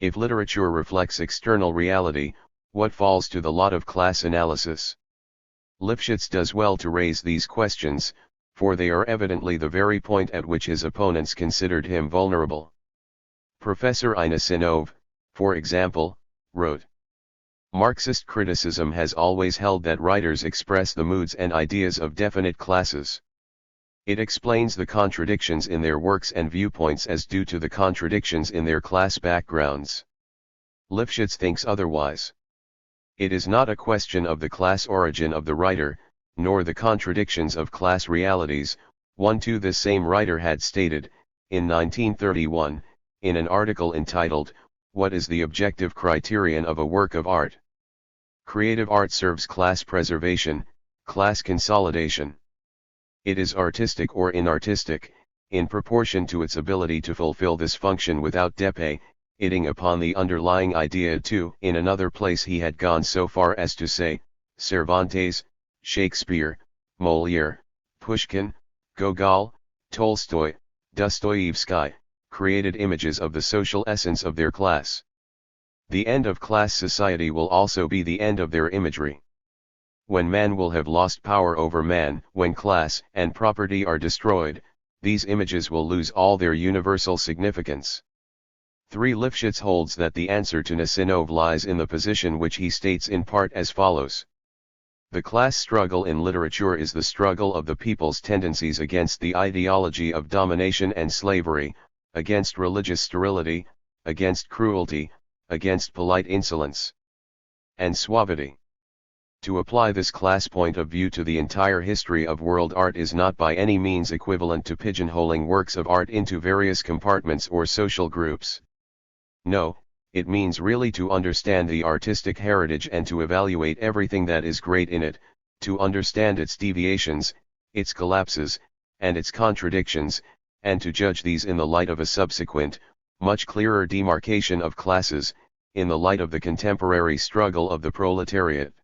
If literature reflects external reality, what falls to the lot of class analysis? Lifshitz does well to raise these questions, for they are evidently the very point at which his opponents considered him vulnerable. Professor Ina Sinov, for example, wrote, Marxist criticism has always held that writers express the moods and ideas of definite classes. It explains the contradictions in their works and viewpoints as due to the contradictions in their class backgrounds. Lifshitz thinks otherwise. It is not a question of the class origin of the writer, nor the contradictions of class realities, this same writer had stated, in 1931, in an article entitled, What is the Objective Criterion of a Work of Art? Creative art serves class preservation, class consolidation. It is artistic or inartistic, in proportion to its ability to fulfill this function without depending upon the underlying idea too. In another place he had gone so far as to say, Cervantes, Shakespeare, Molière, Pushkin, Gogol, Tolstoy, Dostoevsky, created images of the social essence of their class. The end of class society will also be the end of their imagery. When man will have lost power over man, when class and property are destroyed, these images will lose all their universal significance. 3. Lifshitz holds that the answer to Nasinov lies in the position which he states in part as follows. The class struggle in literature is the struggle of the people's tendencies against the ideology of domination and slavery, against religious sterility, against cruelty, against polite insolence and suavity. To apply this class point of view to the entire history of world art is not by any means equivalent to pigeonholing works of art into various compartments or social groups. No, it means really to understand the artistic heritage and to evaluate everything that is great in it, to understand its deviations, its collapses, and its contradictions, and to judge these in the light of a subsequent, much clearer demarcation of classes, in the light of the contemporary struggle of the proletariat.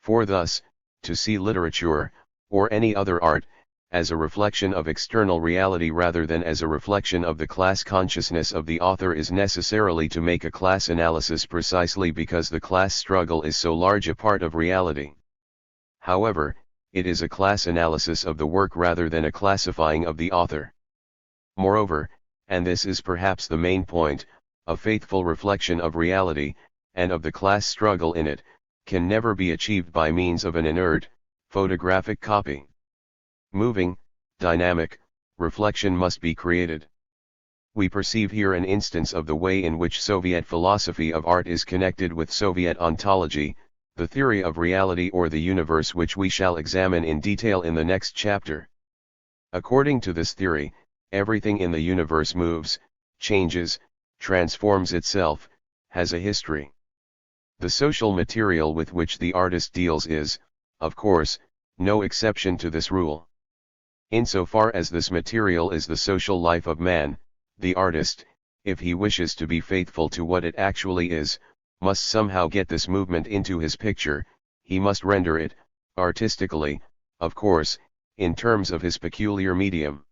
For thus, to see literature, or any other art, as a reflection of external reality rather than as a reflection of the class consciousness of the author is necessarily to make a class analysis precisely because the class struggle is so large a part of reality. However, it is a class analysis of the work rather than a classifying of the author. Moreover, and this is perhaps the main point, a faithful reflection of reality, and of the class struggle in it, can never be achieved by means of an inert, photographic copy. Moving, dynamic, reflection must be created. We perceive here an instance of the way in which Soviet philosophy of art is connected with Soviet ontology, the theory of reality or the universe which we shall examine in detail in the next chapter. According to this theory, everything in the universe moves, changes, transforms itself, has a history. The social material with which the artist deals is, of course, no exception to this rule. Insofar as this material is the social life of man, the artist, if he wishes to be faithful to what it actually is, must somehow get this movement into his picture, he must render it, artistically, of course, in terms of his peculiar medium.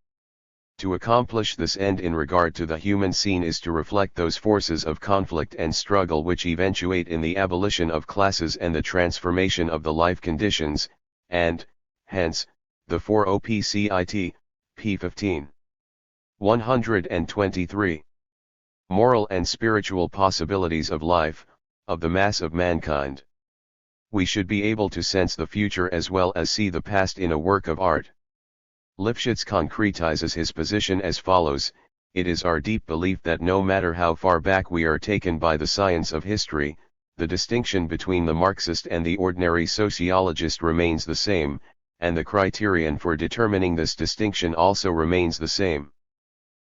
To accomplish this end in regard to the human scene is to reflect those forces of conflict and struggle which eventuate in the abolition of classes and the transformation of the life conditions, and, hence, The 4 OPCIT, p. 15. 123. Moral and spiritual possibilities of life, of the mass of mankind. We should be able to sense the future as well as see the past in a work of art. Lifshitz concretizes his position as follows: it is our deep belief that no matter how far back we are taken by the science of history, the distinction between the Marxist and the ordinary sociologist remains the same, and the criterion for determining this distinction also remains the same.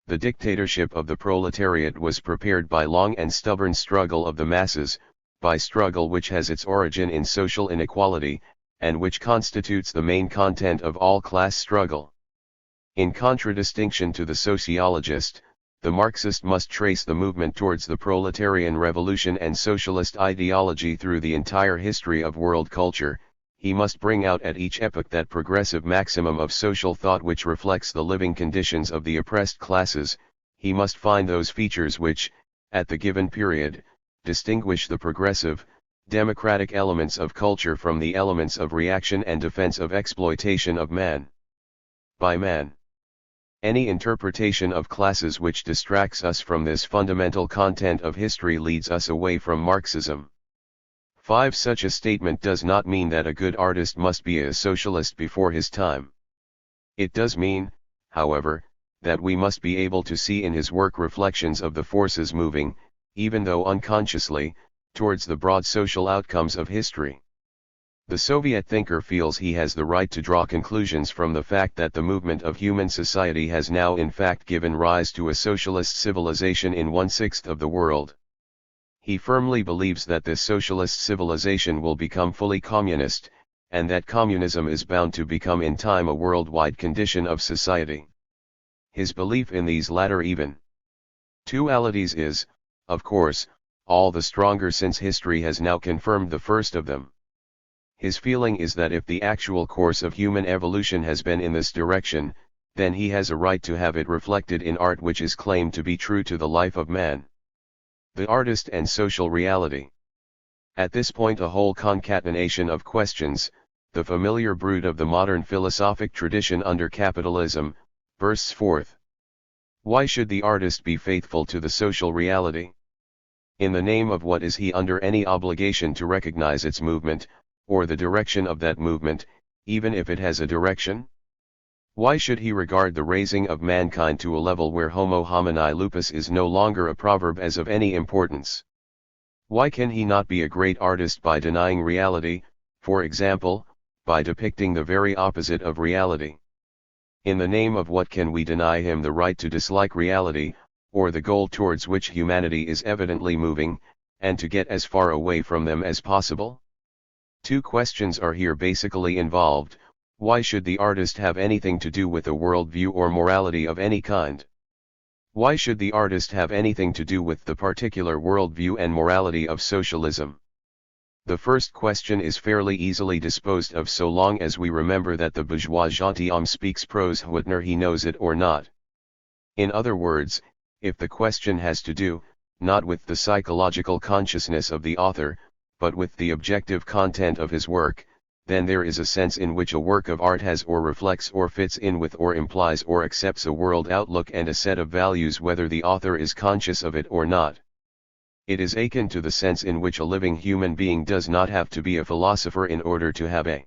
The dictatorship of the proletariat was prepared by long and stubborn struggle of the masses, by struggle which has its origin in social inequality, and which constitutes the main content of all class struggle. In contradistinction to the sociologist, the Marxist must trace the movement towards the proletarian revolution and socialist ideology through the entire history of world culture. He must bring out at each epoch that progressive maximum of social thought which reflects the living conditions of the oppressed classes. He must find those features which, at the given period, distinguish the progressive, democratic elements of culture from the elements of reaction and defense of exploitation of man by man. Any interpretation of classes which distracts us from this fundamental content of history leads us away from Marxism. 5. Such a statement does not mean that a good artist must be a socialist before his time. It does mean, however, that we must be able to see in his work reflections of the forces moving, even though unconsciously, towards the broad social outcomes of history. The Soviet thinker feels he has the right to draw conclusions from the fact that the movement of human society has now in fact given rise to a socialist civilization in 1/6 of the world. He firmly believes that this socialist civilization will become fully communist, and that communism is bound to become in time a worldwide condition of society. His belief in these latter eventualities is, of course, all the stronger since history has now confirmed the first of them. His feeling is that if the actual course of human evolution has been in this direction, then he has a right to have it reflected in art which is claimed to be true to the life of man. The artist and social reality. At this point a whole concatenation of questions, the familiar brood of the modern philosophic tradition under capitalism, bursts forth. Why should the artist be faithful to the social reality? In the name of what is he under any obligation to recognize its movement, or the direction of that movement, even if it has a direction? Why should he regard the raising of mankind to a level where homo homini lupus is no longer a proverb as of any importance? Why can he not be a great artist by denying reality, for example, by depicting the very opposite of reality? In the name of what can we deny him the right to dislike reality, or the goal towards which humanity is evidently moving, and to get as far away from them as possible? Two questions are here basically involved. Why should the artist have anything to do with a worldview or morality of any kind? Why should the artist have anything to do with the particular worldview and morality of socialism? The first question is fairly easily disposed of so long as we remember that the bourgeois gentilhomme speaks prose whether he knows it or not. In other words, if the question has to do, not with the psychological consciousness of the author, but with the objective content of his work, then there is a sense in which a work of art has or reflects or fits in with or implies or accepts a world outlook and a set of values whether the author is conscious of it or not. It is akin to the sense in which a living human being does not have to be a philosopher in order to have a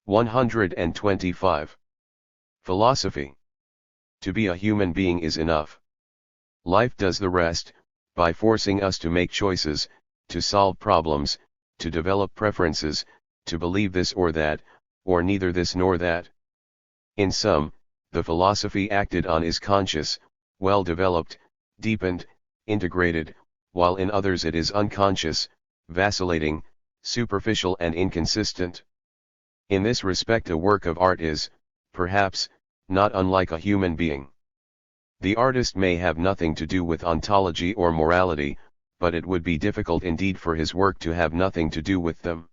125. Philosophy. To be a human being is enough. Life does the rest, by forcing us to make choices, to solve problems, to develop preferences, to believe this or that, or neither this nor that. In sum, the philosophy acted on is conscious, well developed, deepened, integrated, while in others it is unconscious, vacillating, superficial and inconsistent. In this respect a work of art is, perhaps, not unlike a human being. The artist may have nothing to do with ontology or morality, but it would be difficult indeed for his work to have nothing to do with them.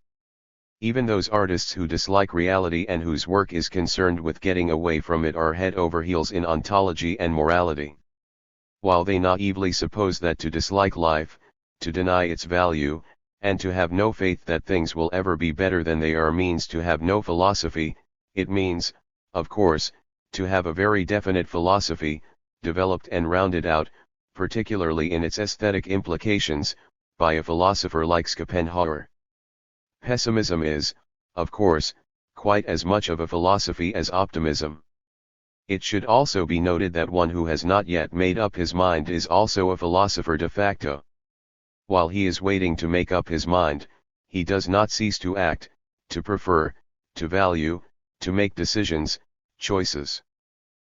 Even those artists who dislike reality and whose work is concerned with getting away from it are head over heels in ontology and morality. While they naively suppose that to dislike life, to deny its value, and to have no faith that things will ever be better than they are means to have no philosophy, it means, of course, to have a very definite philosophy, developed and rounded out, particularly in its aesthetic implications, by a philosopher like Schopenhauer. Pessimism is, of course, quite as much of a philosophy as optimism. It should also be noted that one who has not yet made up his mind is also a philosopher de facto. While he is waiting to make up his mind, he does not cease to act, to prefer, to value, to make decisions, choices.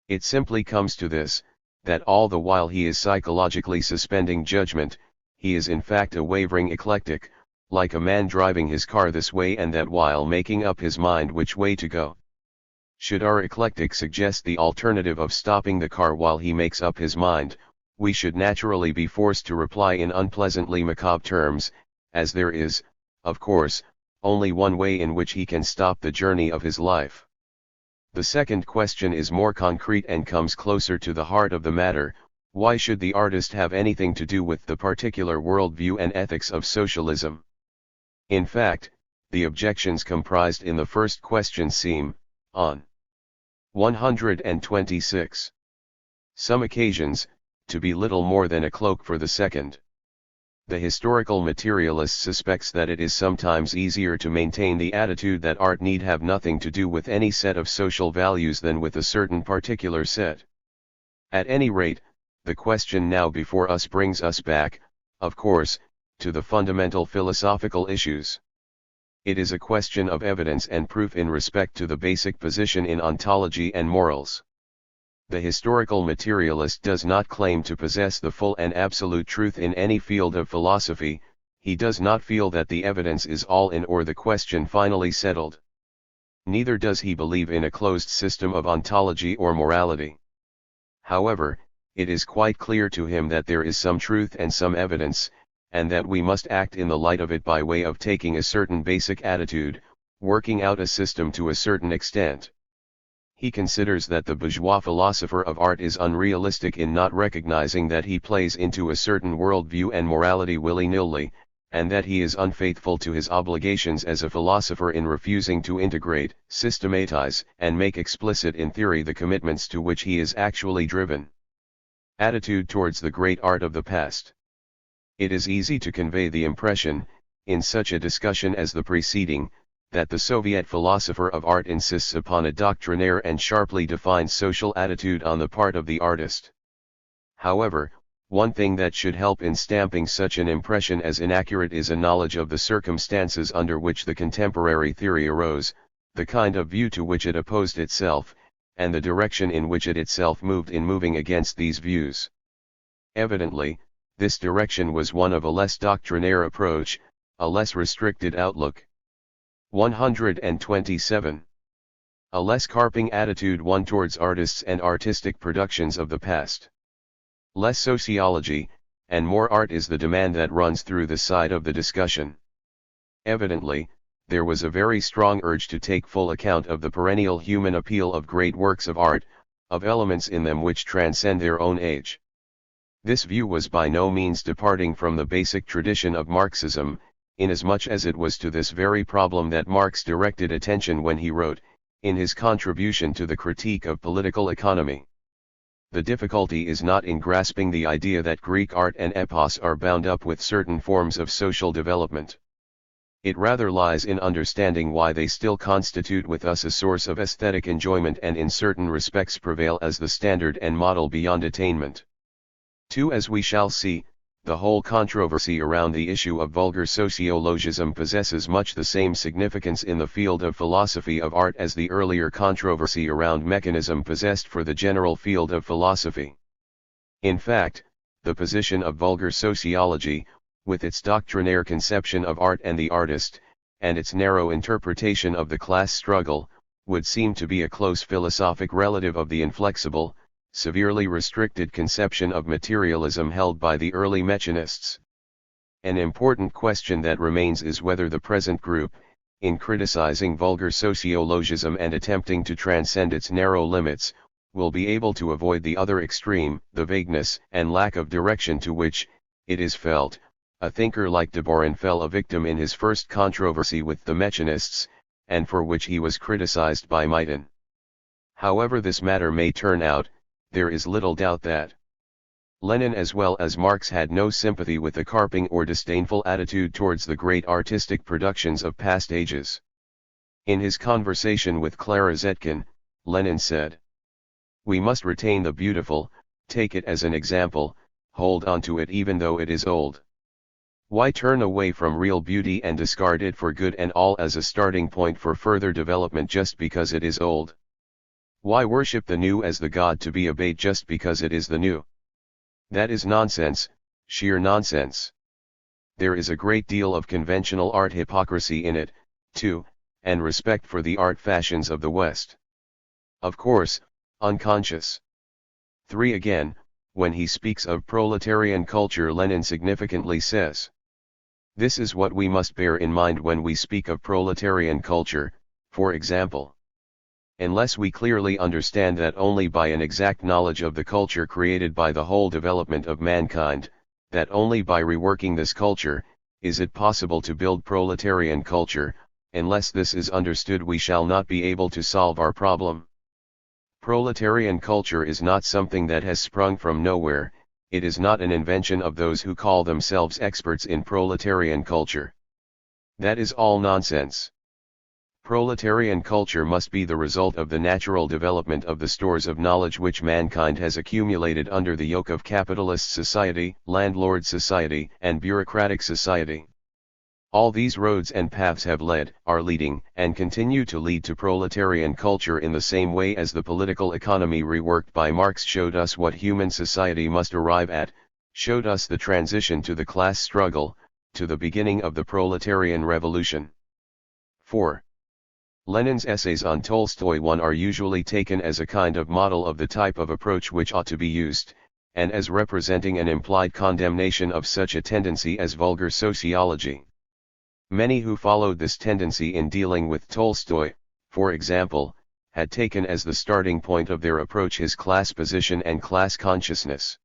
It simply comes to this, that all the while he is psychologically suspending judgment, he is in fact a wavering eclectic, like a man driving his car this way and that while making up his mind which way to go. Should our eclectic suggest the alternative of stopping the car while he makes up his mind, we should naturally be forced to reply in unpleasantly macabre terms, as there is, of course, only one way in which he can stop the journey of his life. The second question is more concrete and comes closer to the heart of the matter: why should the artist have anything to do with the particular worldview and ethics of socialism? In fact, the objections comprised in the first question seem, on 126 some occasions, to be little more than a cloak for the second. The historical materialist suspects that it is sometimes easier to maintain the attitude that art need have nothing to do with any set of social values than with a certain particular set. At any rate, the question now before us brings us back, of course, to the fundamental philosophical issues. It is a question of evidence and proof in respect to the basic position in ontology and morals. The historical materialist does not claim to possess the full and absolute truth in any field of philosophy. He does not feel that the evidence is all in or the question finally settled. Neither does he believe in a closed system of ontology or morality. However, it is quite clear to him that there is some truth and some evidence, and that we must act in the light of it by way of taking a certain basic attitude, working out a system to a certain extent. He considers that the bourgeois philosopher of art is unrealistic in not recognizing that he plays into a certain worldview and morality willy-nilly, and that he is unfaithful to his obligations as a philosopher in refusing to integrate, systematize, and make explicit in theory the commitments to which he is actually driven. Attitude towards the great art of the past. It is easy to convey the impression, in such a discussion as the preceding, that the Soviet philosopher of art insists upon a doctrinaire and sharply defined social attitude on the part of the artist. However, one thing that should help in stamping such an impression as inaccurate is a knowledge of the circumstances under which the contemporary theory arose, the kind of view to which it opposed itself, and the direction in which it itself moved in moving against these views. Evidently, this direction was one of a less doctrinaire approach, a less restricted outlook. 127. A less carping attitude one towards artists and artistic productions of the past. Less sociology, and more art is the demand that runs through the side of the discussion. Evidently, there was a very strong urge to take full account of the perennial human appeal of great works of art, of elements in them which transcend their own age. This view was by no means departing from the basic tradition of Marxism, inasmuch as it was to this very problem that Marx directed attention when he wrote, in his contribution to the critique of political economy. The difficulty is not in grasping the idea that Greek art and epos are bound up with certain forms of social development. It rather lies in understanding why they still constitute with us a source of aesthetic enjoyment and in certain respects prevail as the standard and model beyond attainment. 2. As we shall see, the whole controversy around the issue of vulgar sociologism possesses much the same significance in the field of philosophy of art as the earlier controversy around mechanism possessed for the general field of philosophy. In fact, the position of vulgar sociology, with its doctrinaire conception of art and the artist, and its narrow interpretation of the class struggle, would seem to be a close philosophic relative of the inflexible, severely restricted conception of materialism held by the early mechanists. An important question that remains is whether the present group, in criticizing vulgar sociologism and attempting to transcend its narrow limits, will be able to avoid the other extreme, the vagueness and lack of direction to which, it is felt, a thinker like de Boron fell a victim in his first controversy with the mechanists, and for which he was criticized by Meiton. However this matter may turn out, there is little doubt that Lenin as well as Marx had no sympathy with the carping or disdainful attitude towards the great artistic productions of past ages. In his conversation with Clara Zetkin, Lenin said, "We must retain the beautiful, take it as an example, hold on to it even though it is old. Why turn away from real beauty and discard it for good and all as a starting point for further development just because it is old? Why worship the new as the god to be obeyed just because it is the new? That is nonsense, sheer nonsense. There is a great deal of conventional art hypocrisy in it, too, and respect for the art fashions of the West. Of course, unconscious." 3 Again, when he speaks of proletarian culture, Lenin significantly says, "This is what we must bear in mind when we speak of proletarian culture, for example. Unless we clearly understand that only by an exact knowledge of the culture created by the whole development of mankind, that only by reworking this culture, is it possible to build proletarian culture, unless this is understood we shall not be able to solve our problem. Proletarian culture is not something that has sprung from nowhere, it is not an invention of those who call themselves experts in proletarian culture. That is all nonsense. Proletarian culture must be the result of the natural development of the stores of knowledge which mankind has accumulated under the yoke of capitalist society, landlord society, and bureaucratic society. All these roads and paths have led, are leading, and continue to lead to proletarian culture in the same way as the political economy reworked by Marx showed us what human society must arrive at, showed us the transition to the class struggle, to the beginning of the proletarian revolution. 4. Lenin's essays on Tolstoy 1 are usually taken as a kind of model of the type of approach which ought to be used, and as representing an implied condemnation of such a tendency as vulgar sociology. Many who followed this tendency in dealing with Tolstoy, for example, had taken as the starting point of their approach his class position and class consciousness.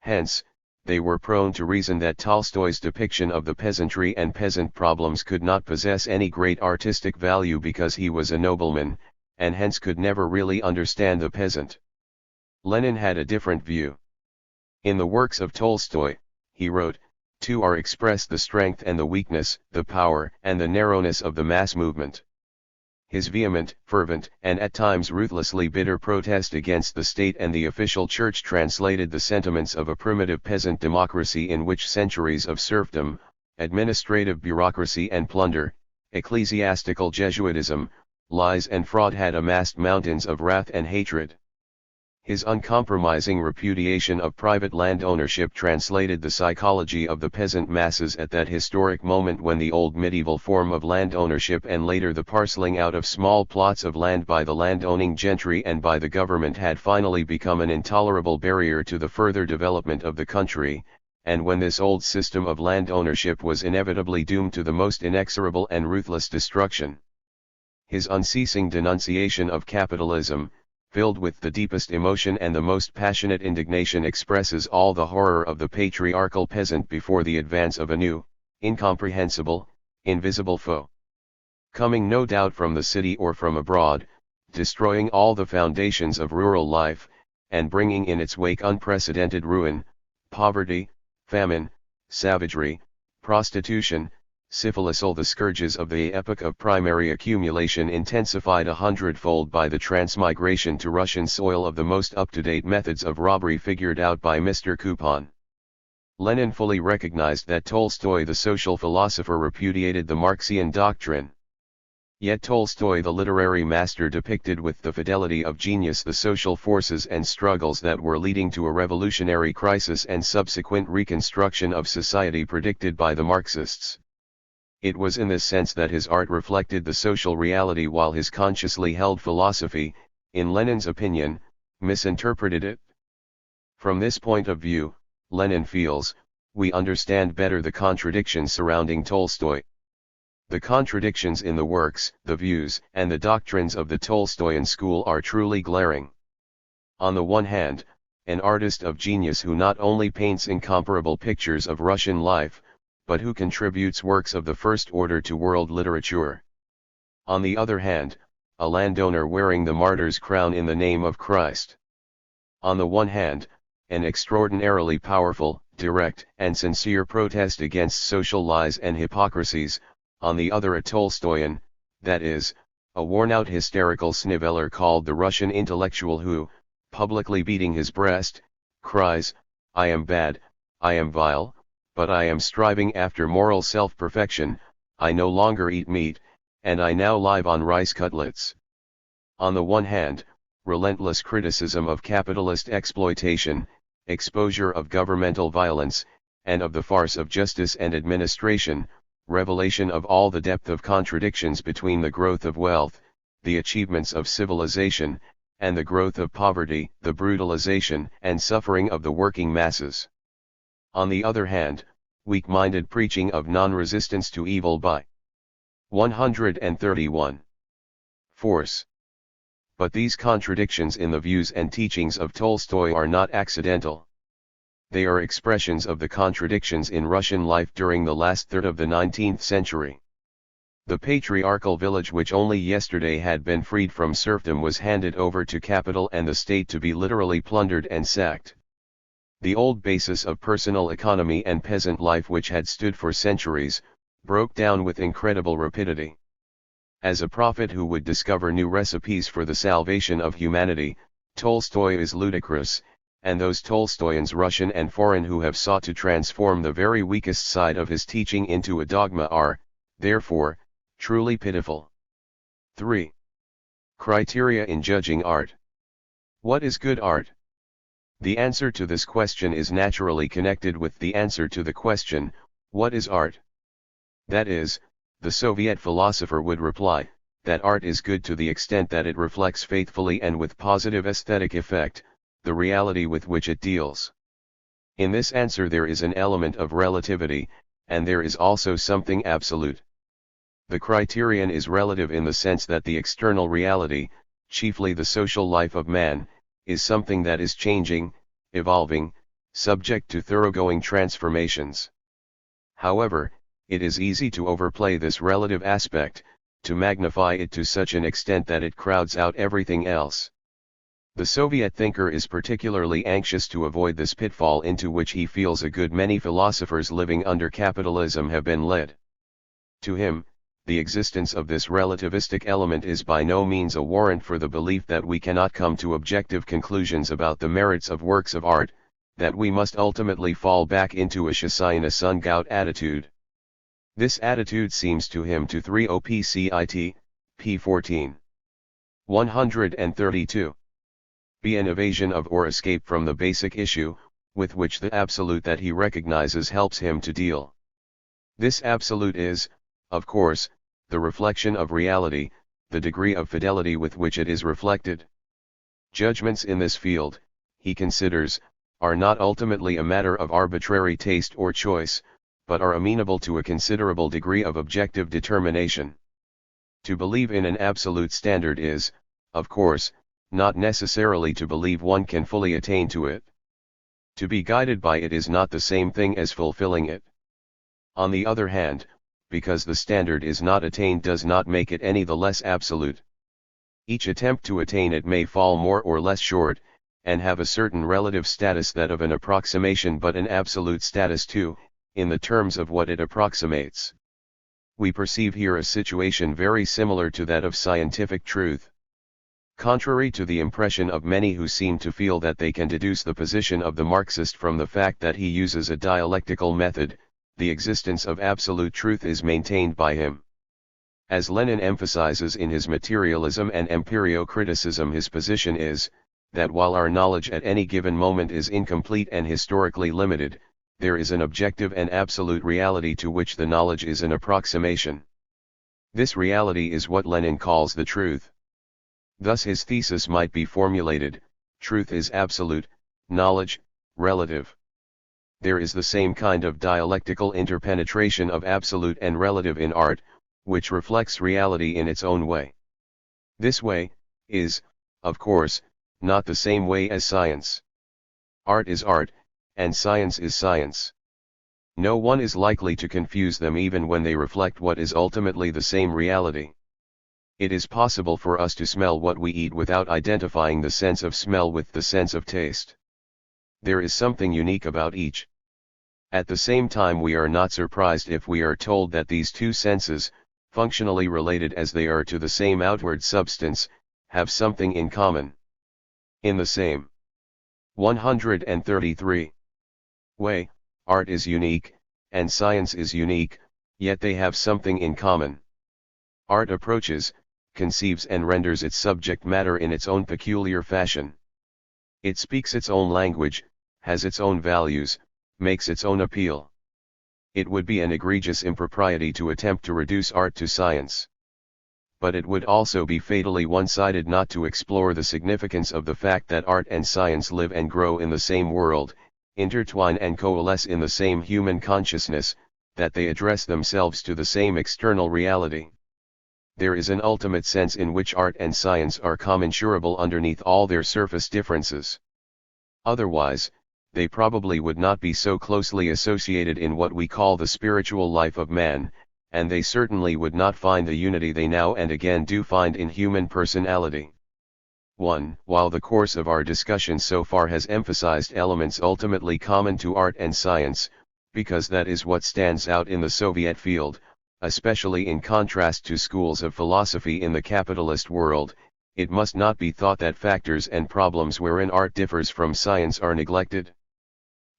Hence, they were prone to reason that Tolstoy's depiction of the peasantry and peasant problems could not possess any great artistic value because he was a nobleman, and hence could never really understand the peasant. Lenin had a different view. In the works of Tolstoy, he wrote, "Too are expressed the strength and the weakness, the power and the narrowness of the mass movement." His vehement, fervent, and at times ruthlessly bitter protest against the state and the official church translated the sentiments of a primitive peasant democracy in which centuries of serfdom, administrative bureaucracy and plunder, ecclesiastical Jesuitism, lies and fraud had amassed mountains of wrath and hatred. His uncompromising repudiation of private land ownership translated the psychology of the peasant masses at that historic moment when the old medieval form of land ownership and later the parceling out of small plots of land by the land-owning gentry and by the government had finally become an intolerable barrier to the further development of the country, and when this old system of land ownership was inevitably doomed to the most inexorable and ruthless destruction. His unceasing denunciation of capitalism, filled with the deepest emotion and the most passionate indignation, expresses all the horror of the patriarchal peasant before the advance of a new, incomprehensible, invisible foe. Coming no doubt from the city or from abroad, destroying all the foundations of rural life, and bringing in its wake unprecedented ruin, poverty, famine, savagery, prostitution, syphilis, all the scourges of the epoch of primary accumulation intensified 100-fold by the transmigration to Russian soil of the most up-to-date methods of robbery figured out by Mr. Kupon. Lenin fully recognized that Tolstoy the social philosopher repudiated the Marxian doctrine. Yet Tolstoy the literary master depicted with the fidelity of genius the social forces and struggles that were leading to a revolutionary crisis and subsequent reconstruction of society predicted by the Marxists. It was in this sense that his art reflected the social reality while his consciously held philosophy, in Lenin's opinion, misinterpreted it. From this point of view, Lenin feels, we understand better the contradictions surrounding Tolstoy. The contradictions in the works, the views, and the doctrines of the Tolstoyan school are truly glaring. On the one hand, an artist of genius who not only paints incomparable pictures of Russian life, but who contributes works of the first order to world literature. On the other hand, a landowner wearing the martyr's crown in the name of Christ. On the one hand, an extraordinarily powerful, direct, and sincere protest against social lies and hypocrisies, on the other a Tolstoyan, that is, a worn-out hysterical sniveler called the Russian intellectual who, publicly beating his breast, cries, "I am bad, I am vile, but I am striving after moral self-perfection, I no longer eat meat, and I now live on rice cutlets." On the one hand, relentless criticism of capitalist exploitation, exposure of governmental violence, and of the farce of justice and administration, revelation of all the depth of contradictions between the growth of wealth, the achievements of civilization, and the growth of poverty, the brutalization and suffering of the working masses. On the other hand, weak-minded preaching of non-resistance to evil by 131. Force. But these contradictions in the views and teachings of Tolstoy are not accidental. They are expressions of the contradictions in Russian life during the last third of the 19th century. The patriarchal village which only yesterday had been freed from serfdom was handed over to capital and the state to be literally plundered and sacked. The old basis of personal economy and peasant life which had stood for centuries, broke down with incredible rapidity. As a prophet who would discover new recipes for the salvation of humanity, Tolstoy is ludicrous, and those Tolstoyans Russian and foreign who have sought to transform the very weakest side of his teaching into a dogma are, therefore, truly pitiful. 3. Criteria in judging art. What is good art? The answer to this question is naturally connected with the answer to the question, what is art? That is, the Soviet philosopher would reply, that art is good to the extent that it reflects faithfully and with positive aesthetic effect, the reality with which it deals. In this answer there is an element of relativity, and there is also something absolute. The criterion is relative in the sense that the external reality, chiefly the social life of man, is something that is changing, evolving, subject to thoroughgoing transformations. However, it is easy to overplay this relative aspect, to magnify it to such an extent that it crowds out everything else. The Soviet thinker is particularly anxious to avoid this pitfall into which he feels a good many philosophers living under capitalism have been led. To him, the existence of this relativistic element is by no means a warrant for the belief that we cannot come to objective conclusions about the merits of works of art, that we must ultimately fall back into a Shasayana Sun-Gout attitude. This attitude seems to him to 3 OPCIT, p. 132. Be an evasion of or escape from the basic issue, with which the absolute that he recognizes helps him to deal. This absolute is, of course, the reflection of reality, the degree of fidelity with which it is reflected. Judgments in this field, he considers, are not ultimately a matter of arbitrary taste or choice, but are amenable to a considerable degree of objective determination. To believe in an absolute standard is, of course, not necessarily to believe one can fully attain to it. To be guided by it is not the same thing as fulfilling it. On the other hand, because the standard is not attained does not make it any the less absolute. Each attempt to attain it may fall more or less short, and have a certain relative status that of an approximation but an absolute status too, in the terms of what it approximates. We perceive here a situation very similar to that of scientific truth. Contrary to the impression of many who seem to feel that they can deduce the position of the Marxist from the fact that he uses a dialectical method, the existence of absolute truth is maintained by him. As Lenin emphasizes in his materialism and empirio-criticism, his position is, that while our knowledge at any given moment is incomplete and historically limited, there is an objective and absolute reality to which the knowledge is an approximation. This reality is what Lenin calls the truth. Thus his thesis might be formulated: truth is absolute, knowledge, relative. There is the same kind of dialectical interpenetration of absolute and relative in art, which reflects reality in its own way. This way is, of course, not the same way as science. Art is art, and science is science. No one is likely to confuse them even when they reflect what is ultimately the same reality. It is possible for us to smell what we eat without identifying the sense of smell with the sense of taste. There is something unique about each. At the same time, we are not surprised if we are told that these two senses, functionally related as they are to the same outward substance, have something in common. In the same 133 way, art is unique, and science is unique, yet they have something in common. Art approaches, conceives and renders its subject matter in its own peculiar fashion. It speaks its own language, has its own values, makes its own appeal. It would be an egregious impropriety to attempt to reduce art to science. But it would also be fatally one-sided not to explore the significance of the fact that art and science live and grow in the same world, intertwine and coalesce in the same human consciousness, that they address themselves to the same external reality. There is an ultimate sense in which art and science are commensurable underneath all their surface differences. Otherwise, they probably would not be so closely associated in what we call the spiritual life of man, and they certainly would not find the unity they now and again do find in human personality. 1. While the course of our discussion so far has emphasized elements ultimately common to art and science, because that is what stands out in the Soviet field, especially in contrast to schools of philosophy in the capitalist world, it must not be thought that factors and problems wherein art differs from science are neglected.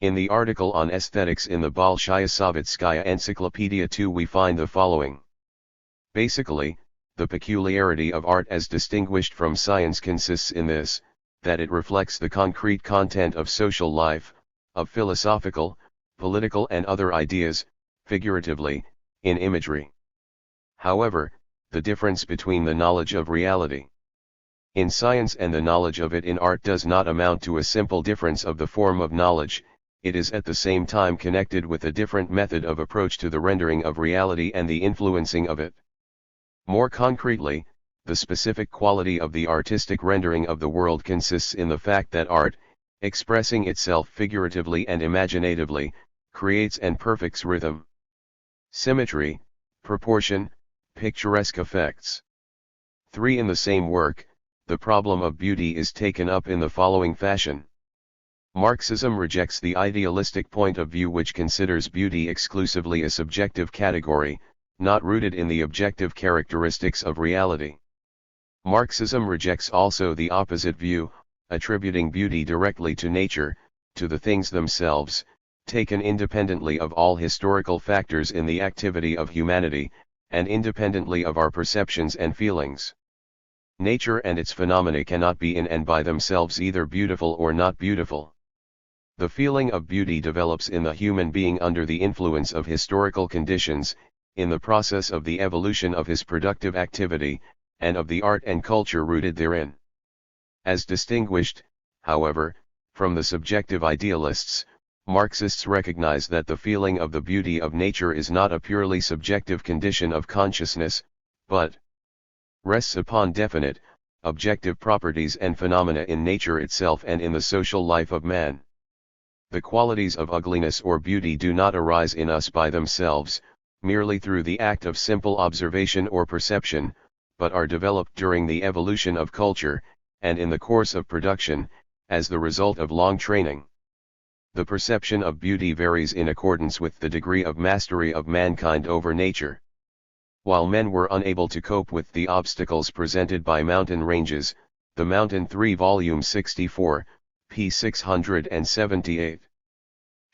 In the article on aesthetics in the Bolshaya Sovetskaya Encyclopedia 2 we find the following. Basically, the peculiarity of art as distinguished from science consists in this, that it reflects the concrete content of social life, of philosophical, political and other ideas, figuratively, in imagery. However, the difference between the knowledge of reality in science and the knowledge of it in art does not amount to a simple difference of the form of knowledge, it is at the same time connected with a different method of approach to the rendering of reality and the influencing of it. More concretely, the specific quality of the artistic rendering of the world consists in the fact that art, expressing itself figuratively and imaginatively, creates and perfects rhythm, symmetry, proportion, picturesque effects. 3. In the same work, the problem of beauty is taken up in the following fashion. Marxism rejects the idealistic point of view which considers beauty exclusively a subjective category, not rooted in the objective characteristics of reality. Marxism rejects also the opposite view, attributing beauty directly to nature, to the things themselves, taken independently of all historical factors in the activity of humanity, and independently of our perceptions and feelings. Nature and its phenomena cannot be in and by themselves either beautiful or not beautiful. The feeling of beauty develops in the human being under the influence of historical conditions, in the process of the evolution of his productive activity, and of the art and culture rooted therein. As distinguished, however, from the subjective idealists, Marxists recognize that the feeling of the beauty of nature is not a purely subjective condition of consciousness, but rests upon definite, objective properties and phenomena in nature itself and in the social life of man. The qualities of ugliness or beauty do not arise in us by themselves, merely through the act of simple observation or perception, but are developed during the evolution of culture, and in the course of production, as the result of long training. The perception of beauty varies in accordance with the degree of mastery of mankind over nature. While men were unable to cope with the obstacles presented by mountain ranges, the Mountain 3 Volume 64, p. 678.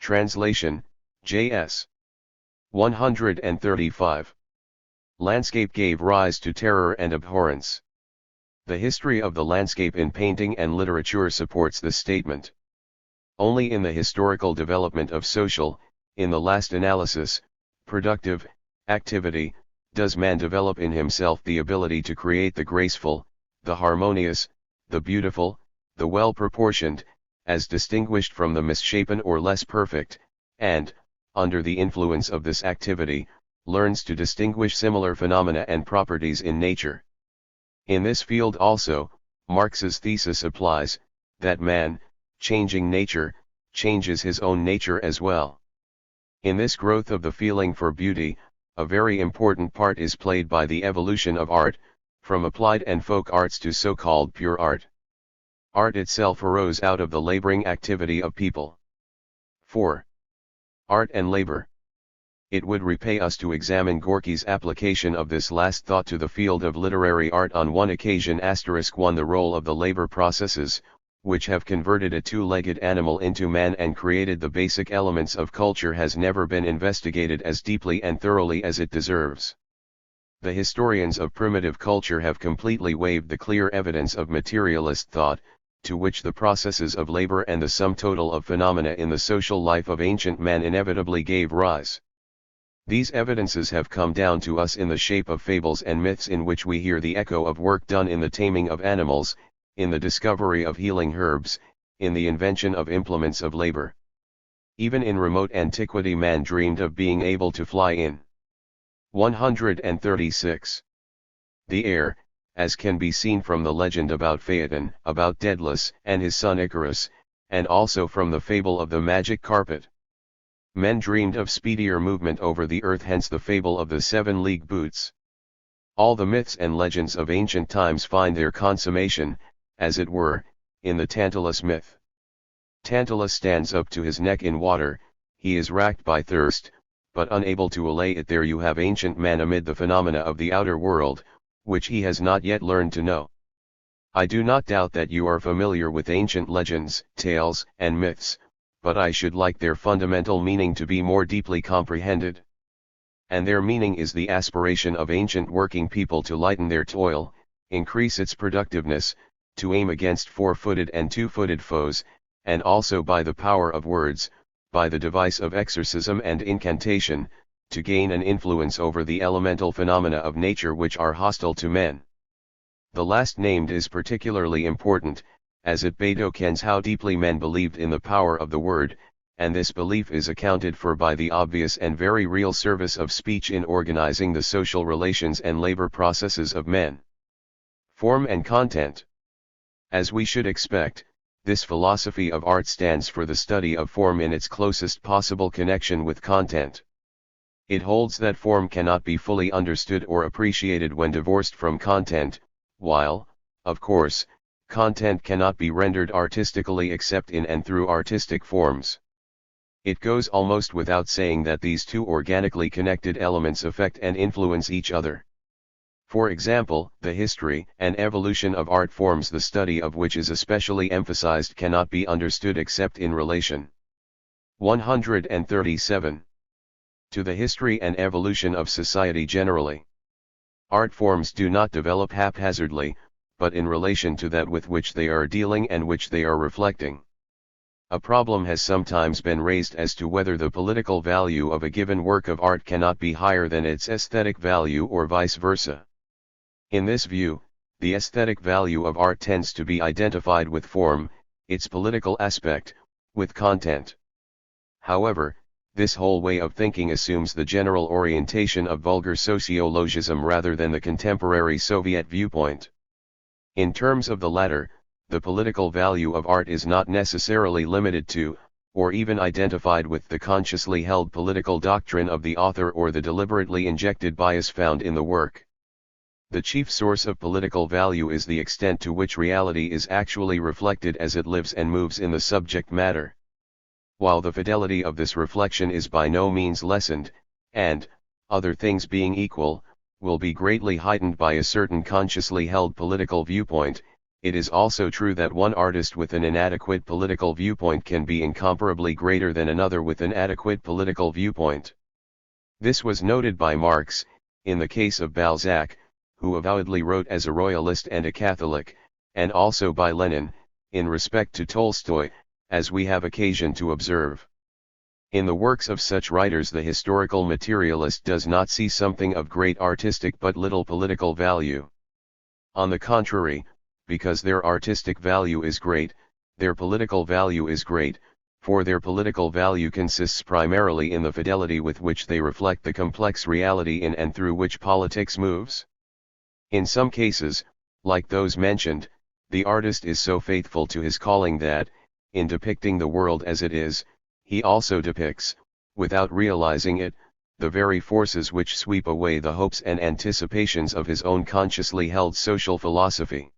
Translation, J.S. 135. Landscape gave rise to terror and abhorrence. The history of the landscape in painting and literature supports this statement. Only in the historical development of social, in the last analysis, productive, activity, does man develop in himself the ability to create the graceful, the harmonious, the beautiful, the well-proportioned, as distinguished from the misshapen or less perfect, and, under the influence of this activity, learns to distinguish similar phenomena and properties in nature. In this field also, Marx's thesis applies, that man, changing nature, changes his own nature as well. In this growth of the feeling for beauty, a very important part is played by the evolution of art, From applied and folk arts to so-called pure art. Art itself arose out of the laboring activity of people. 4. Art and labor. It would repay us to examine Gorky's application of this last thought to the field of literary art on one occasion. 1. The role of the labor processes, which have converted a two-legged animal into man and created the basic elements of culture, has never been investigated as deeply and thoroughly as it deserves. The historians of primitive culture have completely waived the clear evidence of materialist thought, to which the processes of labor and the sum total of phenomena in the social life of ancient man inevitably gave rise. These evidences have come down to us in the shape of fables and myths in which we hear the echo of work done in the taming of animals, in the discovery of healing herbs, in the invention of implements of labor. Even in remote antiquity man dreamed of being able to fly in. 136. The air, as can be seen from the legend about Phaeton, about Daedalus and his son Icarus, and also from the fable of the magic carpet. Men dreamed of speedier movement over the earth, hence the fable of the 7-league boots. All the myths and legends of ancient times find their consummation, as it were, in the Tantalus myth. Tantalus stands up to his neck in water, he is racked by thirst, but unable to allay it. There you have ancient man amid the phenomena of the outer world, which he has not yet learned to know. I do not doubt that you are familiar with ancient legends, tales, and myths, but I should like their fundamental meaning to be more deeply comprehended. And their meaning is the aspiration of ancient working people to lighten their toil, increase its productiveness, to aim against 4-footed and 2-footed foes, and also by the power of words, by the device of exorcism and incantation, to gain an influence over the elemental phenomena of nature which are hostile to men. The last named is particularly important, as it betokens how deeply men believed in the power of the word, and this belief is accounted for by the obvious and very real service of speech in organizing the social relations and labor processes of men. Form and content. As we should expect, this philosophy of art stands for the study of form in its closest possible connection with content. It holds that form cannot be fully understood or appreciated when divorced from content, while, of course, content cannot be rendered artistically except in and through artistic forms. It goes almost without saying that these two organically connected elements affect and influence each other. For example, the history and evolution of art forms, the study of which is especially emphasized, cannot be understood except in relation. 137. To the history and evolution of society generally. Art forms do not develop haphazardly, but in relation to that with which they are dealing and which they are reflecting. A problem has sometimes been raised as to whether the political value of a given work of art cannot be higher than its aesthetic value or vice versa. In this view, the aesthetic value of art tends to be identified with form, its political aspect, with content. However, this whole way of thinking assumes the general orientation of vulgar sociologism rather than the contemporary Soviet viewpoint. In terms of the latter, the political value of art is not necessarily limited to, or even identified with, the consciously held political doctrine of the author or the deliberately injected bias found in the work. The chief source of political value is the extent to which reality is actually reflected as it lives and moves in the subject matter. While the fidelity of this reflection is by no means lessened, and, other things being equal, will be greatly heightened by a certain consciously held political viewpoint, it is also true that one artist with an inadequate political viewpoint can be incomparably greater than another with an adequate political viewpoint. This was noted by Marx, in the case of Balzac, who avowedly wrote as a royalist and a Catholic, and also by Lenin, in respect to Tolstoy, as we have occasion to observe. In the works of such writers the historical materialist does not see something of great artistic but little political value. On the contrary, because their artistic value is great, their political value is great, for their political value consists primarily in the fidelity with which they reflect the complex reality in and through which politics moves. In some cases, like those mentioned, the artist is so faithful to his calling that, in depicting the world as it is, he also depicts, without realizing it, the very forces which sweep away the hopes and anticipations of his own consciously held social philosophy.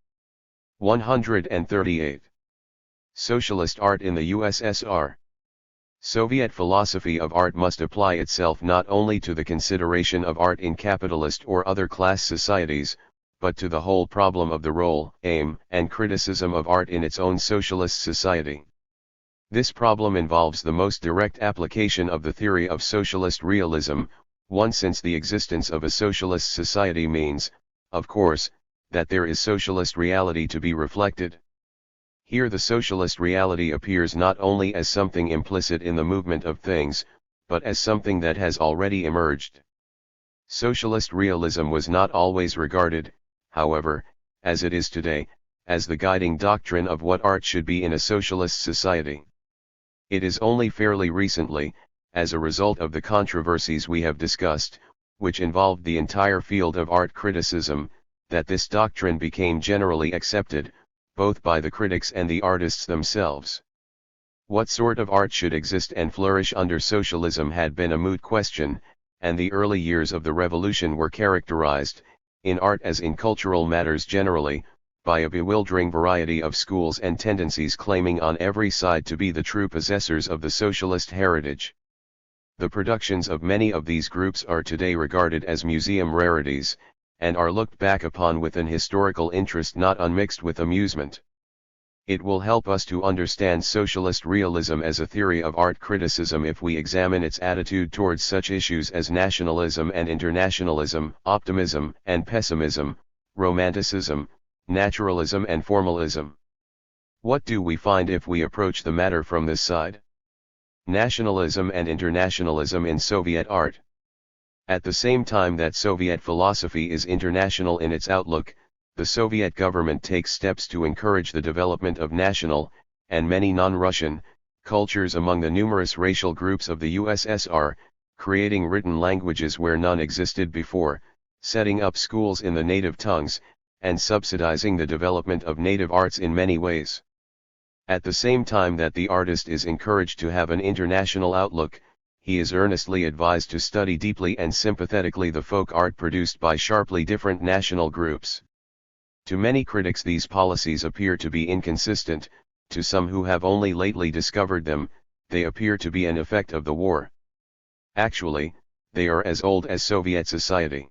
138. Socialist art in the USSR. Soviet philosophy of art must apply itself not only to the consideration of art in capitalist or other class societies, but to the whole problem of the role, aim, and criticism of art in its own socialist society. This problem involves the most direct application of the theory of socialist realism, one since the existence of a socialist society means, of course, that there is socialist reality to be reflected. Here the socialist reality appears not only as something implicit in the movement of things, but as something that has already emerged. Socialist realism was not always regarded, however, as it is today, as the guiding doctrine of what art should be in a socialist society. It is only fairly recently, as a result of the controversies we have discussed, which involved the entire field of art criticism, that this doctrine became generally accepted, both by the critics and the artists themselves. What sort of art should exist and flourish under socialism had been a moot question, and the early years of the revolution were characterized, in art as in cultural matters generally, by a bewildering variety of schools and tendencies claiming on every side to be the true possessors of the socialist heritage. The productions of many of these groups are today regarded as museum rarities, and are looked back upon with an historical interest not unmixed with amusement. It will help us to understand socialist realism as a theory of art criticism if we examine its attitude towards such issues as nationalism and internationalism, optimism and pessimism, romanticism, naturalism and formalism. What do we find if we approach the matter from this side? Nationalism and internationalism in Soviet art. At the same time that Soviet philosophy is international in its outlook, the Soviet government takes steps to encourage the development of national, and many non-Russian, cultures among the numerous racial groups of the USSR, creating written languages where none existed before, setting up schools in the native tongues, and subsidizing the development of native arts in many ways. At the same time that the artist is encouraged to have an international outlook, he is earnestly advised to study deeply and sympathetically the folk art produced by sharply different national groups. To many critics these policies appear to be inconsistent, to some who have only lately discovered them, they appear to be an effect of the war. Actually, they are as old as Soviet society.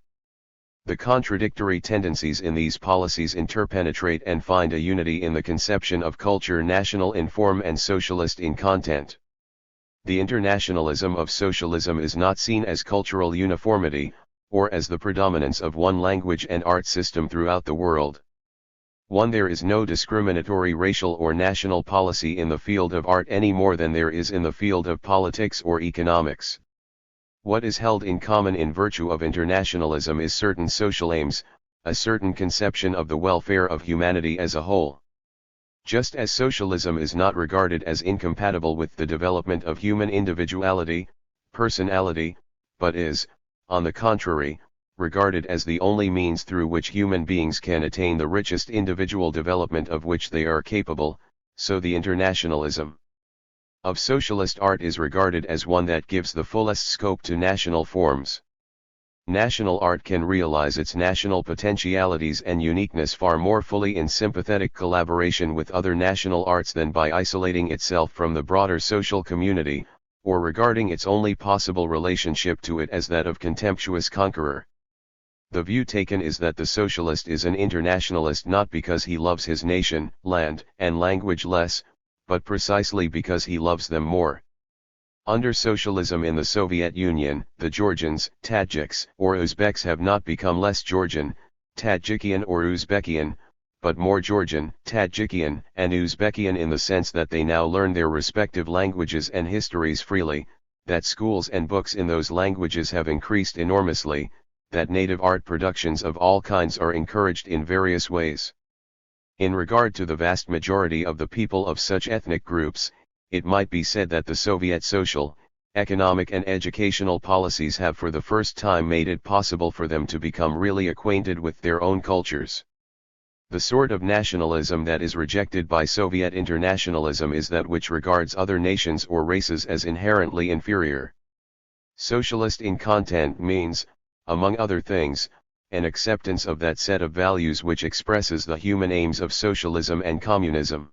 The contradictory tendencies in these policies interpenetrate and find a unity in the conception of culture national in form and socialist in content. The internationalism of socialism is not seen as cultural uniformity, or as the predominance of one language and art system throughout the world. There is no discriminatory racial or national policy in the field of art any more than there is in the field of politics or economics. What is held in common in virtue of internationalism is certain social aims, a certain conception of the welfare of humanity as a whole. Just as socialism is not regarded as incompatible with the development of human individuality, personality, but is, on the contrary, regarded as the only means through which human beings can attain the richest individual development of which they are capable, so the internationalism of socialist art is regarded as one that gives the fullest scope to national forms. National art can realize its national potentialities and uniqueness far more fully in sympathetic collaboration with other national arts than by isolating itself from the broader social community, or regarding its only possible relationship to it as that of contemptuous conqueror. The view taken is that the socialist is an internationalist not because he loves his nation, land, and language less, but precisely because he loves them more. Under socialism in the Soviet Union, the Georgians, Tajiks, or Uzbeks have not become less Georgian, Tajikian or Uzbekian, but more Georgian, Tajikian, and Uzbekian in the sense that they now learn their respective languages and histories freely, that schools and books in those languages have increased enormously, that native art productions of all kinds are encouraged in various ways. In regard to the vast majority of the people of such ethnic groups, it might be said that the Soviet social, economic and educational policies have for the first time made it possible for them to become really acquainted with their own cultures. The sort of nationalism that is rejected by Soviet internationalism is that which regards other nations or races as inherently inferior. Socialist in content means, among other things, an acceptance of that set of values which expresses the human aims of socialism and communism.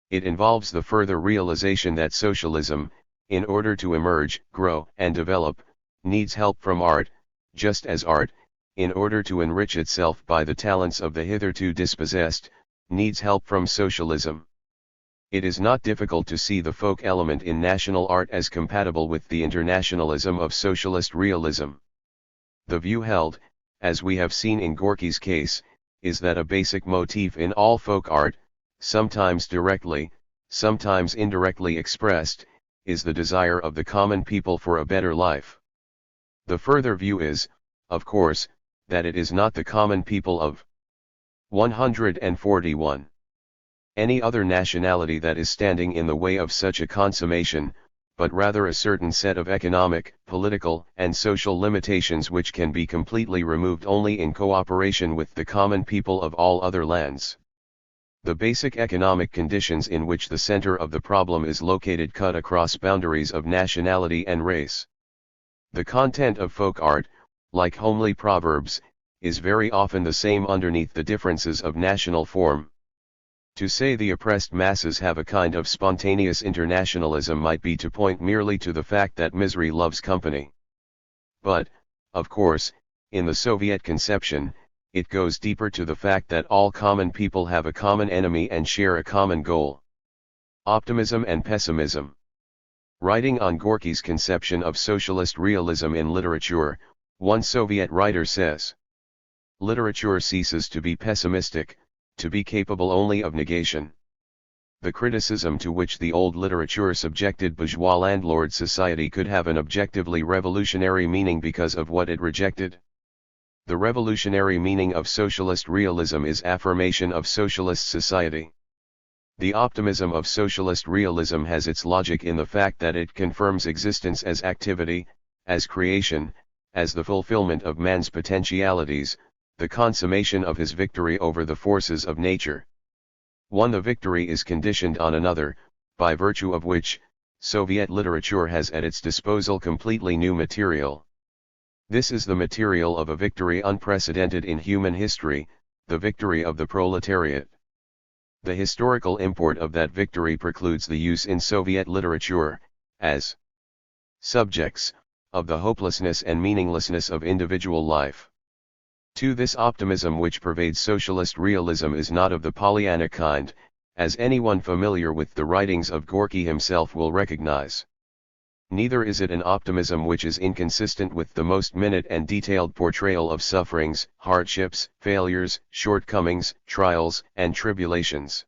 It involves the further realization that socialism, in order to emerge, grow, and develop, needs help from art, just as art, in order to enrich itself by the talents of the hitherto dispossessed, needs help from socialism. It is not difficult to see the folk element in national art as compatible with the internationalism of socialist realism. The view held, as we have seen in Gorky's case, is that a basic motif in all folk art, sometimes directly, sometimes indirectly expressed, is the desire of the common people for a better life. The further view is, of course, that it is not the common people of 141. Any other nationality that is standing in the way of such a consummation, but rather a certain set of economic, political, and social limitations which can be completely removed only in cooperation with the common people of all other lands. The basic economic conditions in which the center of the problem is located cut across boundaries of nationality and race. The content of folk art, like homely proverbs, is very often the same underneath the differences of national form. To say the oppressed masses have a kind of spontaneous internationalism might be to point merely to the fact that misery loves company. But, of course, in the Soviet conception, it goes deeper to the fact that all common people have a common enemy and share a common goal. Optimism and pessimism. Writing on Gorky's conception of socialist realism in literature, one Soviet writer says, "Literature ceases to be pessimistic, to be capable only of negation." The criticism to which the old literature subjected bourgeois landlord society could have an objectively revolutionary meaning because of what it rejected. The revolutionary meaning of socialist realism is affirmation of socialist society. The optimism of socialist realism has its logic in the fact that it confirms existence as activity, as creation, as the fulfillment of man's potentialities, the consummation of his victory over the forces of nature. The victory is conditioned on another, by virtue of which, Soviet literature has at its disposal completely new material. This is the material of a victory unprecedented in human history, the victory of the proletariat. The historical import of that victory precludes the use in Soviet literature, as subjects, of the hopelessness and meaninglessness of individual life. To this optimism which pervades socialist realism is not of the Pollyanna kind, as anyone familiar with the writings of Gorky himself will recognize. Neither is it an optimism which is inconsistent with the most minute and detailed portrayal of sufferings, hardships, failures, shortcomings, trials, and tribulations.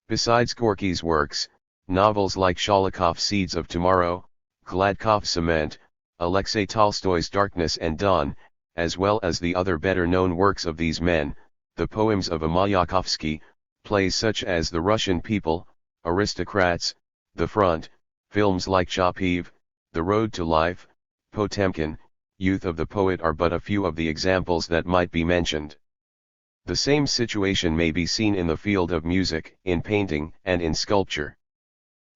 Besides Gorky's works, novels like Sholokov's Seeds of Tomorrow, Gladkov's Cement, Alexei Tolstoy's Darkness and Dawn, as well as the other better-known works of these men, the poems of Mayakovsky, plays such as The Russian People, Aristocrats, The Front, films like Chapiv, The Road to Life, Potemkin, Youth of the Poet are but a few of the examples that might be mentioned. The same situation may be seen in the field of music, in painting, and in sculpture.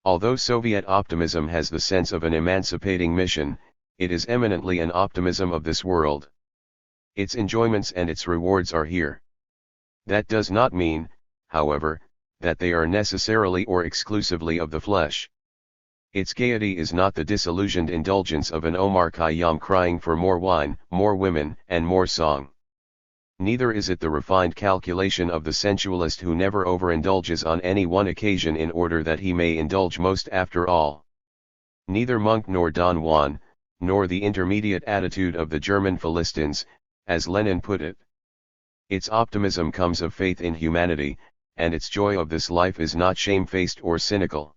Although Soviet optimism has the sense of an emancipating mission, it is eminently an optimism of this world. Its enjoyments and its rewards are here. That does not mean, however, that they are necessarily or exclusively of the flesh. Its gaiety is not the disillusioned indulgence of an Omar Khayyam crying for more wine, more women, and more song. Neither is it the refined calculation of the sensualist who never overindulges on any one occasion in order that he may indulge most after all. Neither Monk nor Don Juan, nor the intermediate attitude of the German Philistines, as Lenin put it. Its optimism comes of faith in humanity, and its joy of this life is not shamefaced or cynical.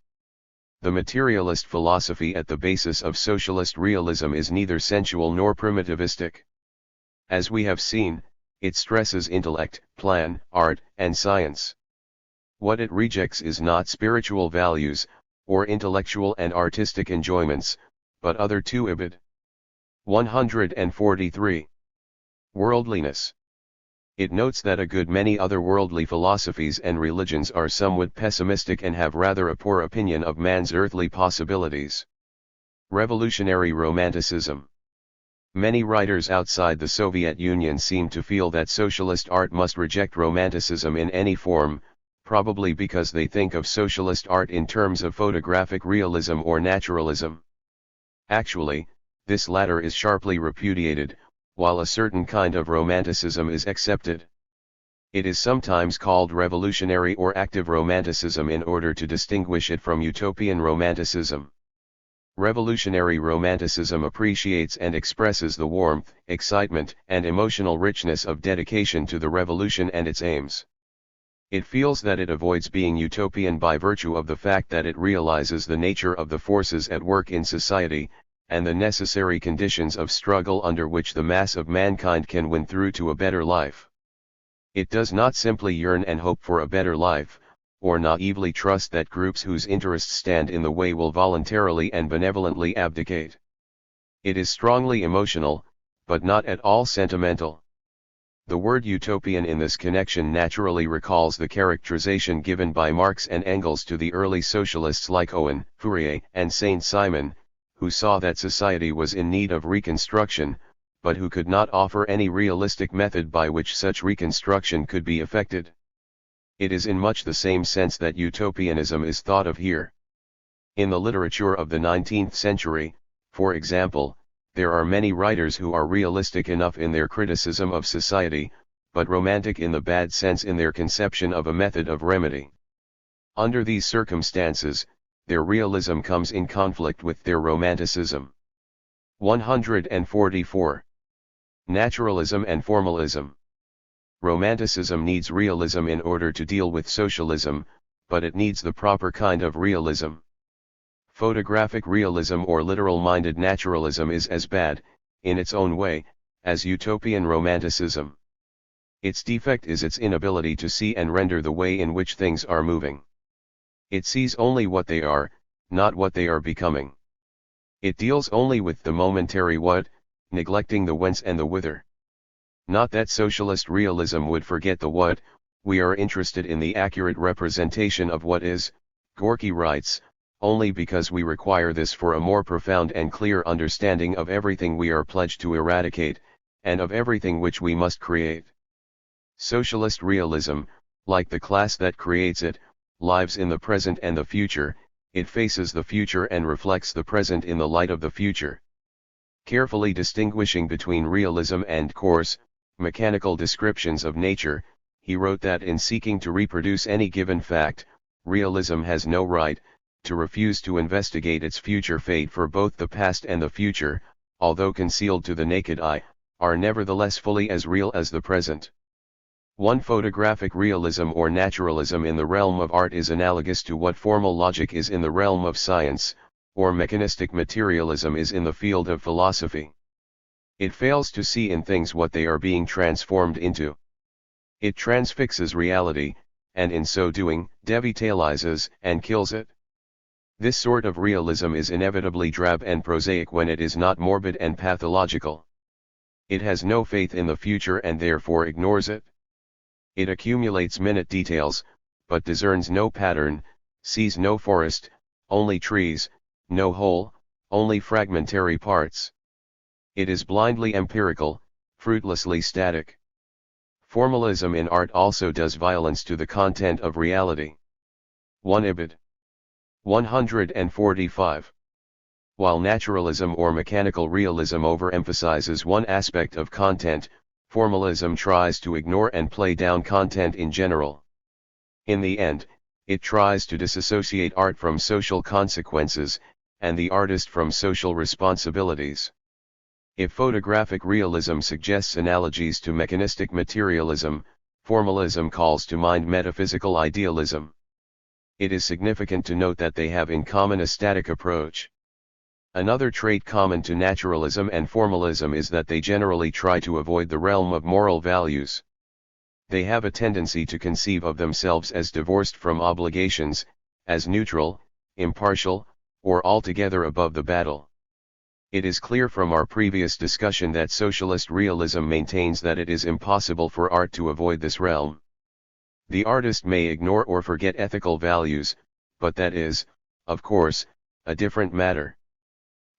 The materialist philosophy at the basis of socialist realism is neither sensual nor primitivistic. As we have seen, it stresses intellect, plan, art, and science. What it rejects is not spiritual values, or intellectual and artistic enjoyments, but other too ibid. 143. Worldliness. It notes that a good many other worldly philosophies and religions are somewhat pessimistic and have rather a poor opinion of man's earthly possibilities. Revolutionary Romanticism. Many writers outside the Soviet Union seem to feel that socialist art must reject Romanticism in any form, probably because they think of socialist art in terms of photographic realism or naturalism. Actually, this latter is sharply repudiated, while a certain kind of Romanticism is accepted. It is sometimes called revolutionary or active Romanticism in order to distinguish it from utopian Romanticism. Revolutionary Romanticism appreciates and expresses the warmth, excitement, and emotional richness of dedication to the revolution and its aims. It feels that it avoids being utopian by virtue of the fact that it realizes the nature of the forces at work in society, and the necessary conditions of struggle under which the mass of mankind can win through to a better life. It does not simply yearn and hope for a better life, or naively trust that groups whose interests stand in the way will voluntarily and benevolently abdicate. It is strongly emotional, but not at all sentimental. The word utopian in this connection naturally recalls the characterization given by Marx and Engels to the early socialists like Owen, Fourier, and Saint-Simon, who saw that society was in need of reconstruction, but who could not offer any realistic method by which such reconstruction could be effected. It is in much the same sense that utopianism is thought of here. In the literature of the 19th century, for example, there are many writers who are realistic enough in their criticism of society, but romantic in the bad sense in their conception of a method of remedy. Under these circumstances, their realism comes in conflict with their romanticism. 144. Naturalism and formalism. Romanticism needs realism in order to deal with socialism, but it needs the proper kind of realism. Photographic realism or literal-minded naturalism is as bad, in its own way, as utopian romanticism. Its defect is its inability to see and render the way in which things are moving. It sees only what they are, not what they are becoming. It deals only with the momentary what, neglecting the whence and the whither. Not that socialist realism would forget the what, we are interested in the accurate representation of what is, Gorky writes, only because we require this for a more profound and clear understanding of everything we are pledged to eradicate, and of everything which we must create. Socialist realism, like the class that creates it, lives in the present and the future, it faces the future and reflects the present in the light of the future. Carefully distinguishing between realism and coarse, mechanical descriptions of nature, he wrote that in seeking to reproduce any given fact, realism has no right to refuse to investigate its future fate, for both the past and the future, although concealed to the naked eye, are nevertheless fully as real as the present. One photographic realism or naturalism in the realm of art is analogous to what formal logic is in the realm of science, or mechanistic materialism is in the field of philosophy. It fails to see in things what they are being transformed into. It transfixes reality, and in so doing, devitalizes and kills it. This sort of realism is inevitably drab and prosaic when it is not morbid and pathological. It has no faith in the future and therefore ignores it. It accumulates minute details, but discerns no pattern, sees no forest, only trees, no whole, only fragmentary parts. It is blindly empirical, fruitlessly static. Formalism in art also does violence to the content of reality. 1 Ibid. 145. While naturalism or mechanical realism overemphasizes one aspect of content, formalism tries to ignore and play down content in general. In the end, it tries to disassociate art from social consequences, and the artist from social responsibilities. If photographic realism suggests analogies to mechanistic materialism, formalism calls to mind metaphysical idealism. It is significant to note that they have in common a static approach. Another trait common to naturalism and formalism is that they generally try to avoid the realm of moral values. They have a tendency to conceive of themselves as divorced from obligations, as neutral, impartial, or altogether above the battle. It is clear from our previous discussion that socialist realism maintains that it is impossible for art to avoid this realm. The artist may ignore or forget ethical values, but that is, of course, a different matter.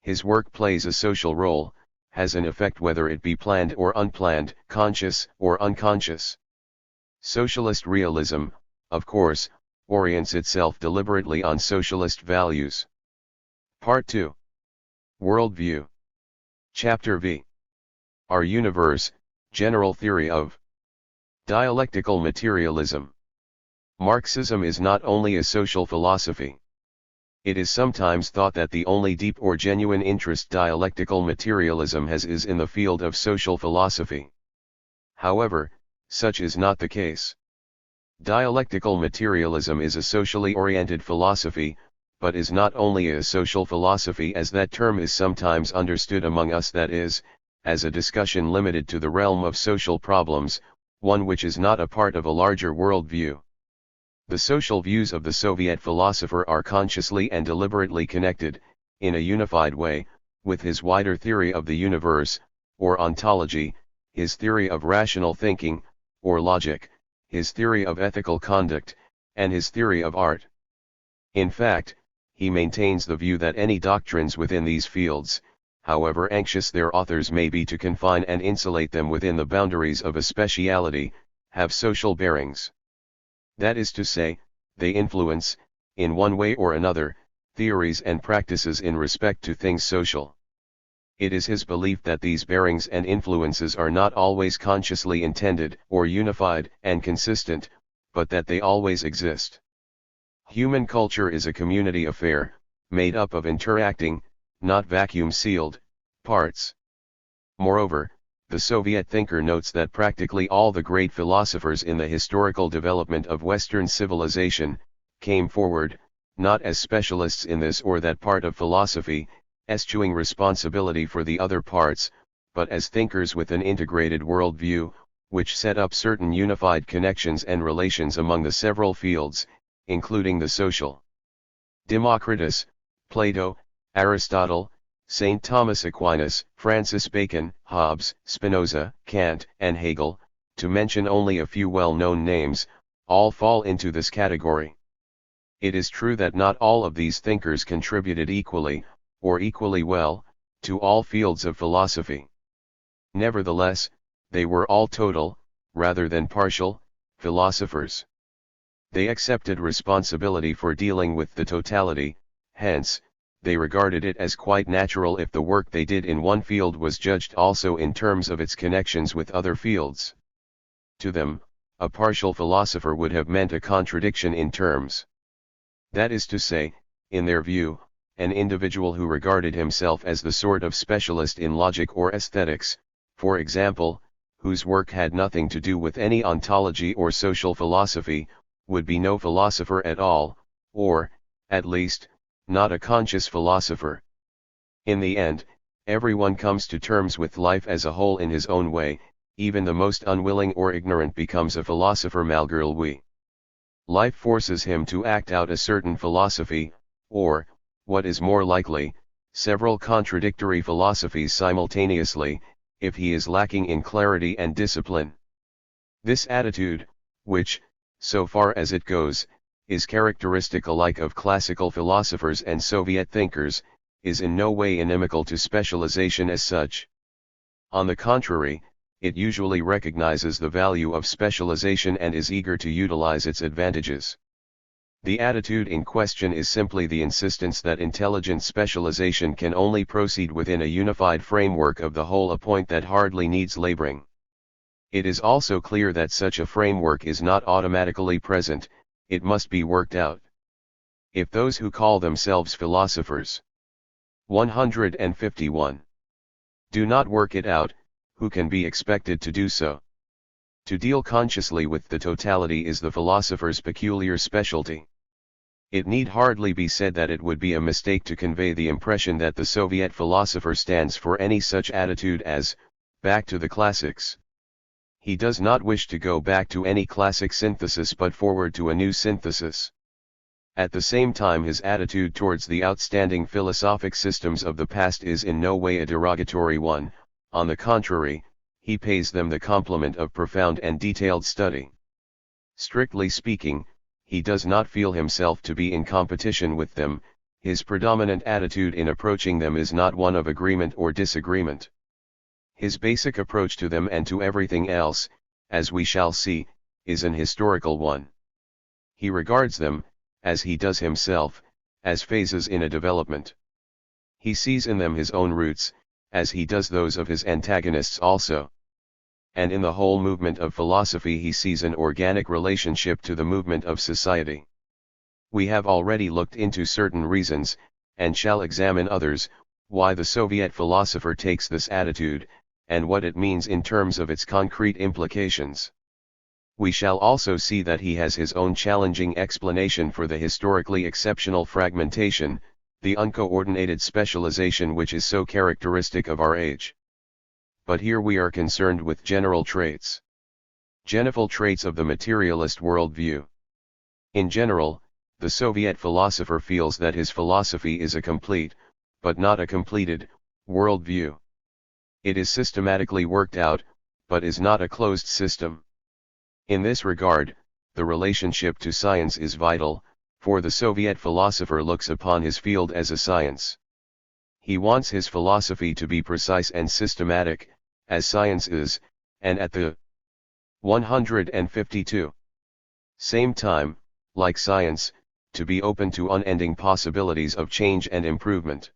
His work plays a social role, has an effect whether it be planned or unplanned, conscious or unconscious. Socialist realism, of course, orients itself deliberately on socialist values. Part 2. Worldview. Chapter V. Our Universe, General Theory of Dialectical Materialism. Marxism is not only a social philosophy. It is sometimes thought that the only deep or genuine interest dialectical materialism has is in the field of social philosophy. However, such is not the case. Dialectical materialism is a socially oriented philosophy, but is not only a social philosophy as that term is sometimes understood among us, that is, as a discussion limited to the realm of social problems, one which is not a part of a larger worldview. The social views of the Soviet philosopher are consciously and deliberately connected, in a unified way, with his wider theory of the universe, or ontology, his theory of rational thinking, or logic, his theory of ethical conduct, and his theory of art. In fact, he maintains the view that any doctrines within these fields, however anxious their authors may be to confine and insulate them within the boundaries of a speciality, have social bearings. That is to say, they influence, in one way or another, theories and practices in respect to things social. It is his belief that these bearings and influences are not always consciously intended or unified and consistent, but that they always exist. Human culture is a community affair, made up of interacting, not vacuum-sealed, parts. Moreover, the Soviet thinker notes that practically all the great philosophers in the historical development of Western civilization, came forward, not as specialists in this or that part of philosophy, eschewing responsibility for the other parts, but as thinkers with an integrated worldview, which set up certain unified connections and relations among the several fields, including the social. Democritus, Plato, Aristotle, St. Thomas Aquinas, Francis Bacon, Hobbes, Spinoza, Kant, and Hegel, to mention only a few well-known names, all fall into this category. It is true that not all of these thinkers contributed equally, or equally well, to all fields of philosophy. Nevertheless, they were all total, rather than partial, philosophers. They accepted responsibility for dealing with the totality, hence, they regarded it as quite natural if the work they did in one field was judged also in terms of its connections with other fields. To them, a partial philosopher would have meant a contradiction in terms. That is to say, in their view, an individual who regarded himself as the sort of specialist in logic or aesthetics, for example, whose work had nothing to do with any ontology or social philosophy, would be no philosopher at all, or, at least, not a conscious philosopher. In the end, everyone comes to terms with life as a whole in his own way, even the most unwilling or ignorant becomes a philosopher malgré lui. Life forces him to act out a certain philosophy, or, what is more likely, several contradictory philosophies simultaneously, if he is lacking in clarity and discipline. This attitude, which, so far as it goes, is characteristic alike of classical philosophers and Soviet thinkers, is in no way inimical to specialization as such. On the contrary, it usually recognizes the value of specialization and is eager to utilize its advantages. The attitude in question is simply the insistence that intelligent specialization can only proceed within a unified framework of the whole, a point that hardly needs laboring. It is also clear that such a framework is not automatically present, it must be worked out. If those who call themselves philosophers 151 do not work it out, who can be expected to do so? To deal consciously with the totality is the philosopher's peculiar specialty. It need hardly be said that it would be a mistake to convey the impression that the Soviet philosopher stands for any such attitude as, back to the classics. He does not wish to go back to any classic synthesis but forward to a new synthesis. At the same time, his attitude towards the outstanding philosophic systems of the past is in no way a derogatory one, on the contrary, he pays them the compliment of profound and detailed study. Strictly speaking, he does not feel himself to be in competition with them, His predominant attitude in approaching them is not one of agreement or disagreement. His basic approach to them and to everything else, as we shall see, is an historical one. He regards them, as he does himself, as phases in a development. He sees in them his own roots, as he does those of his antagonists also. And in the whole movement of philosophy he sees an organic relationship to the movement of society. We have already looked into certain reasons, and shall examine others, why the Soviet philosopher takes this attitude, and what it means in terms of its concrete implications. We shall also see that he has his own challenging explanation for the historically exceptional fragmentation, the uncoordinated specialization which is so characteristic of our age. But here we are concerned with general traits. General traits of the materialist worldview. In general, the Soviet philosopher feels that his philosophy is a complete, but not a completed, worldview. It is systematically worked out, but is not a closed system. In this regard, the relationship to science is vital, for the Soviet philosopher looks upon his field as a science. He wants his philosophy to be precise and systematic, as science is, and at the 152. Same time, like science, to be open to unending possibilities of change and improvement.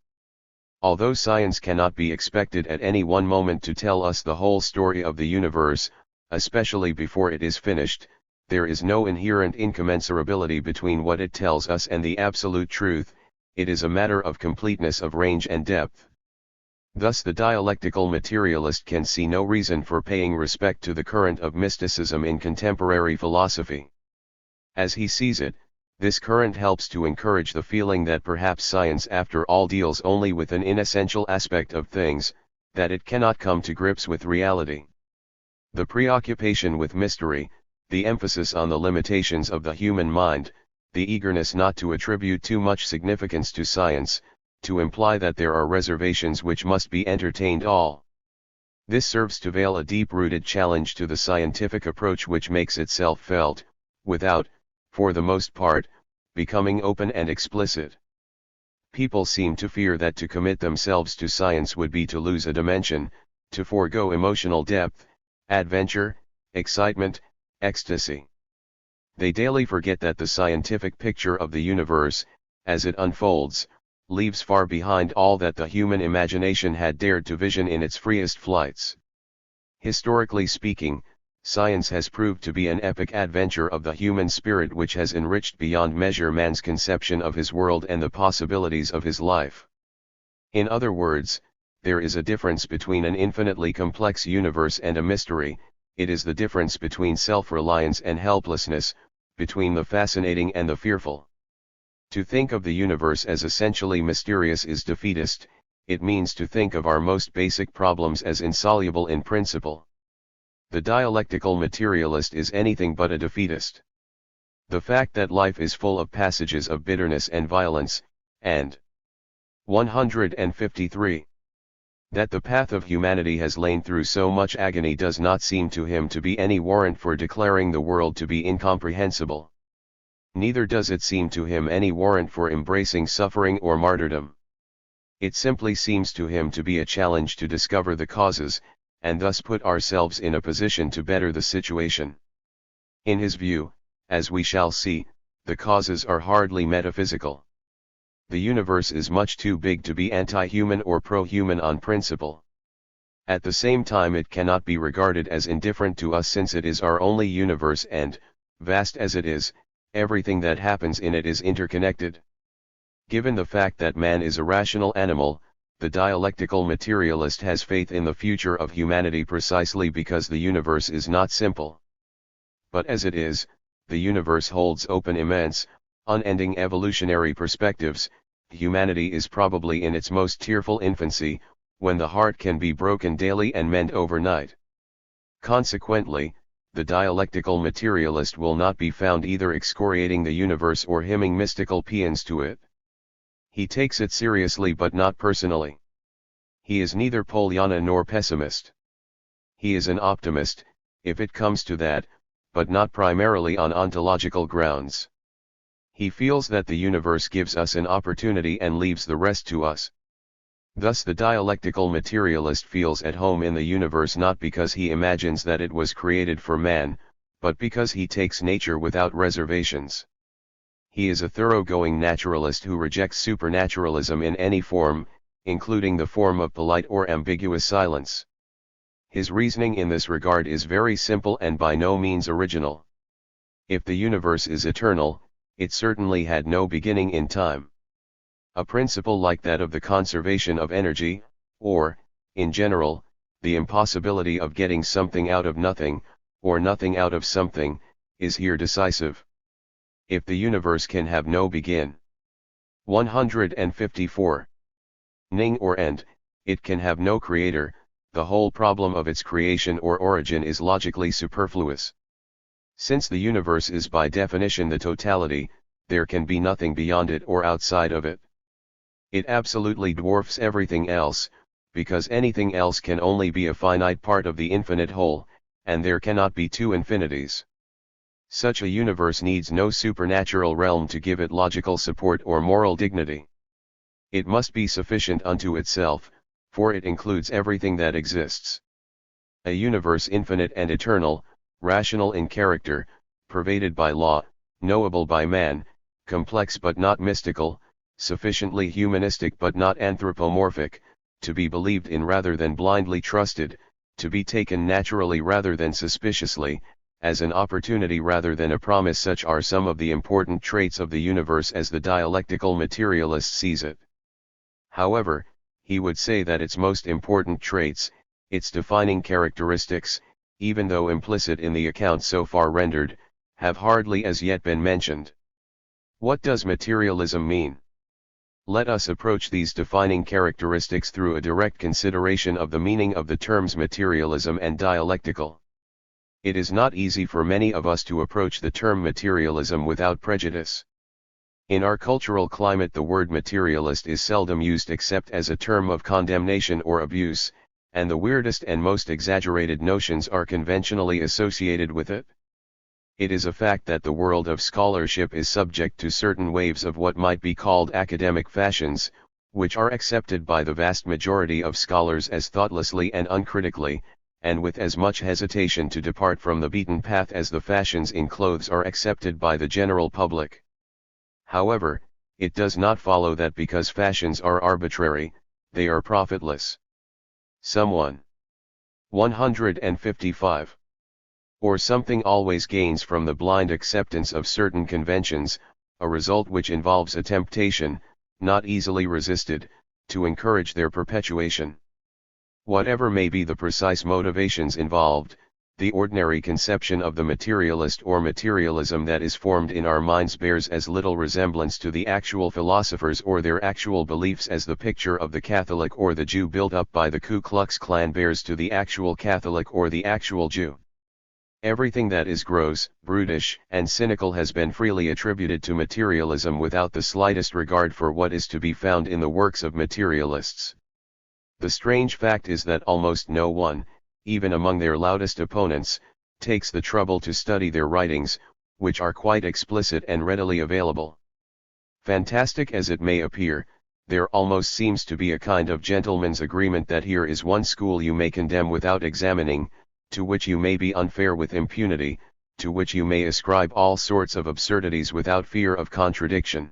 Although science cannot be expected at any one moment to tell us the whole story of the universe, especially before it is finished, there is no inherent incommensurability between what it tells us and the absolute truth. It is a matter of completeness of range and depth. Thus the dialectical materialist can see no reason for paying respect to the current of mysticism in contemporary philosophy. As he sees it, this current helps to encourage the feeling that perhaps science after all deals only with an inessential aspect of things, that it cannot come to grips with reality. The preoccupation with mystery, the emphasis on the limitations of the human mind, the eagerness not to attribute too much significance to science, to imply that there are reservations which must be entertained all. This serves to veil a deep-rooted challenge to the scientific approach which makes itself felt, without, for the most part, becoming open and explicit. People seem to fear that to commit themselves to science would be to lose a dimension, to forego emotional depth, adventure, excitement, ecstasy. They daily forget that the scientific picture of the universe, as it unfolds, leaves far behind all that the human imagination had dared to vision in its freest flights. Historically speaking, science has proved to be an epic adventure of the human spirit which has enriched beyond measure man's conception of his world and the possibilities of his life. In other words, there is a difference between an infinitely complex universe and a mystery. It is the difference between self-reliance and helplessness, between the fascinating and the fearful. To think of the universe as essentially mysterious is defeatist. It means to think of our most basic problems as insoluble in principle. The dialectical materialist is anything but a defeatist. The fact that life is full of passages of bitterness and violence, and 153. That the path of humanity has lain through so much agony does not seem to him to be any warrant for declaring the world to be incomprehensible. Neither does it seem to him any warrant for embracing suffering or martyrdom. It simply seems to him to be a challenge to discover the causes, and thus put ourselves in a position to better the situation. In his view, as we shall see, the causes are hardly metaphysical. The universe is much too big to be anti-human or pro-human on principle. At the same time it cannot be regarded as indifferent to us since it is our only universe and, vast as it is, everything that happens in it is interconnected. Given the fact that man is a rational animal, the dialectical materialist has faith in the future of humanity precisely because the universe is not simple. But as it is, the universe holds open immense, unending evolutionary perspectives. Humanity is probably in its most tearful infancy, when the heart can be broken daily and mend overnight. Consequently, the dialectical materialist will not be found either excoriating the universe or hymning mystical paeans to it. He takes it seriously but not personally. He is neither Pollyanna nor pessimist. He is an optimist, if it comes to that, but not primarily on ontological grounds. He feels that the universe gives us an opportunity and leaves the rest to us. Thus the dialectical materialist feels at home in the universe not because he imagines that it was created for man, but because he takes nature without reservations. He is a thoroughgoing naturalist who rejects supernaturalism in any form, including the form of polite or ambiguous silence. His reasoning in this regard is very simple and by no means original. If the universe is eternal, it certainly had no beginning in time. A principle like that of the conservation of energy, or, in general, the impossibility of getting something out of nothing, or nothing out of something, is here decisive. If the universe can have no begin. 154. Ning or end, it can have no creator, the whole problem of its creation or origin is logically superfluous. Since the universe is by definition the totality, there can be nothing beyond it or outside of it. It absolutely dwarfs everything else, because anything else can only be a finite part of the infinite whole, and there cannot be two infinities. Such a universe needs no supernatural realm to give it logical support or moral dignity. It must be sufficient unto itself, for it includes everything that exists. A universe infinite and eternal, rational in character, pervaded by law, knowable by man, complex but not mystical, sufficiently humanistic but not anthropomorphic, to be believed in rather than blindly trusted, to be taken naturally rather than suspiciously, as an opportunity rather than a promise. Such are some of the important traits of the universe as the dialectical materialist sees it. However, he would say that its most important traits, its defining characteristics, even though implicit in the account so far rendered, have hardly as yet been mentioned. What does materialism mean? Let us approach these defining characteristics through a direct consideration of the meaning of the terms materialism and dialectical. It is not easy for many of us to approach the term materialism without prejudice. In our cultural climate, the word materialist is seldom used except as a term of condemnation or abuse, and the weirdest and most exaggerated notions are conventionally associated with it. It is a fact that the world of scholarship is subject to certain waves of what might be called academic fashions, which are accepted by the vast majority of scholars as thoughtlessly and uncritically, and with as much hesitation to depart from the beaten path as the fashions in clothes are accepted by the general public. However, it does not follow that because fashions are arbitrary, they are profitless. Someone. 155. Or something always gains from the blind acceptance of certain conventions, a result which involves a temptation, not easily resisted, to encourage their perpetuation. Whatever may be the precise motivations involved, the ordinary conception of the materialist or materialism that is formed in our minds bears as little resemblance to the actual philosophers or their actual beliefs as the picture of the Catholic or the Jew built up by the Ku Klux Klan bears to the actual Catholic or the actual Jew. Everything that is gross, brutish, and cynical has been freely attributed to materialism without the slightest regard for what is to be found in the works of materialists. The strange fact is that almost no one, even among their loudest opponents, takes the trouble to study their writings, which are quite explicit and readily available. Fantastic as it may appear, there almost seems to be a kind of gentleman's agreement that here is one school you may condemn without examining, to which you may be unfair with impunity, to which you may ascribe all sorts of absurdities without fear of contradiction.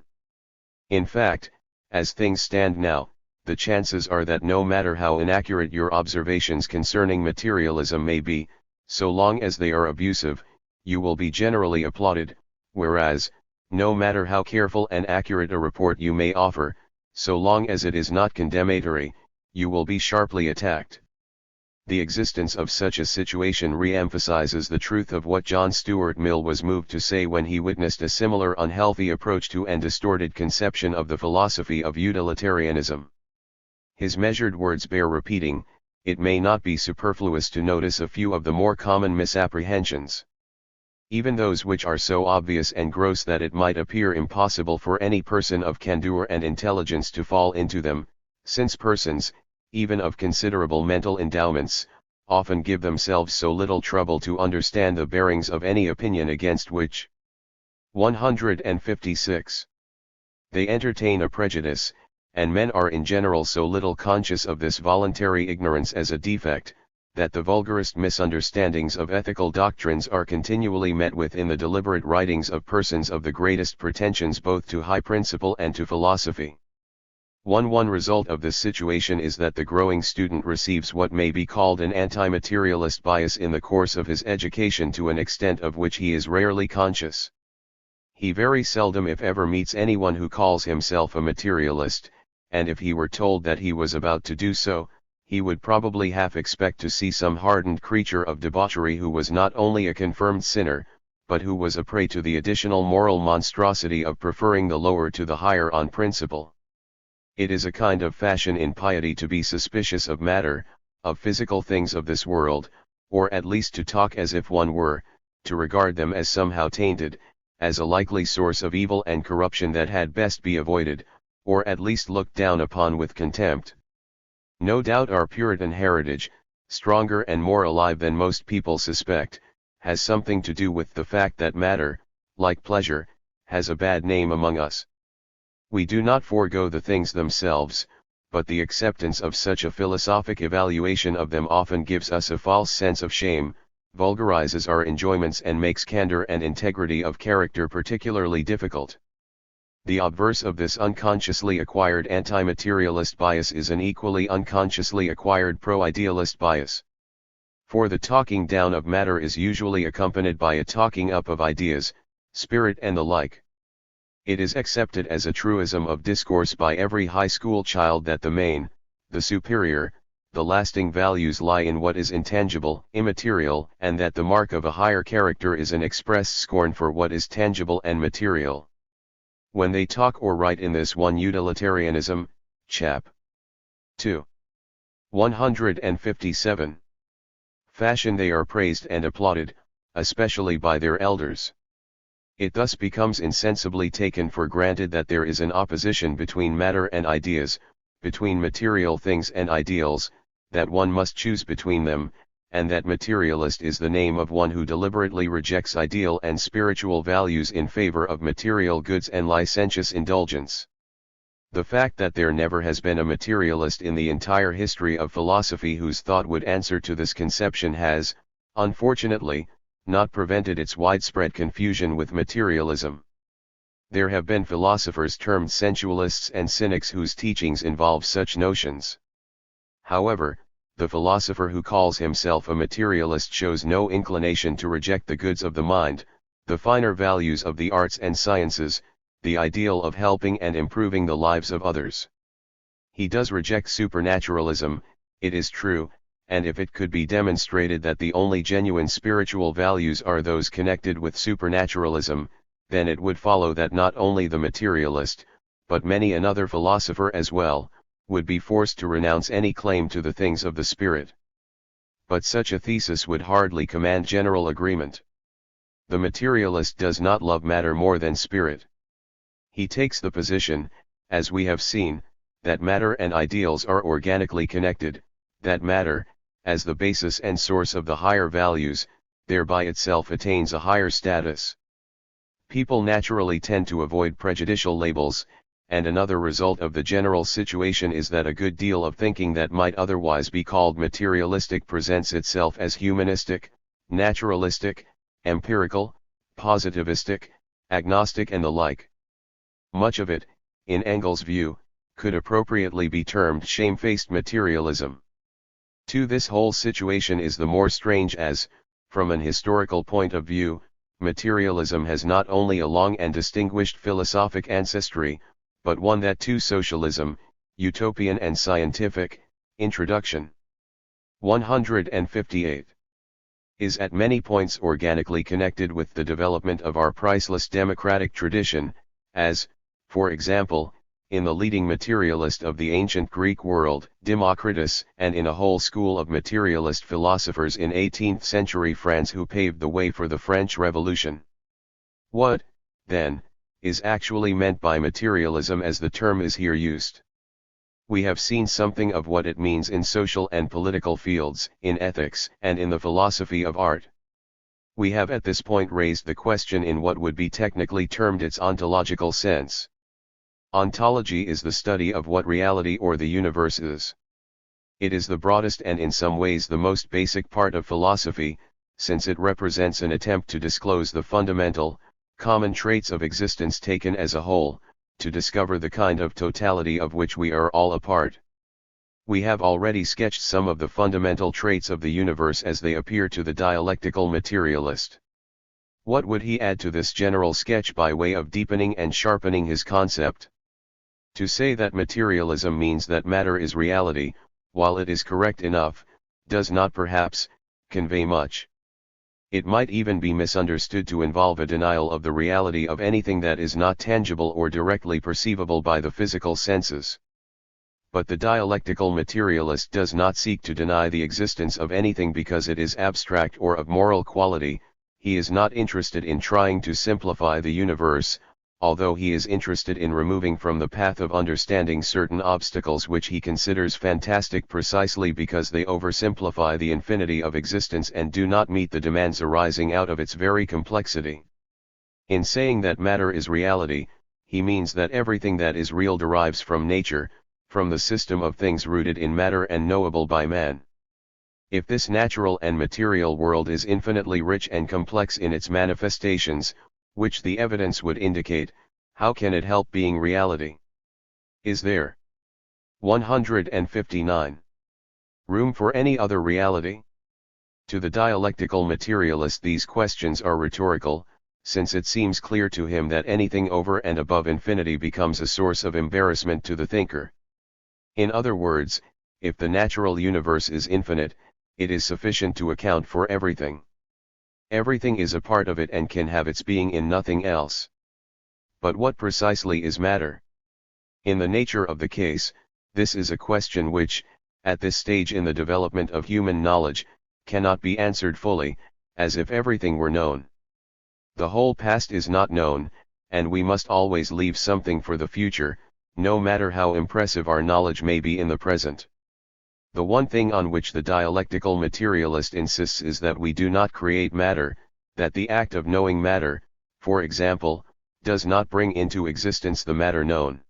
In fact, as things stand now, the chances are that no matter how inaccurate your observations concerning materialism may be, so long as they are abusive, you will be generally applauded, whereas, no matter how careful and accurate a report you may offer, so long as it is not condemnatory, you will be sharply attacked. The existence of such a situation re-emphasizes the truth of what John Stuart Mill was moved to say when he witnessed a similar unhealthy approach to and distorted conception of the philosophy of utilitarianism. His measured words bear repeating. It may not be superfluous to notice a few of the more common misapprehensions. Even those which are so obvious and gross that it might appear impossible for any person of candor and intelligence to fall into them, since persons, even of considerable mental endowments, often give themselves so little trouble to understand the bearings of any opinion against which 156. They entertain a prejudice, and men are in general so little conscious of this voluntary ignorance as a defect, that the vulgarest misunderstandings of ethical doctrines are continually met with in the deliberate writings of persons of the greatest pretensions both to high principle and to philosophy. One result of this situation is that the growing student receives what may be called an anti-materialist bias in the course of his education to an extent of which he is rarely conscious. He very seldom if ever meets anyone who calls himself a materialist, and if he were told that he was about to do so, he would probably half expect to see some hardened creature of debauchery who was not only a confirmed sinner, but who was a prey to the additional moral monstrosity of preferring the lower to the higher on principle. It is a kind of fashion in piety to be suspicious of matter, of physical things of this world, or at least to talk as if one were, to regard them as somehow tainted, as a likely source of evil and corruption that had best be avoided, or at least looked down upon with contempt. No doubt our Puritan heritage, stronger and more alive than most people suspect, has something to do with the fact that matter, like pleasure, has a bad name among us. We do not forego the things themselves, but the acceptance of such a philosophic evaluation of them often gives us a false sense of shame, vulgarizes our enjoyments and makes candor and integrity of character particularly difficult. The obverse of this unconsciously acquired anti-materialist bias is an equally unconsciously acquired pro-idealist bias. For the talking down of matter is usually accompanied by a talking up of ideas, spirit and the like. It is accepted as a truism of discourse by every high school child that the main, the superior, the lasting values lie in what is intangible, immaterial, and that the mark of a higher character is an expressed scorn for what is tangible and material. When they talk or write in this one utilitarianism, chap. 2. 157. Fashion they are praised and applauded, especially by their elders. It thus becomes insensibly taken for granted that there is an opposition between matter and ideas, between material things and ideals, that one must choose between them, and that materialist is the name of one who deliberately rejects ideal and spiritual values in favor of material goods and licentious indulgence. The fact that there never has been a materialist in the entire history of philosophy whose thought would answer to this conception has, unfortunately, not prevented its widespread confusion with materialism. There have been philosophers termed sensualists and cynics whose teachings involve such notions. However, the philosopher who calls himself a materialist shows no inclination to reject the goods of the mind, the finer values of the arts and sciences, the ideal of helping and improving the lives of others. He does reject supernaturalism, it is true, and if it could be demonstrated that the only genuine spiritual values are those connected with supernaturalism, then it would follow that not only the materialist, but many another philosopher as well, would be forced to renounce any claim to the things of the spirit. But such a thesis would hardly command general agreement. The materialist does not love matter more than spirit. He takes the position, as we have seen, that matter and ideals are organically connected, that matter, as the basis and source of the higher values, thereby itself attains a higher status. People naturally tend to avoid prejudicial labels, and another result of the general situation is that a good deal of thinking that might otherwise be called materialistic presents itself as humanistic, naturalistic, empirical, positivistic, agnostic and the like. Much of it, in Engels' view, could appropriately be termed shamefaced materialism. To this whole situation is the more strange as, from an historical point of view, materialism has not only a long and distinguished philosophic ancestry, but one that to socialism, utopian and scientific. Introduction. 158. Is at many points organically connected with the development of our priceless democratic tradition, as, for example, in the leading materialist of the ancient Greek world, Democritus, and in a whole school of materialist philosophers in 18th century France who paved the way for the French Revolution. What, then, is actually meant by materialism as the term is here used? We have seen something of what it means in social and political fields, in ethics, and in the philosophy of art. We have at this point raised the question in what would be technically termed its ontological sense. Ontology is the study of what reality or the universe is. It is the broadest and in some ways the most basic part of philosophy, since it represents an attempt to disclose the fundamental, common traits of existence taken as a whole, to discover the kind of totality of which we are all a part. We have already sketched some of the fundamental traits of the universe as they appear to the dialectical materialist. What would he add to this general sketch by way of deepening and sharpening his concept? To say that materialism means that matter is reality, while it is correct enough, does not perhaps convey much. It might even be misunderstood to involve a denial of the reality of anything that is not tangible or directly perceivable by the physical senses. But the dialectical materialist does not seek to deny the existence of anything because it is abstract or of moral quality. He is not interested in trying to simplify the universe, although he is interested in removing from the path of understanding certain obstacles which he considers fantastic precisely because they oversimplify the infinity of existence and do not meet the demands arising out of its very complexity. In saying that matter is reality, he means that everything that is real derives from nature, from the system of things rooted in matter and knowable by man. If this natural and material world is infinitely rich and complex in its manifestations, which the evidence would indicate, how can it help being reality? Is there 159 room for any other reality? To the dialectical materialist these questions are rhetorical, since it seems clear to him that anything over and above infinity becomes a source of embarrassment to the thinker. In other words, if the natural universe is infinite, it is sufficient to account for everything. Everything is a part of it and can have its being in nothing else. But what precisely is matter? In the nature of the case, this is a question which, at this stage in the development of human knowledge, cannot be answered fully, as if everything were known. The whole past is not known, and we must always leave something for the future, no matter how impressive our knowledge may be in the present. The one thing on which the dialectical materialist insists is that we do not create matter, that the act of knowing matter, for example, does not bring into existence the matter known.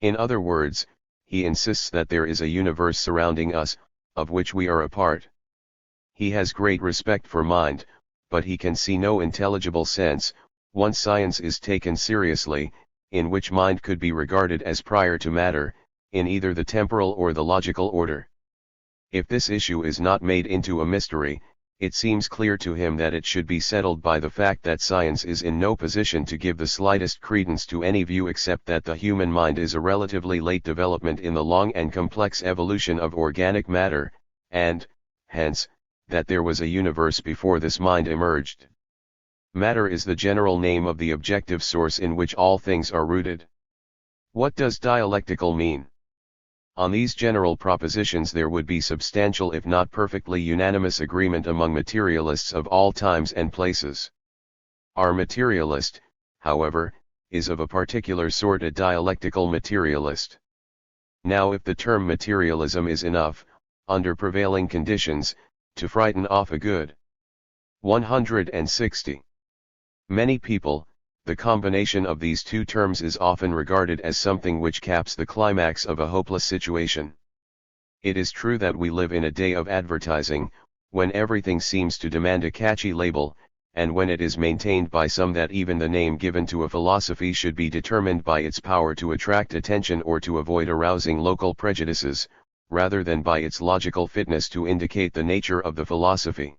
In other words, he insists that there is a universe surrounding us, of which we are a part. He has great respect for mind, but he can see no intelligible sense, once science is taken seriously, in which mind could be regarded as prior to matter, in either the temporal or the logical order. If this issue is not made into a mystery, it seems clear to him that it should be settled by the fact that science is in no position to give the slightest credence to any view except that the human mind is a relatively late development in the long and complex evolution of organic matter, and, hence, that there was a universe before this mind emerged. Matter is the general name of the objective source in which all things are rooted. What does dialectical mean? On these general propositions there would be substantial if not perfectly unanimous agreement among materialists of all times and places. Our materialist, however, is of a particular sort, a dialectical materialist. Now if the term materialism is enough, under prevailing conditions, to frighten off a good 160 many people, the combination of these two terms is often regarded as something which caps the climax of a hopeless situation. It is true that we live in a day of advertising, when everything seems to demand a catchy label, and when it is maintained by some that even the name given to a philosophy should be determined by its power to attract attention or to avoid arousing local prejudices, rather than by its logical fitness to indicate the nature of the philosophy.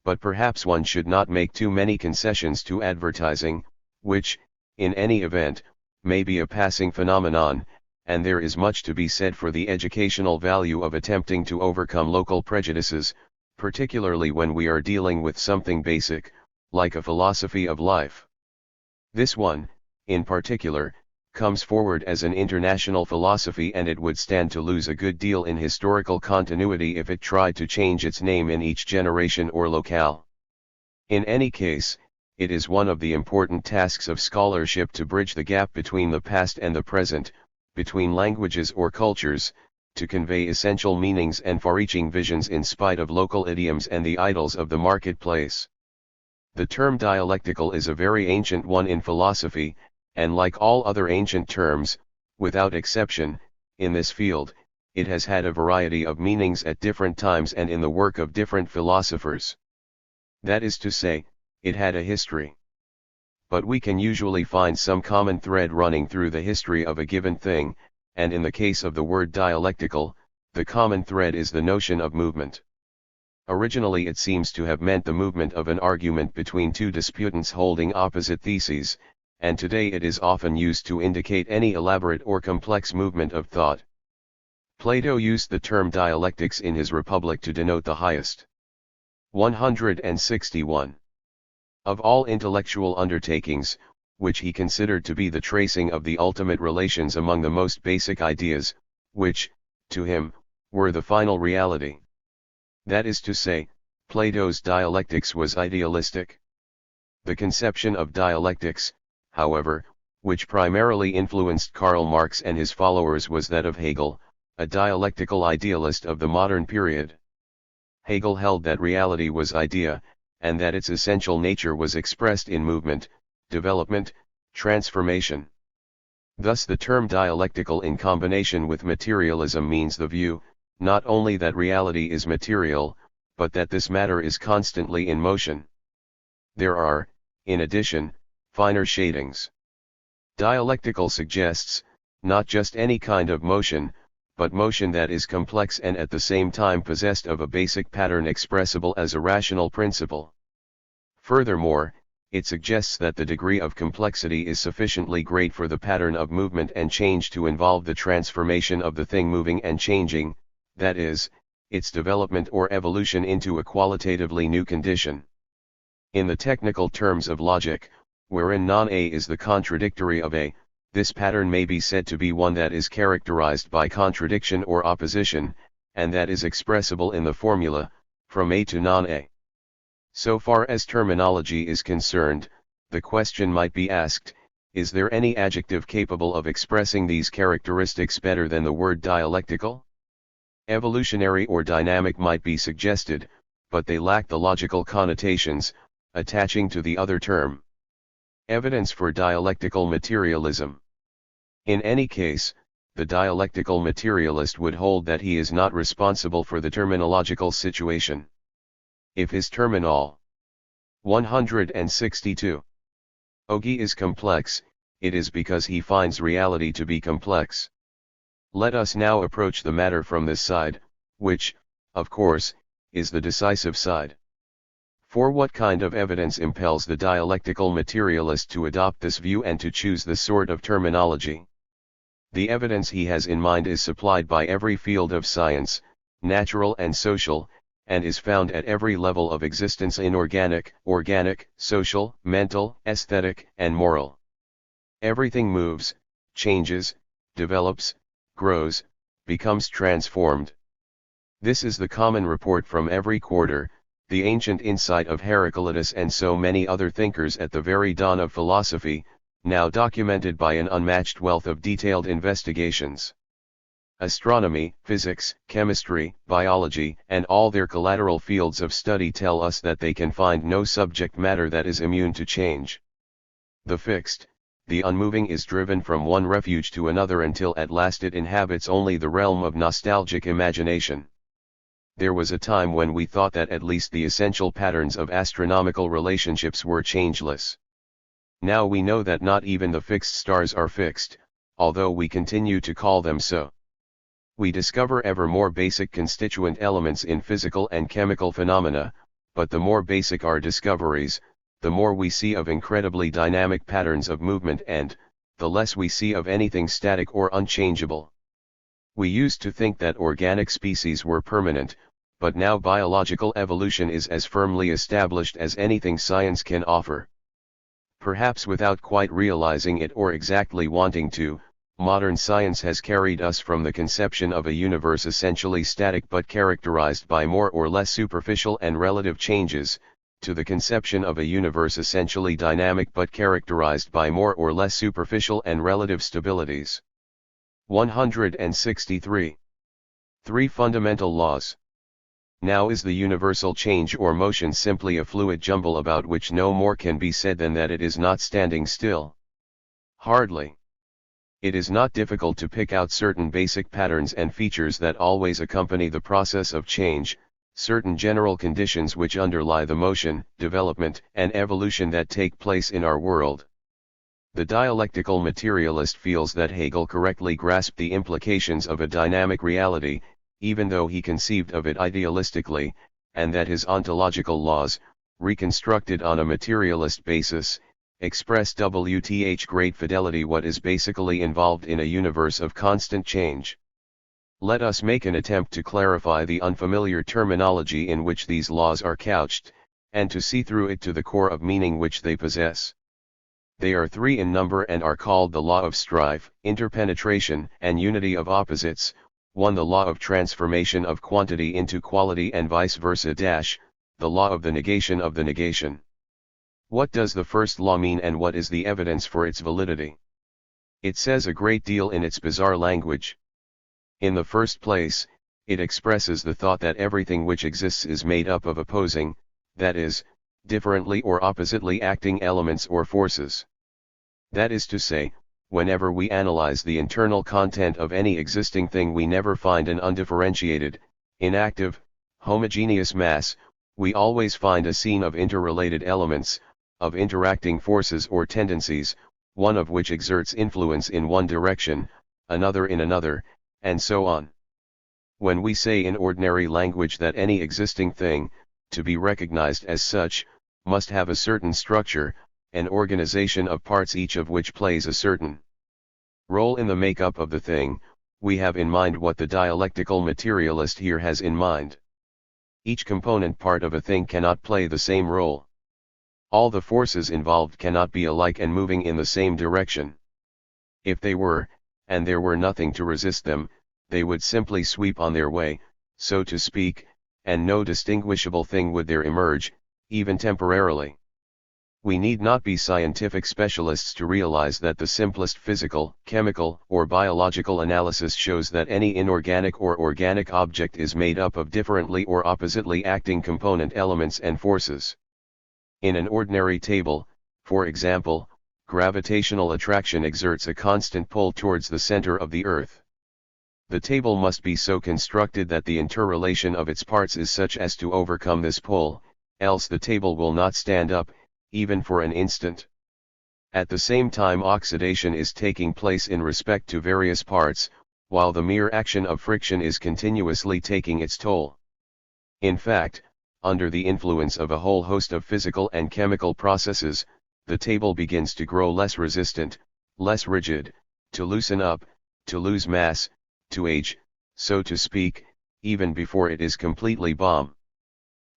But perhaps one should not make too many concessions to advertising, which, in any event, may be a passing phenomenon, and there is much to be said for the educational value of attempting to overcome local prejudices, particularly when we are dealing with something basic, like a philosophy of life. This one, in particular, comes forward as an international philosophy, and it would stand to lose a good deal in historical continuity if it tried to change its name in each generation or locale. In any case, it is one of the important tasks of scholarship to bridge the gap between the past and the present, between languages or cultures, to convey essential meanings and far-reaching visions in spite of local idioms and the idols of the marketplace. The term dialectical is a very ancient one in philosophy, and like all other ancient terms, without exception, in this field, it has had a variety of meanings at different times and in the work of different philosophers. That is to say, it had a history. But we can usually find some common thread running through the history of a given thing, and in the case of the word dialectical, the common thread is the notion of movement. Originally it seems to have meant the movement of an argument between two disputants holding opposite theses, and today it is often used to indicate any elaborate or complex movement of thought. Plato used the term dialectics in his Republic to denote the highest. 161. Of all intellectual undertakings, which he considered to be the tracing of the ultimate relations among the most basic ideas, which, to him, were the final reality. That is to say, Plato's dialectics was idealistic. The conception of dialectics, however, which primarily influenced Karl Marx and his followers was that of Hegel, a dialectical idealist of the modern period. Hegel held that reality was idea, and that its essential nature was expressed in movement, development, transformation. Thus the term dialectical in combination with materialism means the view, not only that reality is material, but that this matter is constantly in motion. There are, in addition, finer shadings. Dialectical suggests, not just any kind of motion, but motion that is complex and at the same time possessed of a basic pattern expressible as a rational principle. Furthermore, it suggests that the degree of complexity is sufficiently great for the pattern of movement and change to involve the transformation of the thing moving and changing, that is, its development or evolution into a qualitatively new condition. In the technical terms of logic, wherein non-A is the contradictory of A, this pattern may be said to be one that is characterized by contradiction or opposition, and that is expressible in the formula, from A to non-A. So far as terminology is concerned, the question might be asked, is there any adjective capable of expressing these characteristics better than the word dialectical? Evolutionary or dynamic might be suggested, but they lack the logical connotations, attaching to the other term. Evidence for dialectical materialism. In any case, the dialectical materialist would hold that he is not responsible for the terminological situation. If his terminal 162 ogi is complex, it is because he finds reality to be complex. Let us now approach the matter from this side, which, of course, is the decisive side. For what kind of evidence impels the dialectical materialist to adopt this view and to choose this sort of terminology? The evidence he has in mind is supplied by every field of science, natural and social, and is found at every level of existence in organic, social, mental, aesthetic, and moral. Everything moves, changes, develops, grows, becomes transformed. This is the common report from every quarter, the ancient insight of Heraclitus and so many other thinkers at the very dawn of philosophy, now documented by an unmatched wealth of detailed investigations. Astronomy, physics, chemistry, biology, and all their collateral fields of study tell us that they can find no subject matter that is immune to change. The fixed, the unmoving is driven from one refuge to another until at last it inhabits only the realm of nostalgic imagination. There was a time when we thought that at least the essential patterns of astronomical relationships were changeless. Now we know that not even the fixed stars are fixed, although we continue to call them so. We discover ever more basic constituent elements in physical and chemical phenomena, but the more basic our discoveries, the more we see of incredibly dynamic patterns of movement and, the less we see of anything static or unchangeable. We used to think that organic species were permanent, but now biological evolution is as firmly established as anything science can offer. Perhaps without quite realizing it or exactly wanting to, modern science has carried us from the conception of a universe essentially static but characterized by more or less superficial and relative changes, to the conception of a universe essentially dynamic but characterized by more or less superficial and relative stabilities. 163. 3 fundamental laws. Now is the universal change or motion simply a fluid jumble about which no more can be said than that it is not standing still? Hardly. It is not difficult to pick out certain basic patterns and features that always accompany the process of change, certain general conditions which underlie the motion, development, and evolution that take place in our world. The dialectical materialist feels that Hegel correctly grasped the implications of a dynamic reality, even though he conceived of it idealistically, and that his ontological laws, reconstructed on a materialist basis, express with great fidelity what is basically involved in a universe of constant change. Let us make an attempt to clarify the unfamiliar terminology in which these laws are couched, and to see through it to the core of meaning which they possess. They are three in number and are called the law of strife, interpenetration, and unity of opposites, 1. The law of transformation of quantity into quality and vice versa. The law of the negation of the negation. What does the first law mean and what is the evidence for its validity? It says a great deal in its bizarre language. In the first place, it expresses the thought that everything which exists is made up of opposing, that is, differently or oppositely acting elements or forces. That is to say, whenever we analyze the internal content of any existing thing we never find an undifferentiated, inactive, homogeneous mass, we always find a scene of interrelated elements, of interacting forces or tendencies, one of which exerts influence in one direction, another in another, and so on. When we say in ordinary language that any existing thing, to be recognized as such, must have a certain structure, an organization of parts each of which plays a certain role in the makeup of the thing, we have in mind what the dialectical materialist here has in mind. Each component part of a thing cannot play the same role. All the forces involved cannot be alike and moving in the same direction. If they were, and there were nothing to resist them, they would simply sweep on their way, so to speak, and no distinguishable thing would there emerge, even temporarily. We need not be scientific specialists to realize that the simplest physical, chemical, or biological analysis shows that any inorganic or organic object is made up of differently or oppositely acting component elements and forces. In an ordinary table, for example, gravitational attraction exerts a constant pull towards the center of the Earth. The table must be so constructed that the interrelation of its parts is such as to overcome this pull, else the table will not stand up, even for an instant. At the same time oxidation is taking place in respect to various parts, while the mere action of friction is continuously taking its toll. In fact, under the influence of a whole host of physical and chemical processes, the table begins to grow less resistant, less rigid, to loosen up, to lose mass, to age, so to speak, even before it is completely bomb.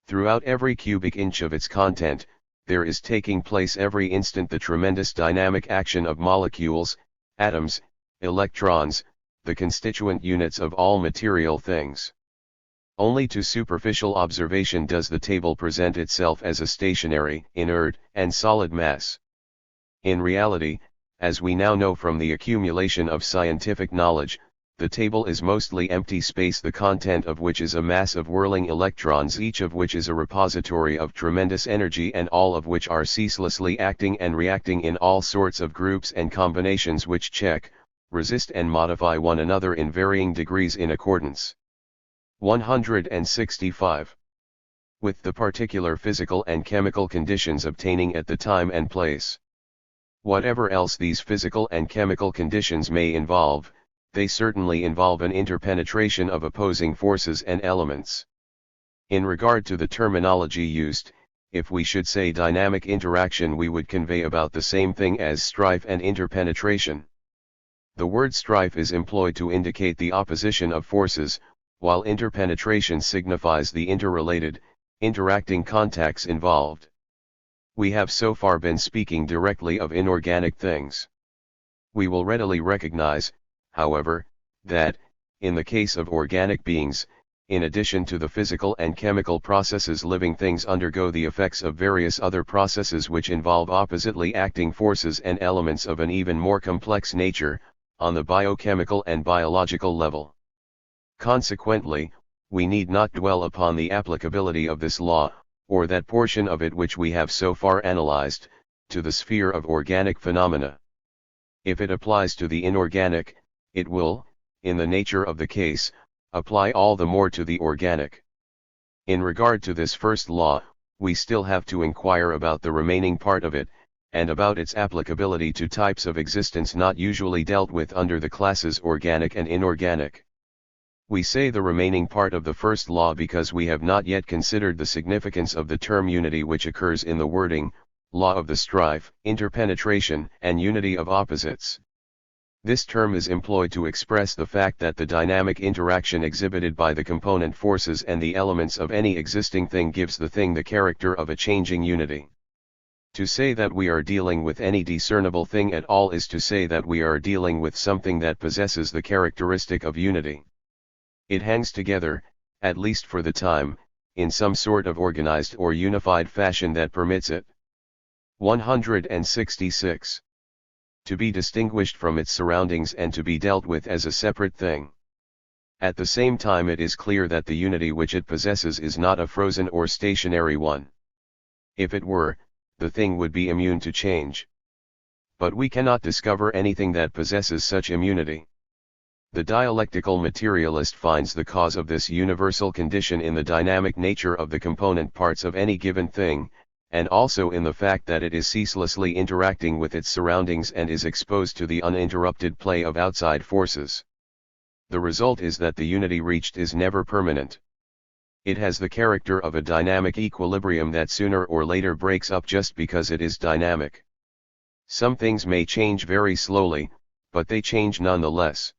Throughout every cubic inch of its content, there is taking place every instant the tremendous dynamic action of molecules, atoms, electrons, the constituent units of all material things. Only to superficial observation does the table present itself as a stationary, inert, and solid mass. In reality, as we now know from the accumulation of scientific knowledge, the table is mostly empty space, the content of which is a mass of whirling electrons, each of which is a repository of tremendous energy and all of which are ceaselessly acting and reacting in all sorts of groups and combinations which check, resist and modify one another in varying degrees in accordance. 165. With the particular physical and chemical conditions obtaining at the time and place. Whatever else these physical and chemical conditions may involve, they certainly involve an interpenetration of opposing forces and elements. In regard to the terminology used, if we should say dynamic interaction, we would convey about the same thing as strife and interpenetration. The word strife is employed to indicate the opposition of forces, while interpenetration signifies the interrelated, interacting contacts involved. We have so far been speaking directly of inorganic things. We will readily recognize, however, that, in the case of organic beings, in addition to the physical and chemical processes, living things undergo the effects of various other processes which involve oppositely acting forces and elements of an even more complex nature, on the biochemical and biological level. Consequently, we need not dwell upon the applicability of this law, or that portion of it which we have so far analyzed, to the sphere of organic phenomena. If it applies to the inorganic, it will, in the nature of the case, apply all the more to the organic. In regard to this first law, we still have to inquire about the remaining part of it, and about its applicability to types of existence not usually dealt with under the classes organic and inorganic. We say the remaining part of the first law because we have not yet considered the significance of the term unity which occurs in the wording, law of the strife, interpenetration, and unity of opposites. This term is employed to express the fact that the dynamic interaction exhibited by the component forces and the elements of any existing thing gives the thing the character of a changing unity. To say that we are dealing with any discernible thing at all is to say that we are dealing with something that possesses the characteristic of unity. It hangs together, at least for the time, in some sort of organized or unified fashion that permits it. 166. To be distinguished from its surroundings and to be dealt with as a separate thing. At the same time it is clear that the unity which it possesses is not a frozen or stationary one. If it were, the thing would be immune to change. But we cannot discover anything that possesses such immunity. The dialectical materialist finds the cause of this universal condition in the dynamic nature of the component parts of any given thing, and also in the fact that it is ceaselessly interacting with its surroundings and is exposed to the uninterrupted play of outside forces. The result is that the unity reached is never permanent. It has the character of a dynamic equilibrium that sooner or later breaks up just because it is dynamic. Some things may change very slowly, but they change nonetheless.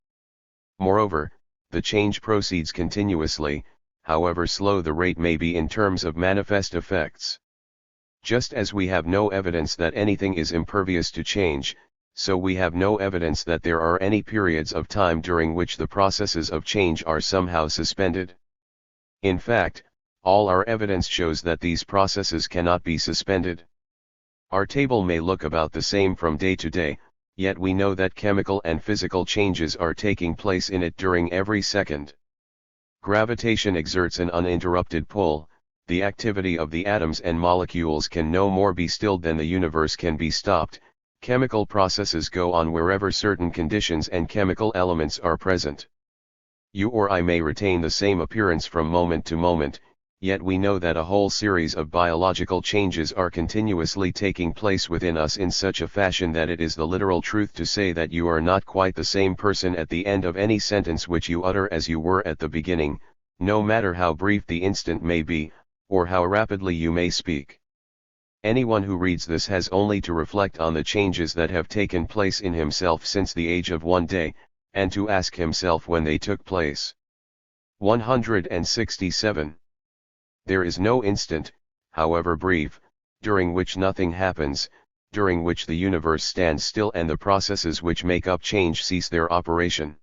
Moreover, the change proceeds continuously, however slow the rate may be in terms of manifest effects. Just as we have no evidence that anything is impervious to change, so we have no evidence that there are any periods of time during which the processes of change are somehow suspended. In fact, all our evidence shows that these processes cannot be suspended. Our table may look about the same from day to day, yet we know that chemical and physical changes are taking place in it during every second. Gravitation exerts an uninterrupted pull. The activity of the atoms and molecules can no more be stilled than the universe can be stopped. Chemical processes go on wherever certain conditions and chemical elements are present. You or I may retain the same appearance from moment to moment, yet we know that a whole series of biological changes are continuously taking place within us in such a fashion that it is the literal truth to say that you are not quite the same person at the end of any sentence which you utter as you were at the beginning, no matter how brief the instant may be, or how rapidly you may speak. Anyone who reads this has only to reflect on the changes that have taken place in himself since the age of one day, and to ask himself when they took place. 167. There is no instant, however brief, during which nothing happens, during which the universe stands still and the processes which make up change cease their operation.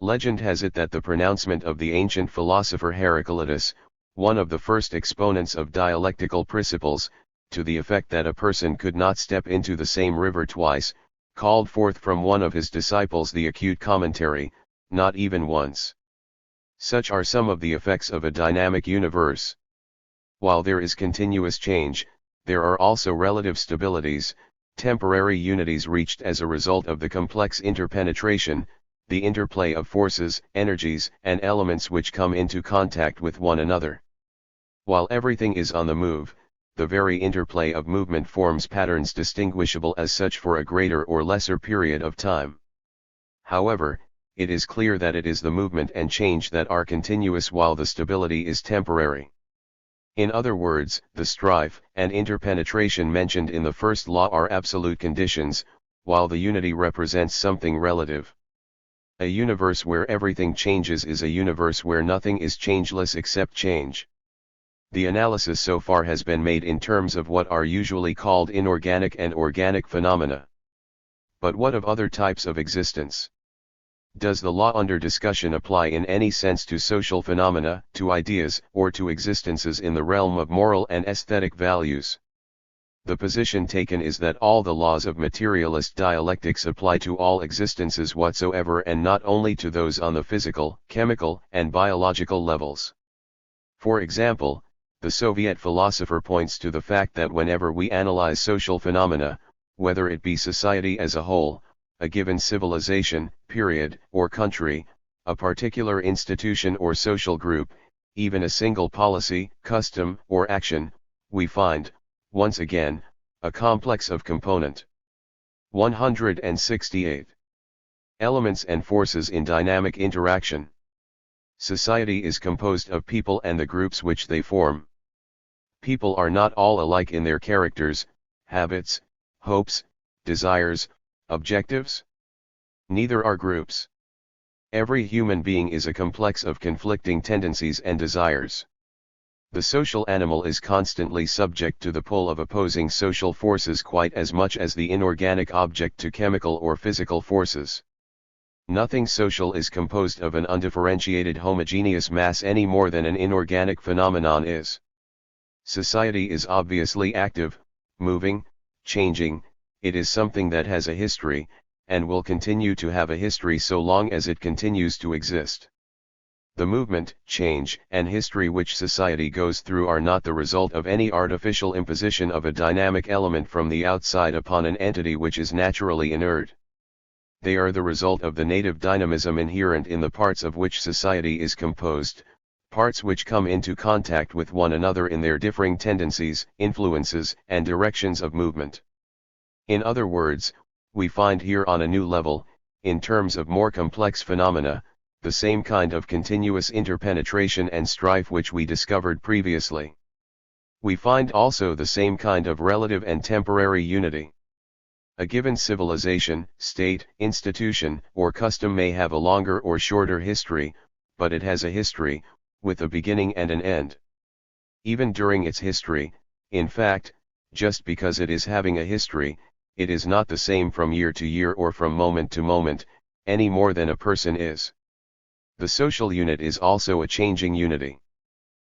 Legend has it that the pronouncement of the ancient philosopher Heraclitus, one of the first exponents of dialectical principles, to the effect that a person could not step into the same river twice, called forth from one of his disciples the acute commentary, not even once. Such are some of the effects of a dynamic universe. While there is continuous change, there are also relative stabilities, temporary unities reached as a result of the complex interpenetration, the interplay of forces, energies, and elements which come into contact with one another. While everything is on the move, the very interplay of movement forms patterns distinguishable as such for a greater or lesser period of time. However, it is clear that it is the movement and change that are continuous while the stability is temporary. In other words, the strife and interpenetration mentioned in the first law are absolute conditions, while the unity represents something relative. A universe where everything changes is a universe where nothing is changeless except change. The analysis so far has been made in terms of what are usually called inorganic and organic phenomena. But what of other types of existence? Does the law under discussion apply in any sense to social phenomena, to ideas, or to existences in the realm of moral and aesthetic values? The position taken is that all the laws of materialist dialectics apply to all existences whatsoever and not only to those on the physical, chemical, and biological levels. For example, the Soviet philosopher points to the fact that whenever we analyze social phenomena, whether it be society as a whole, a given civilization, period, or country, a particular institution or social group, even a single policy, custom, or action, we find, once again, a complex of component 168 elements and forces in dynamic interaction. Society is composed of people and the groups which they form. People are not all alike in their characters, habits, hopes, desires, objectives. Neither are groups. Every human being is a complex of conflicting tendencies and desires. The social animal is constantly subject to the pull of opposing social forces quite as much as the inorganic object to chemical or physical forces. Nothing social is composed of an undifferentiated homogeneous mass any more than an inorganic phenomenon is. Society is obviously active, moving, changing. It is something that has a history, and will continue to have a history so long as it continues to exist. The movement, change, and history which society goes through are not the result of any artificial imposition of a dynamic element from the outside upon an entity which is naturally inert. They are the result of the native dynamism inherent in the parts of which society is composed, parts which come into contact with one another in their differing tendencies, influences, and directions of movement. In other words, we find here on a new level, in terms of more complex phenomena, the same kind of continuous interpenetration and strife which we discovered previously. We find also the same kind of relative and temporary unity. A given civilization, state, institution, or custom may have a longer or shorter history, but it has a history, with a beginning and an end. Even during its history, in fact, just because it is having a history, it is not the same from year to year or from moment to moment, any more than a person is. The social unit is also a changing unity.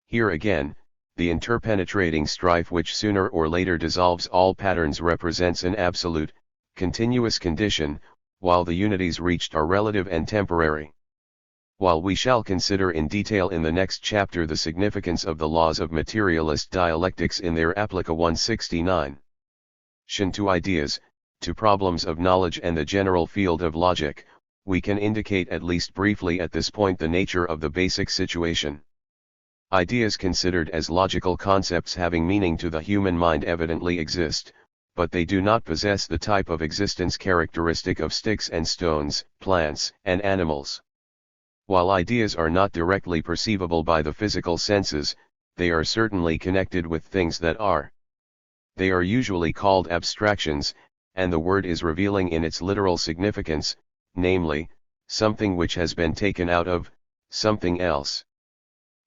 Here again, the interpenetrating strife which sooner or later dissolves all patterns represents an absolute, continuous condition, while the unities reached are relative and temporary. While we shall consider in detail in the next chapter the significance of the laws of materialist dialectics in their applica 169. To ideas, to problems of knowledge and the general field of logic, we can indicate at least briefly at this point the nature of the basic situation. Ideas considered as logical concepts having meaning to the human mind evidently exist, but they do not possess the type of existence characteristic of sticks and stones, plants, and animals. While ideas are not directly perceivable by the physical senses, they are certainly connected with things that are. They are usually called abstractions, and the word is revealing in its literal significance, namely, something which has been taken out of something else.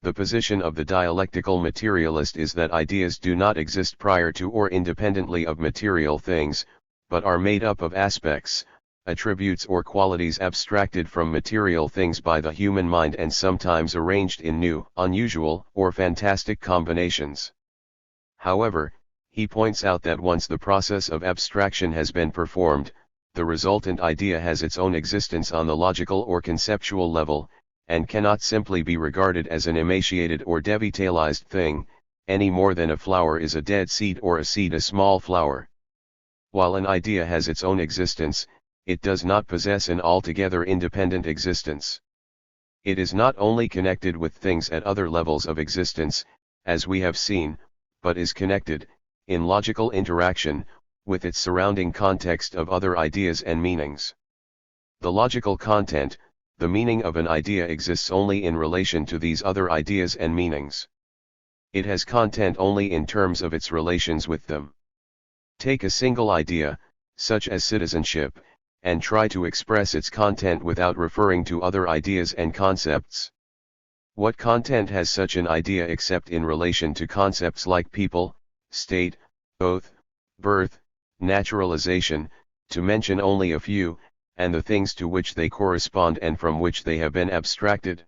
The position of the dialectical materialist is that ideas do not exist prior to or independently of material things, but are made up of aspects, attributes or qualities abstracted from material things by the human mind and sometimes arranged in new, unusual, or fantastic combinations. However, he points out that once the process of abstraction has been performed, the resultant idea has its own existence on the logical or conceptual level, and cannot simply be regarded as an emaciated or devitalized thing, any more than a flower is a dead seed or a seed a small flower. While an idea has its own existence, it does not possess an altogether independent existence. It is not only connected with things at other levels of existence, as we have seen, but is connected, in logical interaction, with its surrounding context of other ideas and meanings. The logical content, the meaning of an idea exists only in relation to these other ideas and meanings. It has content only in terms of its relations with them. Take a single idea, such as citizenship, and try to express its content without referring to other ideas and concepts. What content has such an idea except in relation to concepts like people, state, oath, birth, naturalization, to mention only a few, and the things to which they correspond and from which they have been abstracted?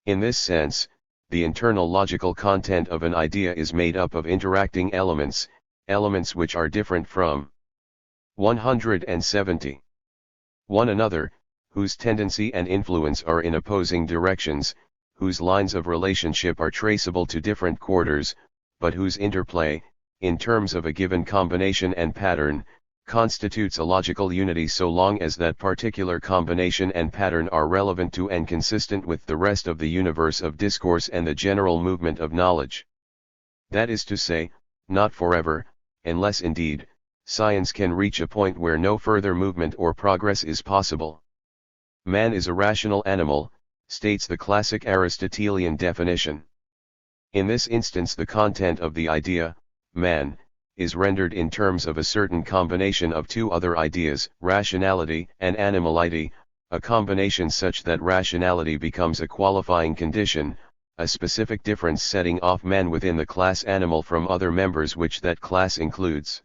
In this sense, the internal logical content of an idea is made up of interacting elements, elements which are different from 170. One another, whose tendency and influence are in opposing directions, whose lines of relationship are traceable to different quarters, but whose interplay, in terms of a given combination and pattern, constitutes a logical unity so long as that particular combination and pattern are relevant to and consistent with the rest of the universe of discourse and the general movement of knowledge. That is to say, not forever, unless indeed, science can reach a point where no further movement or progress is possible. Man is a rational animal, states the classic Aristotelian definition. In this instance the content of the idea, man, is rendered in terms of a certain combination of two other ideas, rationality and animality, a combination such that rationality becomes a qualifying condition, a specific difference setting off man within the class animal from other members which that class includes.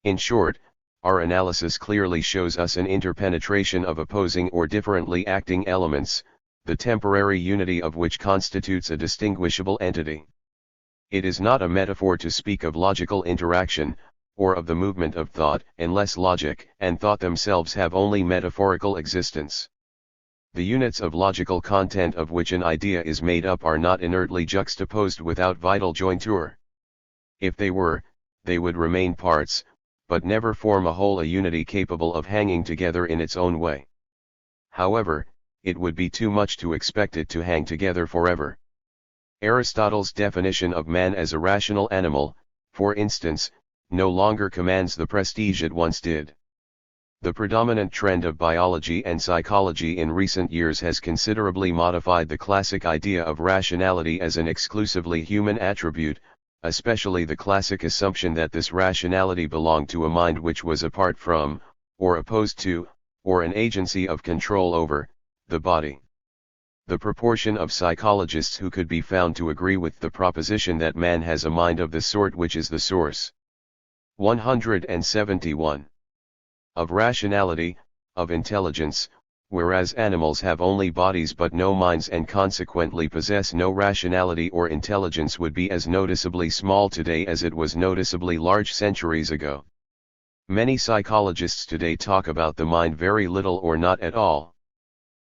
In short, our analysis clearly shows us an interpenetration of opposing or differently acting elements, the temporary unity of which constitutes a distinguishable entity. It is not a metaphor to speak of logical interaction, or of the movement of thought, unless logic and thought themselves have only metaphorical existence. The units of logical content of which an idea is made up are not inertly juxtaposed without vital jointure. If they were, they would remain parts, but never form a whole, a unity capable of hanging together in its own way. However, it would be too much to expect it to hang together forever. Aristotle's definition of man as a rational animal, for instance, no longer commands the prestige it once did. The predominant trend of biology and psychology in recent years has considerably modified the classic idea of rationality as an exclusively human attribute, especially the classic assumption that this rationality belonged to a mind which was apart from, or opposed to, or an agency of control over, the body. The proportion of psychologists who could be found to agree with the proposition that man has a mind of the sort which is the source 171 of rationality, of intelligence, whereas animals have only bodies but no minds and consequently possess no rationality or intelligence would be as noticeably small today as it was noticeably large centuries ago. Many psychologists today talk about the mind very little or not at all.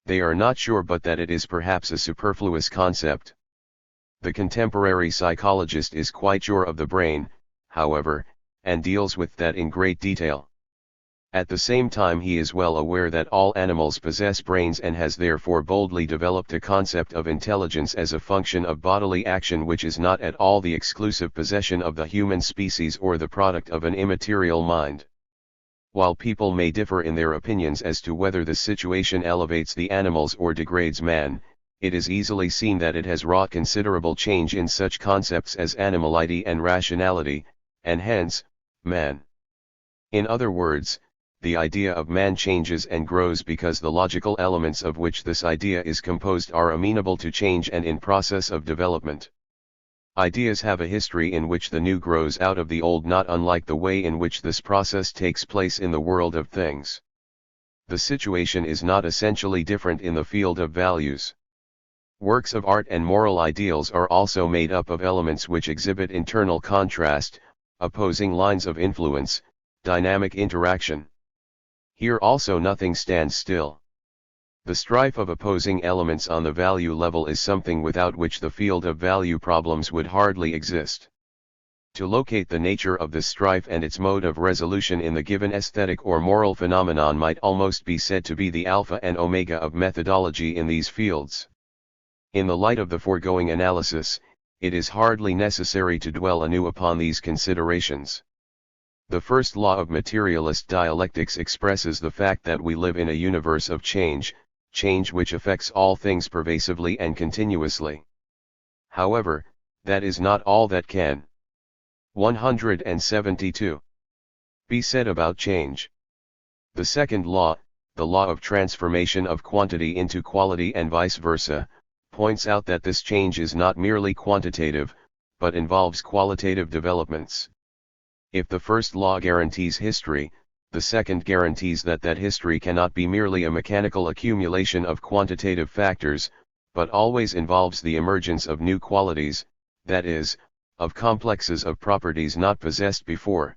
They are not sure but that it is perhaps a superfluous concept. The contemporary psychologist is quite sure of the brain, however, and deals with that in great detail. At the same time he is well aware that all animals possess brains and has therefore boldly developed a concept of intelligence as a function of bodily action which is not at all the exclusive possession of the human species or the product of an immaterial mind. While people may differ in their opinions as to whether the situation elevates the animals or degrades man, it is easily seen that it has wrought considerable change in such concepts as animality and rationality, and hence, man. In other words, the idea of man changes and grows because the logical elements of which this idea is composed are amenable to change and in process of development. Ideas have a history in which the new grows out of the old, not unlike the way in which this process takes place in the world of things. The situation is not essentially different in the field of values. Works of art and moral ideals are also made up of elements which exhibit internal contrast, opposing lines of influence, dynamic interaction. Here also nothing stands still. The strife of opposing elements on the value level is something without which the field of value problems would hardly exist. To locate the nature of this strife and its mode of resolution in the given aesthetic or moral phenomenon might almost be said to be the alpha and omega of methodology in these fields. In the light of the foregoing analysis, it is hardly necessary to dwell anew upon these considerations. The first law of materialist dialectics expresses the fact that we live in a universe of change, change which affects all things pervasively and continuously. However, that is not all that can 172 be said about change. The second law, the law of transformation of quantity into quality and vice versa, points out that this change is not merely quantitative, but involves qualitative developments. If the first law guarantees history, the second guarantees that history cannot be merely a mechanical accumulation of quantitative factors, but always involves the emergence of new qualities, that is, of complexes of properties not possessed before.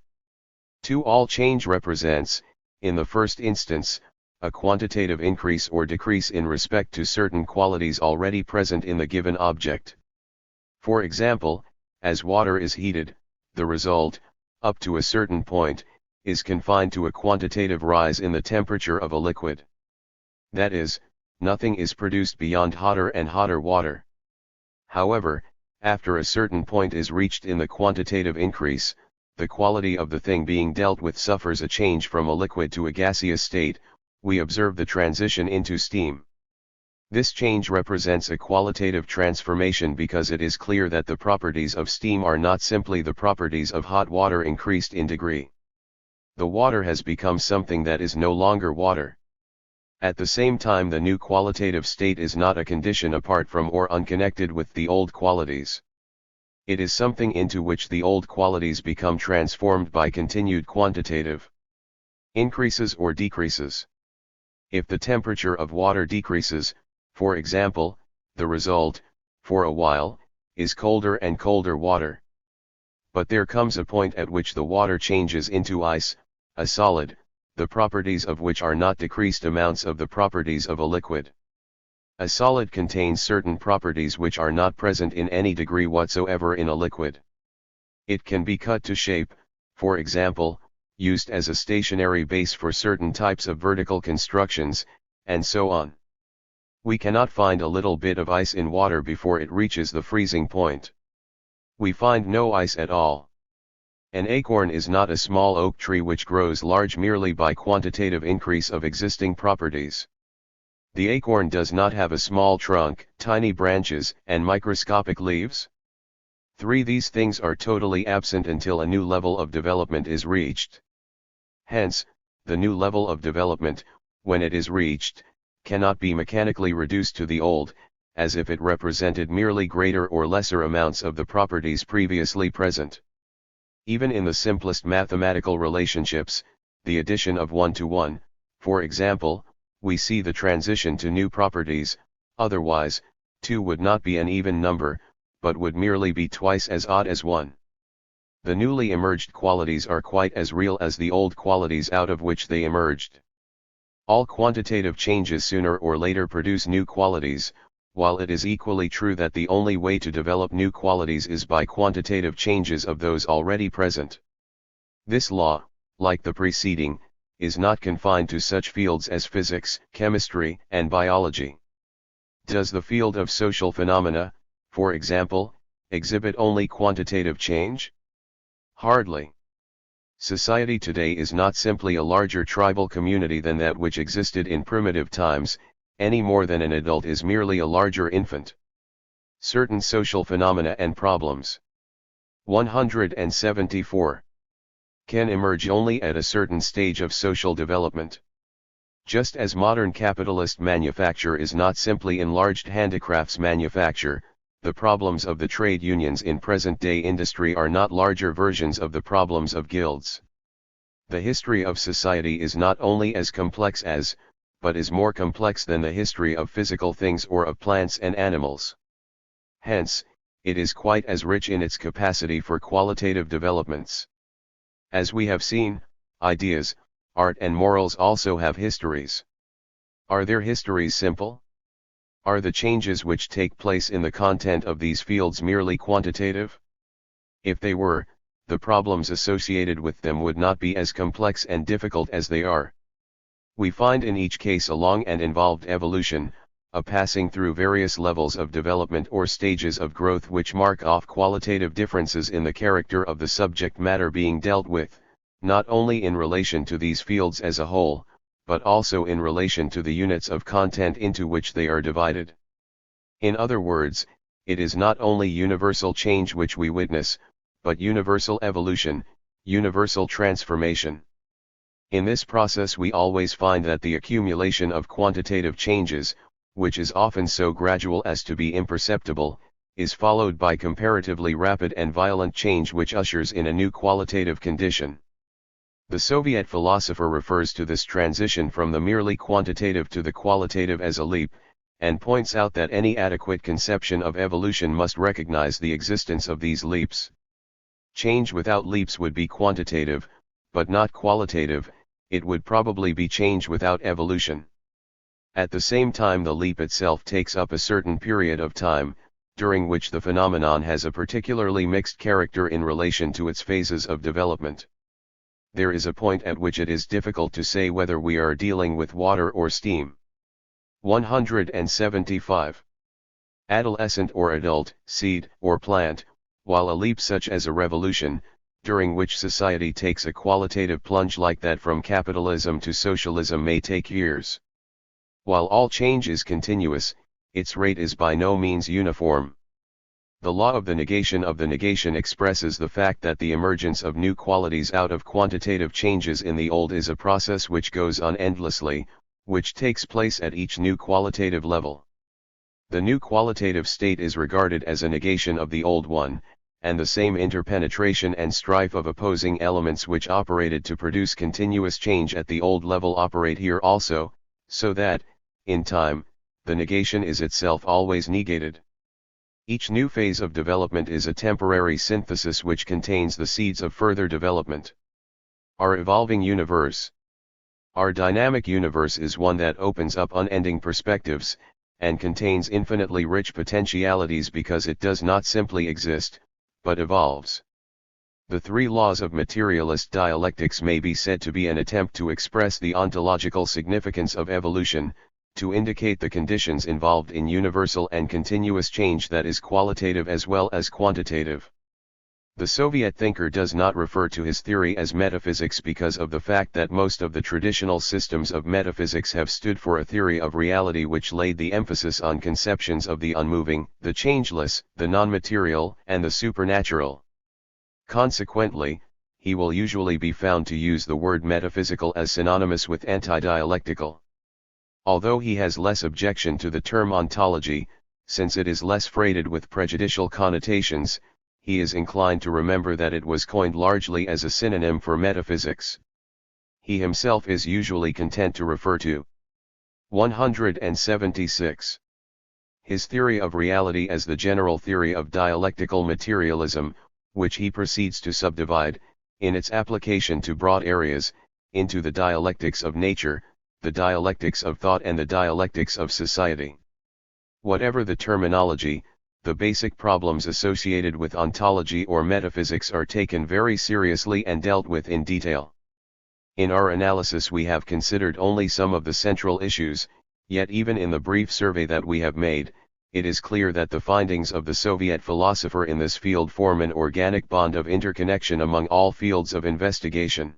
2. All change represents, in the first instance, a quantitative increase or decrease in respect to certain qualities already present in the given object. For example, as water is heated, the result, up to a certain point, is confined to a quantitative rise in the temperature of a liquid. That is, nothing is produced beyond hotter and hotter water. However, after a certain point is reached in the quantitative increase, the quality of the thing being dealt with suffers a change from a liquid to a gaseous state. We observe the transition into steam. This change represents a qualitative transformation because it is clear that the properties of steam are not simply the properties of hot water increased in degree. The water has become something that is no longer water. At the same time, the new qualitative state is not a condition apart from or unconnected with the old qualities. It is something into which the old qualities become transformed by continued quantitative increases or decreases. If the temperature of water decreases, for example, the result, for a while, is colder and colder water. But there comes a point at which the water changes into ice, a solid, the properties of which are not decreased amounts of the properties of a liquid. A solid contains certain properties which are not present in any degree whatsoever in a liquid. It can be cut to shape, for example, used as a stationary base for certain types of vertical constructions, and so on. We cannot find a little bit of ice in water before it reaches the freezing point. We find no ice at all. An acorn is not a small oak tree which grows large merely by quantitative increase of existing properties. The acorn does not have a small trunk, tiny branches, and microscopic leaves. 3. These things are totally absent until a new level of development is reached. Hence, the new level of development, when it is reached, cannot be mechanically reduced to the old, as if it represented merely greater or lesser amounts of the properties previously present. Even in the simplest mathematical relationships, the addition of 1 to 1, for example, we see the transition to new properties. Otherwise, 2 would not be an even number, but would merely be twice as odd as 1. The newly emerged qualities are quite as real as the old qualities out of which they emerged. All quantitative changes sooner or later produce new qualities, while it is equally true that the only way to develop new qualities is by quantitative changes of those already present. This law, like the preceding, is not confined to such fields as physics, chemistry, and biology. Does the field of social phenomena, for example, exhibit only quantitative change? Hardly. Society today is not simply a larger tribal community than that which existed in primitive times, any more than an adult is merely a larger infant. Certain social phenomena and problems. 174. Can emerge only at a certain stage of social development. Just as modern capitalist manufacture is not simply enlarged handicrafts manufacture, the problems of the trade unions in present-day industry are not larger versions of the problems of guilds. The history of society is not only as complex as, but is more complex than the history of physical things or of plants and animals. Hence, it is quite as rich in its capacity for qualitative developments. As we have seen, ideas, art and morals also have histories. Are their histories simple? Are the changes which take place in the content of these fields merely quantitative? If they were, the problems associated with them would not be as complex and difficult as they are. We find in each case a long and involved evolution, a passing through various levels of development or stages of growth which mark off qualitative differences in the character of the subject matter being dealt with, not only in relation to these fields as a whole, but also in relation to the units of content into which they are divided. In other words, it is not only universal change which we witness, but universal evolution, universal transformation. In this process we always find that the accumulation of quantitative changes, which is often so gradual as to be imperceptible, is followed by comparatively rapid and violent change which ushers in a new qualitative condition. The Soviet philosopher refers to this transition from the merely quantitative to the qualitative as a leap, and points out that any adequate conception of evolution must recognize the existence of these leaps. Change without leaps would be quantitative, but not qualitative. It would probably be change without evolution. At the same time, the leap itself takes up a certain period of time, during which the phenomenon has a particularly mixed character in relation to its phases of development. There is a point at which it is difficult to say whether we are dealing with water or steam. 175. Adolescent or adult, seed, or plant, while a leap such as a revolution, during which society takes a qualitative plunge like that from capitalism to socialism, may take years. While all change is continuous, its rate is by no means uniform. The law of the negation expresses the fact that the emergence of new qualities out of quantitative changes in the old is a process which goes on endlessly, which takes place at each new qualitative level. The new qualitative state is regarded as a negation of the old one, and the same interpenetration and strife of opposing elements which operated to produce continuous change at the old level operate here also, so that, in time, the negation is itself always negated. Each new phase of development is a temporary synthesis which contains the seeds of further development. Our evolving universe. Our dynamic universe is one that opens up unending perspectives, and contains infinitely rich potentialities because it does not simply exist, but evolves. The three laws of materialist dialectics may be said to be an attempt to express the ontological significance of evolution, to indicate the conditions involved in universal and continuous change that is qualitative as well as quantitative. The Soviet thinker does not refer to his theory as metaphysics because of the fact that most of the traditional systems of metaphysics have stood for a theory of reality which laid the emphasis on conceptions of the unmoving, the changeless, the non-material, and the supernatural. Consequently, he will usually be found to use the word metaphysical as synonymous with anti-dialectical. Although he has less objection to the term ontology, since it is less freighted with prejudicial connotations, he is inclined to remember that it was coined largely as a synonym for metaphysics. He himself is usually content to refer to 176. His theory of reality as the general theory of dialectical materialism, which he proceeds to subdivide, in its application to broad areas, into the dialectics of nature, the dialectics of thought and the dialectics of society. Whatever the terminology, the basic problems associated with ontology or metaphysics are taken very seriously and dealt with in detail. In our analysis we have considered only some of the central issues, yet even in the brief survey that we have made, it is clear that the findings of the Soviet philosopher in this field form an organic bond of interconnection among all fields of investigation.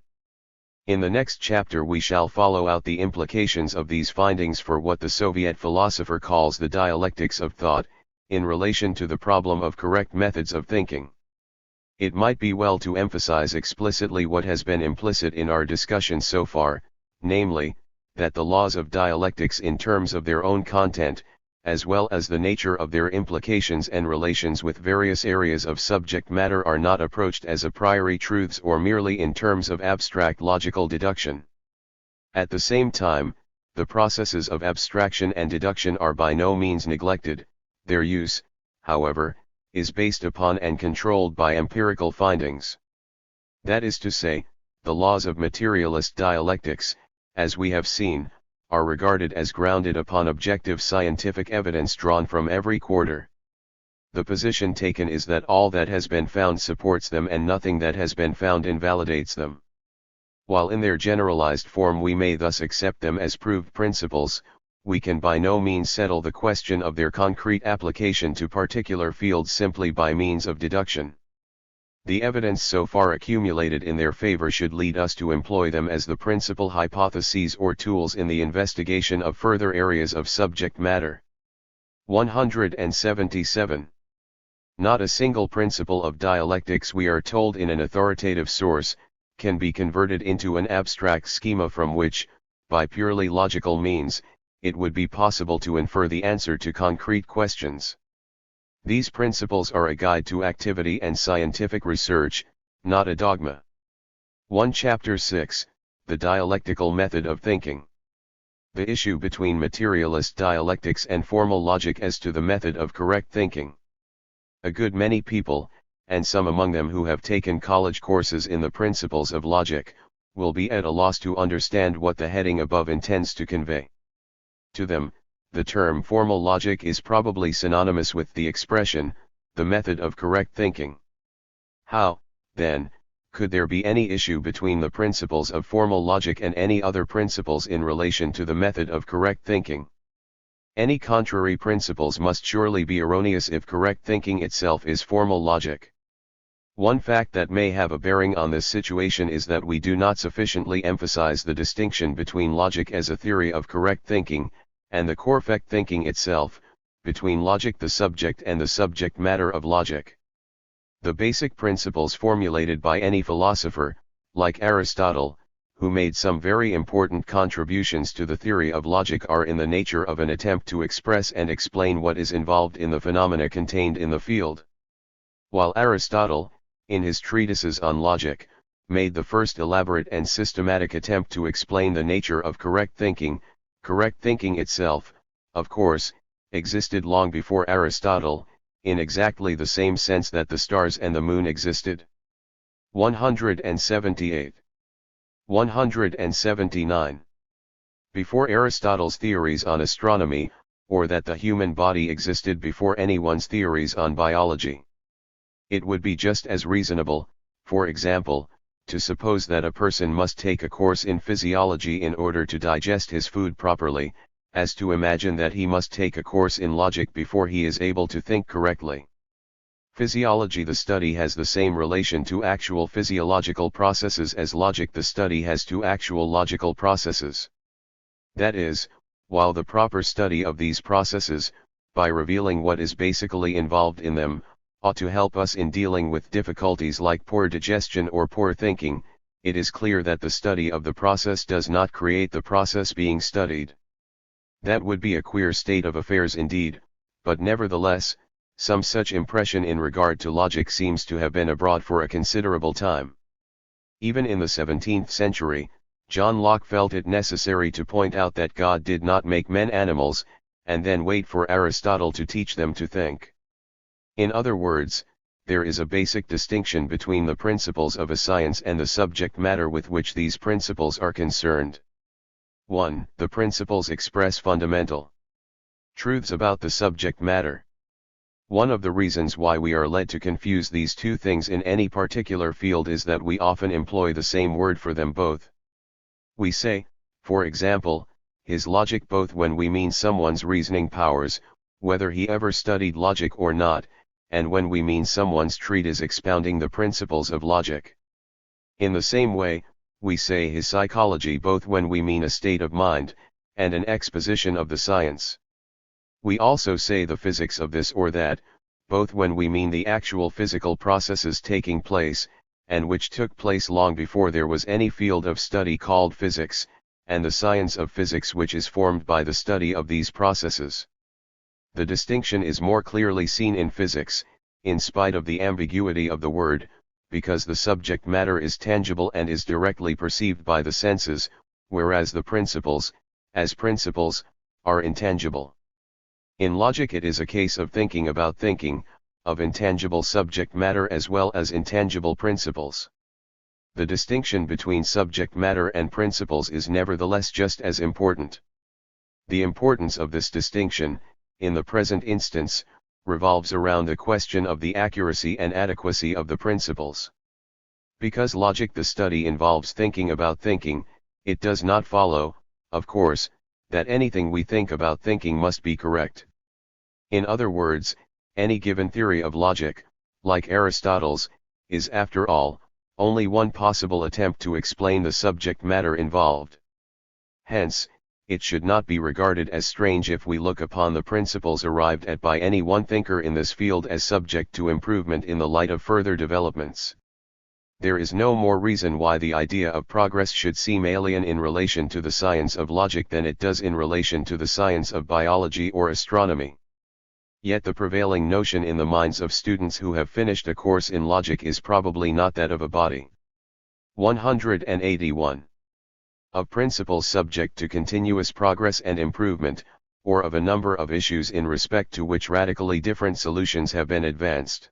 In the next chapter we shall follow out the implications of these findings for what the Soviet philosopher calls the dialectics of thought, in relation to the problem of correct methods of thinking. It might be well to emphasize explicitly what has been implicit in our discussion so far, namely, that the laws of dialectics in terms of their own content, as well as the nature of their implications and relations with various areas of subject matter are not approached as a priori truths or merely in terms of abstract logical deduction. At the same time, the processes of abstraction and deduction are by no means neglected. Their use, however, is based upon and controlled by empirical findings. That is to say, the laws of materialist dialectics, as we have seen, are regarded as grounded upon objective scientific evidence drawn from every quarter. The position taken is that all that has been found supports them and nothing that has been found invalidates them. While in their generalized form we may thus accept them as proved principles, we can by no means settle the question of their concrete application to particular fields simply by means of deduction. The evidence so far accumulated in their favor should lead us to employ them as the principal hypotheses or tools in the investigation of further areas of subject matter. 177. Not a single principle of dialectics, we are told in an authoritative source, can be converted into an abstract schema from which, by purely logical means, it would be possible to infer the answer to concrete questions. These principles are a guide to activity and scientific research, not a dogma. 1 Chapter 6, The Dialectical Method of Thinking. The issue between materialist dialectics and formal logic as to the method of correct thinking. A good many people, and some among them who have taken college courses in the principles of logic, will be at a loss to understand what the heading above intends to convey. To them, the term formal logic is probably synonymous with the expression, the method of correct thinking. How, then, could there be any issue between the principles of formal logic and any other principles in relation to the method of correct thinking? Any contrary principles must surely be erroneous if correct thinking itself is formal logic. One fact that may have a bearing on this situation is that we do not sufficiently emphasize the distinction between logic as a theory of correct thinking, and the correct thinking itself, between logic the subject and the subject matter of logic. The basic principles formulated by any philosopher, like Aristotle, who made some very important contributions to the theory of logic, are in the nature of an attempt to express and explain what is involved in the phenomena contained in the field. While Aristotle, in his treatises on logic, made the first elaborate and systematic attempt to explain the nature of correct thinking itself, of course, existed long before Aristotle, in exactly the same sense that the stars and the moon existed. 178. 179. Before Aristotle's theories on astronomy, or that the human body existed before anyone's theories on biology. It would be just as reasonable, for example, to suppose that a person must take a course in physiology in order to digest his food properly, as to imagine that he must take a course in logic before he is able to think correctly. Physiology the study has the same relation to actual physiological processes as logic the study has to actual logical processes. That is, while the proper study of these processes, by revealing what is basically involved in them, ought to help us in dealing with difficulties like poor digestion or poor thinking, it is clear that the study of the process does not create the process being studied. That would be a queer state of affairs indeed, but nevertheless, some such impression in regard to logic seems to have been abroad for a considerable time. Even in the 17th century, John Locke felt it necessary to point out that God did not make men animals, and then wait for Aristotle to teach them to think. In other words, there is a basic distinction between the principles of a science and the subject matter with which these principles are concerned. 1. The principles express fundamental truths about the subject matter. One of the reasons why we are led to confuse these two things in any particular field is that we often employ the same word for them both. We say, for example, his logic both when we mean someone's reasoning powers, whether he ever studied logic or not, and when we mean someone's treatise expounding the principles of logic. In the same way, we say his psychology both when we mean a state of mind, and an exposition of the science. We also say the physics of this or that, both when we mean the actual physical processes taking place, and which took place long before there was any field of study called physics, and the science of physics which is formed by the study of these processes. The distinction is more clearly seen in physics, in spite of the ambiguity of the word, because the subject matter is tangible and is directly perceived by the senses, whereas the principles, as principles, are intangible. In logic it is a case of thinking about thinking, of intangible subject matter as well as intangible principles. The distinction between subject matter and principles is nevertheless just as important. The importance of this distinction, in the present instance, revolves around the question of the accuracy and adequacy of the principles. Because logic the study involves thinking about thinking, it does not follow, of course, that anything we think about thinking must be correct. In other words, any given theory of logic, like Aristotle's, is after all, only one possible attempt to explain the subject matter involved. Hence, it should not be regarded as strange if we look upon the principles arrived at by any one thinker in this field as subject to improvement in the light of further developments. There is no more reason why the idea of progress should seem alien in relation to the science of logic than it does in relation to the science of biology or astronomy. Yet the prevailing notion in the minds of students who have finished a course in logic is probably not that of a body. 181. of principles subject to continuous progress and improvement, or of a number of issues in respect to which radically different solutions have been advanced.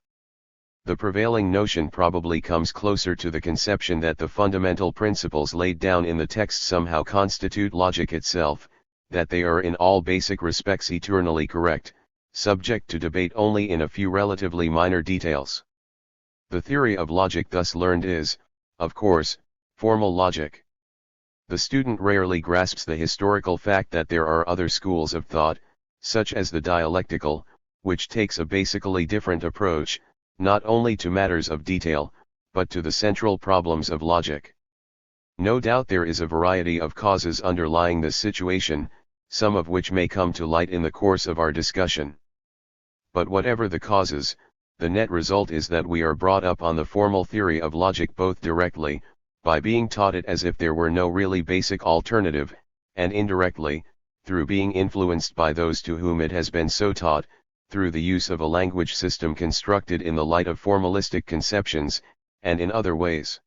The prevailing notion probably comes closer to the conception that the fundamental principles laid down in the text somehow constitute logic itself, that they are in all basic respects eternally correct, subject to debate only in a few relatively minor details. The theory of logic thus learned is, of course, formal logic. The student rarely grasps the historical fact that there are other schools of thought, such as the dialectical, which takes a basically different approach, not only to matters of detail, but to the central problems of logic. No doubt there is a variety of causes underlying this situation, some of which may come to light in the course of our discussion. But whatever the causes, the net result is that we are brought up on the formal theory of logic both directly, by being taught it as if there were no really basic alternative, and indirectly, through being influenced by those to whom it has been so taught, through the use of a language system constructed in the light of formalistic conceptions, and in other ways.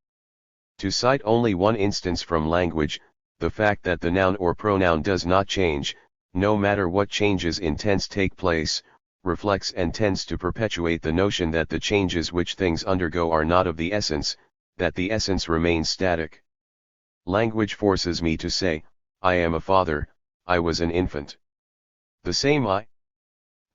To cite only one instance from language, the fact that the noun or pronoun does not change, no matter what changes in tense take place, reflects and tends to perpetuate the notion that the changes which things undergo are not of the essence, that the essence remains static. Language forces me to say, I am a father, I was an infant. The same I.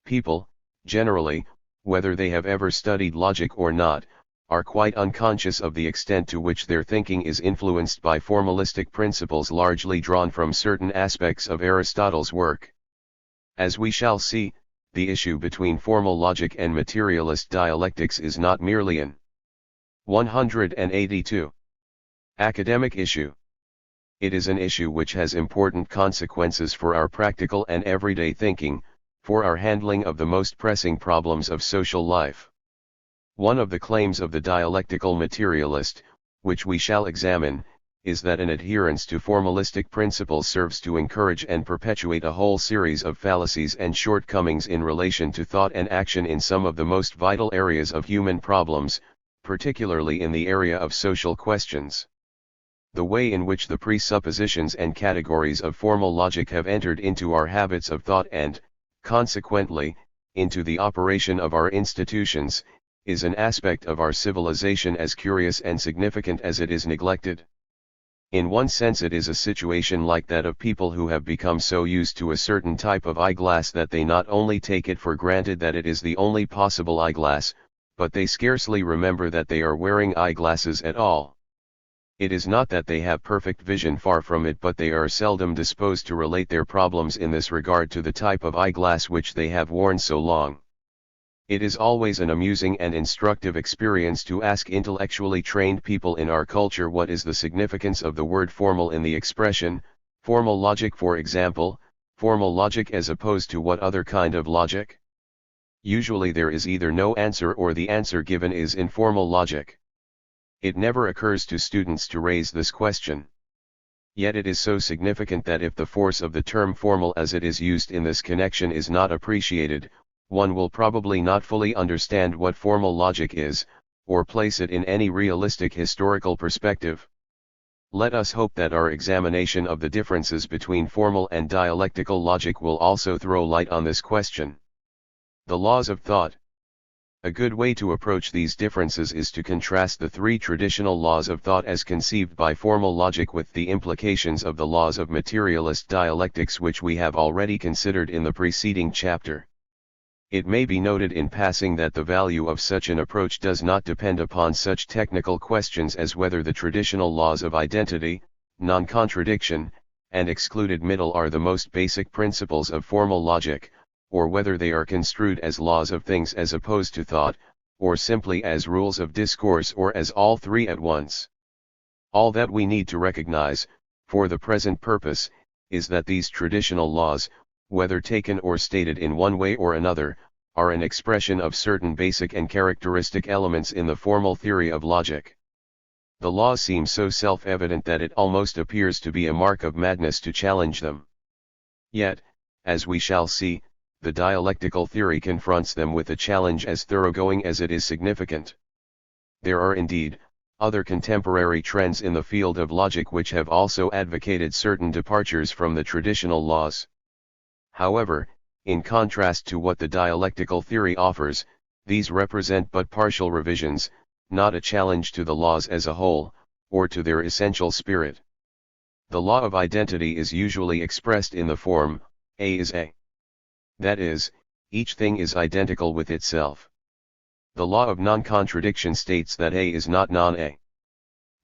People, generally, whether they have ever studied logic or not, are quite unconscious of the extent to which their thinking is influenced by formalistic principles largely drawn from certain aspects of Aristotle's work. As we shall see, the issue between formal logic and materialist dialectics is not merely an 182 academic issue. It is an issue which has important consequences for our practical and everyday thinking, for our handling of the most pressing problems of social life. One of the claims of the dialectical materialist, which we shall examine, is that an adherence to formalistic principles serves to encourage and perpetuate a whole series of fallacies and shortcomings in relation to thought and action in some of the most vital areas of human problems, particularly in the area of social questions. The way in which the presuppositions and categories of formal logic have entered into our habits of thought and, consequently, into the operation of our institutions, is an aspect of our civilization as curious and significant as it is neglected. In one sense it is a situation like that of people who have become so used to a certain type of eyeglass that they not only take it for granted that it is the only possible eyeglass, but they scarcely remember that they are wearing eyeglasses at all. It is not that they have perfect vision, far from it, but they are seldom disposed to relate their problems in this regard to the type of eyeglass which they have worn so long. It is always an amusing and instructive experience to ask intellectually trained people in our culture what is the significance of the word formal in the expression, formal logic, for example, formal logic as opposed to what other kind of logic? Usually there is either no answer or the answer given is informal logic. It never occurs to students to raise this question. Yet it is so significant that if the force of the term formal as it is used in this connection is not appreciated, one will probably not fully understand what formal logic is, or place it in any realistic historical perspective. Let us hope that our examination of the differences between formal and dialectical logic will also throw light on this question. The laws of thought. A good way to approach these differences is to contrast the three traditional laws of thought as conceived by formal logic with the implications of the laws of materialist dialectics which we have already considered in the preceding chapter. It may be noted in passing that the value of such an approach does not depend upon such technical questions as whether the traditional laws of identity, non-contradiction, and excluded middle are the most basic principles of formal logic, or whether they are construed as laws of things as opposed to thought, or simply as rules of discourse, or as all three at once. All that we need to recognize, for the present purpose, is that these traditional laws, whether taken or stated in one way or another, are an expression of certain basic and characteristic elements in the formal theory of logic. The laws seem so self-evident that it almost appears to be a mark of madness to challenge them. Yet, as we shall see, the dialectical theory confronts them with a challenge as thoroughgoing as it is significant. There are indeed, other contemporary trends in the field of logic which have also advocated certain departures from the traditional laws. However, in contrast to what the dialectical theory offers, these represent but partial revisions, not a challenge to the laws as a whole, or to their essential spirit. The law of identity is usually expressed in the form, A is A. That is, each thing is identical with itself. The law of non-contradiction states that A is not non-A.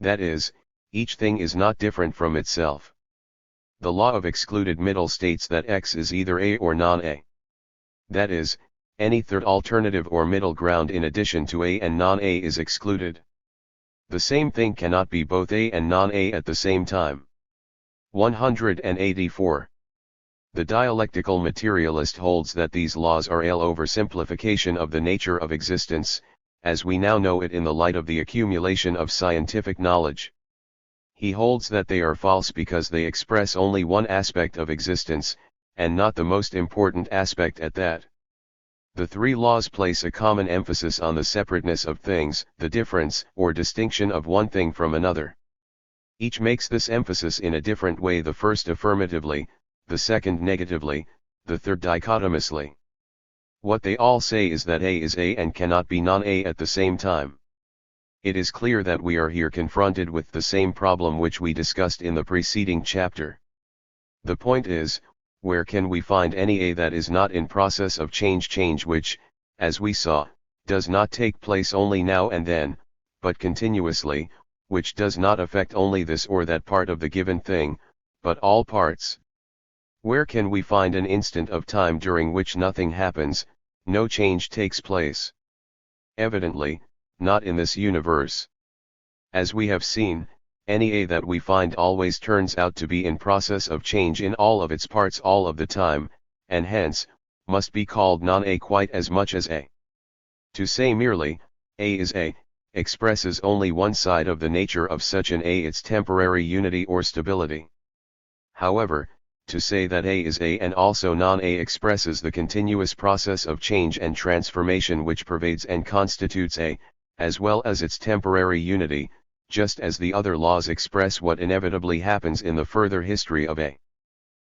That is, each thing is not different from itself. The law of excluded middle states that X is either A or non-A. That is, any third alternative or middle ground in addition to A and non-A is excluded. The same thing cannot be both A and non-A at the same time. 184. The dialectical materialist holds that these laws are an oversimplification of the nature of existence, as we now know it in the light of the accumulation of scientific knowledge. He holds that they are false because they express only one aspect of existence, and not the most important aspect at that. The three laws place a common emphasis on the separateness of things, the difference or distinction of one thing from another. Each makes this emphasis in a different way, the first affirmatively, the second negatively, the third dichotomously. What they all say is that A is A and cannot be non-A at the same time. It is clear that we are here confronted with the same problem which we discussed in the preceding chapter. The point is, where can we find any A that is not in process of change which, as we saw, does not take place only now and then, but continuously, which does not affect only this or that part of the given thing, but all parts? Where can we find an instant of time during which nothing happens, no change takes place? Evidently, not in this universe. As we have seen, any A that we find always turns out to be in process of change in all of its parts all of the time, and hence, must be called non-A quite as much as A. To say merely, A is A, expresses only one side of the nature of such an A, its temporary unity or stability. However, to say that A is A and also non-A expresses the continuous process of change and transformation which pervades and constitutes A, as well as its temporary unity, just as the other laws express what inevitably happens in the further history of A.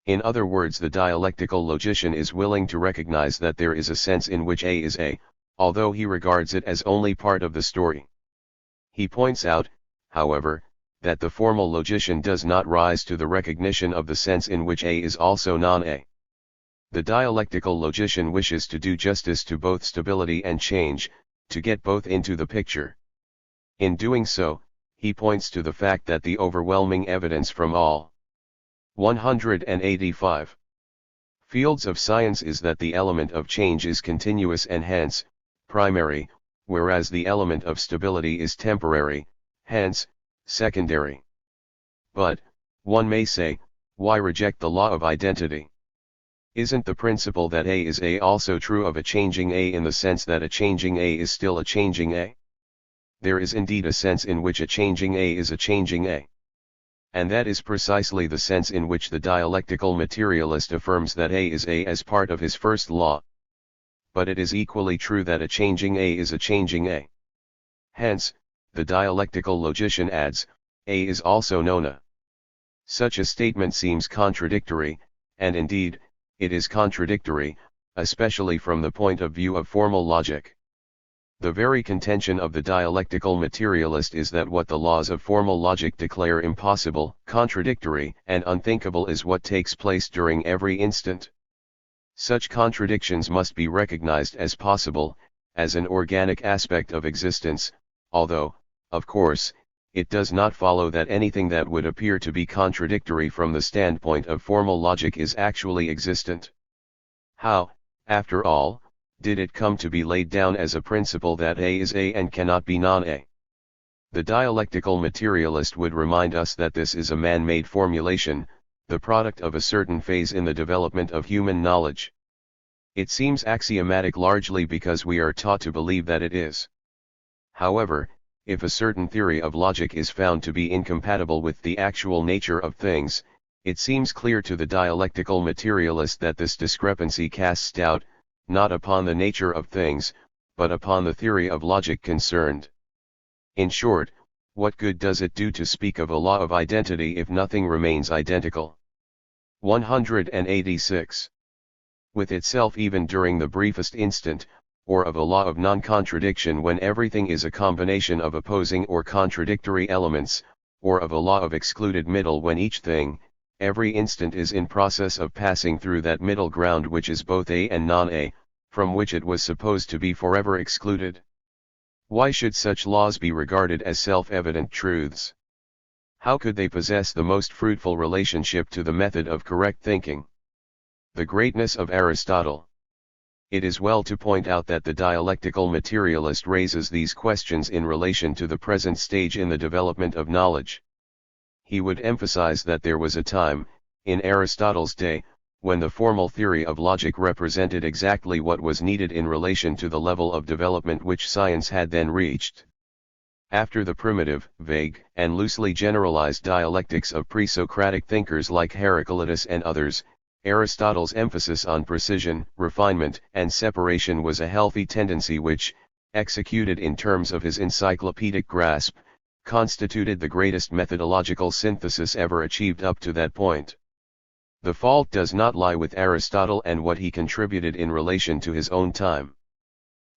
In other words, the dialectical logician is willing to recognize that there is a sense in which A is A, although he regards it as only part of the story. He points out, however, that the formal logician does not rise to the recognition of the sense in which A is also non-A. The dialectical logician wishes to do justice to both stability and change, to get both into the picture. In doing so, he points to the fact that the overwhelming evidence from all 185 fields of science is that the element of change is continuous and hence, primary, whereas the element of stability is temporary, hence, secondary. But, one may say, why reject the law of identity? Isn't the principle that A is A also true of a changing A in the sense that a changing A is still a changing A? There is indeed a sense in which a changing A is a changing A. And that is precisely the sense in which the dialectical materialist affirms that A is A as part of his first law. But it is equally true that a changing A is a changing A. Hence, the dialectical logician adds, A is also nona. Such a statement seems contradictory, and indeed, it is contradictory, especially from the point of view of formal logic. The very contention of the dialectical materialist is that what the laws of formal logic declare impossible, contradictory, and unthinkable is what takes place during every instant. Such contradictions must be recognized as possible, as an organic aspect of existence, although, of course, it does not follow that anything that would appear to be contradictory from the standpoint of formal logic is actually existent. How, after all, did it come to be laid down as a principle that A is A and cannot be non-A? The dialectical materialist would remind us that this is a man-made formulation, the product of a certain phase in the development of human knowledge. It seems axiomatic largely because we are taught to believe that it is. However, if a certain theory of logic is found to be incompatible with the actual nature of things, it seems clear to the dialectical materialist that this discrepancy casts doubt, not upon the nature of things, but upon the theory of logic concerned. In short, What good does it do to speak of a law of identity if nothing remains identical? 186. With itself even during the briefest instant, or of a law of non-contradiction when everything is a combination of opposing or contradictory elements, or of a law of excluded middle when each thing, every instant is in process of passing through that middle ground which is both A and non-A, from which it was supposed to be forever excluded. Why should such laws be regarded as self-evident truths? How could they possess the most fruitful relationship to the method of correct thinking? The greatness of Aristotle. It is well to point out that the dialectical materialist raises these questions in relation to the present stage in the development of knowledge. He would emphasize that there was a time, in Aristotle's day, when the formal theory of logic represented exactly what was needed in relation to the level of development which science had then reached. After the primitive, vague, and loosely generalized dialectics of pre-Socratic thinkers like Heraclitus and others, Aristotle's emphasis on precision, refinement, and separation was a healthy tendency which, executed in terms of his encyclopedic grasp, constituted the greatest methodological synthesis ever achieved up to that point. The fault does not lie with Aristotle and what he contributed in relation to his own time.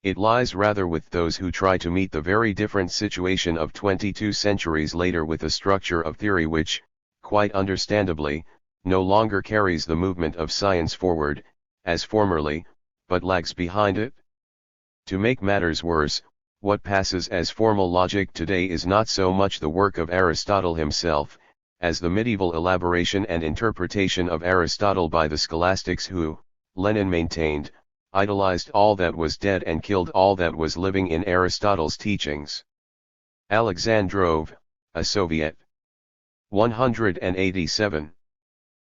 It lies rather with those who try to meet the very different situation of 22 centuries later with a structure of theory which, quite understandably, no longer carries the movement of science forward, as formerly, but lags behind it. To make matters worse, what passes as formal logic today is not so much the work of Aristotle himself, as the medieval elaboration and interpretation of Aristotle by the scholastics who, Lenin maintained, idolized all that was dead and killed all that was living in Aristotle's teachings. Alexandrov, a Soviet. 187.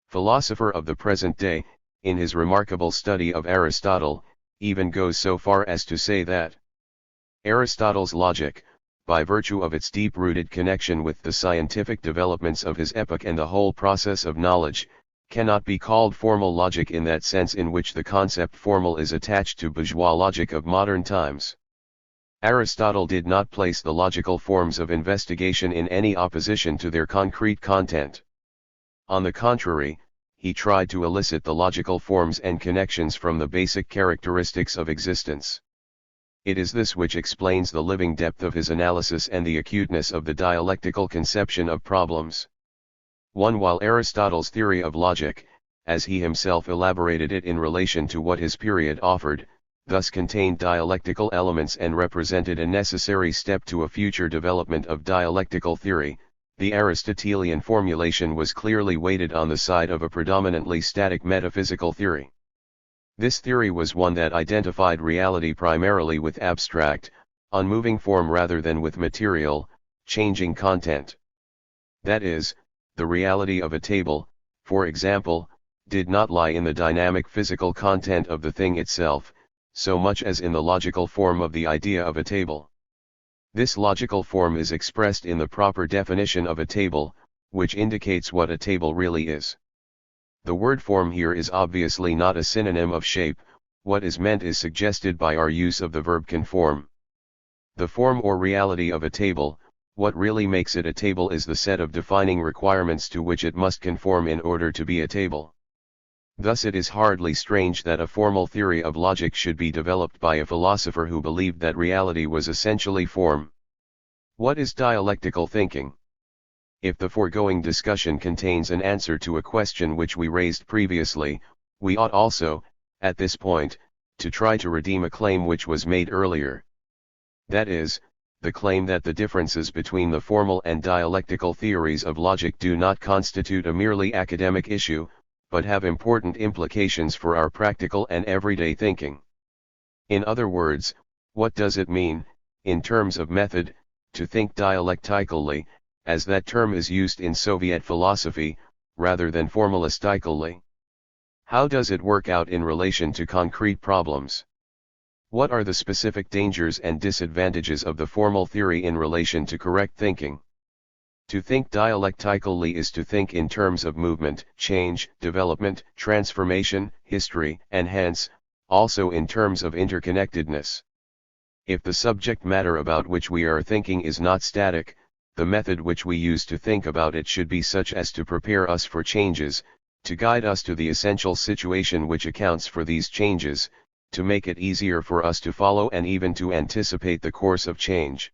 Philosopher of the present day, in his remarkable study of Aristotle, even goes so far as to say that Aristotle's logic, by virtue of its deep-rooted connection with the scientific developments of his epoch and the whole process of knowledge, cannot be called formal logic in that sense in which the concept formal is attached to bourgeois logic of modern times. Aristotle did not place the logical forms of investigation in any opposition to their concrete content. On the contrary, he tried to elicit the logical forms and connections from the basic characteristics of existence. It is this which explains the living depth of his analysis and the acuteness of the dialectical conception of problems. While Aristotle's theory of logic, as he himself elaborated it in relation to what his period offered, thus contained dialectical elements and represented a necessary step to a future development of dialectical theory, the Aristotelian formulation was clearly weighted on the side of a predominantly static metaphysical theory. This theory was one that identified reality primarily with abstract, unmoving form rather than with material, changing content. That is, the reality of a table, for example, did not lie in the dynamic physical content of the thing itself, so much as in the logical form of the idea of a table. This logical form is expressed in the proper definition of a table, which indicates what a table really is. The word form here is obviously not a synonym of shape, what is meant is suggested by our use of the verb conform. The form or reality of a table, what really makes it a table is the set of defining requirements to which it must conform in order to be a table. Thus it is hardly strange that a formal theory of logic should be developed by a philosopher who believed that reality was essentially form. What is dialectical thinking? If the foregoing discussion contains an answer to a question which we raised previously, we ought also, at this point, to try to redeem a claim which was made earlier. That is, the claim that the differences between the formal and dialectical theories of logic do not constitute a merely academic issue, but have important implications for our practical and everyday thinking. In other words, what does it mean, in terms of method, to think dialectically, as that term is used in Soviet philosophy, rather than formalistically? How does it work out in relation to concrete problems? What are the specific dangers and disadvantages of the formal theory in relation to correct thinking? To think dialectically is to think in terms of movement, change, development, transformation, history, and hence, also in terms of interconnectedness. If the subject matter about which we are thinking is not static, the method which we use to think about it should be such as to prepare us for changes, to guide us to the essential situation which accounts for these changes, to make it easier for us to follow and even to anticipate the course of change.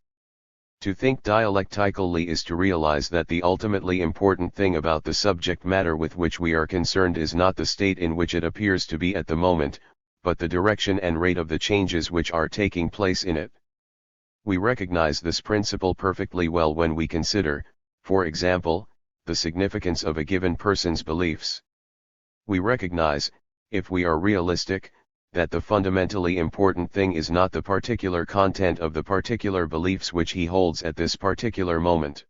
To think dialectically is to realize that the ultimately important thing about the subject matter with which we are concerned is not the state in which it appears to be at the moment, but the direction and rate of the changes which are taking place in it. We recognize this principle perfectly well when we consider, for example, the significance of a given person's beliefs. We recognize, if we are realistic, that the fundamentally important thing is not the particular content of the particular beliefs which he holds at this particular moment.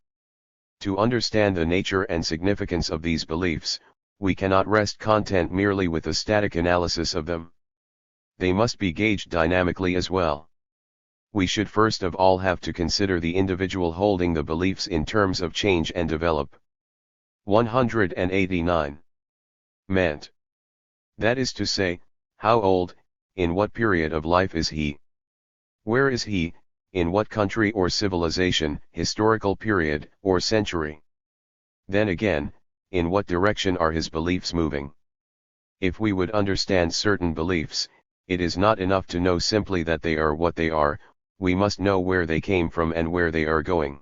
To understand the nature and significance of these beliefs, we cannot rest content merely with a static analysis of them. They must be gauged dynamically as well. We should first of all have to consider the individual holding the beliefs in terms of change and develop. 189. Meant. That is to say, how old, in what period of life is he? Where is he, in what country or civilization, historical period, or century? Then again, in what direction are his beliefs moving? If we would understand certain beliefs, it is not enough to know simply that they are what they are, we must know where they came from and where they are going.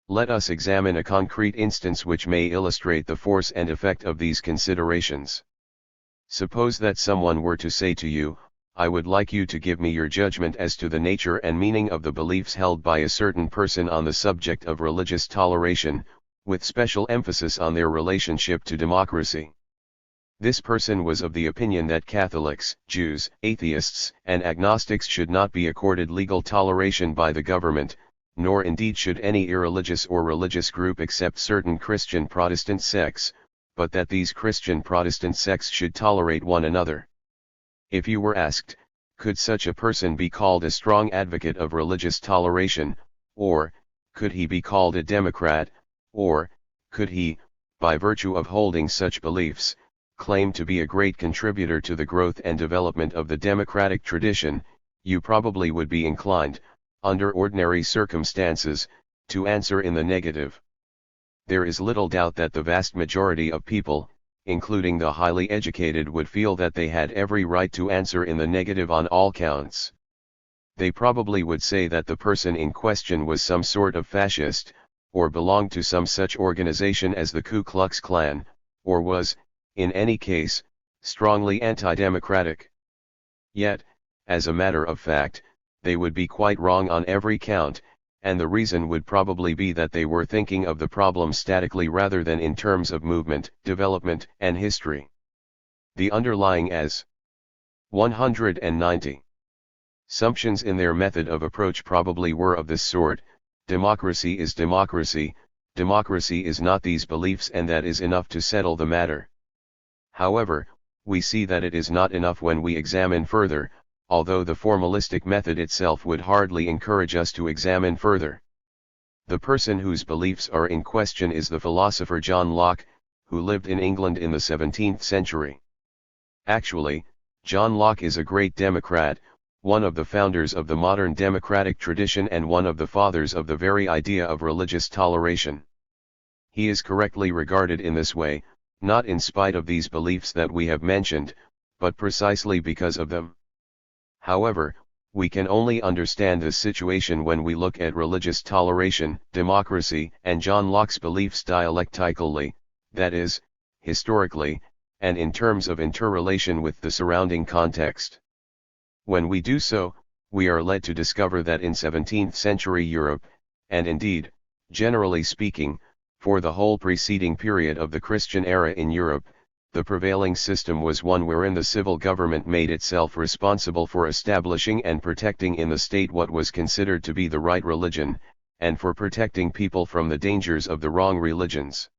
Let us examine a concrete instance which may illustrate the force and effect of these considerations. Suppose that someone were to say to you, I would like you to give me your judgment as to the nature and meaning of the beliefs held by a certain person on the subject of religious toleration, with special emphasis on their relationship to democracy. This person was of the opinion that Catholics, Jews, atheists, and agnostics should not be accorded legal toleration by the government, nor indeed should any irreligious or religious group except certain Christian Protestant sects, but that these Christian Protestant sects should tolerate one another. If you were asked, could such a person be called a strong advocate of religious toleration, or, could he be called a Democrat, or, could he, by virtue of holding such beliefs, claim to be a great contributor to the growth and development of the democratic tradition, you probably would be inclined, under ordinary circumstances, to answer in the negative. There is little doubt that the vast majority of people, including the highly educated, would feel that they had every right to answer in the negative on all counts. They probably would say that the person in question was some sort of fascist, or belonged to some such organization as the Ku Klux Klan, or was, in any case, strongly anti-democratic. Yet, as a matter of fact, they would be quite wrong on every count, and the reason would probably be that they were thinking of the problem statically rather than in terms of movement, development, and history. The underlying as 190 assumptions in their method of approach probably were of this sort: democracy is democracy, democracy is not these beliefs, and that is enough to settle the matter. However, we see that it is not enough when we examine further, although the formalistic method itself would hardly encourage us to examine further. The person whose beliefs are in question is the philosopher John Locke, who lived in England in the 17th century. Actually, John Locke is a great Democrat, one of the founders of the modern democratic tradition and one of the fathers of the very idea of religious toleration. He is correctly regarded in this way, not in spite of these beliefs that we have mentioned, but precisely because of them. However, we can only understand this situation when we look at religious toleration, democracy, and John Locke's beliefs dialectically, that is, historically, and in terms of interrelation with the surrounding context. When we do so, we are led to discover that in 17th century Europe, and indeed, generally speaking, for the whole preceding period of the Christian era in Europe, the prevailing system was one wherein the civil government made itself responsible for establishing and protecting in the state what was considered to be the right religion, and for protecting people from the dangers of the wrong religions.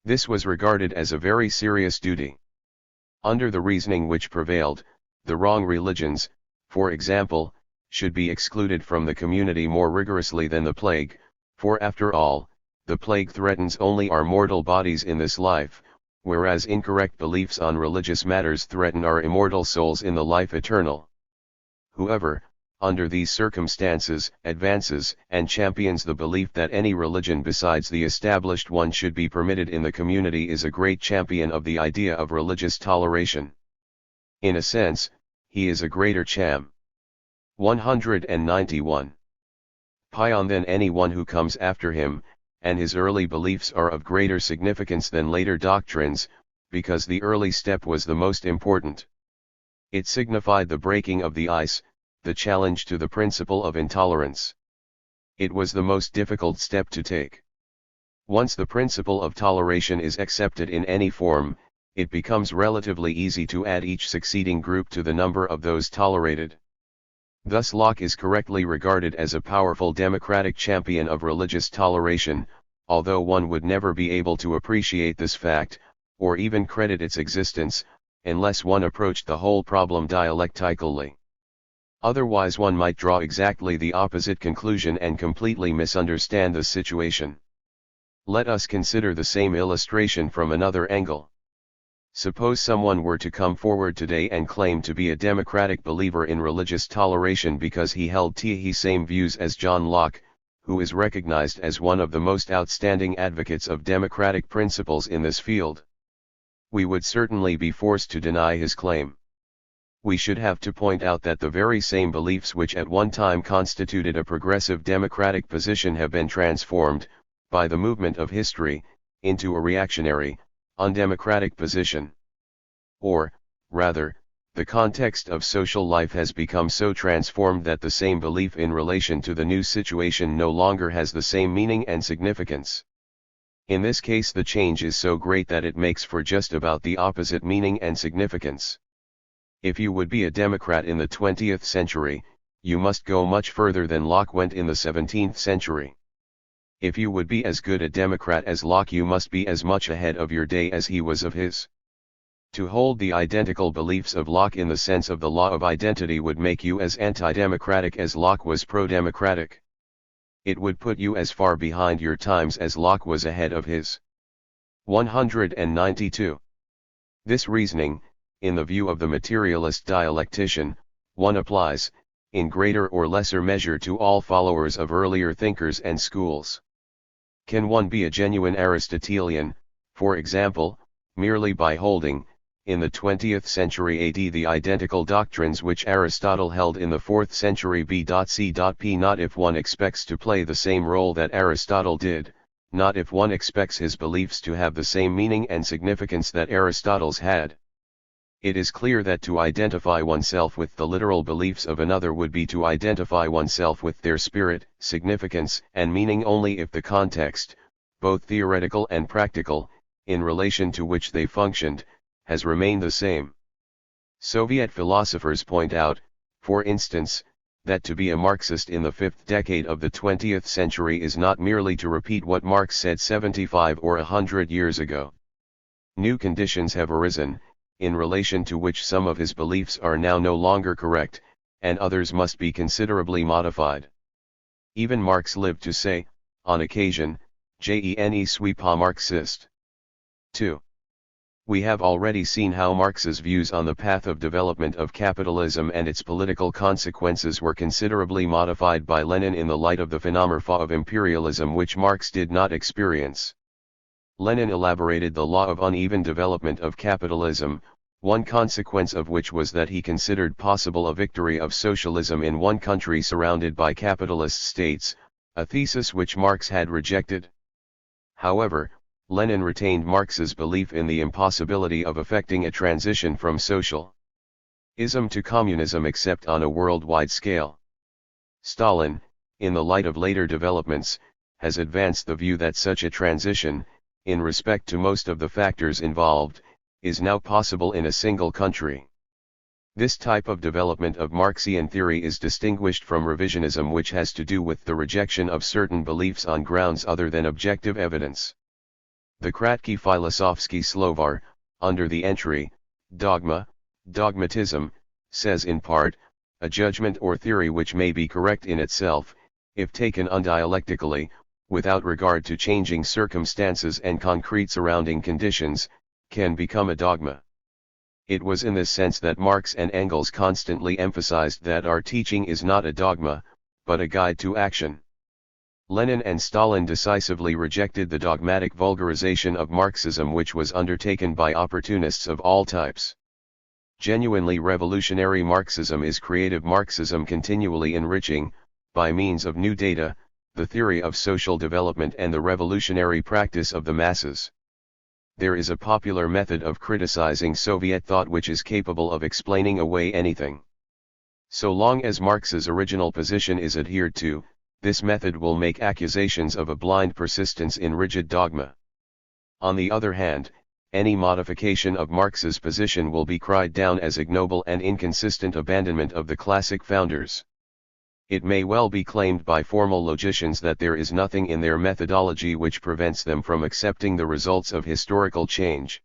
This was regarded as a very serious duty. Under the reasoning which prevailed, the wrong religions, for example, should be excluded from the community more rigorously than the plague, for after all, the plague threatens only our mortal bodies in this life, whereas incorrect beliefs on religious matters threaten our immortal souls in the life eternal. Whoever, under these circumstances, advances and champions the belief that any religion besides the established one should be permitted in the community is a great champion of the idea of religious toleration. In a sense, he is a greater cham. 191. Pion than anyone who comes after him, and his early beliefs are of greater significance than later doctrines, because the early step was the most important. It signified the breaking of the ice, the challenge to the principle of intolerance. It was the most difficult step to take. Once the principle of toleration is accepted in any form, it becomes relatively easy to add each succeeding group to the number of those tolerated. Thus Locke is correctly regarded as a powerful democratic champion of religious toleration, although one would never be able to appreciate this fact, or even credit its existence, unless one approached the whole problem dialectically. Otherwise one might draw exactly the opposite conclusion and completely misunderstand the situation. Let us consider the same illustration from another angle. Suppose someone were to come forward today and claim to be a democratic believer in religious toleration because he held the same views as John Locke, who is recognized as one of the most outstanding advocates of democratic principles in this field. We would certainly be forced to deny his claim. We should have to point out that the very same beliefs which at one time constituted a progressive democratic position have been transformed, by the movement of history, into a reactionary, undemocratic position. Or, rather, the context of social life has become so transformed that the same belief in relation to the new situation no longer has the same meaning and significance. In this case the change is so great that it makes for just about the opposite meaning and significance. If you would be a Democrat in the 20th century, you must go much further than Locke went in the 17th century. If you would be as good a Democrat as Locke, you must be as much ahead of your day as he was of his. To hold the identical beliefs of Locke in the sense of the law of identity would make you as anti-democratic as Locke was pro-democratic. It would put you as far behind your times as Locke was ahead of his. 192. This reasoning, in the view of the materialist dialectician, one applies, in greater or lesser measure to all followers of earlier thinkers and schools. Can one be a genuine Aristotelian, for example, merely by holding, in the 20th century AD the identical doctrines which Aristotle held in the 4th century B.C.P. Not if one expects to play the same role that Aristotle did, not if one expects his beliefs to have the same meaning and significance that Aristotle's had. It is clear that to identify oneself with the literal beliefs of another would be to identify oneself with their spirit, significance, and meaning only if the context, both theoretical and practical, in relation to which they functioned, has remained the same. Soviet philosophers point out, for instance, that to be a Marxist in the 5th decade of the 20th century is not merely to repeat what Marx said 75 or 100 years ago. New conditions have arisen, in relation to which some of his beliefs are now no longer correct, and others must be considerably modified. Even Marx lived to say, on occasion, "Je ne suis pas Marxiste." 2. We have already seen how Marx's views on the path of development of capitalism and its political consequences were considerably modified by Lenin in the light of the phenomena of imperialism which Marx did not experience. Lenin elaborated the law of uneven development of capitalism, one consequence of which was that he considered possible a victory of socialism in one country surrounded by capitalist states, a thesis which Marx had rejected. However, Lenin retained Marx's belief in the impossibility of effecting a transition from socialism to communism except on a worldwide scale. Stalin, in the light of later developments, has advanced the view that such a transition, in respect to most of the factors involved, is now possible in a single country. This type of development of Marxian theory is distinguished from revisionism, which has to do with the rejection of certain beliefs on grounds other than objective evidence. The Kratky Filosofsky Slovar, under the entry, dogma, dogmatism, says in part, a judgment or theory which may be correct in itself, if taken undialectically, without regard to changing circumstances and concrete surrounding conditions, can become a dogma. It was in this sense that Marx and Engels constantly emphasized that our teaching is not a dogma, but a guide to action. Lenin and Stalin decisively rejected the dogmatic vulgarization of Marxism which was undertaken by opportunists of all types. Genuinely revolutionary Marxism is creative Marxism continually enriching, by means of new data, the theory of social development and the revolutionary practice of the masses. There is a popular method of criticizing Soviet thought which is capable of explaining away anything. So long as Marx's original position is adhered to, this method will make accusations of a blind persistence in rigid dogma. On the other hand, any modification of Marx's position will be cried down as ignoble and inconsistent abandonment of the classic founders. It may well be claimed by formal logicians that there is nothing in their methodology which prevents them from accepting the results of historical change.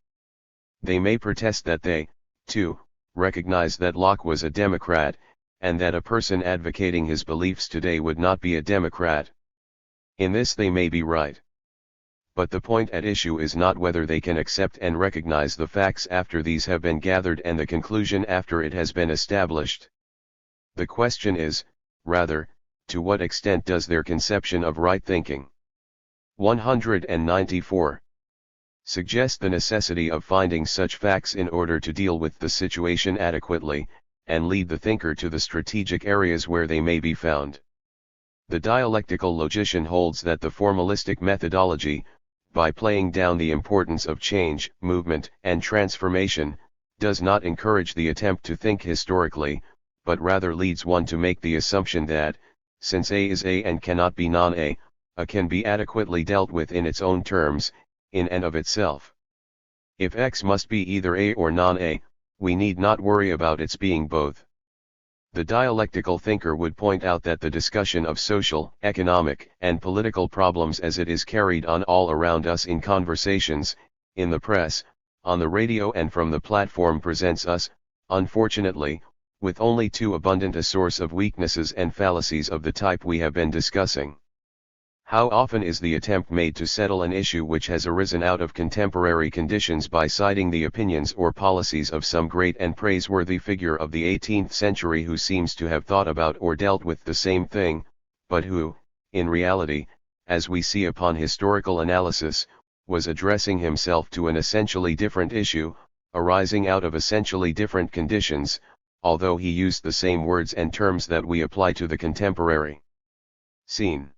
They may protest that they, too, recognize that Locke was a Democrat, and that a person advocating his beliefs today would not be a Democrat. In this they may be right. But the point at issue is not whether they can accept and recognize the facts after these have been gathered and the conclusion after it has been established. The question is, rather, to what extent does their conception of right thinking 194 suggest the necessity of finding such facts in order to deal with the situation adequately, and lead the thinker to the strategic areas where they may be found. The dialectical logician holds that the formalistic methodology, by playing down the importance of change, movement, and transformation, does not encourage the attempt to think historically, but rather leads one to make the assumption that, since A is A and cannot be non-A, A can be adequately dealt with in its own terms, in and of itself. If X must be either A or non-A, we need not worry about its being both. The dialectical thinker would point out that the discussion of social, economic, and political problems as it is carried on all around us in conversations, in the press, on the radio and from the platform presents us, unfortunately, with only too abundant a source of weaknesses and fallacies of the type we have been discussing. How often is the attempt made to settle an issue which has arisen out of contemporary conditions by citing the opinions or policies of some great and praiseworthy figure of the 18th century who seems to have thought about or dealt with the same thing, but who, in reality, as we see upon historical analysis, was addressing himself to an essentially different issue, arising out of essentially different conditions, although he used the same words and terms that we apply to the contemporary scene.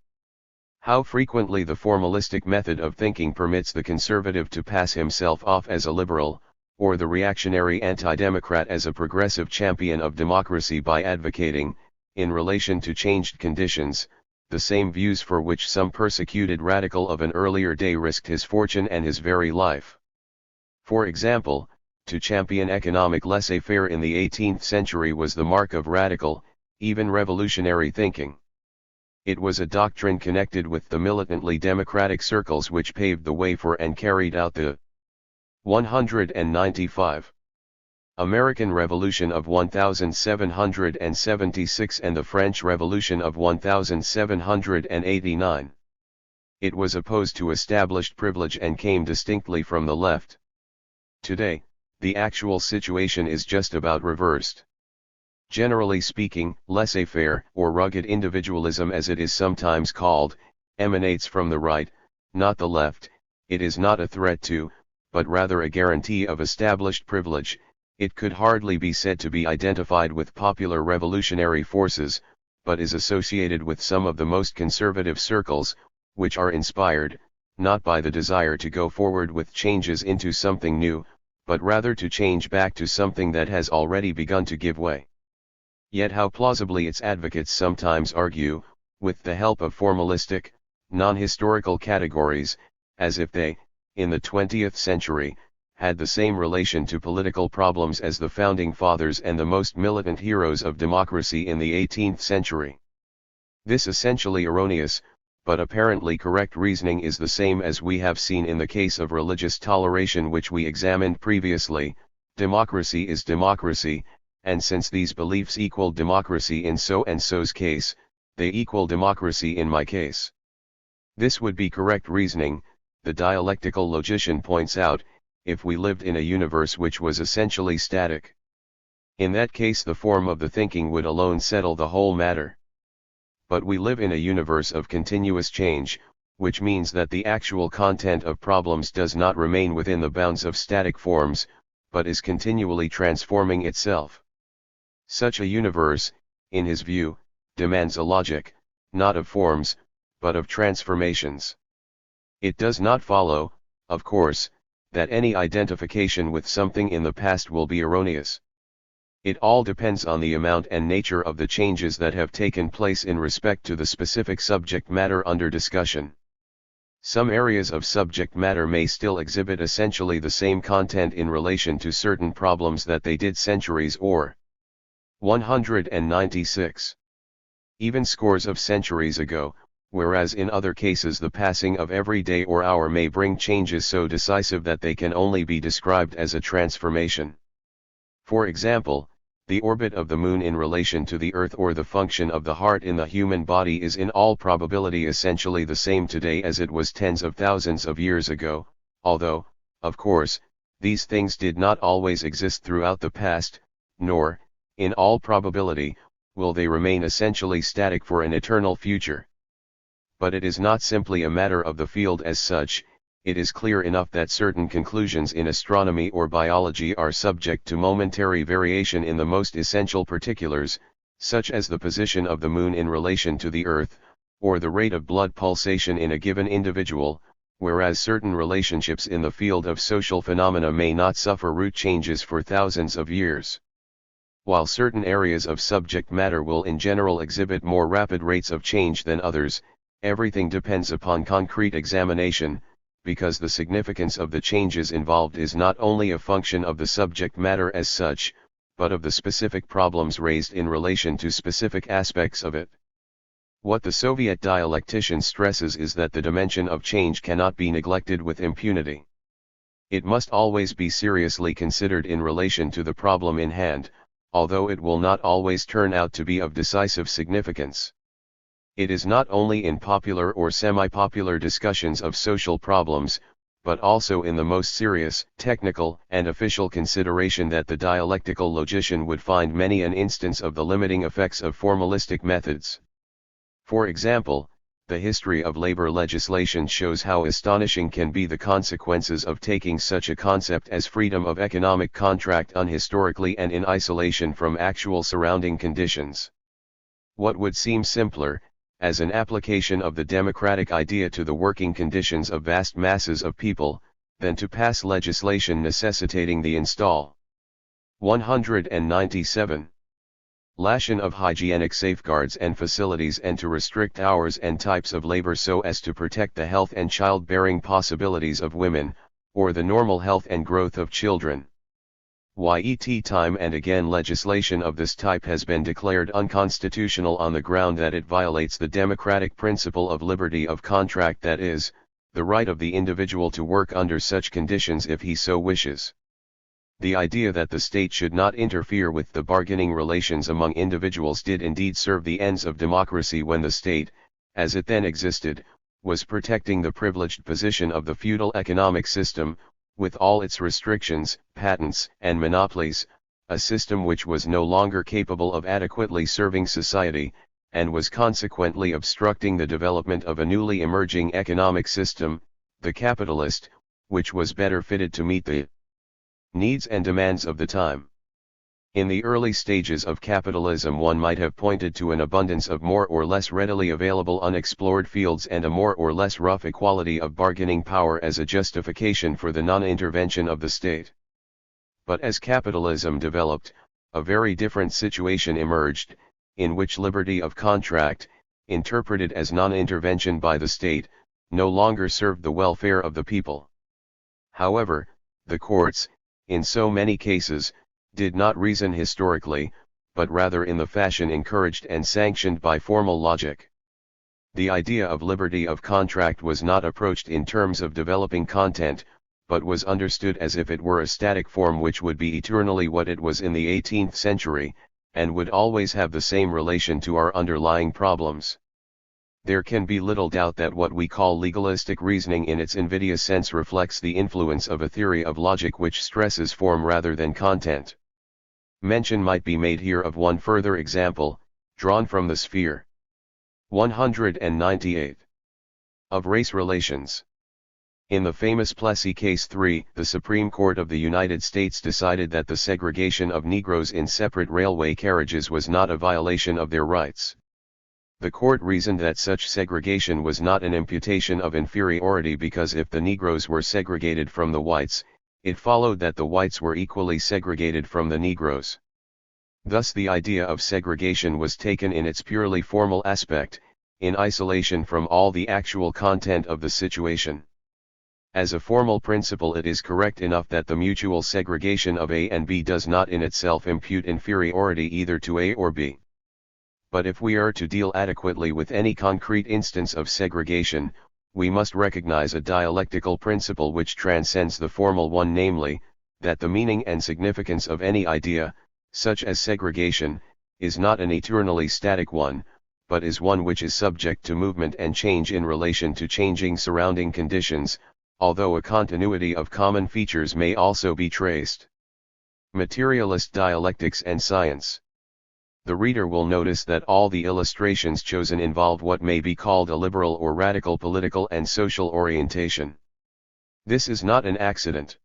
How frequently the formalistic method of thinking permits the conservative to pass himself off as a liberal, or the reactionary anti-democrat as a progressive champion of democracy by advocating, in relation to changed conditions, the same views for which some persecuted radical of an earlier day risked his fortune and his very life. For example, to champion economic laissez-faire in the 18th century was the mark of radical, even revolutionary thinking. It was a doctrine connected with the militantly democratic circles which paved the way for and carried out the 195 American Revolution of 1776 and the French Revolution of 1789. It was opposed to established privilege and came distinctly from the left. Today, the actual situation is just about reversed. Generally speaking, laissez-faire, or rugged individualism as it is sometimes called, emanates from the right, not the left. It is not a threat to, but rather a guarantee of established privilege. It could hardly be said to be identified with popular revolutionary forces, but is associated with some of the most conservative circles, which are inspired, not by the desire to go forward with changes into something new, but rather to change back to something that has already begun to give way. Yet how plausibly its advocates sometimes argue, with the help of formalistic, non-historical categories, as if they, in the 20th century, had the same relation to political problems as the Founding Fathers and the most militant heroes of democracy in the 18th century. This essentially erroneous, but apparently correct reasoning is the same as we have seen in the case of religious toleration which we examined previously. Democracy is democracy, and since these beliefs equal democracy in so-and-so's case, they equal democracy in my case. This would be correct reasoning, the dialectical logician points out, if we lived in a universe which was essentially static. In that case the form of the thinking would alone settle the whole matter. But we live in a universe of continuous change, which means that the actual content of problems does not remain within the bounds of static forms, but is continually transforming itself. Such a universe, in his view, demands a logic, not of forms, but of transformations. It does not follow, of course, that any identification with something in the past will be erroneous. It all depends on the amount and nature of the changes that have taken place in respect to the specific subject matter under discussion. Some areas of subject matter may still exhibit essentially the same content in relation to certain problems that they did centuries or 196, even scores of centuries ago, whereas in other cases the passing of every day or hour may bring changes so decisive that they can only be described as a transformation. For example, the orbit of the moon in relation to the Earth or the function of the heart in the human body is in all probability essentially the same today as it was tens of thousands of years ago, although, of course, these things did not always exist throughout the past, nor, in all probability, will they remain essentially static for an eternal future. But it is not simply a matter of the field as such. It is clear enough that certain conclusions in astronomy or biology are subject to momentary variation in the most essential particulars, such as the position of the moon in relation to the Earth, or the rate of blood pulsation in a given individual, whereas certain relationships in the field of social phenomena may not suffer root changes for thousands of years. While certain areas of subject matter will in general exhibit more rapid rates of change than others, everything depends upon concrete examination, because the significance of the changes involved is not only a function of the subject matter as such, but of the specific problems raised in relation to specific aspects of it. What the Soviet dialectician stresses is that the dimension of change cannot be neglected with impunity. It must always be seriously considered in relation to the problem in hand, although it will not always turn out to be of decisive significance. It is not only in popular or semi-popular discussions of social problems, but also in the most serious, technical, and official consideration that the dialectical logician would find many an instance of the limiting effects of formalistic methods. For example, the history of labor legislation shows how astonishing can be the consequences of taking such a concept as freedom of economic contract unhistorically and in isolation from actual surrounding conditions. What would seem simpler, as an application of the democratic idea to the working conditions of vast masses of people, than to pass legislation necessitating the install 197 lation of hygienic safeguards and facilities and to restrict hours and types of labor so as to protect the health and childbearing possibilities of women, or the normal health and growth of children. Yet time and again legislation of this type has been declared unconstitutional on the ground that it violates the democratic principle of liberty of contract, that is, the right of the individual to work under such conditions if he so wishes. The idea that the state should not interfere with the bargaining relations among individuals did indeed serve the ends of democracy when the state, as it then existed, was protecting the privileged position of the feudal economic system, with all its restrictions, patents, and monopolies, a system which was no longer capable of adequately serving society, and was consequently obstructing the development of a newly emerging economic system, the capitalist, which was better fitted to meet the needs and demands of the time. In the early stages of capitalism one might have pointed to an abundance of more or less readily available unexplored fields and a more or less rough equality of bargaining power as a justification for the non-intervention of the state. But as capitalism developed, a very different situation emerged, in which liberty of contract, interpreted as non-intervention by the state, no longer served the welfare of the people. However, the courts, in so many cases, did not reason historically, but rather in the fashion encouraged and sanctioned by formal logic. The idea of liberty of contract was not approached in terms of developing content, but was understood as if it were a static form which would be eternally what it was in the 18th century, and would always have the same relation to our underlying problems. There can be little doubt that what we call legalistic reasoning in its invidious sense reflects the influence of a theory of logic which stresses form rather than content. Mention might be made here of one further example, drawn from the sphere 198 of race relations. In the famous Plessy Case 3, the Supreme Court of the United States decided that the segregation of Negroes in separate railway carriages was not a violation of their rights. The court reasoned that such segregation was not an imputation of inferiority because if the Negroes were segregated from the whites, it followed that the whites were equally segregated from the Negroes. Thus the idea of segregation was taken in its purely formal aspect, in isolation from all the actual content of the situation. As a formal principle, it is correct enough that the mutual segregation of A and B does not in itself impute inferiority either to A or B. But if we are to deal adequately with any concrete instance of segregation, we must recognize a dialectical principle which transcends the formal one, namely, that the meaning and significance of any idea, such as segregation, is not an eternally static one, but is one which is subject to movement and change in relation to changing surrounding conditions, although a continuity of common features may also be traced. Materialist dialectics and science. The reader will notice that all the illustrations chosen involve what may be called a liberal or radical political and social orientation. This is not an accident.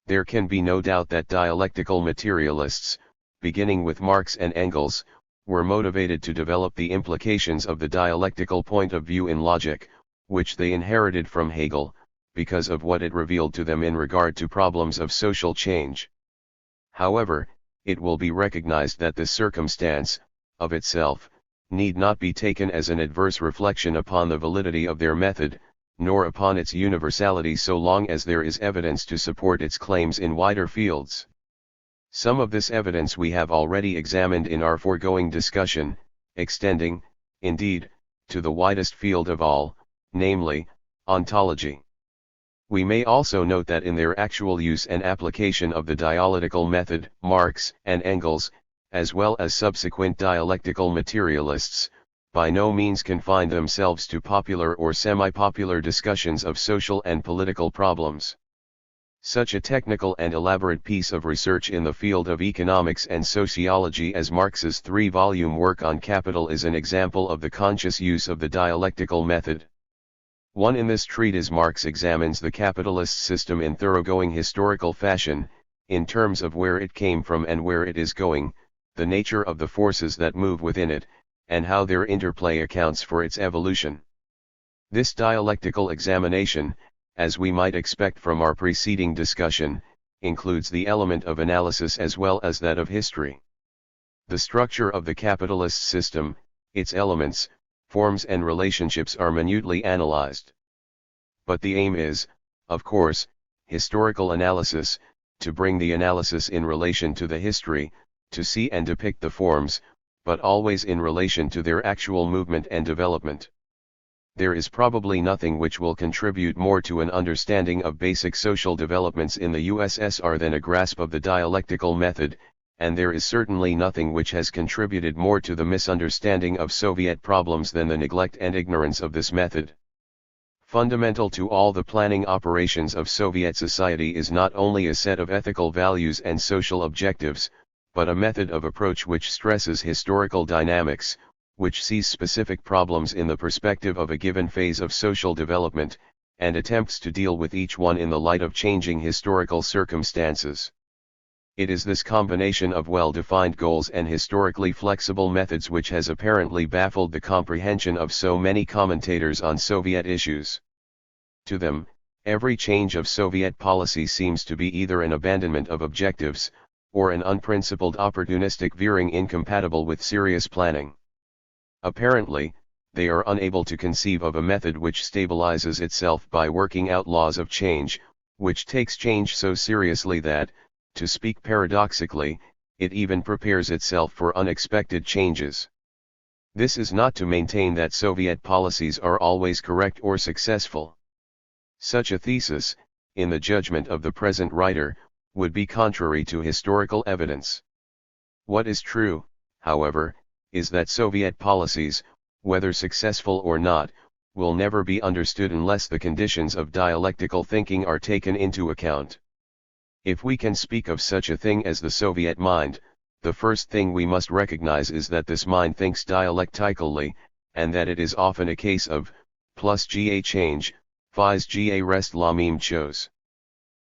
There can be no doubt that dialectical materialists, beginning with Marx and Engels, were motivated to develop the implications of the dialectical point of view in logic, which they inherited from Hegel, because of what it revealed to them in regard to problems of social change. However, it will be recognized that this circumstance, of itself, need not be taken as an adverse reflection upon the validity of their method, nor upon its universality so long as there is evidence to support its claims in wider fields. Some of this evidence we have already examined in our foregoing discussion, extending, indeed, to the widest field of all, namely, ontology. We may also note that in their actual use and application of the dialectical method, Marx and Engels, as well as subsequent dialectical materialists, by no means confine themselves to popular or semi-popular discussions of social and political problems. Such a technical and elaborate piece of research in the field of economics and sociology as Marx's 3-volume work on Capital is an example of the conscious use of the dialectical method. In this treatise Marx examines the capitalist system in thoroughgoing historical fashion, in terms of where it came from and where it is going, the nature of the forces that move within it, and how their interplay accounts for its evolution. This dialectical examination, as we might expect from our preceding discussion, includes the element of analysis as well as that of history. The structure of the capitalist system, its elements, forms and relationships are minutely analyzed. But the aim is, of course, historical analysis, to bring the analysis in relation to the history, to see and depict the forms, but always in relation to their actual movement and development. There is probably nothing which will contribute more to an understanding of basic social developments in the USSR than a grasp of the dialectical method, and there is certainly nothing which has contributed more to the misunderstanding of Soviet problems than the neglect and ignorance of this method. Fundamental to all the planning operations of Soviet society is not only a set of ethical values and social objectives, but a method of approach which stresses historical dynamics, which sees specific problems in the perspective of a given phase of social development, and attempts to deal with each one in the light of changing historical circumstances. It is this combination of well-defined goals and historically flexible methods which has apparently baffled the comprehension of so many commentators on Soviet issues. To them, every change of Soviet policy seems to be either an abandonment of objectives, or an unprincipled opportunistic veering incompatible with serious planning. Apparently, they are unable to conceive of a method which stabilizes itself by working out laws of change, which takes change so seriously that, to speak paradoxically, it even prepares itself for unexpected changes. This is not to maintain that Soviet policies are always correct or successful. Such a thesis, in the judgment of the present writer, would be contrary to historical evidence. What is true, however, is that Soviet policies, whether successful or not, will never be understood unless the conditions of dialectical thinking are taken into account. If we can speak of such a thing as the Soviet mind, the first thing we must recognize is that this mind thinks dialectically, and that it is often a case of, plus ga change, phys ga rest la meme chose.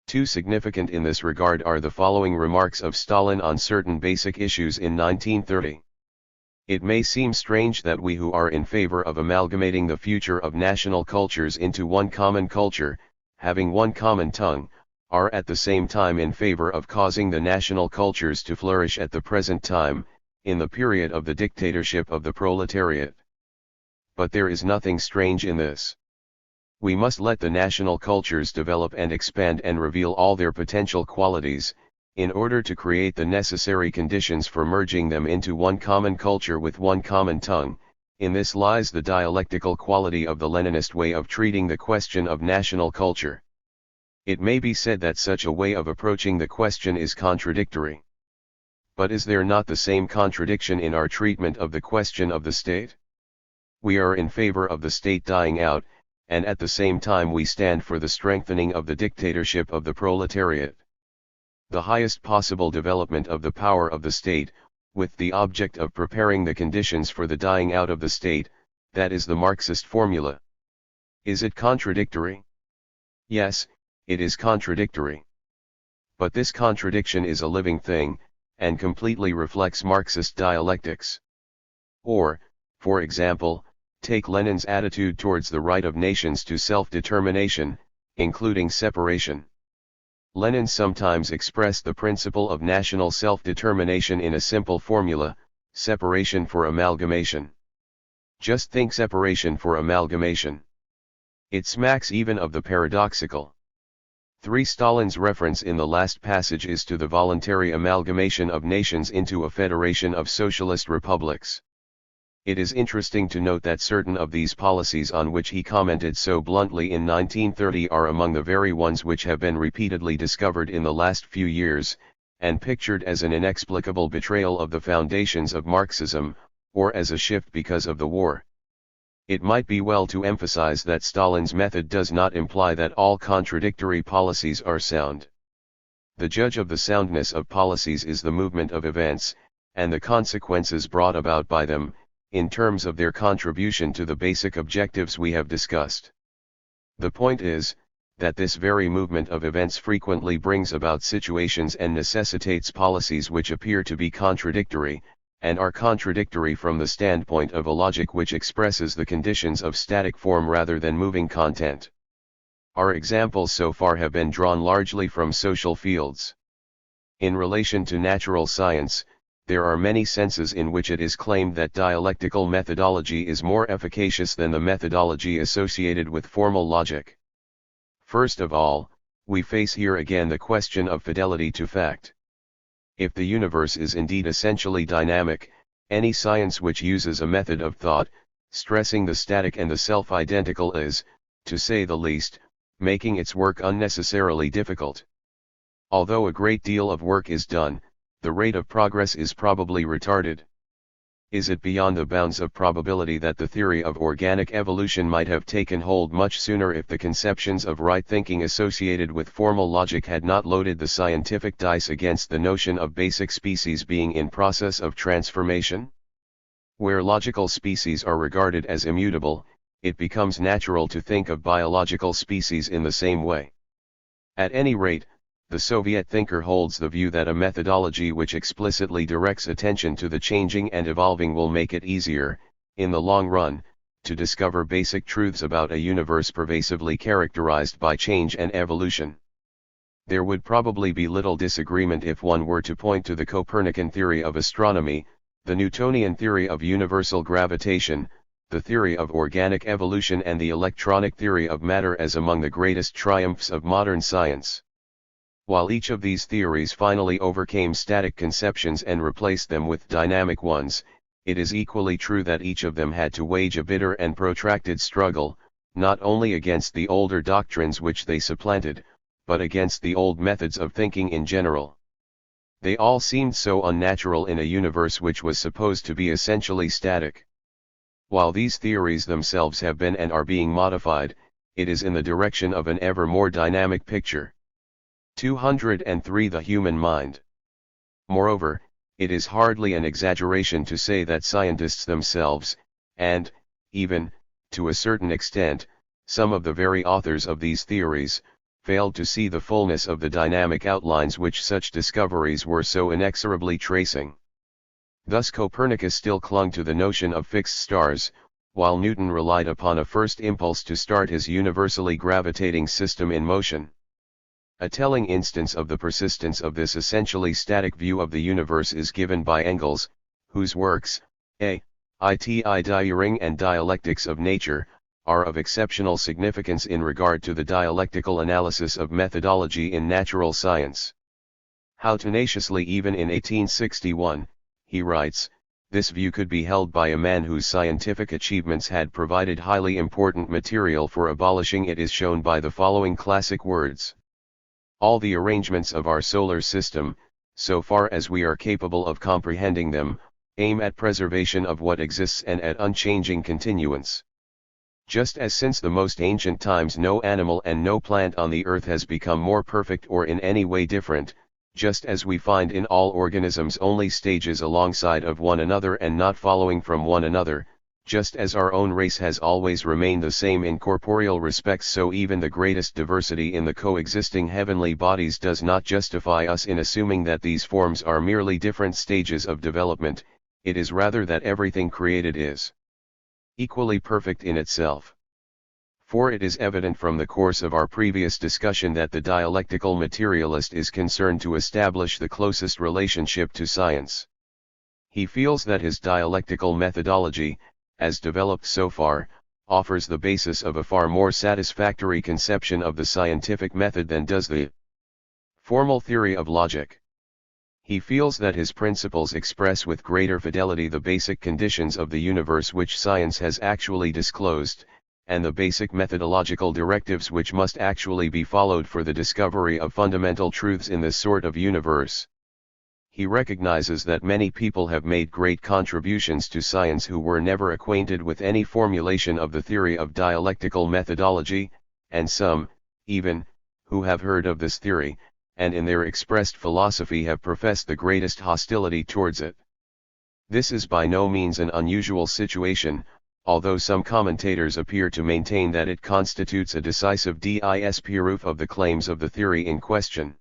Too significant in this regard are the following remarks of Stalin on certain basic issues in 1930. It may seem strange that we who are in favor of amalgamating the future of national cultures into one common culture, having one common tongue, are at the same time in favor of causing the national cultures to flourish at the present time, in the period of the dictatorship of the proletariat. But there is nothing strange in this. We must let the national cultures develop and expand and reveal all their potential qualities, in order to create the necessary conditions for merging them into one common culture with one common tongue. In this lies the dialectical quality of the Leninist way of treating the question of national culture. It may be said that such a way of approaching the question is contradictory. But is there not the same contradiction in our treatment of the question of the state? We are in favor of the state dying out, and at the same time we stand for the strengthening of the dictatorship of the proletariat. The highest possible development of the power of the state, with the object of preparing the conditions for the dying out of the state, that is the Marxist formula. Is it contradictory? Yes, it is contradictory. But this contradiction is a living thing, and completely reflects Marxist dialectics. Or, for example, take Lenin's attitude towards the right of nations to self-determination, including separation. Lenin sometimes expressed the principle of national self-determination in a simple formula: separation for amalgamation. Just think separation for amalgamation. It smacks even of the paradoxical. 3. Stalin's reference in the last passage is to the voluntary amalgamation of nations into a federation of socialist republics. It is interesting to note that certain of these policies on which he commented so bluntly in 1930 are among the very ones which have been repeatedly discovered in the last few years, and pictured as an inexplicable betrayal of the foundations of Marxism, or as a shift because of the war. It might be well to emphasize that Stalin's method does not imply that all contradictory policies are sound. The judge of the soundness of policies is the movement of events, and the consequences brought about by them, in terms of their contribution to the basic objectives we have discussed. The point is, that this very movement of events frequently brings about situations and necessitates policies which appear to be contradictory, and are contradictory from the standpoint of a logic which expresses the conditions of static form rather than moving content. Our examples so far have been drawn largely from social fields. In relation to natural science, there are many senses in which it is claimed that dialectical methodology is more efficacious than the methodology associated with formal logic. First of all, we face here again the question of fidelity to fact. If the universe is indeed essentially dynamic, any science which uses a method of thought, stressing the static and the self-identical is, to say the least, making its work unnecessarily difficult. Although a great deal of work is done, the rate of progress is probably retarded. Is it beyond the bounds of probability that the theory of organic evolution might have taken hold much sooner if the conceptions of right thinking associated with formal logic had not loaded the scientific dice against the notion of basic species being in process of transformation? Where logical species are regarded as immutable, it becomes natural to think of biological species in the same way. At any rate, the Soviet thinker holds the view that a methodology which explicitly directs attention to the changing and evolving will make it easier, in the long run, to discover basic truths about a universe pervasively characterized by change and evolution. There would probably be little disagreement if one were to point to the Copernican theory of astronomy, the Newtonian theory of universal gravitation, the theory of organic evolution and the electronic theory of matter as among the greatest triumphs of modern science. While each of these theories finally overcame static conceptions and replaced them with dynamic ones, it is equally true that each of them had to wage a bitter and protracted struggle, not only against the older doctrines which they supplanted, but against the old methods of thinking in general. They all seemed so unnatural in a universe which was supposed to be essentially static. While these theories themselves have been and are being modified, it is in the direction of an ever more dynamic picture. 203 The human mind. Moreover, it is hardly an exaggeration to say that scientists themselves, and, even, to a certain extent, some of the very authors of these theories, failed to see the fullness of the dynamic outlines which such discoveries were so inexorably tracing. Thus Copernicus still clung to the notion of fixed stars, while Newton relied upon a first impulse to start his universally gravitating system in motion. A telling instance of the persistence of this essentially static view of the universe is given by Engels, whose works, A. Iti and Dialectics of Nature, are of exceptional significance in regard to the dialectical analysis of methodology in natural science. How tenaciously even in 1861, he writes, this view could be held by a man whose scientific achievements had provided highly important material for abolishing it is shown by the following classic words. All the arrangements of our solar system, so far as we are capable of comprehending them, aim at preservation of what exists and at unchanging continuance. Just as since the most ancient times no animal and no plant on the earth has become more perfect or in any way different, just as we find in all organisms only stages alongside of one another and not following from one another, just as our own race has always remained the same in corporeal respects, so even the greatest diversity in the coexisting heavenly bodies does not justify us in assuming that these forms are merely different stages of development. It is rather that everything created is equally perfect in itself. For it is evident from the course of our previous discussion that the dialectical materialist is concerned to establish the closest relationship to science. He feels that his dialectical methodology, as developed so far, offers the basis of a far more satisfactory conception of the scientific method than does the formal theory of logic. He feels that his principles express with greater fidelity the basic conditions of the universe which science has actually disclosed, and the basic methodological directives which must actually be followed for the discovery of fundamental truths in this sort of universe. He recognizes that many people have made great contributions to science who were never acquainted with any formulation of the theory of dialectical methodology, and some, even, who have heard of this theory, and in their expressed philosophy have professed the greatest hostility towards it. This is by no means an unusual situation, although some commentators appear to maintain that it constitutes a decisive disproof of the claims of the theory in question.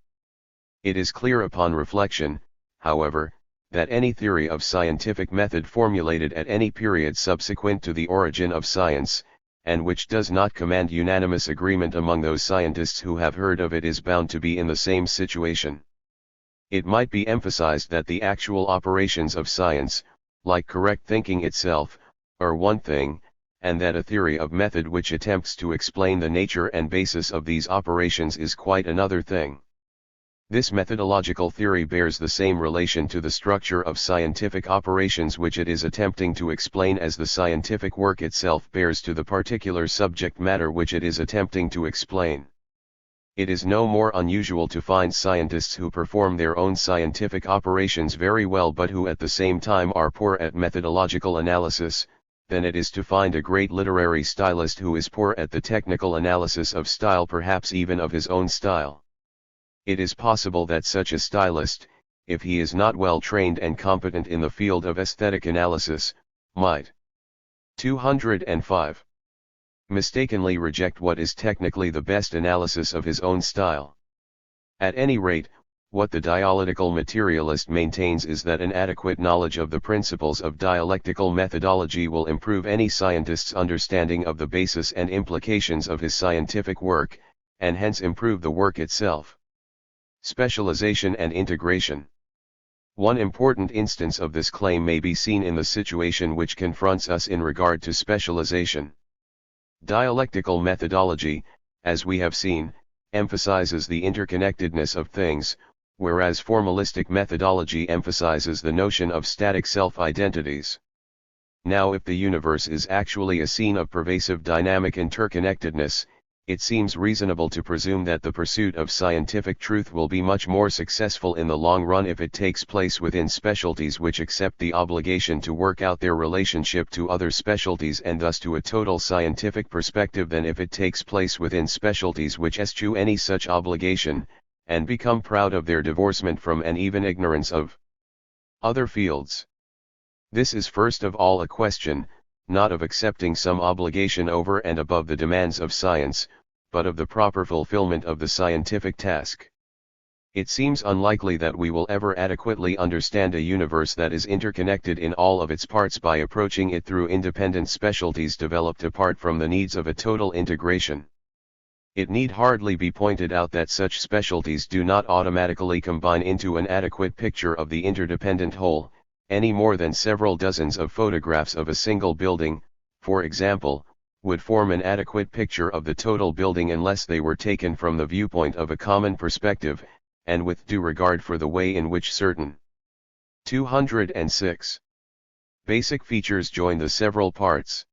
It is clear upon reflection, however, that any theory of scientific method formulated at any period subsequent to the origin of science, and which does not command unanimous agreement among those scientists who have heard of it, is bound to be in the same situation. It might be emphasized that the actual operations of science, like correct thinking itself, are one thing, and that a theory of method which attempts to explain the nature and basis of these operations is quite another thing. This methodological theory bears the same relation to the structure of scientific operations which it is attempting to explain as the scientific work itself bears to the particular subject matter which it is attempting to explain. It is no more unusual to find scientists who perform their own scientific operations very well but who at the same time are poor at methodological analysis, than it is to find a great literary stylist who is poor at the technical analysis of style, perhaps even of his own style. It is possible that such a stylist, if he is not well trained and competent in the field of aesthetic analysis, might 205. Mistakenly reject what is technically the best analysis of his own style. At any rate, what the dialectical materialist maintains is that an adequate knowledge of the principles of dialectical methodology will improve any scientist's understanding of the basis and implications of his scientific work, and hence improve the work itself. Specialization and integration. One important instance of this claim may be seen in the situation which confronts us in regard to specialization. Dialectical methodology, as we have seen, emphasizes the interconnectedness of things, whereas formalistic methodology emphasizes the notion of static self-identities. Now if the universe is actually a scene of pervasive dynamic interconnectedness, it seems reasonable to presume that the pursuit of scientific truth will be much more successful in the long run if it takes place within specialties which accept the obligation to work out their relationship to other specialties and thus to a total scientific perspective than if it takes place within specialties which eschew any such obligation, and become proud of their divorcement from and even ignorance of other fields. This is first of all a question, not of accepting some obligation over and above the demands of science, but of the proper fulfillment of the scientific task. It seems unlikely that we will ever adequately understand a universe that is interconnected in all of its parts by approaching it through independent specialties developed apart from the needs of a total integration. It need hardly be pointed out that such specialties do not automatically combine into an adequate picture of the interdependent whole, any more than several dozens of photographs of a single building, for example, would form an adequate picture of the total building unless they were taken from the viewpoint of a common perspective, and with due regard for the way in which certain 206 basic features join the several parts.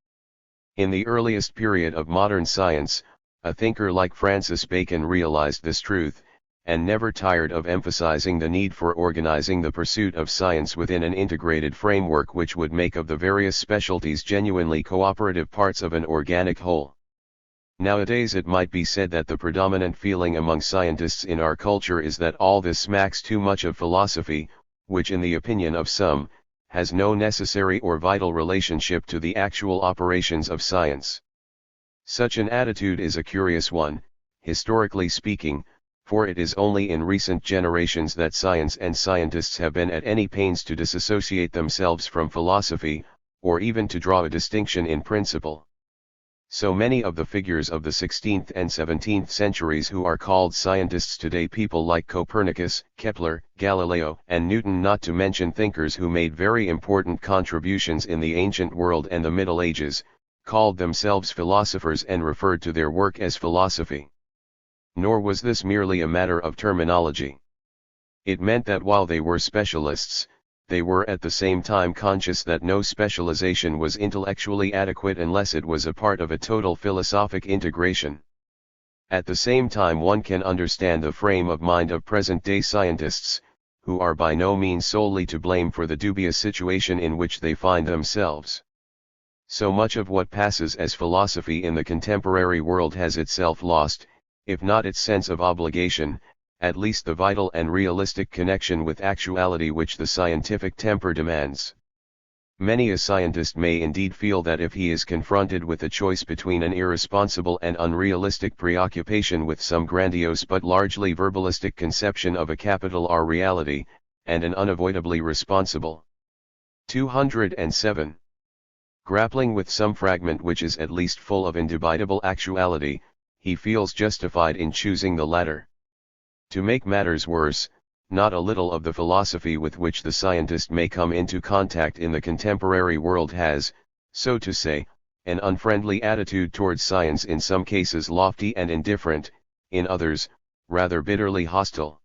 In the earliest period of modern science, a thinker like Francis Bacon realized this truth, and never tired of emphasizing the need for organizing the pursuit of science within an integrated framework which would make of the various specialties genuinely cooperative parts of an organic whole. Nowadays it might be said that the predominant feeling among scientists in our culture is that all this smacks too much of philosophy, which in the opinion of some, has no necessary or vital relationship to the actual operations of science. Such an attitude is a curious one, historically speaking, for it is only in recent generations that science and scientists have been at any pains to disassociate themselves from philosophy, or even to draw a distinction in principle. So many of the figures of the 16th and 17th centuries who are called scientists today, people like Copernicus, Kepler, Galileo, and Newton, not to mention thinkers who made very important contributions in the ancient world and the Middle Ages, called themselves philosophers and referred to their work as philosophy. Nor was this merely a matter of terminology. It meant that while they were specialists, they were at the same time conscious that no specialization was intellectually adequate unless it was a part of a total philosophic integration. At the same time, one can understand the frame of mind of present-day scientists, who are by no means solely to blame for the dubious situation in which they find themselves. So much of what passes as philosophy in the contemporary world has itself lost, if not its sense of obligation, at least the vital and realistic connection with actuality which the scientific temper demands. Many a scientist may indeed feel that if he is confronted with a choice between an irresponsible and unrealistic preoccupation with some grandiose but largely verbalistic conception of a capital R reality, and an unavoidably responsible 207 grappling with some fragment which is at least full of indubitable actuality, he feels justified in choosing the latter. To make matters worse, not a little of the philosophy with which the scientist may come into contact in the contemporary world has, so to say, an unfriendly attitude towards science, in some cases lofty and indifferent, in others, rather bitterly hostile.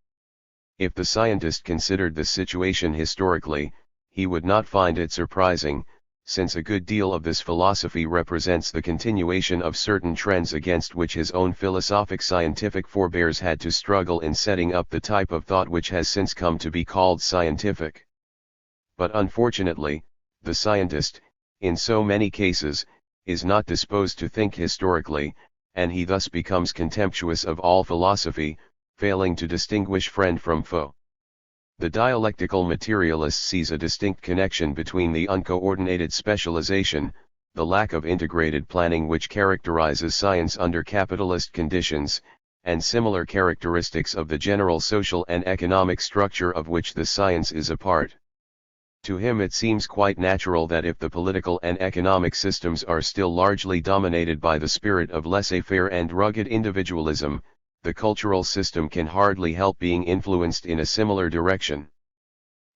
If the scientist considered the situation historically, he would not find it surprising, since a good deal of this philosophy represents the continuation of certain trends against which his own philosophic scientific forebears had to struggle in setting up the type of thought which has since come to be called scientific. But unfortunately, the scientist, in so many cases, is not disposed to think historically, and he thus becomes contemptuous of all philosophy, failing to distinguish friend from foe. The dialectical materialist sees a distinct connection between the uncoordinated specialization, the lack of integrated planning which characterizes science under capitalist conditions, and similar characteristics of the general social and economic structure of which the science is a part. To him it seems quite natural that if the political and economic systems are still largely dominated by the spirit of laissez-faire and rugged individualism, the cultural system can hardly help being influenced in a similar direction.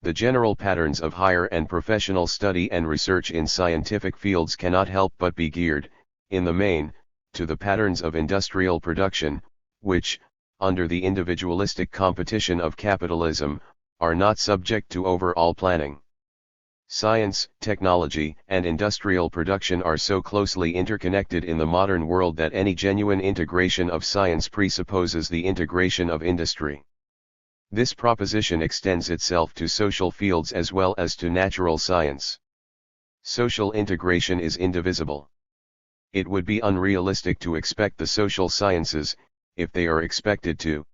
The general patterns of higher and professional study and research in scientific fields cannot help but be geared, in the main, to the patterns of industrial production, which, under the individualistic competition of capitalism, are not subject to overall planning. Science, technology, and industrial production are so closely interconnected in the modern world that any genuine integration of science presupposes the integration of industry. This proposition extends itself to social fields as well as to natural science. Social integration is indivisible. It would be unrealistic to expect the social sciences, if they are expected to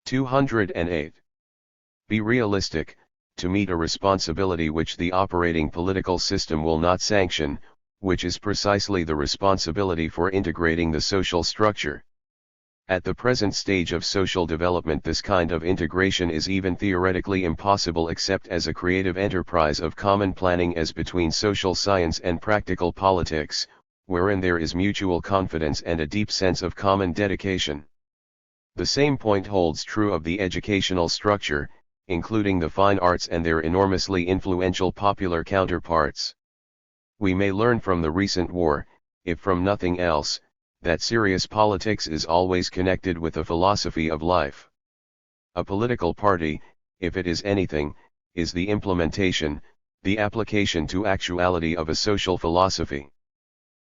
208. Be realistic, to meet a responsibility which the operating political system will not sanction, which is precisely the responsibility for integrating the social structure. At the present stage of social development, this kind of integration is even theoretically impossible except as a creative enterprise of common planning as between social science and practical politics, wherein there is mutual confidence and a deep sense of common dedication. The same point holds true of the educational structure, including the fine arts and their enormously influential popular counterparts. We may learn from the recent war, if from nothing else, that serious politics is always connected with a philosophy of life. A political party, if it is anything, is the implementation, the application to actuality of a social philosophy.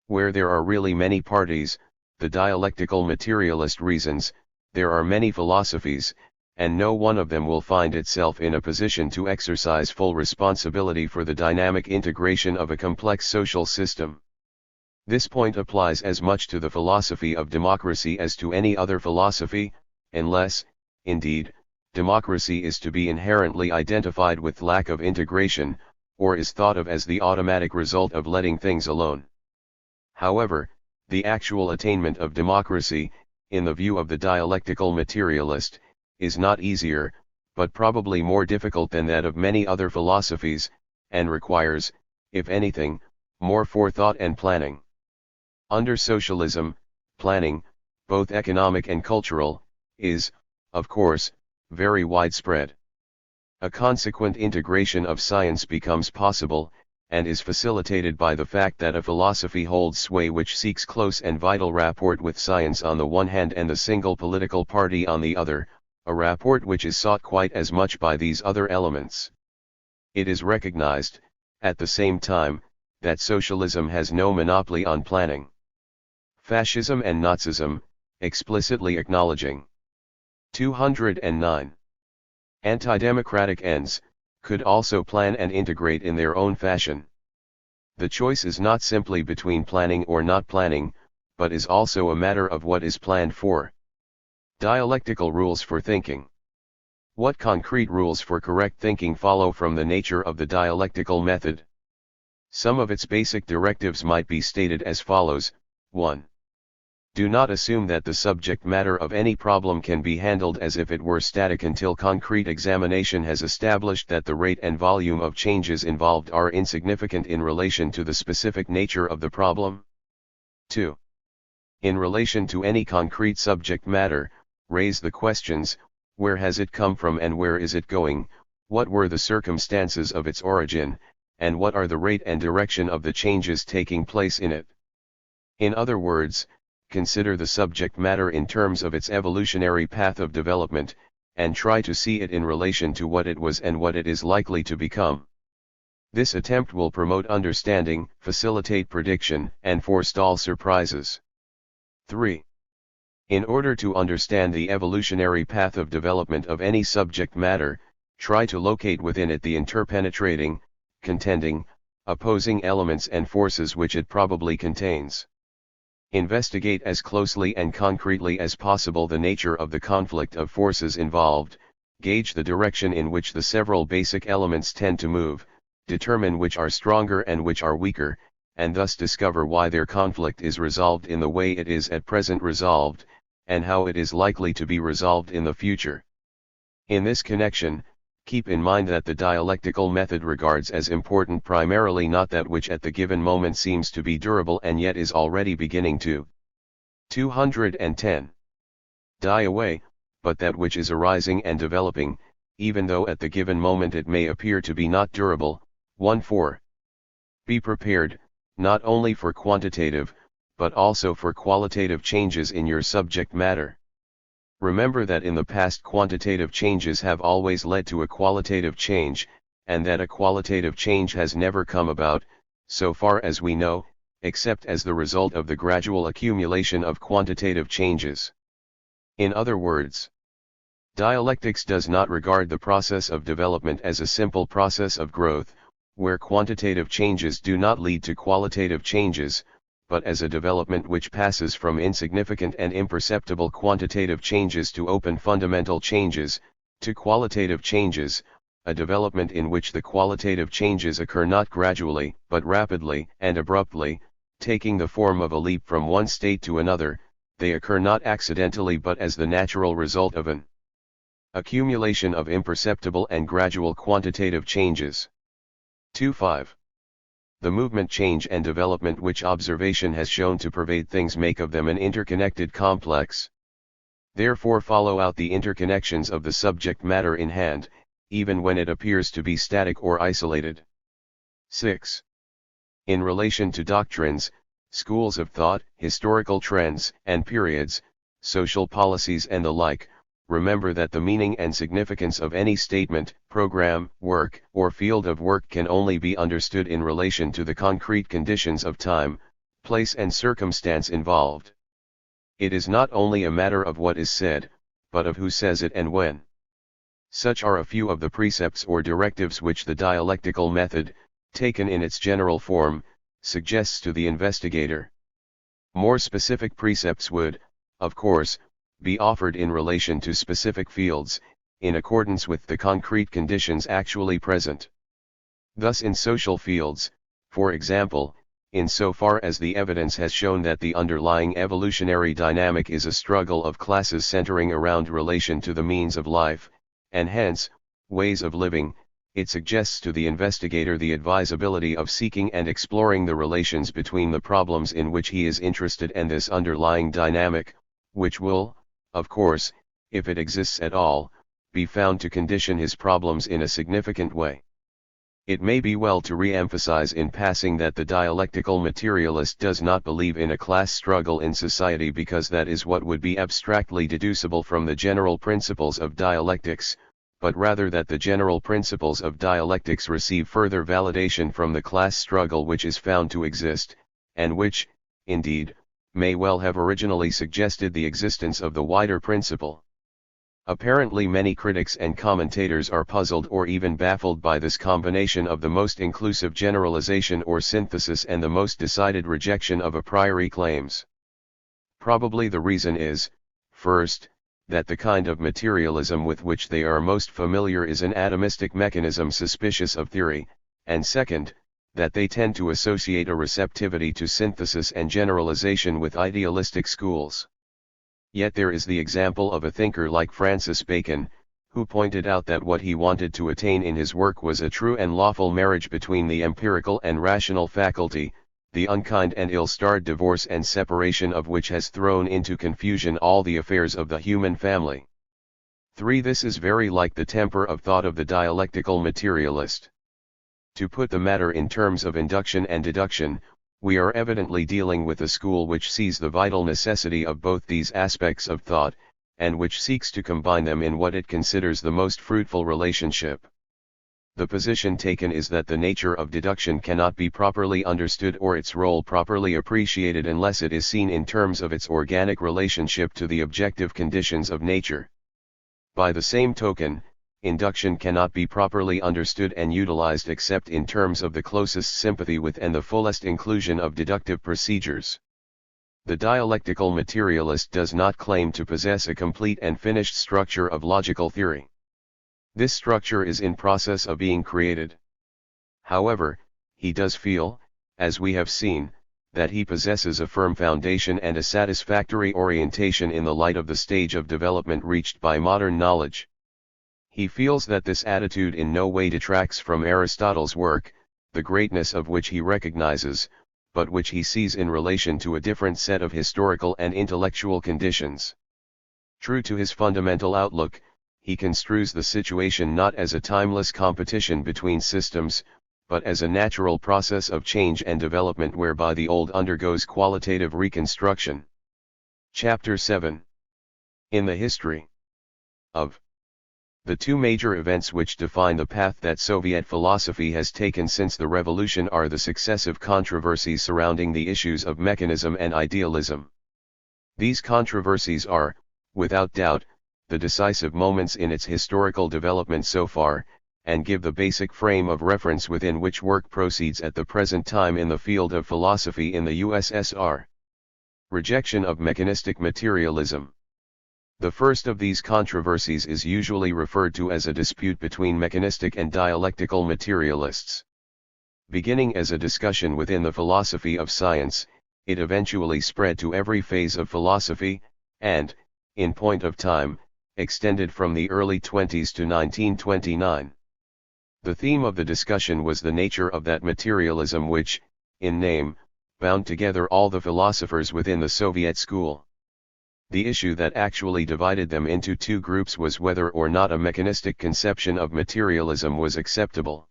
Where there are really many parties, the dialectical materialist reasons, there are many philosophies, and no one of them will find itself in a position to exercise full responsibility for the dynamic integration of a complex social system. This point applies as much to the philosophy of democracy as to any other philosophy, unless, indeed, democracy is to be inherently identified with lack of integration, or is thought of as the automatic result of letting things alone. However, the actual attainment of democracy, in the view of the dialectical materialist, is not easier, but probably more difficult than that of many other philosophies, and requires, if anything, more forethought and planning. Under socialism, planning, both economic and cultural, is, of course, very widespread. A consequent integration of science becomes possible, and is facilitated by the fact that a philosophy holds sway which seeks close and vital rapport with science on the one hand and the single political party on the other, a rapport which is sought quite as much by these other elements. It is recognized, at the same time, that socialism has no monopoly on planning. Fascism and Nazism, explicitly acknowledging 209. Anti-democratic ends, could also plan and integrate in their own fashion. The choice is not simply between planning or not planning, but is also a matter of what is planned for. Dialectical rules for thinking. What concrete rules for correct thinking follow from the nature of the dialectical method? Some of its basic directives might be stated as follows. 1. Do not assume that the subject matter of any problem can be handled as if it were static until concrete examination has established that the rate and volume of changes involved are insignificant in relation to the specific nature of the problem. 2. In relation to any concrete subject matter, raise the questions: where has it come from and where is it going, what were the circumstances of its origin, and what are the rate and direction of the changes taking place in it. In other words, consider the subject matter in terms of its evolutionary path of development, and try to see it in relation to what it was and what it is likely to become. This attempt will promote understanding, facilitate prediction, and forestall surprises. 3. In order to understand the evolutionary path of development of any subject matter, try to locate within it the interpenetrating, contending, opposing elements and forces which it probably contains. Investigate as closely and concretely as possible the nature of the conflict of forces involved, gauge the direction in which the several basic elements tend to move, determine which are stronger and which are weaker, and thus discover why their conflict is resolved in the way it is at present resolved, and how it is likely to be resolved in the future. In this connection, keep in mind that the dialectical method regards as important primarily not that which at the given moment seems to be durable and yet is already beginning to 210 die away, but that which is arising and developing, even though at the given moment it may appear to be not durable. 1-4. Be prepared, not only for quantitative, but also for qualitative changes in your subject matter. Remember that in the past quantitative changes have always led to a qualitative change, and that a qualitative change has never come about, so far as we know, except as the result of the gradual accumulation of quantitative changes. In other words, dialectics does not regard the process of development as a simple process of growth, where quantitative changes do not lead to qualitative changes, but as a development which passes from insignificant and imperceptible quantitative changes to open fundamental changes, to qualitative changes, a development in which the qualitative changes occur not gradually, but rapidly and abruptly, taking the form of a leap from one state to another. They occur not accidentally but as the natural result of an accumulation of imperceptible and gradual quantitative changes. 2.5. The movement, change and development which observation has shown to pervade things make of them an interconnected complex. Therefore follow out the interconnections of the subject matter in hand, even when it appears to be static or isolated. 6. In relation to doctrines, schools of thought, historical trends and periods, social policies and the like, remember that the meaning and significance of any statement, program, work, or field of work can only be understood in relation to the concrete conditions of time, place and circumstance involved. It is not only a matter of what is said, but of who says it and when. Such are a few of the precepts or directives which the dialectical method, taken in its general form, suggests to the investigator. More specific precepts would, of course, be offered in relation to specific fields, in accordance with the concrete conditions actually present. Thus in social fields, for example, in so far as the evidence has shown that the underlying evolutionary dynamic is a struggle of classes centering around relation to the means of life, and hence, ways of living, it suggests to the investigator the advisability of seeking and exploring the relations between the problems in which he is interested and this underlying dynamic, which will, of course, if it exists at all, be found to condition his problems in a significant way. It may be well to re-emphasize in passing that the dialectical materialist does not believe in a class struggle in society because that is what would be abstractly deducible from the general principles of dialectics, but rather that the general principles of dialectics receive further validation from the class struggle which is found to exist, and which, indeed, may well have originally suggested the existence of the wider principle. Apparently many critics and commentators are puzzled or even baffled by this combination of the most inclusive generalization or synthesis and the most decided rejection of a priori claims. Probably the reason is, first, that the kind of materialism with which they are most familiar is an atomistic mechanism suspicious of theory, and second, that they tend to associate a receptivity to synthesis and generalization with idealistic schools. Yet there is the example of a thinker like Francis Bacon, who pointed out that what he wanted to attain in his work was a true and lawful marriage between the empirical and rational faculty, the unkind and ill-starred divorce and separation of which has thrown into confusion all the affairs of the human family. 3. This is very like the temper of thought of the dialectical materialist. To put the matter in terms of induction and deduction, we are evidently dealing with a school which sees the vital necessity of both these aspects of thought, and which seeks to combine them in what it considers the most fruitful relationship. The position taken is that the nature of deduction cannot be properly understood or its role properly appreciated unless it is seen in terms of its organic relationship to the objective conditions of nature. By the same token, induction cannot be properly understood and utilized except in terms of the closest sympathy with and the fullest inclusion of deductive procedures. The dialectical materialist does not claim to possess a complete and finished structure of logical theory. This structure is in process of being created. However, he does feel, as we have seen, that he possesses a firm foundation and a satisfactory orientation in the light of the stage of development reached by modern knowledge. He feels that this attitude in no way detracts from Aristotle's work, the greatness of which he recognizes, but which he sees in relation to a different set of historical and intellectual conditions. True to his fundamental outlook, he construes the situation not as a timeless competition between systems, but as a natural process of change and development whereby the old undergoes qualitative reconstruction. Chapter 7. In the history of The two major events which define the path that Soviet philosophy has taken since the revolution are the successive controversies surrounding the issues of mechanism and idealism. These controversies are, without doubt, the decisive moments in its historical development so far, and give the basic frame of reference within which work proceeds at the present time in the field of philosophy in the USSR. Rejection of mechanistic materialism. The first of these controversies is usually referred to as a dispute between mechanistic and dialectical materialists. Beginning as a discussion within the philosophy of science, it eventually spread to every phase of philosophy, and, in point of time, extended from the early 20s to 1929. The theme of the discussion was the nature of that materialism which, in name, bound together all the philosophers within the Soviet school. The issue that actually divided them into two groups was whether or not a mechanistic conception of materialism was acceptable.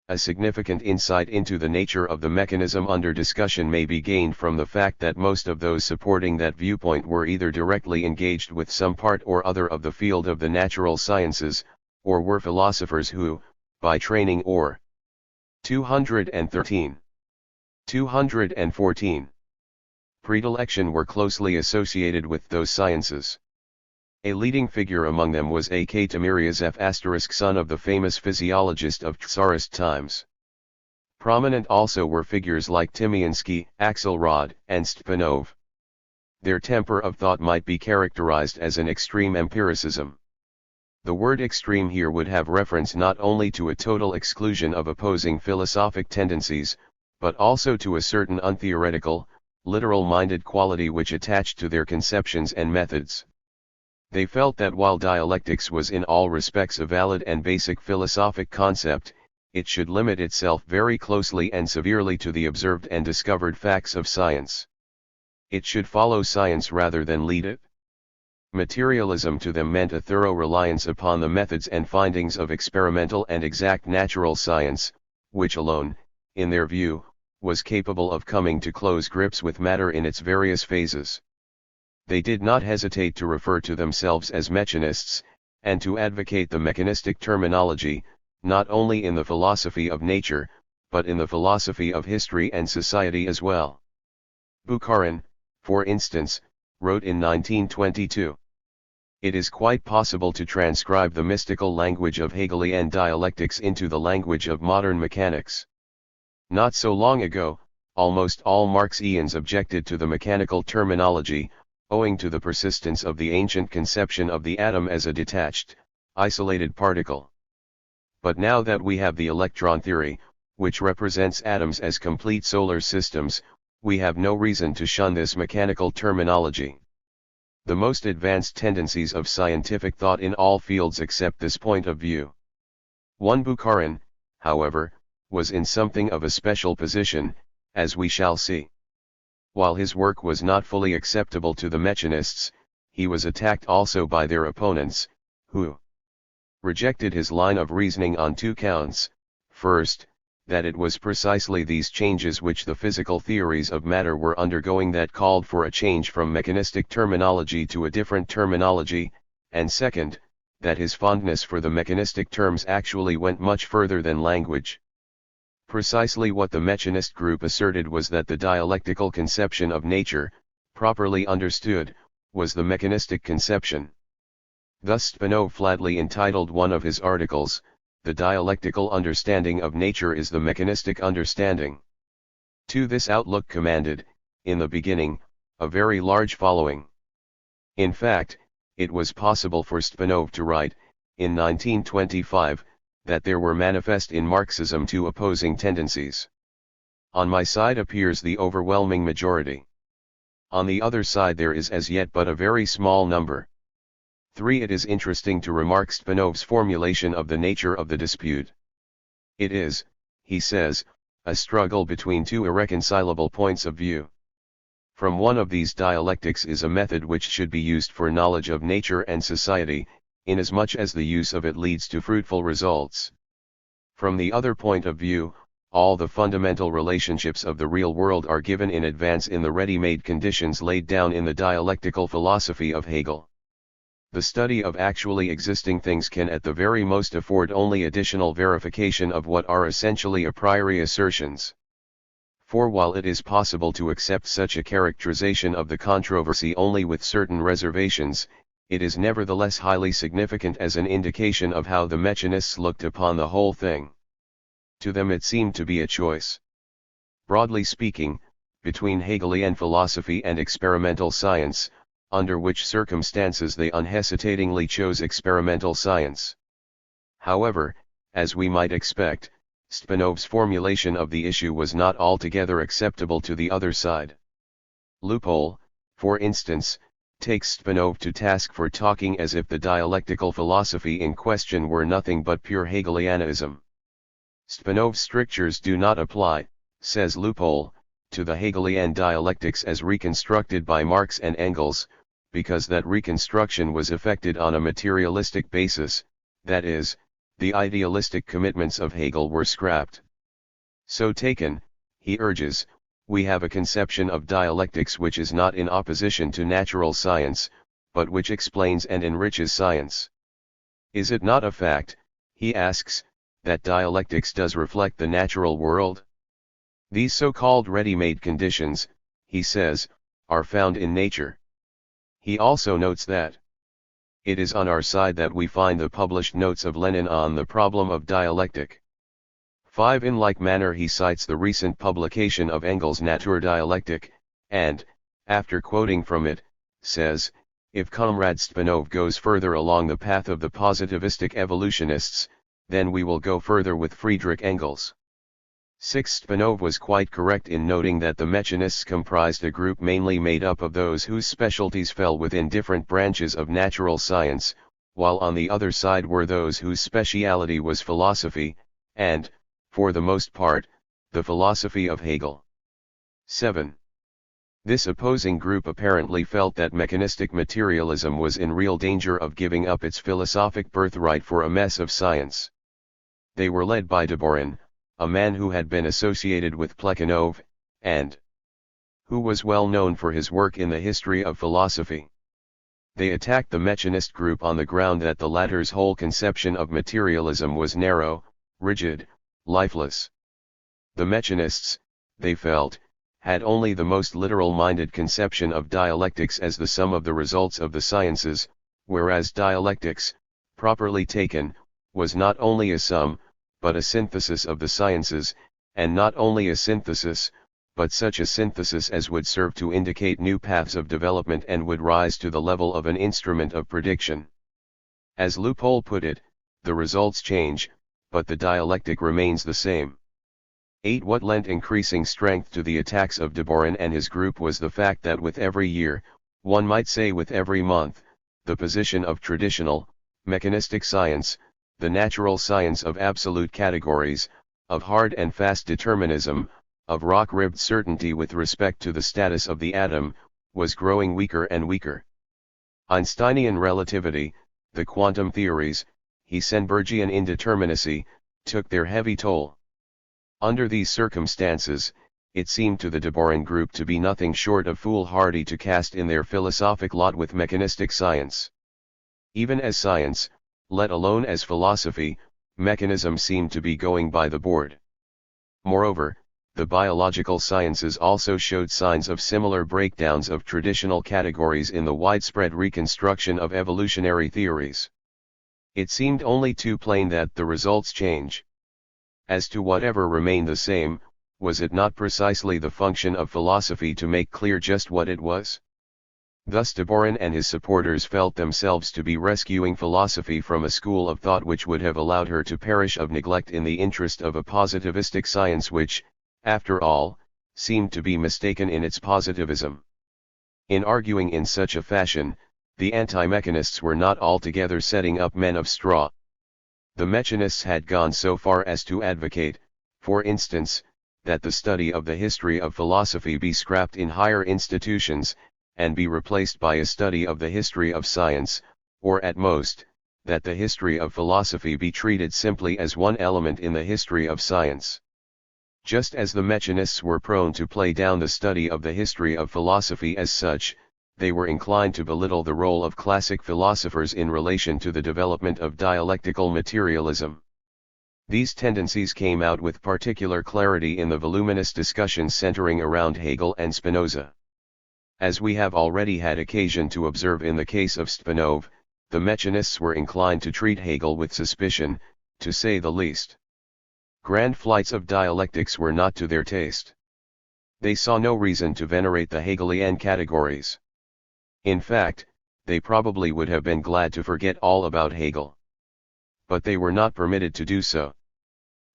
A significant insight into the nature of the mechanism under discussion may be gained from the fact that most of those supporting that viewpoint were either directly engaged with some part or other of the field of the natural sciences, or were philosophers who, by training or 213. 214. Predilection were closely associated with those sciences. A leading figure among them was A.K. Timiryazev*, son of the famous physiologist of Tsarist times. Prominent also were figures like Tymiansky, Axelrod, and Stepanov. Their temper of thought might be characterized as an extreme empiricism. The word extreme here would have reference not only to a total exclusion of opposing philosophic tendencies, but also to a certain untheoretical, literal-minded quality which attached to their conceptions and methods. They felt that while dialectics was in all respects a valid and basic philosophic concept, it should limit itself very closely and severely to the observed and discovered facts of science. It should follow science rather than lead it. Materialism to them meant a thorough reliance upon the methods and findings of experimental and exact natural science, which alone, in their view, was capable of coming to close grips with matter in its various phases. They did not hesitate to refer to themselves as mechanists, and to advocate the mechanistic terminology, not only in the philosophy of nature, but in the philosophy of history and society as well. Bukharin, for instance, wrote in 1922. It is quite possible to transcribe the mystical language of Hegelian dialectics into the language of modern mechanics. Not so long ago, almost all Marxians objected to the mechanical terminology, owing to the persistence of the ancient conception of the atom as a detached, isolated particle. But now that we have the electron theory, which represents atoms as complete solar systems, we have no reason to shun this mechanical terminology. The most advanced tendencies of scientific thought in all fields accept this point of view. One Bukharin, however, was in something of a special position, as we shall see. While his work was not fully acceptable to the mechanists, he was attacked also by their opponents, who rejected his line of reasoning on two counts. First, that it was precisely these changes which the physical theories of matter were undergoing that called for a change from mechanistic terminology to a different terminology, and second, that his fondness for the mechanistic terms actually went much further than language. Precisely what the mechanist group asserted was that the dialectical conception of nature, properly understood, was the mechanistic conception. Thus Stepanov flatly entitled one of his articles, "The dialectical understanding of nature is the mechanistic understanding." To this outlook commanded, in the beginning, a very large following. In fact, it was possible for Stepanov to write, in 1925, that there were manifest in Marxism two opposing tendencies. On my side appears the overwhelming majority. On the other side there is as yet but a very small number. 3. It is interesting to remark Stepanov's formulation of the nature of the dispute. It is, he says, a struggle between two irreconcilable points of view. From one of these dialectics is a method which should be used for knowledge of nature and society, inasmuch as the use of it leads to fruitful results. From the other point of view, all the fundamental relationships of the real world are given in advance in the ready-made conditions laid down in the dialectical philosophy of Hegel. The study of actually existing things can at the very most afford only additional verification of what are essentially a priori assertions. For while it is possible to accept such a characterization of the controversy only with certain reservations, it is nevertheless highly significant as an indication of how the mechanists looked upon the whole thing. To them it seemed to be a choice. Broadly speaking, between Hegelian philosophy and experimental science, under which circumstances they unhesitatingly chose experimental science. However, as we might expect, Spanov's formulation of the issue was not altogether acceptable to the other side. Loophole, for instance, takes Spanov to task for talking as if the dialectical philosophy in question were nothing but pure Hegelianism. Spanov's strictures do not apply, says Loophole, to the Hegelian dialectics as reconstructed by Marx and Engels, because that reconstruction was effected on a materialistic basis, that is, the idealistic commitments of Hegel were scrapped. So taken, he urges, we have a conception of dialectics which is not in opposition to natural science, but which explains and enriches science. Is it not a fact, he asks, that dialectics does reflect the natural world? These so-called ready-made conditions, he says, are found in nature. He also notes that it is on our side that we find the published notes of Lenin on the problem of dialectic. 5. In like manner he cites the recent publication of Engels' Naturdialektik, and, after quoting from it, says, if Comrade Spanov goes further along the path of the positivistic evolutionists, then we will go further with Friedrich Engels. 6. Spanov was quite correct in noting that the mechanists comprised a group mainly made up of those whose specialties fell within different branches of natural science, while on the other side were those whose speciality was philosophy, and, for the most part, the philosophy of Hegel. 7. This opposing group apparently felt that mechanistic materialism was in real danger of giving up its philosophic birthright for a mess of science. They were led by Deborin, a man who had been associated with Plekhanov, and who was well known for his work in the history of philosophy. They attacked the mechanist group on the ground that the latter's whole conception of materialism was narrow, rigid, lifeless. The mechanists, they felt, had only the most literal-minded conception of dialectics as the sum of the results of the sciences, whereas dialectics, properly taken, was not only a sum, but a synthesis of the sciences, and not only a synthesis, but such a synthesis as would serve to indicate new paths of development and would rise to the level of an instrument of prediction. As Loophole put it, the results change, but the dialectic remains the same. 8. What lent increasing strength to the attacks of Deborin and his group was the fact that with every year, one might say with every month, the position of traditional, mechanistic science, the natural science of absolute categories, of hard and fast determinism, of rock-ribbed certainty with respect to the status of the atom, was growing weaker and weaker. Einsteinian relativity, the quantum theories, Heisenbergian indeterminacy, took their heavy toll. Under these circumstances, it seemed to the Deborin group to be nothing short of foolhardy to cast in their philosophic lot with mechanistic science. Even as science, let alone as philosophy, mechanism seemed to be going by the board. Moreover, the biological sciences also showed signs of similar breakdowns of traditional categories in the widespread reconstruction of evolutionary theories. It seemed only too plain that the results change. As to whatever remained the same, was it not precisely the function of philosophy to make clear just what it was? Thus Deborin and his supporters felt themselves to be rescuing philosophy from a school of thought which would have allowed her to perish of neglect in the interest of a positivistic science which, after all, seemed to be mistaken in its positivism. In arguing in such a fashion, the anti-mechanists were not altogether setting up men of straw. The mechanists had gone so far as to advocate, for instance, that the study of the history of philosophy be scrapped in higher institutions, and be replaced by a study of the history of science, or at most, that the history of philosophy be treated simply as one element in the history of science. Just as the mechanists were prone to play down the study of the history of philosophy as such, they were inclined to belittle the role of classic philosophers in relation to the development of dialectical materialism. These tendencies came out with particular clarity in the voluminous discussions centering around Hegel and Spinoza. As we have already had occasion to observe in the case of Spinoza, the mechanists were inclined to treat Hegel with suspicion, to say the least. Grand flights of dialectics were not to their taste. They saw no reason to venerate the Hegelian categories. In fact, they probably would have been glad to forget all about Hegel. But they were not permitted to do so.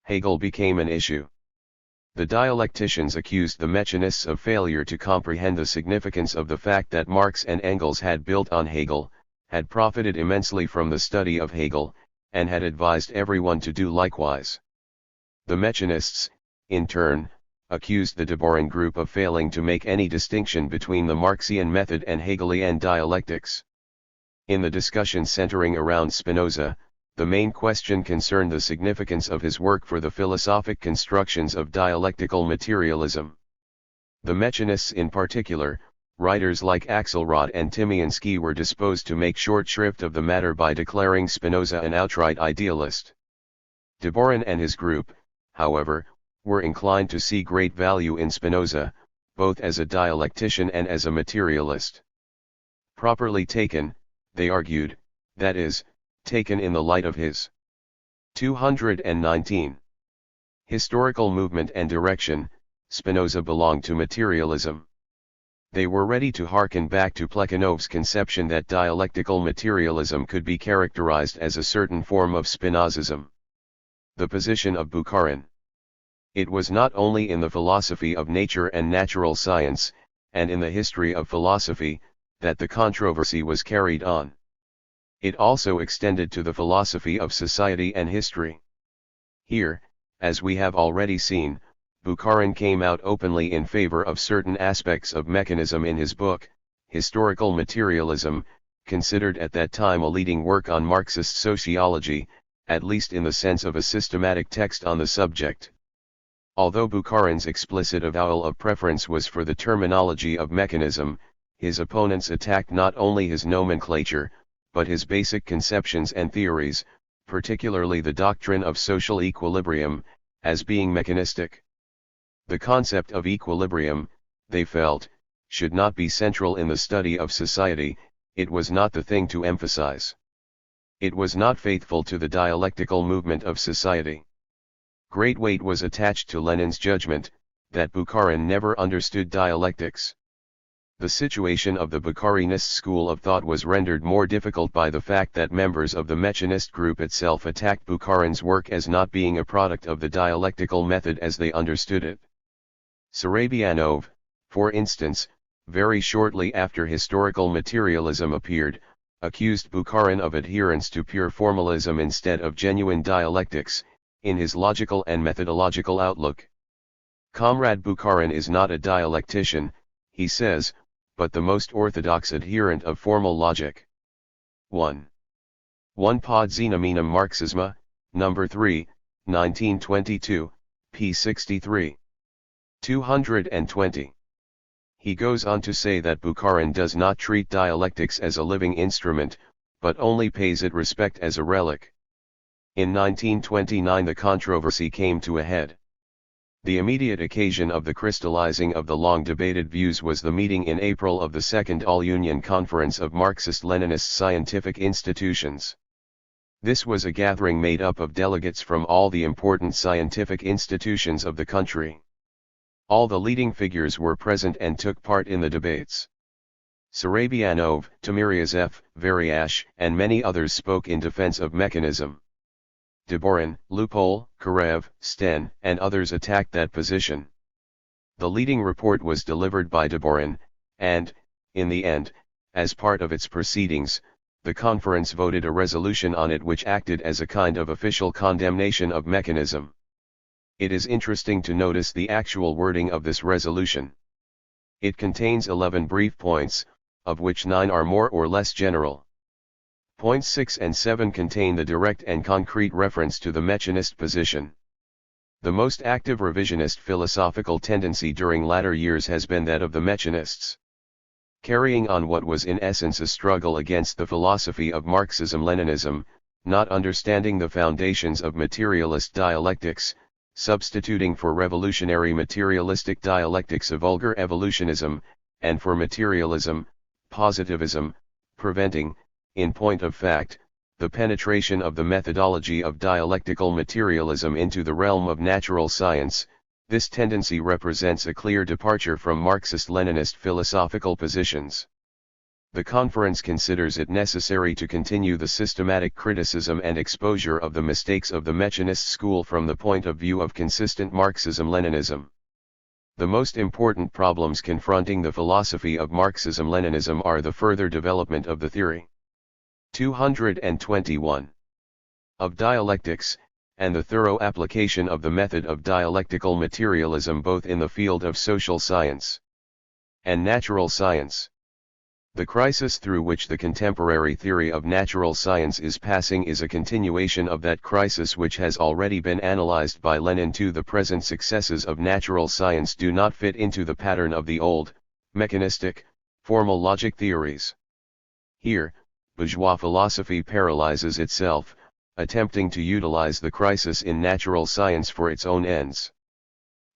Hegel became an issue. The dialecticians accused the mechanists of failure to comprehend the significance of the fact that Marx and Engels had built on Hegel, had profited immensely from the study of Hegel, and had advised everyone to do likewise. The mechanists, in turn, accused the Deborin group of failing to make any distinction between the Marxian method and Hegelian dialectics. In the discussion centering around Spinoza, the main question concerned the significance of his work for the philosophic constructions of dialectical materialism. The mechanists in particular, writers like Axelrod and Tymiansky, were disposed to make short shrift of the matter by declaring Spinoza an outright idealist. Deborin and his group, however, were inclined to see great value in Spinoza, both as a dialectician and as a materialist. Properly taken, they argued, that is, taken in the light of his 219 historical movement and direction, Spinoza belonged to materialism. They were ready to hearken back to Plekhanov's conception that dialectical materialism could be characterized as a certain form of Spinozism. The position of Bukharin. It was not only in the philosophy of nature and natural science, and in the history of philosophy, that the controversy was carried on. It also extended to the philosophy of society and history. Here, as we have already seen, Bukharin came out openly in favor of certain aspects of mechanism in his book, Historical Materialism, considered at that time a leading work on Marxist sociology, at least in the sense of a systematic text on the subject. Although Bukharin's explicit avowal of preference was for the terminology of mechanism, his opponents attacked not only his nomenclature, but his basic conceptions and theories, particularly the doctrine of social equilibrium, as being mechanistic. The concept of equilibrium, they felt, should not be central in the study of society. It was not the thing to emphasize. It was not faithful to the dialectical movement of society. Great weight was attached to Lenin's judgment, that Bukharin never understood dialectics. The situation of the Bukharinist school of thought was rendered more difficult by the fact that members of the Mechanist group itself attacked Bukharin's work as not being a product of the dialectical method as they understood it. Sarabianov, for instance, very shortly after historical materialism appeared, accused Bukharin of adherence to pure formalism instead of genuine dialectics, in his logical and methodological outlook. Comrade Bukharin is not a dialectician, he says, but the most orthodox adherent of formal logic. 1. Pod Xenomenum Marxisma, No. 3, 1922, p. 63. 220. He goes on to say that Bukharin does not treat dialectics as a living instrument, but only pays it respect as a relic. In 1929 the controversy came to a head. The immediate occasion of the crystallizing of the long-debated views was the meeting in April of the Second All-Union Conference of Marxist-Leninist Scientific Institutions. This was a gathering made up of delegates from all the important scientific institutions of the country. All the leading figures were present and took part in the debates. Sarabianov, Timiryazev, Variash, and many others spoke in defense of mechanism. Deborin, Lupol, Karev, Sten, and others attacked that position. The leading report was delivered by Deborin, and, in the end, as part of its proceedings, the conference voted a resolution on it which acted as a kind of official condemnation of mechanism. It is interesting to notice the actual wording of this resolution. It contains 11 brief points, of which 9 are more or less general. Points 6 and 7 contain the direct and concrete reference to the Mechanist position. The most active revisionist philosophical tendency during latter years has been that of the Mechanists. carrying on what was in essence a struggle against the philosophy of Marxism-Leninism, not understanding the foundations of materialist dialectics, substituting for revolutionary materialistic dialectics a vulgar evolutionism, and for materialism, positivism, preventing, in point of fact, the penetration of the methodology of dialectical materialism into the realm of natural science. This tendency represents a clear departure from Marxist-Leninist philosophical positions. The conference considers it necessary to continue the systematic criticism and exposure of the mistakes of the Mechanist school from the point of view of consistent Marxism-Leninism. The most important problems confronting the philosophy of Marxism-Leninism are the further development of the theory 221 of dialectics, and the thorough application of the method of dialectical materialism both in the field of social science and natural science. The crisis through which the contemporary theory of natural science is passing is a continuation of that crisis which has already been analyzed by Lenin. The present successes of natural science do not fit into the pattern of the old, mechanistic, formal logic theories. Here, bourgeois philosophy paralyzes itself, attempting to utilize the crisis in natural science for its own ends.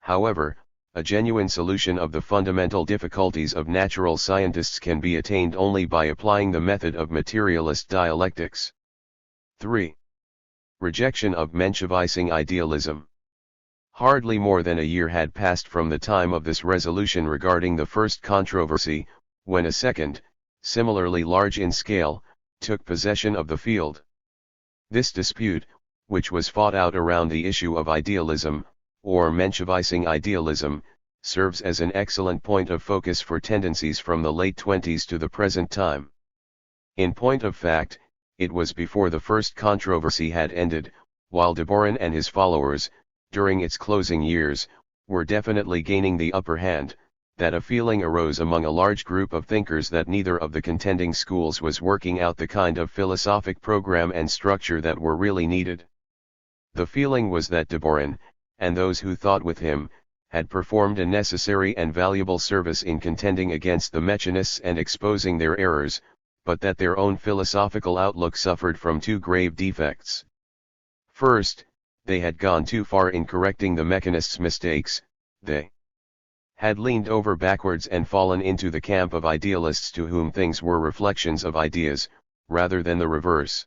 However, a genuine solution of the fundamental difficulties of natural scientists can be attained only by applying the method of materialist dialectics. 3. Rejection of Menshevizing idealism. Hardly more than a year had passed from the time of this resolution regarding the first controversy, when a second, similarly large in scale, took possession of the field. This dispute, which was fought out around the issue of idealism, or Menshevizing idealism, serves as an excellent point of focus for tendencies from the late 20s to the present time. In point of fact, it was before the first controversy had ended, while Deborin and his followers, during its closing years, were definitely gaining the upper hand, that a feeling arose among a large group of thinkers that neither of the contending schools was working out the kind of philosophic program and structure that were really needed. The feeling was that Deborin, and those who thought with him, had performed a necessary and valuable service in contending against the Mechanists and exposing their errors, but that their own philosophical outlook suffered from two grave defects. First, they had gone too far in correcting the Mechanists' mistakes. They had leaned over backwards and fallen into the camp of idealists to whom things were reflections of ideas, rather than the reverse.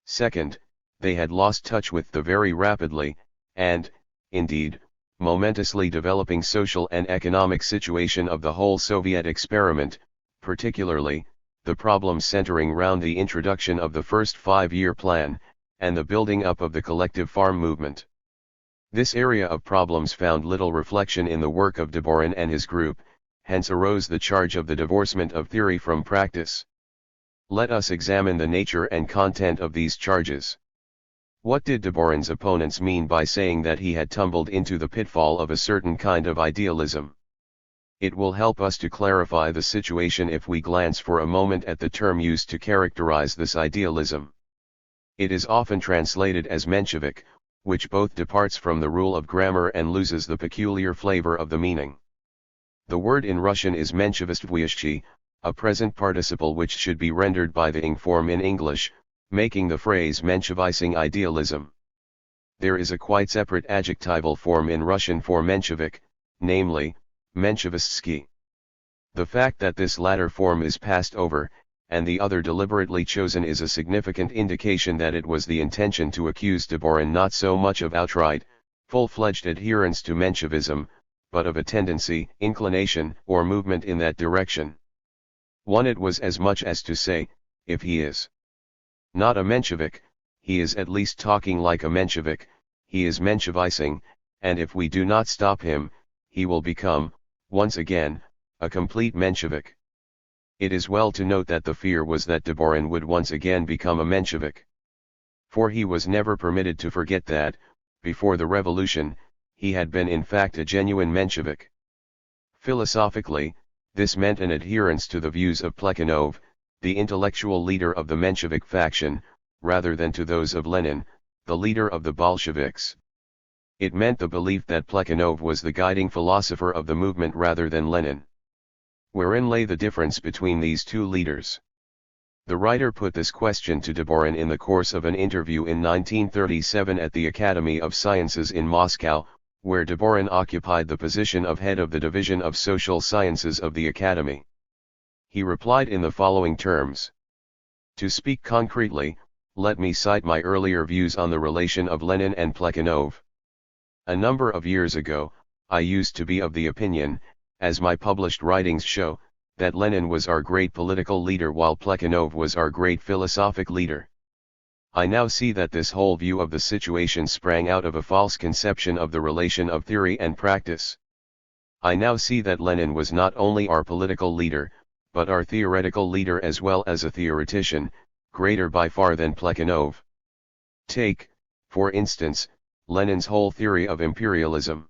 Second, they had lost touch with the very rapidly, and, indeed, momentously developing social and economic situation of the whole Soviet experiment, particularly, the problems centering round the introduction of the first five-year plan, and the building up of the collective farm movement. This area of problems found little reflection in the work of Deborin and his group, hence arose the charge of the divorcement of theory from practice. Let us examine the nature and content of these charges. What did Deborin's opponents mean by saying that he had tumbled into the pitfall of a certain kind of idealism? It will help us to clarify the situation if we glance for a moment at the term used to characterize this idealism. It is often translated as Menshevik, which both departs from the rule of grammar and loses the peculiar flavor of the meaning. The word in Russian is menshevistvuishchi, a present participle which should be rendered by the ing form in English, making the phrase Menshevizing idealism. There is a quite separate adjectival form in Russian for Menshevik, namely, Menshevistski. The fact that this latter form is passed over, and the other deliberately chosen is a significant indication that it was the intention to accuse Deborin not so much of outright, full-fledged adherence to Menshevism, but of a tendency, inclination, or movement in that direction. One, it was as much as to say, if he is not a Menshevik, he is at least talking like a Menshevik, he is Menshevizing, and if we do not stop him, he will become, once again, a complete Menshevik. It is well to note that the fear was that Deborin would once again become a Menshevik. For he was never permitted to forget that, before the revolution, he had been in fact a genuine Menshevik. Philosophically, this meant an adherence to the views of Plekhanov, the intellectual leader of the Menshevik faction, rather than to those of Lenin, the leader of the Bolsheviks. It meant the belief that Plekhanov was the guiding philosopher of the movement rather than Lenin. Wherein lay the difference between these two leaders? The writer put this question to Deborin in the course of an interview in 1937 at the Academy of Sciences in Moscow, where Deborin occupied the position of head of the Division of Social Sciences of the Academy. He replied in the following terms. To speak concretely, let me cite my earlier views on the relation of Lenin and Plekhanov. A number of years ago, I used to be of the opinion, as my published writings show, that Lenin was our great political leader while Plekhanov was our great philosophic leader. I now see that this whole view of the situation sprang out of a false conception of the relation of theory and practice. I now see that Lenin was not only our political leader, but our theoretical leader as well as a theoretician, greater by far than Plekhanov. Take, for instance, Lenin's whole theory of imperialism.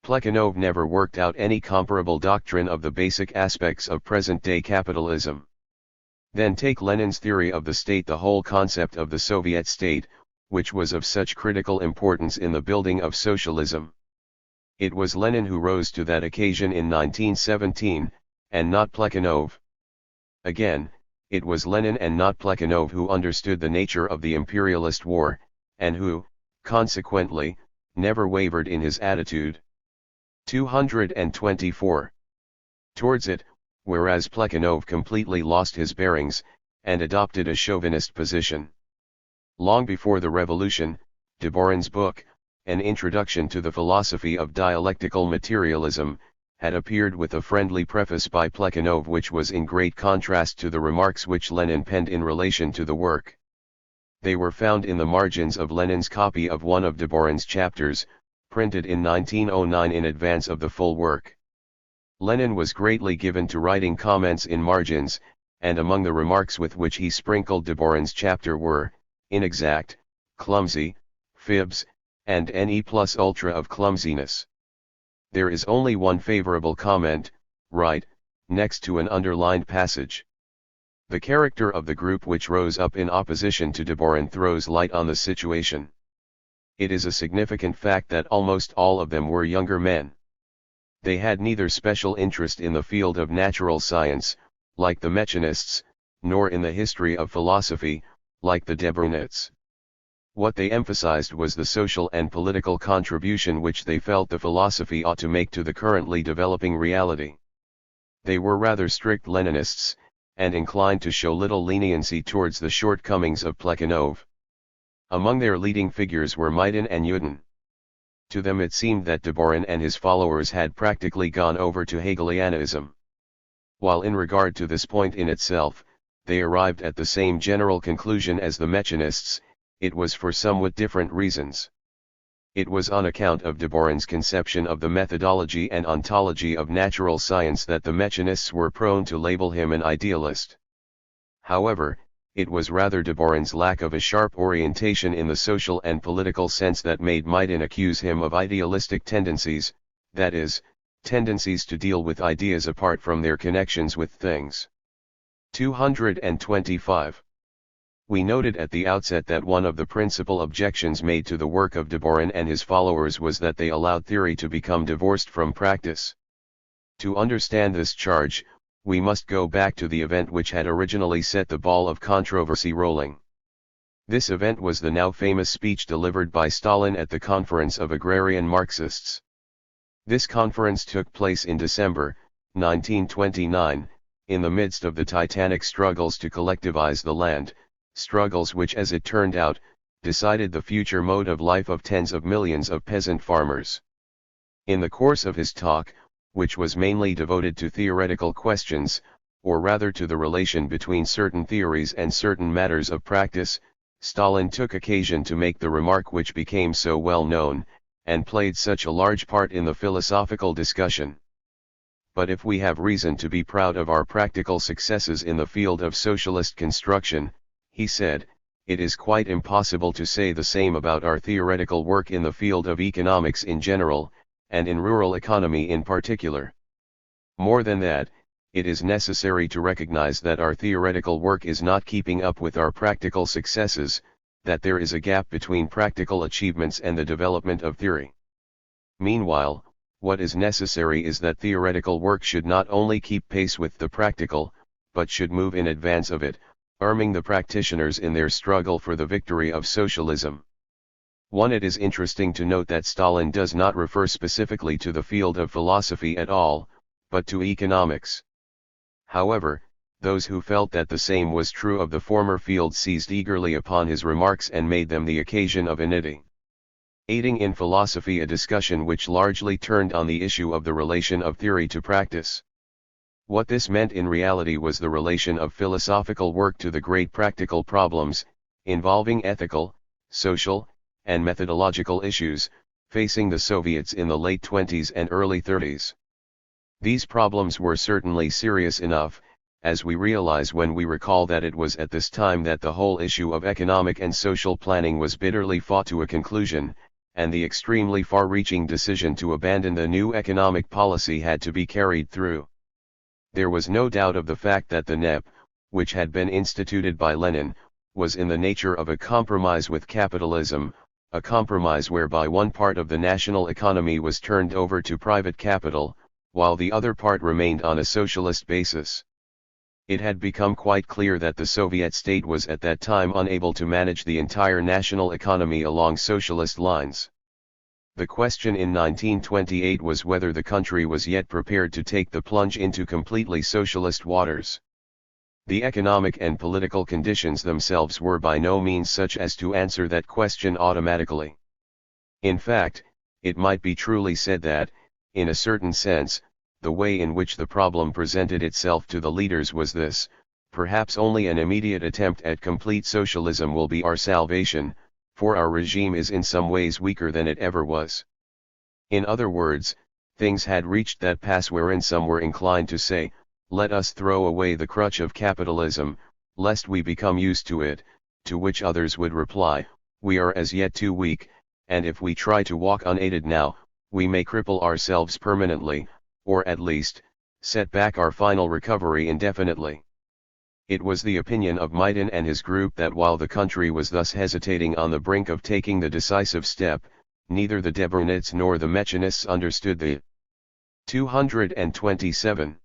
Plekhanov never worked out any comparable doctrine of the basic aspects of present-day capitalism. Then take Lenin's theory of the state, the whole concept of the Soviet state, which was of such critical importance in the building of socialism. It was Lenin who rose to that occasion in 1917, and not Plekhanov. Again, it was Lenin and not Plekhanov who understood the nature of the imperialist war, and who, consequently, never wavered in his attitude. 224. Towards it, whereas Plekhanov completely lost his bearings, and adopted a chauvinist position. Long before the revolution, Deborin's book, An Introduction to the Philosophy of Dialectical Materialism, had appeared with a friendly preface by Plekhanov which was in great contrast to the remarks which Lenin penned in relation to the work. They were found in the margins of Lenin's copy of one of Deborin's chapters, printed in 1909 in advance of the full work. Lenin was greatly given to writing comments in margins, and among the remarks with which he sprinkled Deborin's chapter were, inexact, clumsy, fibs, and ne plus ultra of clumsiness. There is only one favorable comment, right, next to an underlined passage. The character of the group which rose up in opposition to Deborin throws light on the situation. It is a significant fact that almost all of them were younger men. They had neither special interest in the field of natural science, like the mechanists, nor in the history of philosophy, like the Deborinists. What they emphasized was the social and political contribution which they felt the philosophy ought to make to the currently developing reality. They were rather strict Leninists, and inclined to show little leniency towards the shortcomings of Plekhanov. Among their leading figures were Maidan and Yudin. To them it seemed that Deborin and his followers had practically gone over to Hegelianism. While in regard to this point in itself, they arrived at the same general conclusion as the mechanists, it was for somewhat different reasons. It was on account of Deborin's conception of the methodology and ontology of natural science that the mechanists were prone to label him an idealist. However, it was rather Deborin's lack of a sharp orientation in the social and political sense that made Maidan accuse him of idealistic tendencies, that is, tendencies to deal with ideas apart from their connections with things. 225. We noted at the outset that one of the principal objections made to the work of Deborin and his followers was that they allowed theory to become divorced from practice. To understand this charge, we must go back to the event which had originally set the ball of controversy rolling. This event was the now famous speech delivered by Stalin at the Conference of Agrarian Marxists. This conference took place in December, 1929, in the midst of the titanic struggles to collectivize the land, struggles which, as it turned out, decided the future mode of life of tens of millions of peasant farmers. In the course of his talk, which was mainly devoted to theoretical questions, or rather to the relation between certain theories and certain matters of practice, Stalin took occasion to make the remark which became so well known, and played such a large part in the philosophical discussion. But if we have reason to be proud of our practical successes in the field of socialist construction, he said, it is quite impossible to say the same about our theoretical work in the field of economics in general, and in rural economy in particular. More than that, it is necessary to recognize that our theoretical work is not keeping up with our practical successes, that there is a gap between practical achievements and the development of theory. Meanwhile, What is necessary is that theoretical work should not only keep pace with the practical, but should move in advance of it, arming the practitioners in their struggle for the victory of socialism. 1. It is interesting to note that Stalin does not refer specifically to the field of philosophy at all, but to economics. However, those who felt that the same was true of the former field seized eagerly upon his remarks and made them the occasion of initiating in philosophy a discussion which largely turned on the issue of the relation of theory to practice. What this meant in reality was the relation of philosophical work to the great practical problems, involving ethical, social, and methodological issues, facing the Soviets in the late 20s and early 30s. These problems were certainly serious enough, as we realize when we recall that it was at this time that the whole issue of economic and social planning was bitterly fought to a conclusion, and the extremely far-reaching decision to abandon the new economic policy had to be carried through. There was no doubt of the fact that the NEP, which had been instituted by Lenin, was in the nature of a compromise with capitalism, a compromise whereby one part of the national economy was turned over to private capital, while the other part remained on a socialist basis. It had become quite clear that the Soviet state was at that time unable to manage the entire national economy along socialist lines. The question in 1928 was whether the country was yet prepared to take the plunge into completely socialist waters. The economic and political conditions themselves were by no means such as to answer that question automatically. In fact, it might be truly said that, in a certain sense, the way in which the problem presented itself to the leaders was this: perhaps only an immediate attempt at complete socialism will be our salvation, for our regime is in some ways weaker than it ever was. In other words, things had reached that pass wherein some were inclined to say, let us throw away the crutch of capitalism, lest we become used to it, to which others would reply, we are as yet too weak, and if we try to walk unaided now, we may cripple ourselves permanently, or at least, set back our final recovery indefinitely. It was the opinion of Maidan and his group that while the country was thus hesitating on the brink of taking the decisive step, neither the Debrunists nor the Mechanists understood the 227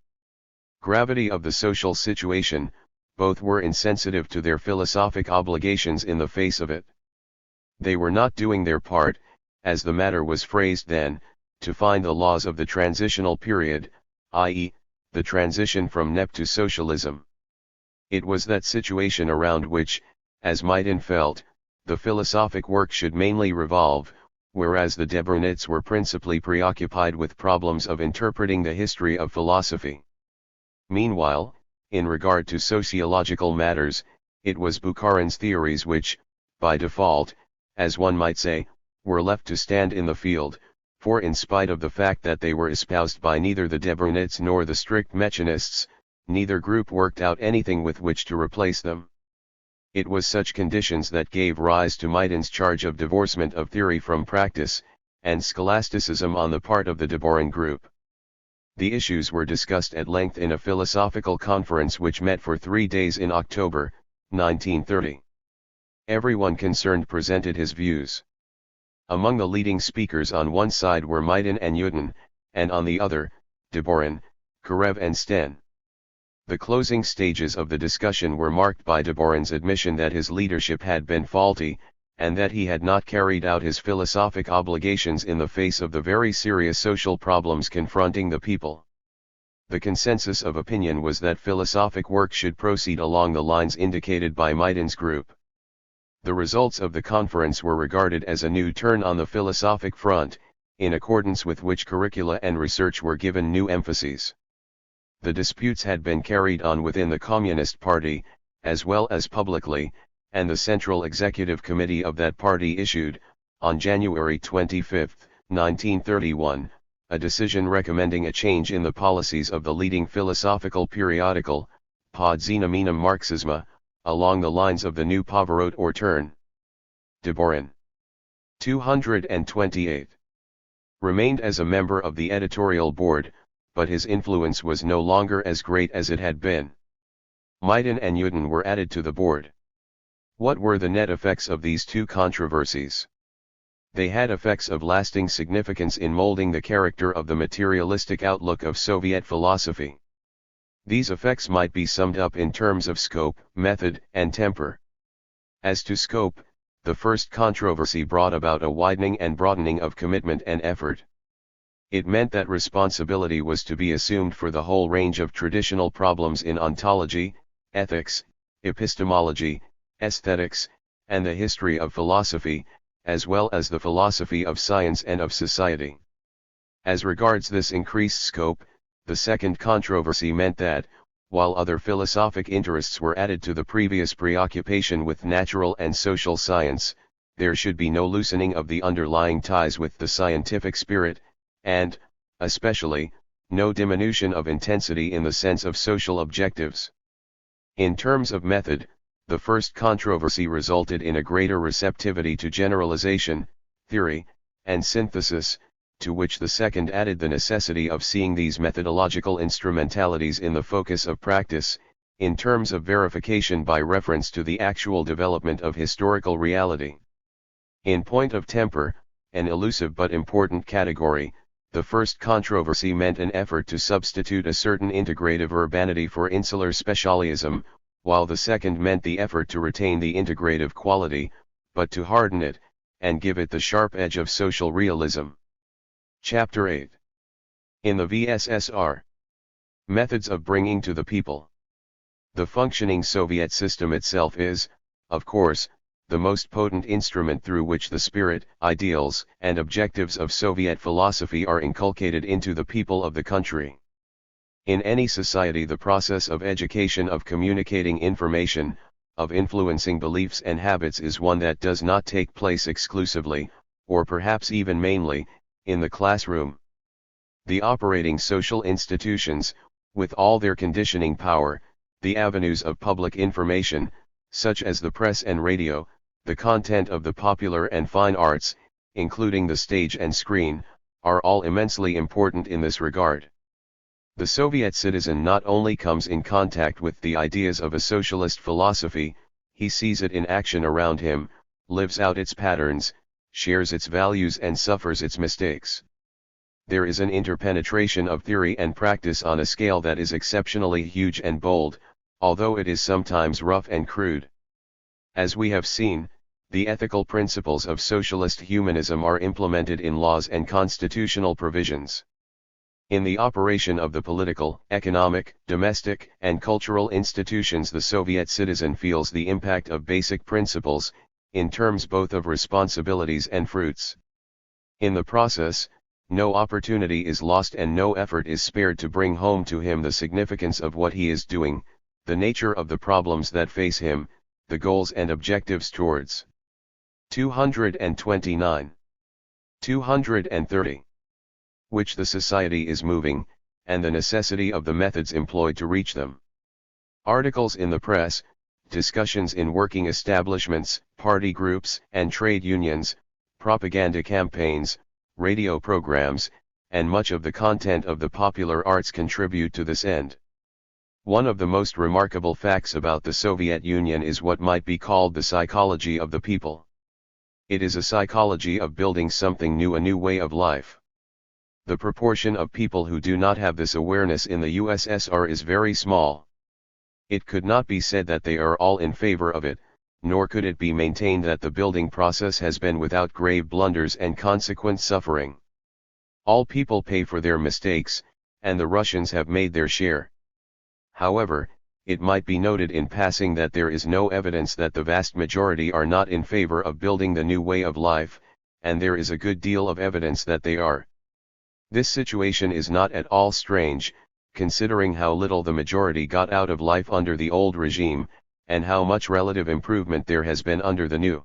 gravity of the social situation. Both were insensitive to their philosophic obligations in the face of it. They were not doing their part, as the matter was phrased then, to find the laws of the transitional period, i.e., the transition from NEP to socialism. It was that situation around which, as Maidan felt, the philosophic work should mainly revolve, whereas the Debrunists were principally preoccupied with problems of interpreting the history of philosophy. Meanwhile, in regard to sociological matters, it was Bukharin's theories which, by default, as one might say, were left to stand in the field, for in spite of the fact that they were espoused by neither the Debrunists nor the strict Mechanists, neither group worked out anything with which to replace them. It was such conditions that gave rise to Maidan's charge of divorcement of theory from practice, and scholasticism on the part of the Deborin group. The issues were discussed at length in a philosophical conference which met for 3 days in October, 1930. Everyone concerned presented his views. Among the leading speakers on one side were Maidan and Yudin, and on the other, Deborin, Karev and Sten. The closing stages of the discussion were marked by Deborin's admission that his leadership had been faulty, and that he had not carried out his philosophic obligations in the face of the very serious social problems confronting the people. The consensus of opinion was that philosophic work should proceed along the lines indicated by Maidan's group. The results of the conference were regarded as a new turn on the philosophic front, in accordance with which curricula and research were given new emphases. The disputes had been carried on within the Communist Party, as well as publicly, and the Central Executive Committee of that party issued, on January 25, 1931, a decision recommending a change in the policies of the leading philosophical periodical, Pod Znamenem Marxisma, along the lines of the new Pоворot or turn. Deborin, 228, remained as a member of the editorial board, but his influence was no longer as great as it had been. Maidan and Yudin were added to the board. What were the net effects of these two controversies? they had effects of lasting significance in molding the character of the materialistic outlook of Soviet philosophy. These effects might be summed up in terms of scope, method, and temper. As to scope, the first controversy brought about a widening and broadening of commitment and effort. It meant that responsibility was to be assumed for the whole range of traditional problems in ontology, ethics, epistemology, aesthetics, and the history of philosophy, as well as the philosophy of science and of society. As regards this increased scope, the second controversy meant that, while other philosophic interests were added to the previous preoccupation with natural and social science, there should be no loosening of the underlying ties with the scientific spirit, and, especially, no diminution of intensity in the sense of social objectives. In terms of method, the first controversy resulted in a greater receptivity to generalization, theory, and synthesis, to which the second added the necessity of seeing these methodological instrumentalities in the focus of practice, in terms of verification by reference to the actual development of historical reality. In point of temper, an elusive but important category, the first controversy meant an effort to substitute a certain integrative urbanity for insular specialism, while the second meant the effort to retain the integrative quality, but to harden it, and give it the sharp edge of social realism. Chapter 8. In the VSSR. Methods of bringing to the people. The functioning Soviet system itself is, of course, the most potent instrument through which the spirit, ideals, and objectives of Soviet philosophy are inculcated into the people of the country. In any society, the process of education, of communicating information, of influencing beliefs and habits is one that does not take place exclusively, or perhaps even mainly, in the classroom. The operating social institutions, with all their conditioning power, the avenues of public information, such as the press and radio, the content of the popular and fine arts, including the stage and screen, are all immensely important in this regard. The Soviet citizen not only comes in contact with the ideas of a socialist philosophy, he sees it in action around him, lives out its patterns, shares its values and suffers its mistakes. There is an interpenetration of theory and practice on a scale that is exceptionally huge and bold, although it is sometimes rough and crude. As we have seen, the ethical principles of socialist humanism are implemented in laws and constitutional provisions. In the operation of the political, economic, domestic, and cultural institutions, the Soviet citizen feels the impact of basic principles, in terms both of responsibilities and fruits. In the process, no opportunity is lost and no effort is spared to bring home to him the significance of what he is doing, the nature of the problems that face him, the goals and objectives towards 229. 230. Which the society is moving, and the necessity of the methods employed to reach them. Articles in the press, discussions in working establishments, party groups and trade unions, propaganda campaigns, radio programs, and much of the content of the popular arts contribute to this end. One of the most remarkable facts about the Soviet Union is what might be called the psychology of the people. It is a psychology of building something new, a new way of life. The proportion of people who do not have this awareness in the USSR is very small. It could not be said that they are all in favor of it, nor could it be maintained that the building process has been without grave blunders and consequent suffering. All people pay for their mistakes, and the Russians have made their share. However, it might be noted in passing that there is no evidence that the vast majority are not in favor of building the new way of life, and there is a good deal of evidence that they are. This situation is not at all strange, considering how little the majority got out of life under the old regime, and how much relative improvement there has been under the new.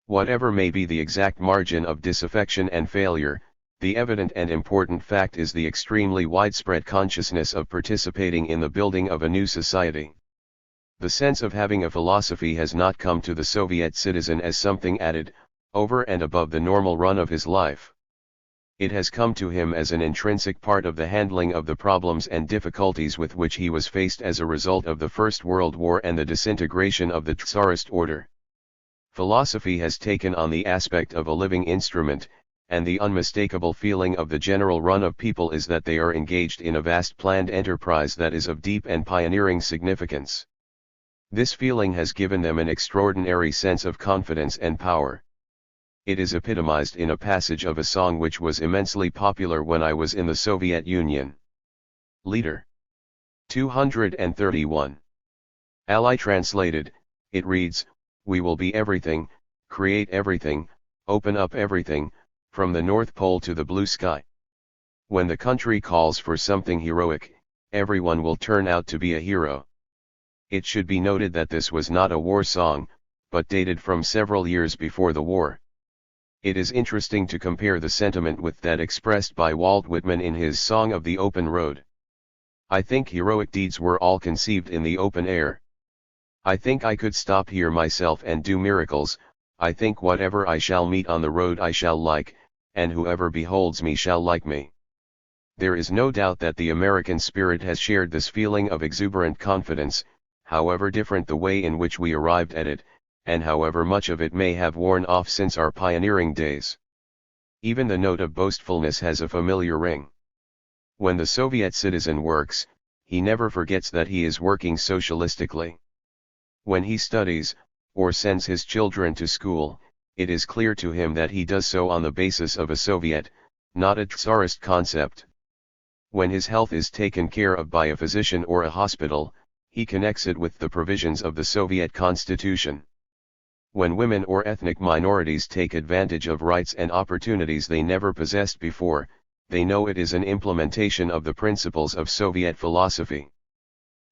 Whatever may be the exact margin of disaffection and failure, the evident and important fact is the extremely widespread consciousness of participating in the building of a new society. The sense of having a philosophy has not come to the Soviet citizen as something added, over and above the normal run of his life. It has come to him as an intrinsic part of the handling of the problems and difficulties with which he was faced as a result of the First World War and the disintegration of the Tsarist order. Philosophy has taken on the aspect of a living instrument, and the unmistakable feeling of the general run of people is that they are engaged in a vast planned enterprise that is of deep and pioneering significance. This feeling has given them an extraordinary sense of confidence and power. It is epitomized in a passage of a song which was immensely popular when I was in the Soviet Union. Leader. 231. Ally translated, it reads, "We will be everything, create everything, open up everything, from the North Pole to the blue sky." When the country calls for something heroic, everyone will turn out to be a hero. It should be noted that this was not a war song, but dated from several years before the war. It is interesting to compare the sentiment with that expressed by Walt Whitman in his Song of the Open Road. I think heroic deeds were all conceived in the open air. I think I could stop here myself and do miracles. I think whatever I shall meet on the road I shall like, and whoever beholds me shall like me. There is no doubt that the American spirit has shared this feeling of exuberant confidence, however different the way in which we arrived at it, and however much of it may have worn off since our pioneering days. Even the note of boastfulness has a familiar ring. When the Soviet citizen works, he never forgets that he is working socialistically. When he studies, or sends his children to school, it is clear to him that he does so on the basis of a Soviet, not a Tsarist concept. When his health is taken care of by a physician or a hospital, he connects it with the provisions of the Soviet Constitution. When women or ethnic minorities take advantage of rights and opportunities they never possessed before, they know it is an implementation of the principles of Soviet philosophy.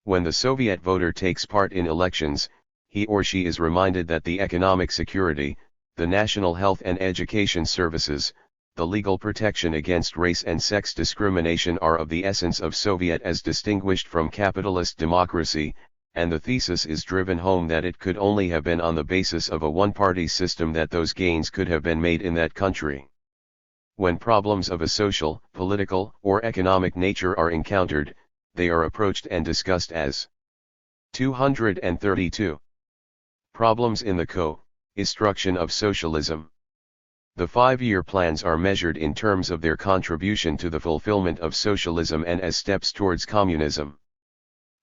When the Soviet voter takes part in elections, he or she is reminded that the economic security, the national health and education services, the legal protection against race and sex discrimination are of the essence of Soviet as distinguished from capitalist democracy, and the thesis is driven home that it could only have been on the basis of a one-party system that those gains could have been made in that country. When problems of a social, political, or economic nature are encountered, they are approached and discussed as 232. Problems in the co-instruction of socialism. The 5-year plans are measured in terms of their contribution to the fulfillment of socialism and as steps towards communism.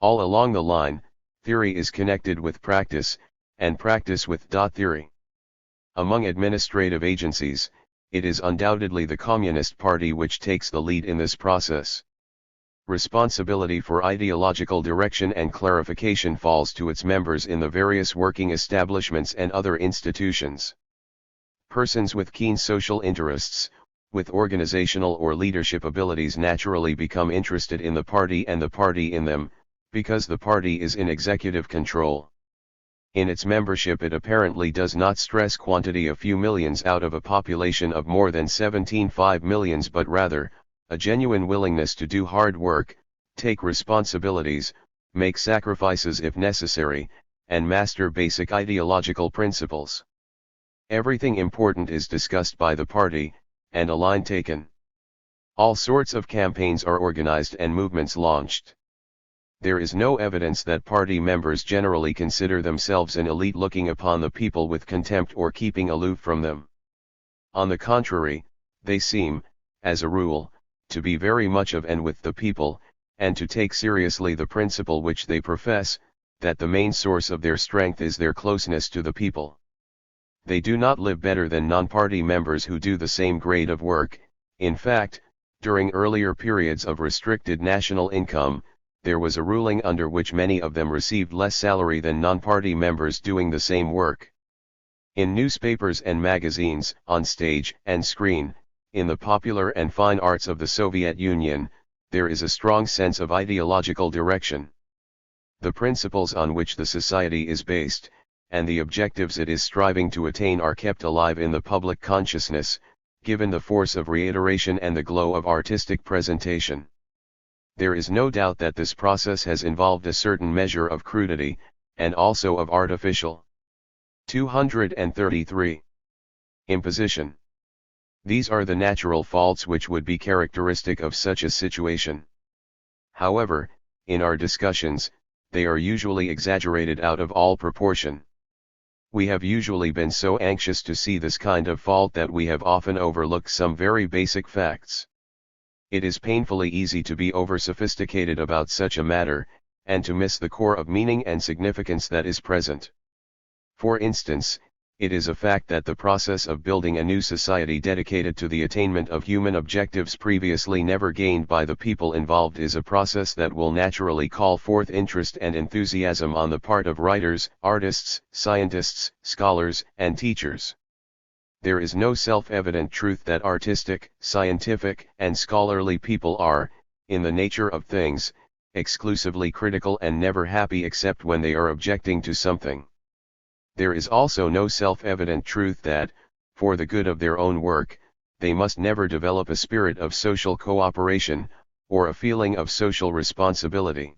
All along the line, theory is connected with practice, and practice with theory. Among administrative agencies, it is undoubtedly the Communist Party which takes the lead in this process. Responsibility for ideological direction and clarification falls to its members in the various working establishments and other institutions. Persons with keen social interests, with organizational or leadership abilities naturally become interested in the party and the party in them, because the party is in executive control. In its membership it apparently does not stress quantity a few millions out of a population of more than 17.5 millions but rather, a genuine willingness to do hard work, take responsibilities, make sacrifices if necessary, and master basic ideological principles. Everything important is discussed by the party, and a line taken. All sorts of campaigns are organized and movements launched. There is no evidence that party members generally consider themselves an elite looking upon the people with contempt or keeping aloof from them. On the contrary, they seem, as a rule, to be very much of and with the people, and to take seriously the principle which they profess, that the main source of their strength is their closeness to the people. They do not live better than non-party members who do the same grade of work. In fact, during earlier periods of restricted national income, there was a ruling under which many of them received less salary than non-party members doing the same work. In newspapers and magazines, on stage and screen, in the popular and fine arts of the Soviet Union, there is a strong sense of ideological direction. The principles on which the society is based, and the objectives it is striving to attain are kept alive in the public consciousness, given the force of reiteration and the glow of artistic presentation. There is no doubt that this process has involved a certain measure of crudity, and also of artificial. 233. Imposition. These are the natural faults which would be characteristic of such a situation. However, in our discussions, they are usually exaggerated out of all proportion. We have usually been so anxious to see this kind of fault that we have often overlooked some very basic facts. It is painfully easy to be over-sophisticated about such a matter, and to miss the core of meaning and significance that is present. For instance, it is a fact that the process of building a new society dedicated to the attainment of human objectives previously never gained by the people involved is a process that will naturally call forth interest and enthusiasm on the part of writers, artists, scientists, scholars, and teachers. There is no self-evident truth that artistic, scientific, and scholarly people are, in the nature of things, exclusively critical and never happy except when they are objecting to something. There is also no self-evident truth that, for the good of their own work, they must never develop a spirit of social cooperation, or a feeling of social responsibility.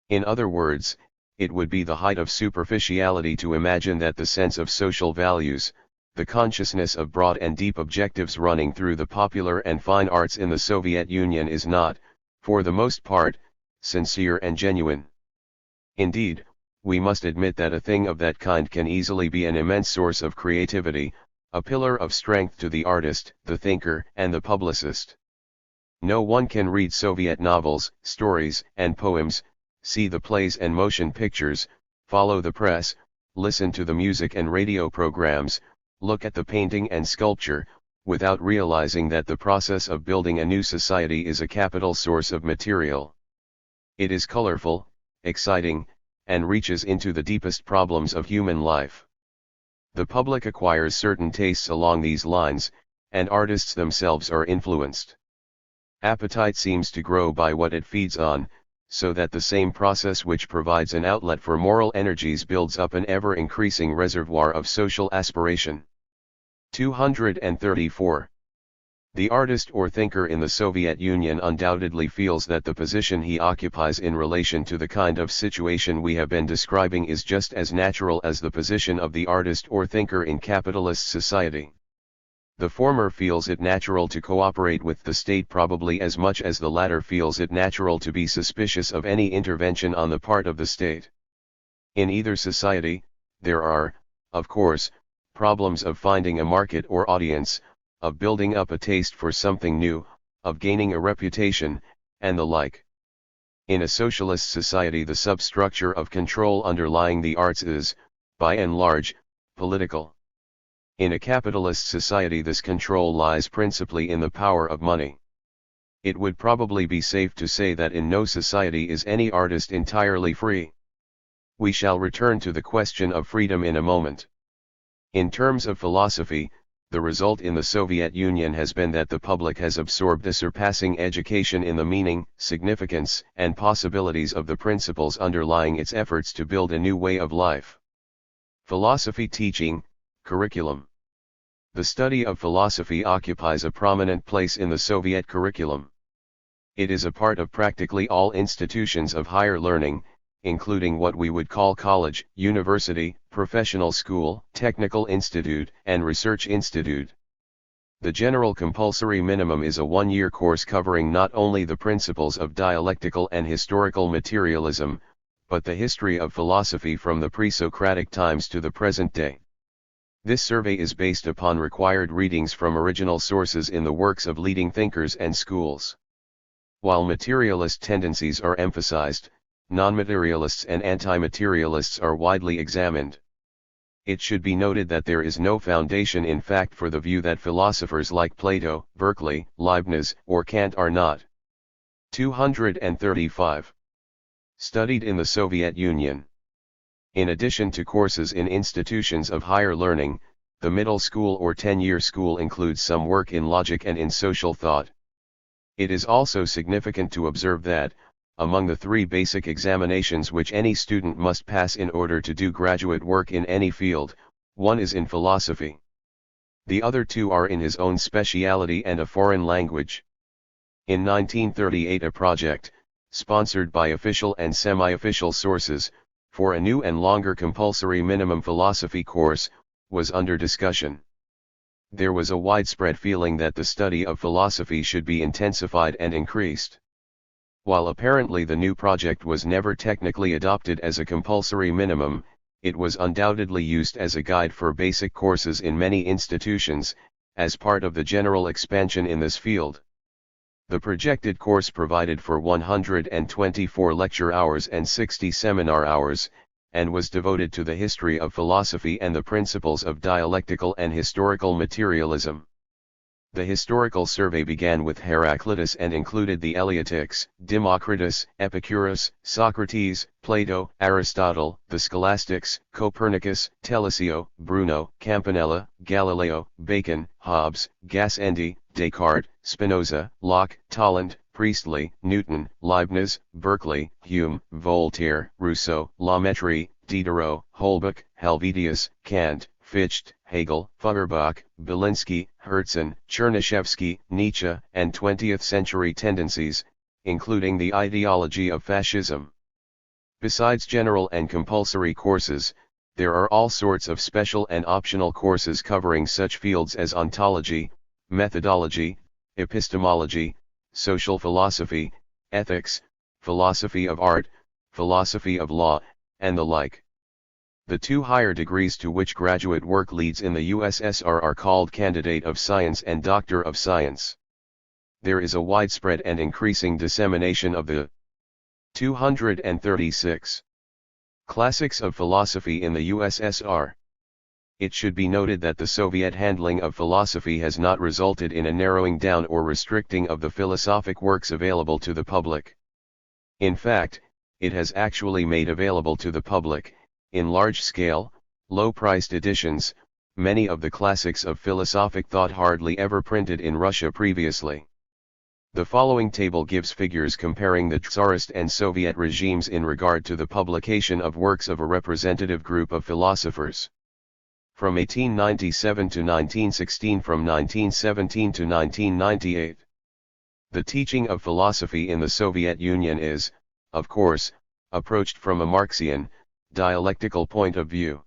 In other words, it would be the height of superficiality to imagine that the sense of social values, the consciousness of broad and deep objectives running through the popular and fine arts in the Soviet Union is not, for the most part, sincere and genuine. Indeed, we must admit that a thing of that kind can easily be an immense source of creativity, a pillar of strength to the artist, the thinker, and the publicist. No one can read Soviet novels, stories, and poems, see the plays and motion pictures, follow the press, listen to the music and radio programs, look at the painting and sculpture, without realizing that the process of building a new society is a capital source of material. It is colorful, exciting, and reaches into the deepest problems of human life. The public acquires certain tastes along these lines, and artists themselves are influenced. Appetite seems to grow by what it feeds on, so that the same process which provides an outlet for moral energies builds up an ever-increasing reservoir of social aspiration. 234. The artist or thinker in the Soviet Union undoubtedly feels that the position he occupies in relation to the kind of situation we have been describing is just as natural as the position of the artist or thinker in capitalist society. The former feels it natural to cooperate with the state probably as much as the latter feels it natural to be suspicious of any intervention on the part of the state. In either society, there are, of course, problems of finding a market or audience, of building up a taste for something new, of gaining a reputation, and the like. In a socialist society, the substructure of control underlying the arts is, by and large, political. In a capitalist society, this control lies principally in the power of money. It would probably be safe to say that in no society is any artist entirely free. We shall return to the question of freedom in a moment. In terms of philosophy, the result in the Soviet Union has been that the public has absorbed a surpassing education in the meaning, significance, and possibilities of the principles underlying its efforts to build a new way of life. Philosophy teaching, curriculum. The study of philosophy occupies a prominent place in the Soviet curriculum. It is a part of practically all institutions of higher learning, including what we would call college, university, professional school, technical institute, and research institute. The general compulsory minimum is a one-year course covering not only the principles of dialectical and historical materialism, but the history of philosophy from the pre-Socratic times to the present day. This survey is based upon required readings from original sources in the works of leading thinkers and schools. While materialist tendencies are emphasized, non-materialists and anti-materialists are widely examined. It should be noted that there is no foundation in fact for the view that philosophers like Plato, Berkeley, Leibniz, or Kant are not. 235. Studied in the Soviet Union. In addition to courses in institutions of higher learning, the middle school or 10-year school includes some work in logic and in social thought. It is also significant to observe that, among the three basic examinations which any student must pass in order to do graduate work in any field, one is in philosophy. The other two are in his own speciality and a foreign language. In 1938 a project, sponsored by official and semi-official sources, for a new and longer compulsory minimum philosophy course, was under discussion. There was a widespread feeling that the study of philosophy should be intensified and increased. While apparently the new project was never technically adopted as a compulsory minimum, it was undoubtedly used as a guide for basic courses in many institutions, as part of the general expansion in this field. The projected course provided for 124 lecture hours and 60 seminar hours, and was devoted to the history of philosophy and the principles of dialectical and historical materialism. The historical survey began with Heraclitus and included the Eleatics, Democritus, Epicurus, Socrates, Plato, Aristotle, the Scholastics, Copernicus, Telesio, Bruno, Campanella, Galileo, Bacon, Hobbes, Gassendi, Descartes, Spinoza, Locke, Tallant, Priestley, Newton, Leibniz, Berkeley, Hume, Voltaire, Rousseau, La Mettrie, Diderot, Holbach, Helvetius, Kant, Fichte, Hegel, Feuerbach, Belinsky, Herzen, Chernyshevsky, Nietzsche, and 20th-century tendencies, including the ideology of fascism. Besides general and compulsory courses, there are all sorts of special and optional courses covering such fields as ontology, methodology, epistemology, social philosophy, ethics, philosophy of art, philosophy of law, and the like. The two higher degrees to which graduate work leads in the USSR are called Candidate of Science and Doctor of Science. There is a widespread and increasing dissemination of the 236 Classics of Philosophy in the USSR. It should be noted that the Soviet handling of philosophy has not resulted in a narrowing down or restricting of the philosophic works available to the public. In fact, it has actually made available to the public, in large-scale, low-priced editions, many of the classics of philosophic thought hardly ever printed in Russia previously. The following table gives figures comparing the Tsarist and Soviet regimes in regard to the publication of works of a representative group of philosophers. From 1897 to 1916, from 1917 to 1998. The teaching of philosophy in the Soviet Union is, of course, approached from a Marxian, dialectical point of view.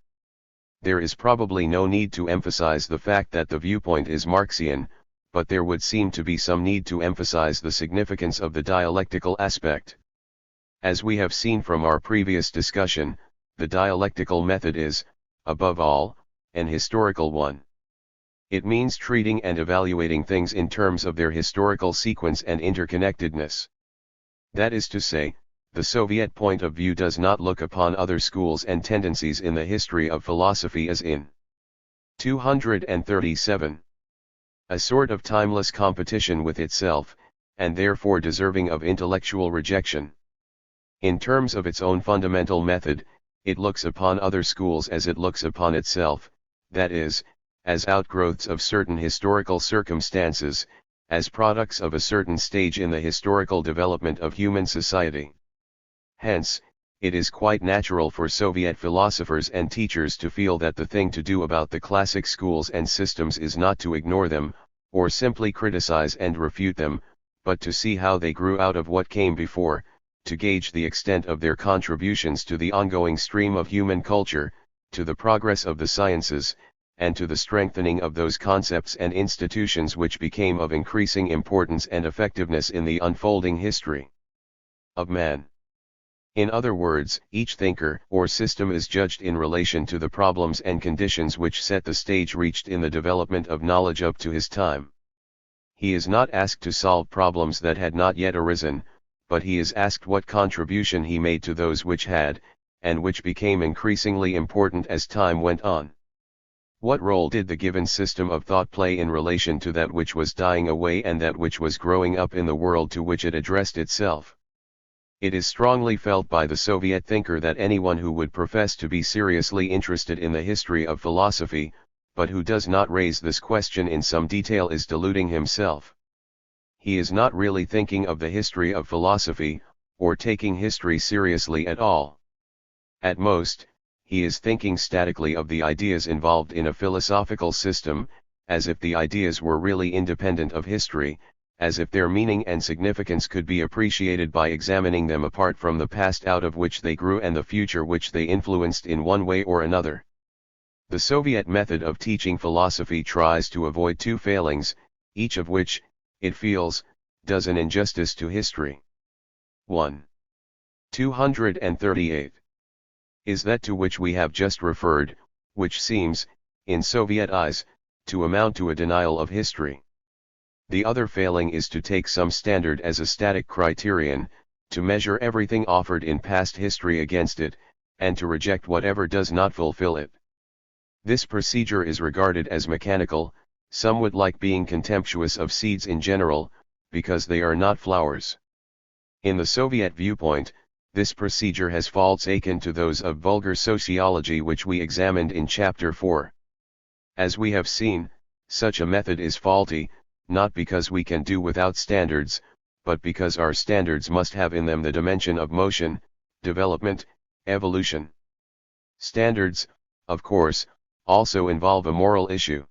There is probably no need to emphasize the fact that the viewpoint is Marxian, but there would seem to be some need to emphasize the significance of the dialectical aspect. As we have seen from our previous discussion, the dialectical method is, above all, an historical one. It means treating and evaluating things in terms of their historical sequence and interconnectedness. That is to say, the Soviet point of view does not look upon other schools and tendencies in the history of philosophy as in 237. A sort of timeless competition with itself, and therefore deserving of intellectual rejection. In terms of its own fundamental method, it looks upon other schools as it looks upon itself, that is, as outgrowths of certain historical circumstances, as products of a certain stage in the historical development of human society. Hence, it is quite natural for Soviet philosophers and teachers to feel that the thing to do about the classic schools and systems is not to ignore them, or simply criticize and refute them, but to see how they grew out of what came before, to gauge the extent of their contributions to the ongoing stream of human culture, to the progress of the sciences, and to the strengthening of those concepts and institutions which became of increasing importance and effectiveness in the unfolding history of man. In other words, each thinker or system is judged in relation to the problems and conditions which set the stage reached in the development of knowledge up to his time. He is not asked to solve problems that had not yet arisen, but he is asked what contribution he made to those which had, and which became increasingly important as time went on. What role did the given system of thought play in relation to that which was dying away and that which was growing up in the world to which it addressed itself? It is strongly felt by the Soviet thinker that anyone who would profess to be seriously interested in the history of philosophy, but who does not raise this question in some detail, is deluding himself. He is not really thinking of the history of philosophy, or taking history seriously at all. At most, he is thinking statically of the ideas involved in a philosophical system, as if the ideas were really independent of history, as if their meaning and significance could be appreciated by examining them apart from the past out of which they grew and the future which they influenced in one way or another. The Soviet method of teaching philosophy tries to avoid two failings, each of which, it feels, does an injustice to history. 1. 238. is that to which we have just referred, which seems, in Soviet eyes, to amount to a denial of history. The other failing is to take some standard as a static criterion, to measure everything offered in past history against it, and to reject whatever does not fulfill it. This procedure is regarded as mechanical, somewhat like being contemptuous of seeds in general, because they are not flowers. In the Soviet viewpoint, this procedure has faults akin to those of vulgar sociology which we examined in Chapter 4. As we have seen, such a method is faulty, not because we can do without standards, but because our standards must have in them the dimension of motion, development, evolution. Standards, of course, also involve a moral issue.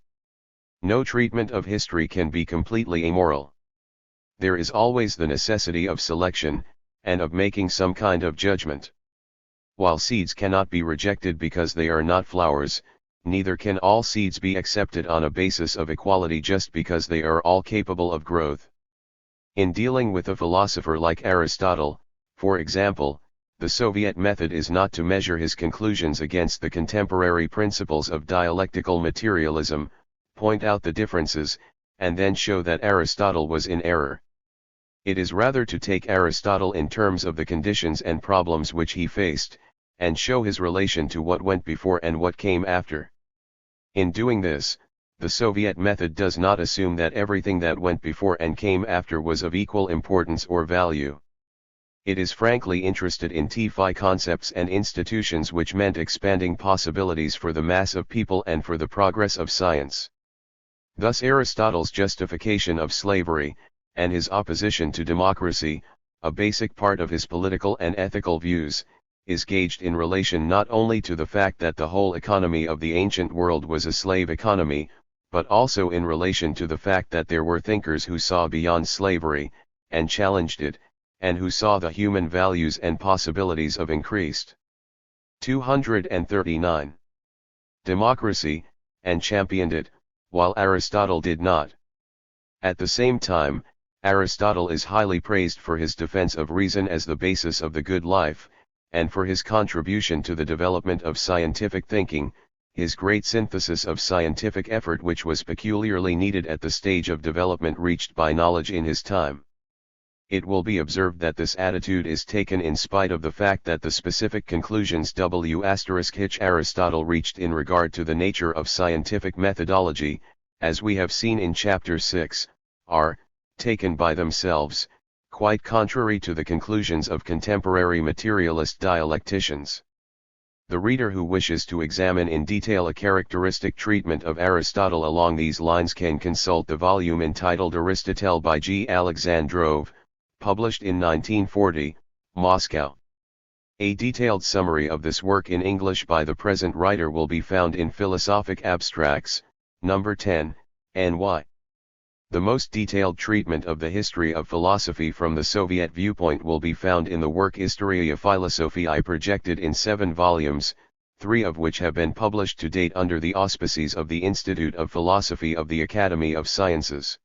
No treatment of history can be completely amoral. There is always the necessity of selection, and of making some kind of judgment. While seeds cannot be rejected because they are not flowers, neither can all seeds be accepted on a basis of equality just because they are all capable of growth. In dealing with a philosopher like Aristotle, for example, the Soviet method is not to measure his conclusions against the contemporary principles of dialectical materialism, point out the differences, and then show that Aristotle was in error. It is rather to take Aristotle in terms of the conditions and problems which he faced, and show his relation to what went before and what came after. In doing this, the Soviet method does not assume that everything that went before and came after was of equal importance or value. It is frankly interested in THI concepts and institutions which meant expanding possibilities for the mass of people and for the progress of science. Thus Aristotle's justification of slavery, and his opposition to democracy, a basic part of his political and ethical views, is gauged in relation not only to the fact that the whole economy of the ancient world was a slave economy, but also in relation to the fact that there were thinkers who saw beyond slavery, and challenged it, and who saw the human values and possibilities of increased 239 democracy, and championed it, while Aristotle did not. At the same time, Aristotle is highly praised for his defense of reason as the basis of the good life, and for his contribution to the development of scientific thinking, his great synthesis of scientific effort which was peculiarly needed at the stage of development reached by knowledge in his time. It will be observed that this attitude is taken in spite of the fact that the specific conclusions Aristotle reached in regard to the nature of scientific methodology, as we have seen in Chapter 6, are, taken by themselves, quite contrary to the conclusions of contemporary materialist dialecticians. The reader who wishes to examine in detail a characteristic treatment of Aristotle along these lines can consult the volume entitled Aristotle by G. Alexandrov, published in 1940, Moscow. A detailed summary of this work in English by the present writer will be found in Philosophic Abstracts, No. 10, NY. The most detailed treatment of the history of philosophy from the Soviet viewpoint will be found in the work Historia Philosophiae, projected in 7 volumes, 3 of which have been published to date under the auspices of the Institute of Philosophy of the Academy of Sciences.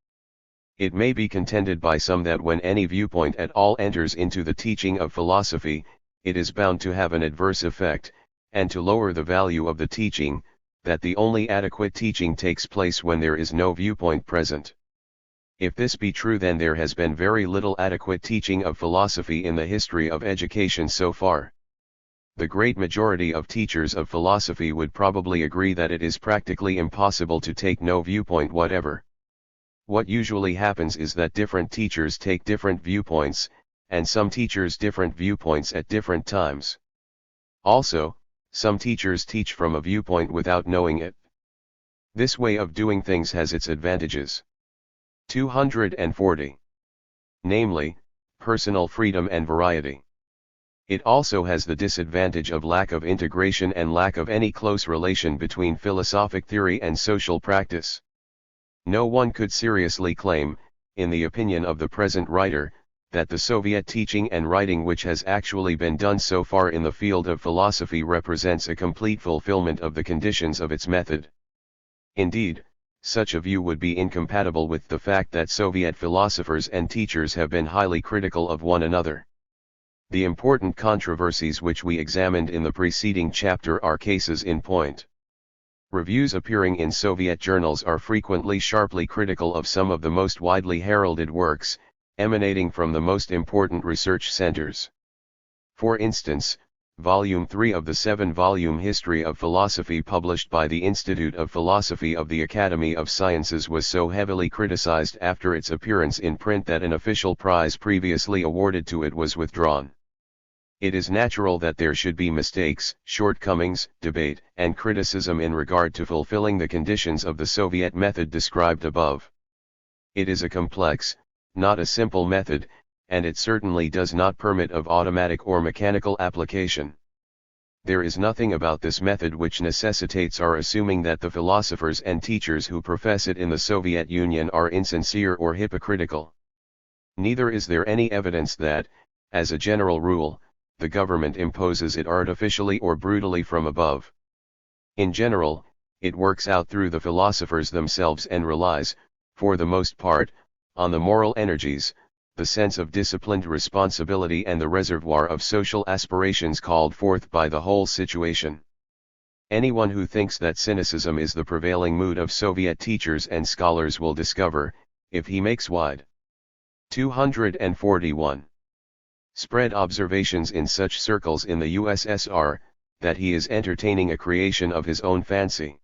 It may be contended by some that when any viewpoint at all enters into the teaching of philosophy, it is bound to have an adverse effect, and to lower the value of the teaching, that the only adequate teaching takes place when there is no viewpoint present. If this be true, then there has been very little adequate teaching of philosophy in the history of education so far. The great majority of teachers of philosophy would probably agree that it is practically impossible to take no viewpoint whatever. What usually happens is that different teachers take different viewpoints, and some teachers different viewpoints at different times. Also, some teachers teach from a viewpoint without knowing it. This way of doing things has its advantages. 240. Namely, personal freedom and variety. It also has the disadvantage of lack of integration and lack of any close relation between philosophic theory and social practice. No one could seriously claim, in the opinion of the present writer, that the Soviet teaching and writing which has actually been done so far in the field of philosophy represents a complete fulfillment of the conditions of its method. Indeed, such a view would be incompatible with the fact that Soviet philosophers and teachers have been highly critical of one another. The important controversies which we examined in the preceding chapter are cases in point. Reviews appearing in Soviet journals are frequently sharply critical of some of the most widely heralded works, emanating from the most important research centers. For instance, Volume 3 of the 7-volume History of Philosophy published by the Institute of Philosophy of the Academy of Sciences was so heavily criticized after its appearance in print that an official prize previously awarded to it was withdrawn. It is natural that there should be mistakes, shortcomings, debate, and criticism in regard to fulfilling the conditions of the Soviet method described above. It is a complex, not a simple method, and it certainly does not permit of automatic or mechanical application. There is nothing about this method which necessitates our assuming that the philosophers and teachers who profess it in the Soviet Union are insincere or hypocritical. Neither is there any evidence that, as a general rule, the government imposes it artificially or brutally from above. In general, it works out through the philosophers themselves and relies, for the most part, on the moral energies, the sense of disciplined responsibility and the reservoir of social aspirations called forth by the whole situation. Anyone who thinks that cynicism is the prevailing mood of Soviet teachers and scholars will discover, if he makes wide 241 spread observations in such circles in the USSR, that he is entertaining a creation of his own fancy.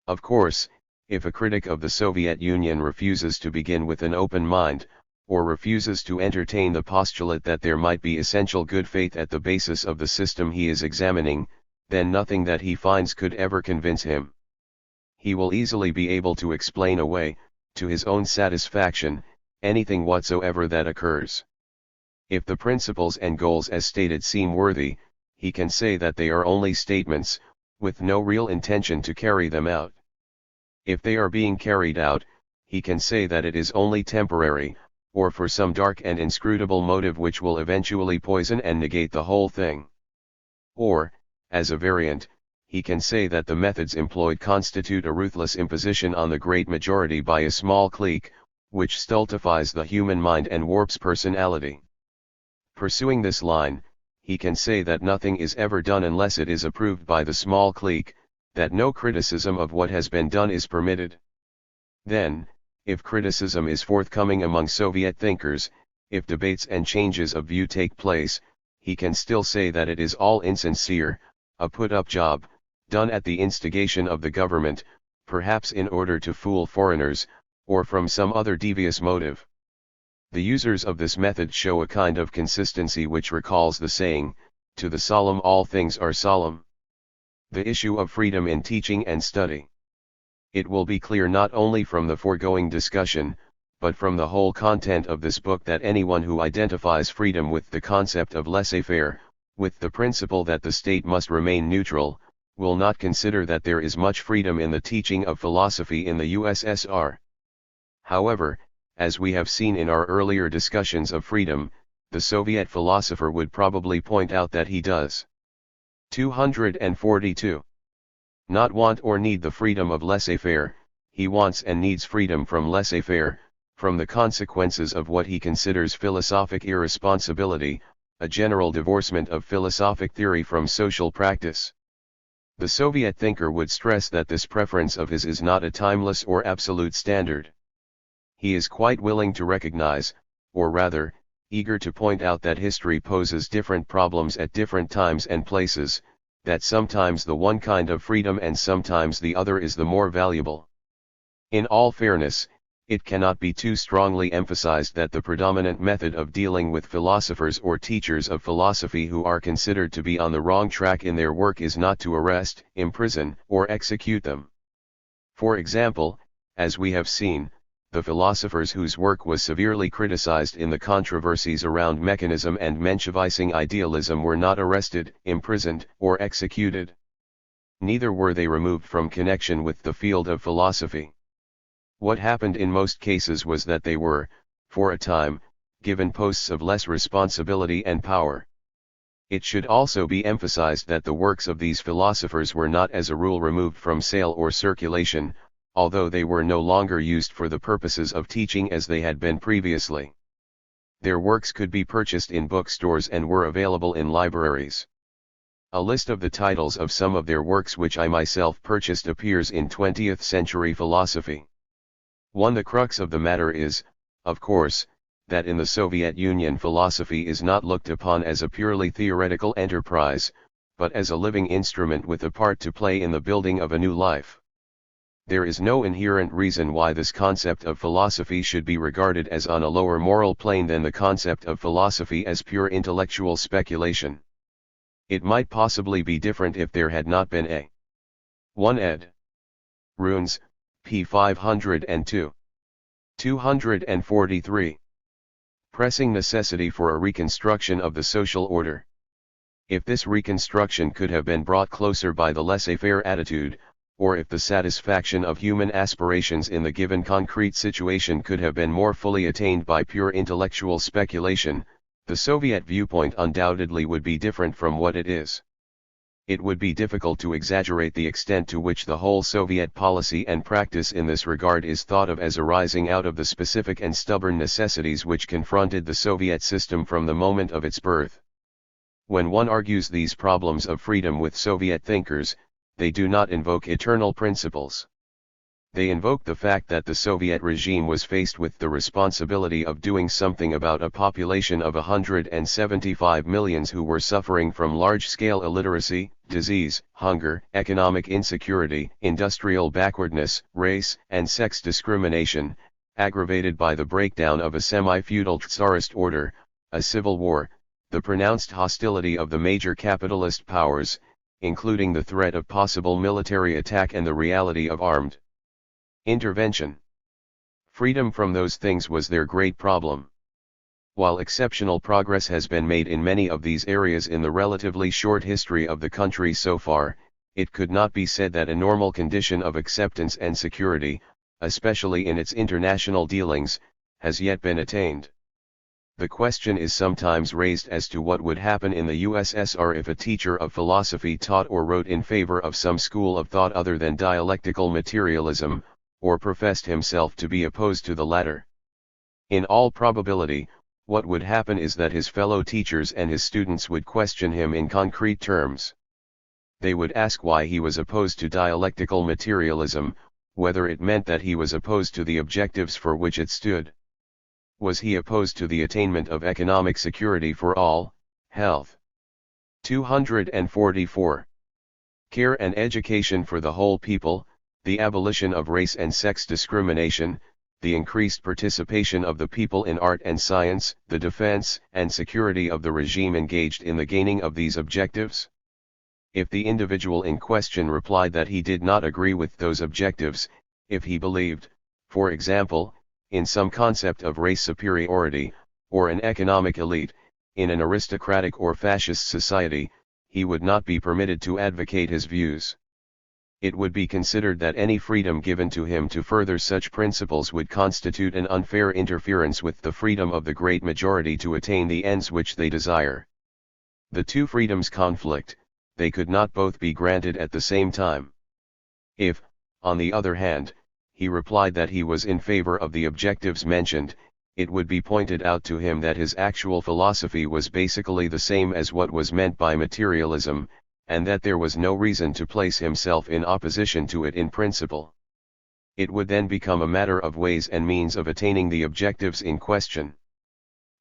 Of course, if a critic of the Soviet Union refuses to begin with an open mind, or refuses to entertain the postulate that there might be essential good faith at the basis of the system he is examining, then nothing that he finds could ever convince him. He will easily be able to explain away, to his own satisfaction, anything whatsoever that occurs. If the principles and goals as stated seem worthy, he can say that they are only statements, with no real intention to carry them out. If they are being carried out, he can say that it is only temporary, or for some dark and inscrutable motive which will eventually poison and negate the whole thing. Or, as a variant, he can say that the methods employed constitute a ruthless imposition on the great majority by a small clique, which stultifies the human mind and warps personality. Pursuing this line, he can say that nothing is ever done unless it is approved by the small clique, that no criticism of what has been done is permitted. Then, if criticism is forthcoming among Soviet thinkers, if debates and changes of view take place, he can still say that it is all insincere, a put-up job, done at the instigation of the government, perhaps in order to fool foreigners, or from some other devious motive. The users of this method show a kind of consistency which recalls the saying, "To the solemn all things are solemn." The issue of freedom in teaching and study. It will be clear not only from the foregoing discussion, but from the whole content of this book that anyone who identifies freedom with the concept of laissez-faire, with the principle that the state must remain neutral, will not consider that there is much freedom in the teaching of philosophy in the USSR. However, as we have seen in our earlier discussions of freedom, the Soviet philosopher would probably point out that he does. 242. Not want or need the freedom of laissez-faire, he wants and needs freedom from laissez-faire, from the consequences of what he considers philosophic irresponsibility, a general divorcement of philosophic theory from social practice. The Soviet thinker would stress that this preference of his is not a timeless or absolute standard. He is quite willing to recognize, or rather, eager to point out that history poses different problems at different times and places, that sometimes the one kind of freedom and sometimes the other is the more valuable. In all fairness, it cannot be too strongly emphasized that the predominant method of dealing with philosophers or teachers of philosophy who are considered to be on the wrong track in their work is not to arrest, imprison, or execute them. For example, as we have seen, the philosophers whose work was severely criticized in the controversies around mechanism and Menshevicing idealism were not arrested, imprisoned, or executed. Neither were they removed from connection with the field of philosophy. What happened in most cases was that they were, for a time, given posts of less responsibility and power. It should also be emphasized that the works of these philosophers were not as a rule removed from sale or circulation, although they were no longer used for the purposes of teaching as they had been previously. Their works could be purchased in bookstores and were available in libraries. A list of the titles of some of their works which I myself purchased appears in 20th Century Philosophy. 1. The crux of the matter is, of course, that in the Soviet Union philosophy is not looked upon as a purely theoretical enterprise, but as a living instrument with a part to play in the building of a new life. There is no inherent reason why this concept of philosophy should be regarded as on a lower moral plane than the concept of philosophy as pure intellectual speculation. It might possibly be different if there had not been a 1 ed. Runes, p. 502. 243. Pressing necessity for a reconstruction of the social order. If this reconstruction could have been brought closer by the laissez-faire attitude, or if the satisfaction of human aspirations in the given concrete situation could have been more fully attained by pure intellectual speculation, the Soviet viewpoint undoubtedly would be different from what it is. It would be difficult to exaggerate the extent to which the whole Soviet policy and practice in this regard is thought of as arising out of the specific and stubborn necessities which confronted the Soviet system from the moment of its birth. When one argues these problems of freedom with Soviet thinkers, they do not invoke eternal principles. They invoke the fact that the Soviet regime was faced with the responsibility of doing something about a population of 175 million who were suffering from large-scale illiteracy, disease, hunger, economic insecurity, industrial backwardness, race and sex discrimination, aggravated by the breakdown of a semi-feudal Tsarist order, a civil war, the pronounced hostility of the major capitalist powers, including the threat of possible military attack and the reality of armed intervention. Freedom from those things was their great problem. While exceptional progress has been made in many of these areas in the relatively short history of the country so far, it could not be said that a normal condition of acceptance and security, especially in its international dealings, has yet been attained. The question is sometimes raised as to what would happen in the USSR if a teacher of philosophy taught or wrote in favor of some school of thought other than dialectical materialism, or professed himself to be opposed to the latter. In all probability, what would happen is that his fellow teachers and his students would question him in concrete terms. They would ask why he was opposed to dialectical materialism, whether it meant that he was opposed to the objectives for which it stood. Was he opposed to the attainment of economic security for all, health? 244. Care and education for the whole people, the abolition of race and sex discrimination, the increased participation of the people in art and science, the defense and security of the regime engaged in the gaining of these objectives? If the individual in question replied that he did not agree with those objectives, if he believed, for example, in some concept of race superiority, or an economic elite, in an aristocratic or fascist society, he would not be permitted to advocate his views. It would be considered that any freedom given to him to further such principles would constitute an unfair interference with the freedom of the great majority to attain the ends which they desire. The two freedoms conflict, they could not both be granted at the same time. If, on the other hand, he replied that he was in favor of the objectives mentioned, it would be pointed out to him that his actual philosophy was basically the same as what was meant by materialism, and that there was no reason to place himself in opposition to it in principle. It would then become a matter of ways and means of attaining the objectives in question.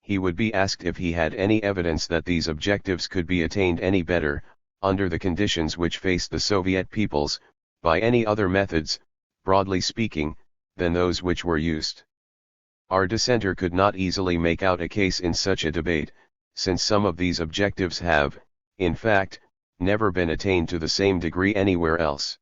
He would be asked if he had any evidence that these objectives could be attained any better, under the conditions which faced the Soviet peoples, by any other methods, broadly speaking, than those which were used. Our dissenter could not easily make out a case in such a debate, since some of these objectives have, in fact, never been attained to the same degree anywhere else.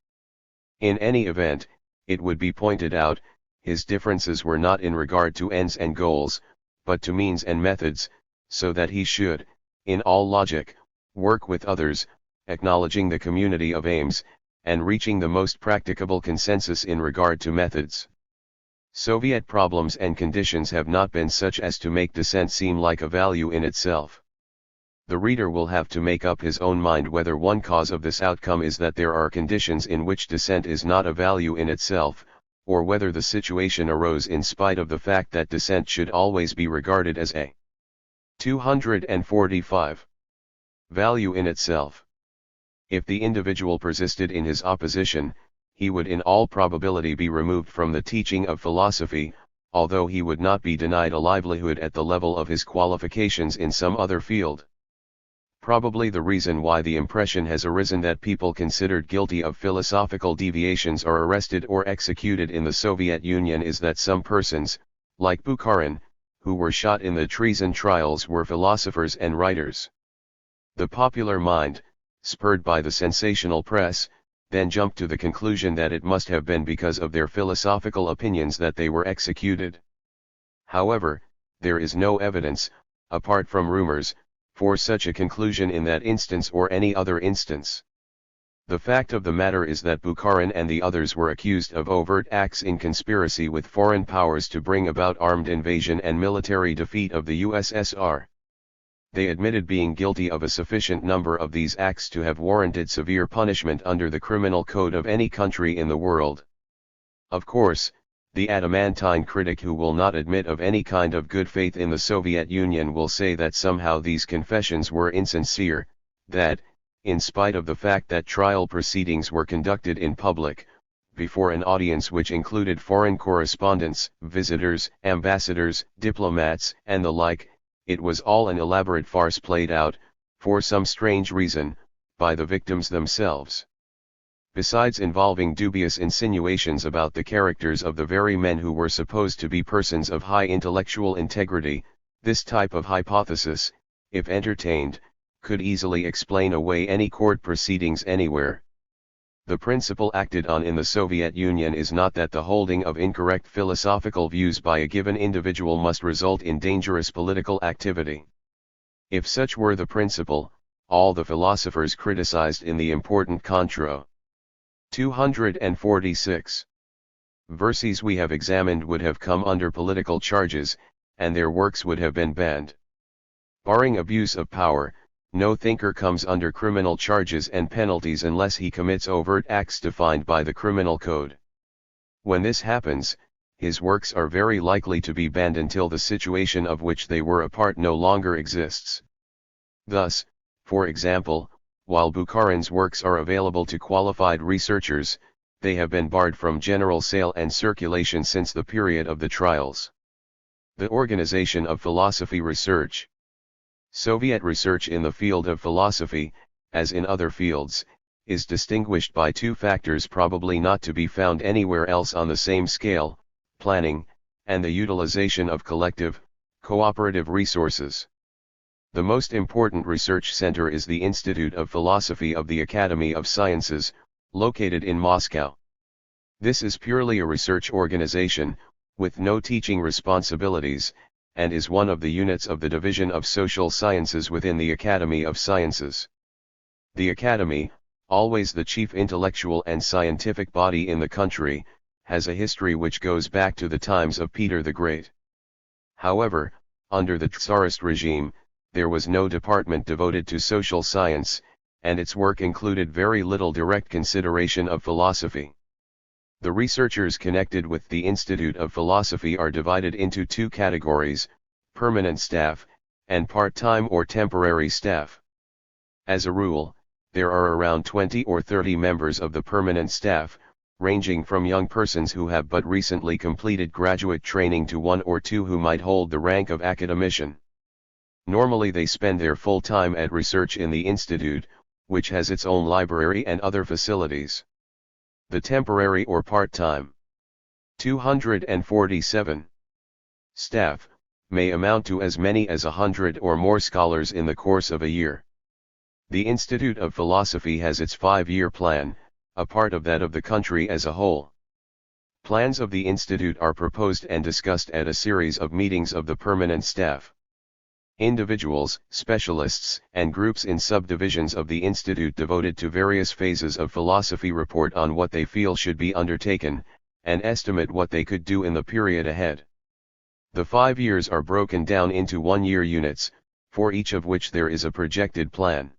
In any event, it would be pointed out, his differences were not in regard to ends and goals, but to means and methods, so that he should, in all logic, work with others, acknowledging the community of aims, and reaching the most practicable consensus in regard to methods. Soviet problems and conditions have not been such as to make dissent seem like a value in itself. The reader will have to make up his own mind whether one cause of this outcome is that there are conditions in which dissent is not a value in itself, or whether the situation arose in spite of the fact that dissent should always be regarded as a 245. Value in itself. If the individual persisted in his opposition, he would in all probability be removed from the teaching of philosophy, although he would not be denied a livelihood at the level of his qualifications in some other field. Probably the reason why the impression has arisen that people considered guilty of philosophical deviations are arrested or executed in the Soviet Union is that some persons, like Bukharin, who were shot in the treason trials were philosophers and writers. The popular mind, spurred by the sensational press, then jumped to the conclusion that it must have been because of their philosophical opinions that they were executed. However, there is no evidence, apart from rumors, for such a conclusion in that instance or any other instance. The fact of the matter is that Bukharin and the others were accused of overt acts in conspiracy with foreign powers to bring about armed invasion and military defeat of the USSR. They admitted being guilty of a sufficient number of these acts to have warranted severe punishment under the criminal code of any country in the world. Of course, the adamantine critic who will not admit of any kind of good faith in the Soviet Union will say that somehow these confessions were insincere, that, in spite of the fact that trial proceedings were conducted in public, before an audience which included foreign correspondents, visitors, ambassadors, diplomats, and the like, it was all an elaborate farce played out, for some strange reason, by the victims themselves. Besides involving dubious insinuations about the characters of the very men who were supposed to be persons of high intellectual integrity, this type of hypothesis, if entertained, could easily explain away any court proceedings anywhere. The principle acted on in the Soviet Union is not that the holding of incorrect philosophical views by a given individual must result in dangerous political activity. If such were the principle, all the philosophers criticized in the important Contro. 246. Verses we have examined would have come under political charges, and their works would have been banned. Barring abuse of power, no thinker comes under criminal charges and penalties unless he commits overt acts defined by the criminal code. When this happens, his works are very likely to be banned until the situation of which they were a part no longer exists. Thus, for example, while Bukharin's works are available to qualified researchers, they have been barred from general sale and circulation since the period of the trials. The Organization of Philosophy Research. Soviet research in the field of philosophy, as in other fields, is distinguished by two factors probably not to be found anywhere else on the same scale: planning, and the utilization of collective, cooperative resources. The most important research center is the Institute of Philosophy of the Academy of Sciences, located in Moscow. This is purely a research organization, with no teaching responsibilities, and is one of the units of the Division of Social Sciences within the Academy of Sciences. The Academy, always the chief intellectual and scientific body in the country, has a history which goes back to the times of Peter the Great. However, under the Tsarist regime, there was no department devoted to social science, and its work included very little direct consideration of philosophy. The researchers connected with the Institute of Philosophy are divided into two categories: permanent staff, and part-time or temporary staff. As a rule, there are around 20 or 30 members of the permanent staff, ranging from young persons who have but recently completed graduate training to one or two who might hold the rank of academician. Normally they spend their full time at research in the institute, which has its own library and other facilities. The temporary or part-time 247 staff may amount to as many as 100 or more scholars in the course of a year. The Institute of Philosophy has its 5-year plan, a part of that of the country as a whole. Plans of the institute are proposed and discussed at a series of meetings of the permanent staff. Individuals, specialists, and groups in subdivisions of the institute devoted to various phases of philosophy report on what they feel should be undertaken, and estimate what they could do in the period ahead. The 5 years are broken down into 1-year units, for each of which there is a projected plan.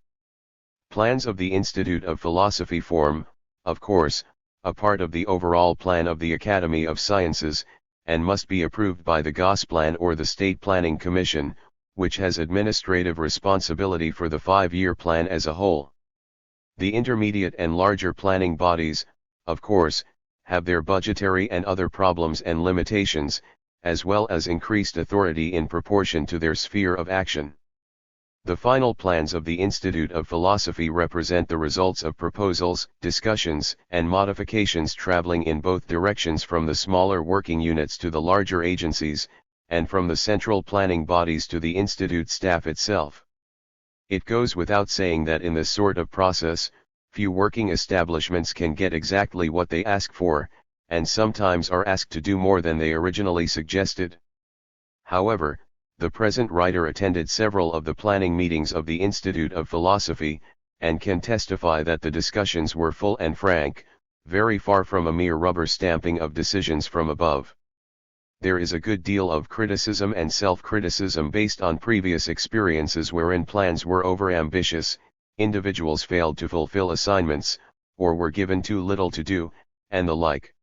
Plans of the Institute of Philosophy form, of course, a part of the overall plan of the Academy of Sciences, and must be approved by the Gosplan or the State Planning Commission, which has administrative responsibility for the 5-year plan as a whole. The intermediate and larger planning bodies, of course, have their budgetary and other problems and limitations, as well as increased authority in proportion to their sphere of action. The final plans of the Institute of Philosophy represent the results of proposals, discussions, and modifications traveling in both directions from the smaller working units to the larger agencies, and from the central planning bodies to the Institute staff itself. It goes without saying that in this sort of process, few working establishments can get exactly what they ask for, and sometimes are asked to do more than they originally suggested. However, the present writer attended several of the planning meetings of the Institute of Philosophy, and can testify that the discussions were full and frank, very far from a mere rubber stamping of decisions from above. There is a good deal of criticism and self-criticism based on previous experiences wherein plans were over-ambitious, individuals failed to fulfill assignments, or were given too little to do, and the like.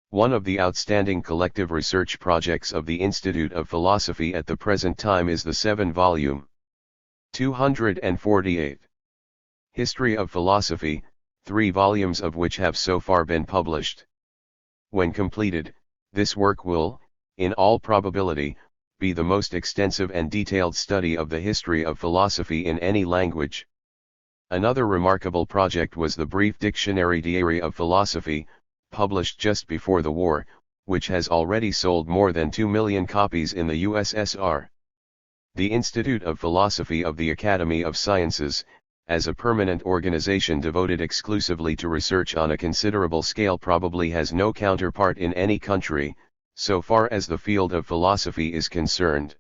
One of the outstanding collective research projects of the Institute of Philosophy at the present time is the 7-volume 248 History of Philosophy, 3 volumes of which have so far been published. When completed, this work will, in all probability, be the most extensive and detailed study of the history of philosophy in any language. Another remarkable project was the brief Dictionary Diary of Philosophy, published just before the war, which has already sold more than 2 million copies in the USSR. The Institute of Philosophy of the Academy of Sciences, as a permanent organization devoted exclusively to research on a considerable scale, probably has no counterpart in any country, so far as the field of philosophy is concerned.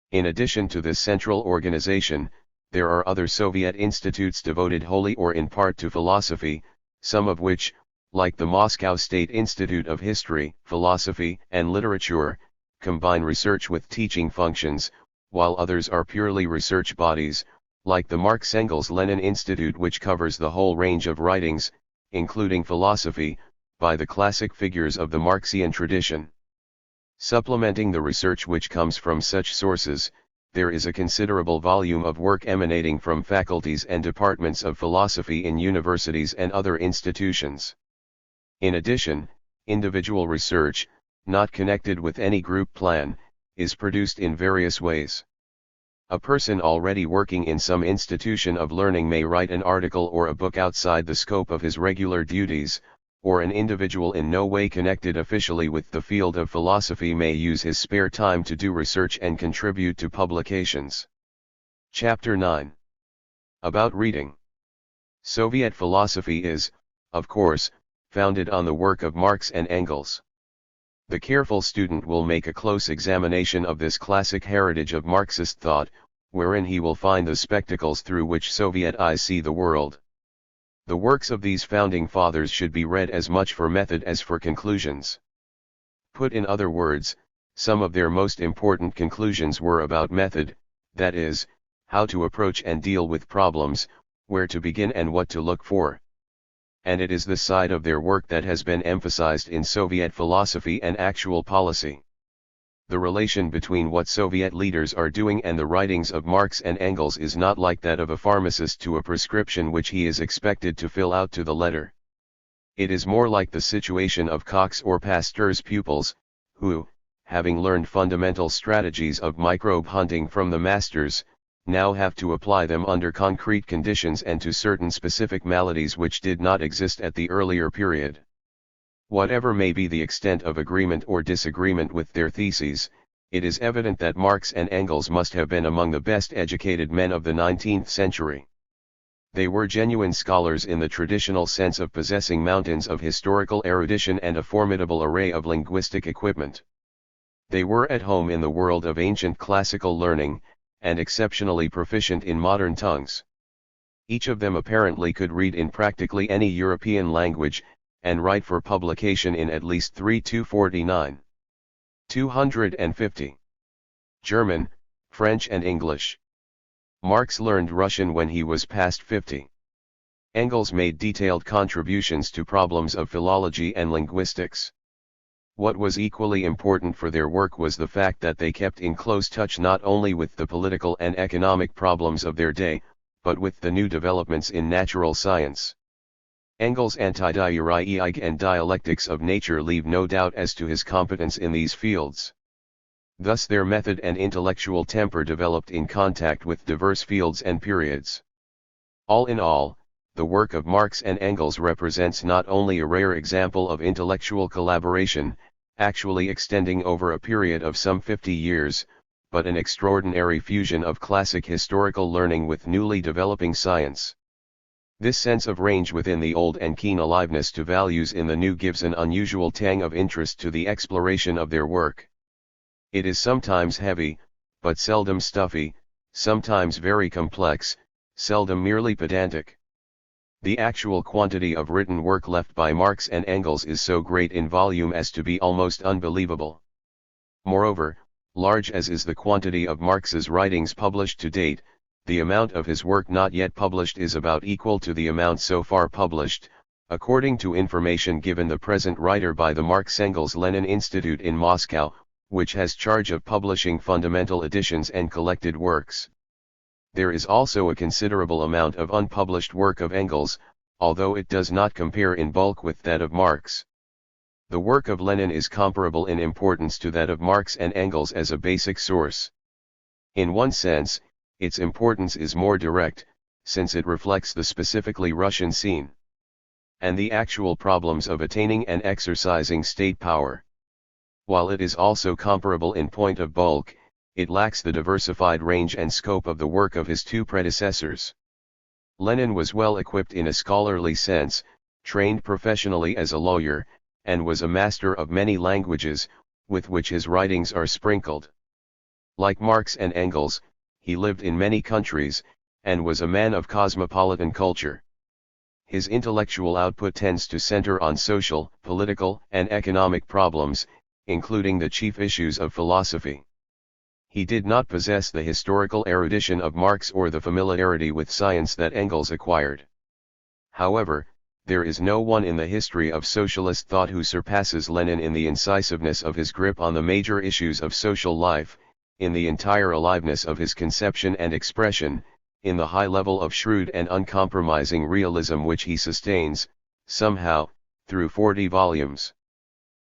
In addition to this central organization, there are other Soviet institutes devoted wholly or in part to philosophy, some of which, like the Moscow State Institute of History, Philosophy, and Literature, combine research with teaching functions, while others are purely research bodies, like the Marx-Engels-Lenin Institute, which covers the whole range of writings, including philosophy, by the classic figures of the Marxian tradition. Supplementing the research which comes from such sources, there is a considerable volume of work emanating from faculties and departments of philosophy in universities and other institutions. In addition, individual research, not connected with any group plan, is produced in various ways. A person already working in some institution of learning may write an article or a book outside the scope of his regular duties, or an individual in no way connected officially with the field of philosophy may use his spare time to do research and contribute to publications. Chapter 9. About reading. Soviet philosophy is, of course, founded on the work of Marx and Engels. The careful student will make a close examination of this classic heritage of Marxist thought, wherein he will find the spectacles through which Soviet eyes see the world. The works of these founding fathers should be read as much for method as for conclusions. Put in other words, some of their most important conclusions were about method, that is, how to approach and deal with problems, where to begin and what to look for. And it is this side of their work that has been emphasized in Soviet philosophy and actual policy. The relation between what Soviet leaders are doing and the writings of Marx and Engels is not like that of a pharmacist to a prescription which he is expected to fill out to the letter. It is more like the situation of Koch's or Pasteur's pupils, who, having learned fundamental strategies of microbe hunting from the masters, now have to apply them under concrete conditions and to certain specific maladies which did not exist at the earlier period. Whatever may be the extent of agreement or disagreement with their theses, it is evident that Marx and Engels must have been among the best educated men of the 19th century. They were genuine scholars in the traditional sense of possessing mountains of historical erudition and a formidable array of linguistic equipment. They were at home in the world of ancient classical learning, and exceptionally proficient in modern tongues. Each of them apparently could read in practically any European language, and write for publication in at least 3 249. 250. German, French and English. Marx learned Russian when he was past 50. Engels made detailed contributions to problems of philology and linguistics. What was equally important for their work was the fact that they kept in close touch not only with the political and economic problems of their day, but with the new developments in natural science. Engels' anti-dialectic and dialectics of nature leave no doubt as to his competence in these fields. Thus their method and intellectual temper developed in contact with diverse fields and periods. All in all, the work of Marx and Engels represents not only a rare example of intellectual collaboration, actually extending over a period of some 50 years, but an extraordinary fusion of classic historical learning with newly developing science. This sense of range within the old and keen aliveness to values in the new gives an unusual tang of interest to the exploration of their work. It is sometimes heavy, but seldom stuffy, sometimes very complex, seldom merely pedantic. The actual quantity of written work left by Marx and Engels is so great in volume as to be almost unbelievable. Moreover, large as is the quantity of Marx's writings published to date, the amount of his work not yet published is about equal to the amount so far published, according to information given the present writer by the Marx-Engels-Lenin Institute in Moscow, which has charge of publishing fundamental editions and collected works. There is also a considerable amount of unpublished work of Engels, although it does not compare in bulk with that of Marx. The work of Lenin is comparable in importance to that of Marx and Engels as a basic source. In one sense, its importance is more direct, since it reflects the specifically Russian scene and the actual problems of attaining and exercising state power. While it is also comparable in point of bulk, it lacks the diversified range and scope of the work of his two predecessors. Lenin was well equipped in a scholarly sense, trained professionally as a lawyer, and was a master of many languages, with which his writings are sprinkled. Like Marx and Engels, he lived in many countries, and was a man of cosmopolitan culture. His intellectual output tends to center on social, political, and economic problems, including the chief issues of philosophy. He did not possess the historical erudition of Marx or the familiarity with science that Engels acquired. However, there is no one in the history of socialist thought who surpasses Lenin in the incisiveness of his grip on the major issues of social life, in the entire aliveness of his conception and expression, in the high level of shrewd and uncompromising realism which he sustains, somehow, through 40 volumes.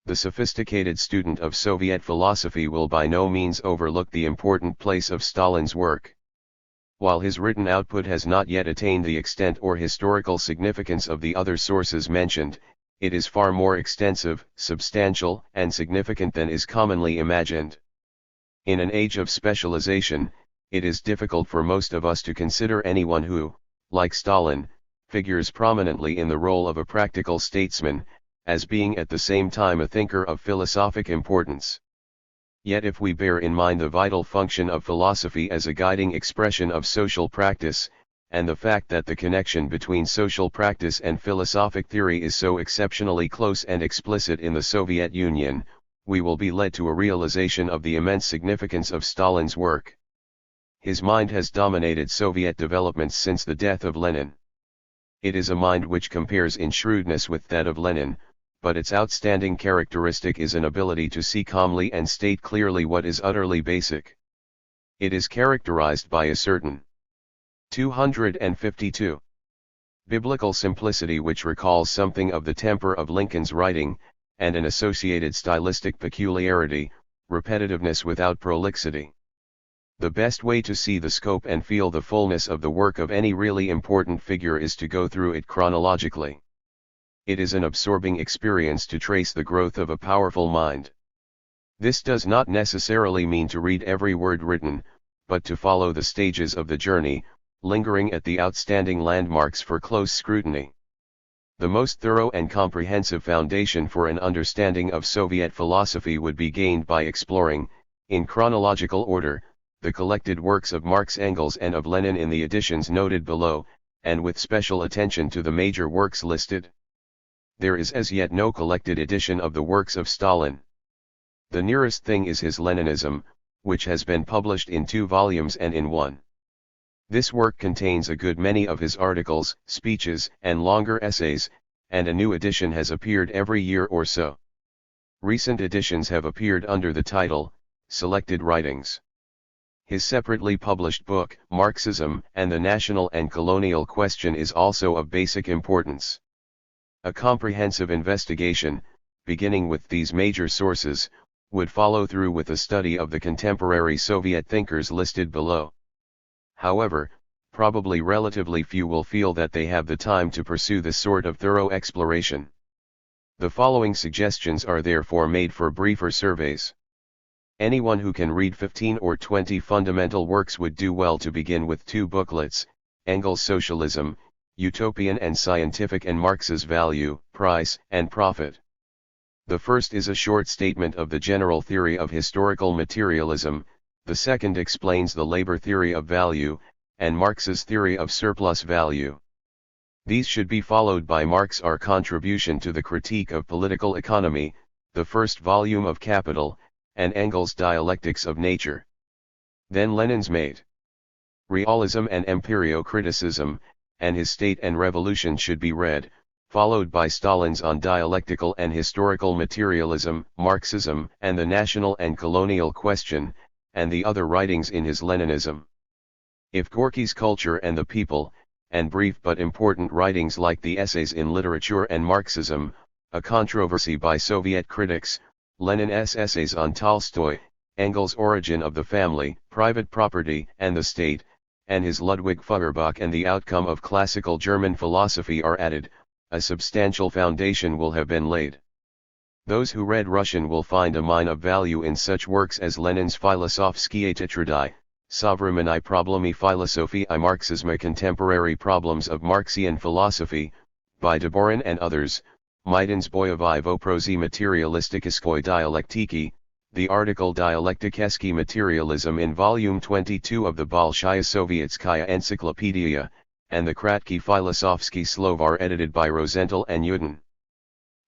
The sophisticated student of Soviet philosophy will by no means overlook the important place of Stalin's work. While his written output has not yet attained the extent or historical significance of the other sources mentioned, it is far more extensive, substantial, and significant than is commonly imagined. In an age of specialization, it is difficult for most of us to consider anyone who, like Stalin, figures prominently in the role of a practical statesman, as being at the same time a thinker of philosophic importance. Yet if we bear in mind the vital function of philosophy as a guiding expression of social practice, and the fact that the connection between social practice and philosophic theory is so exceptionally close and explicit in the Soviet Union, we will be led to a realization of the immense significance of Stalin's work. His mind has dominated Soviet developments since the death of Lenin. It is a mind which compares in shrewdness with that of Lenin, but its outstanding characteristic is an ability to see calmly and state clearly what is utterly basic. It is characterized by a certain 252 biblical simplicity which recalls something of the temper of Lincoln's writing, and an associated stylistic peculiarity, repetitiveness without prolixity. The best way to see the scope and feel the fullness of the work of any really important figure is to go through it chronologically. It is an absorbing experience to trace the growth of a powerful mind. This does not necessarily mean to read every word written, but to follow the stages of the journey, lingering at the outstanding landmarks for close scrutiny. The most thorough and comprehensive foundation for an understanding of Soviet philosophy would be gained by exploring, in chronological order, the collected works of Marx, Engels and of Lenin in the editions noted below, and with special attention to the major works listed. There is as yet no collected edition of the works of Stalin. The nearest thing is his Leninism, which has been published in 2 volumes and in 1. This work contains a good many of his articles, speeches, and longer essays, and a new edition has appeared every year or so. Recent editions have appeared under the title, Selected Writings. His separately published book, Marxism and the National and Colonial Question, is also of basic importance. A comprehensive investigation, beginning with these major sources, would follow through with a study of the contemporary Soviet thinkers listed below. However, probably relatively few will feel that they have the time to pursue this sort of thorough exploration. The following suggestions are therefore made for briefer surveys. Anyone who can read 15 or 20 fundamental works would do well to begin with two booklets, Engels' Socialism, Utopian and Scientific, and Marx's Value, Price, and Profit. The first is a short statement of the general theory of historical materialism, the second explains the labor theory of value, and Marx's theory of surplus value. These should be followed by Marx's contribution to the critique of political economy, the first volume of Capital, and Engels' Dialectics of Nature. Then Lenin's Realism and Empirio-Criticism, and his State and Revolution should be read, followed by Stalin's On Dialectical and Historical Materialism, Marxism and the National and Colonial Question, and the other writings in his Leninism. If Gorky's Culture and the People, and brief but important writings like the Essays in Literature and Marxism, a controversy by Soviet critics, Lenin's Essays on Tolstoy, Engels' Origin of the Family, Private Property and the State, and his Ludwig Feuerbach and the Outcome of Classical German Philosophy are added, a substantial foundation will have been laid. Those who read Russian will find a mine of value in such works as Lenin's Filosofskie Tetrady, Современные проблемы философии и Marxisme, Contemporary Problems of Marxian Philosophy, by Deborin and others, Maidan's Boyevy Voprozy Materialistikiskoi Dialektiki, the article Dialektikeski Materialism in Volume 22 of the Bolshaya Sovietskaya Encyclopedia, and the Kratky Filosofsky Slovar edited by Rosenthal and Yudin.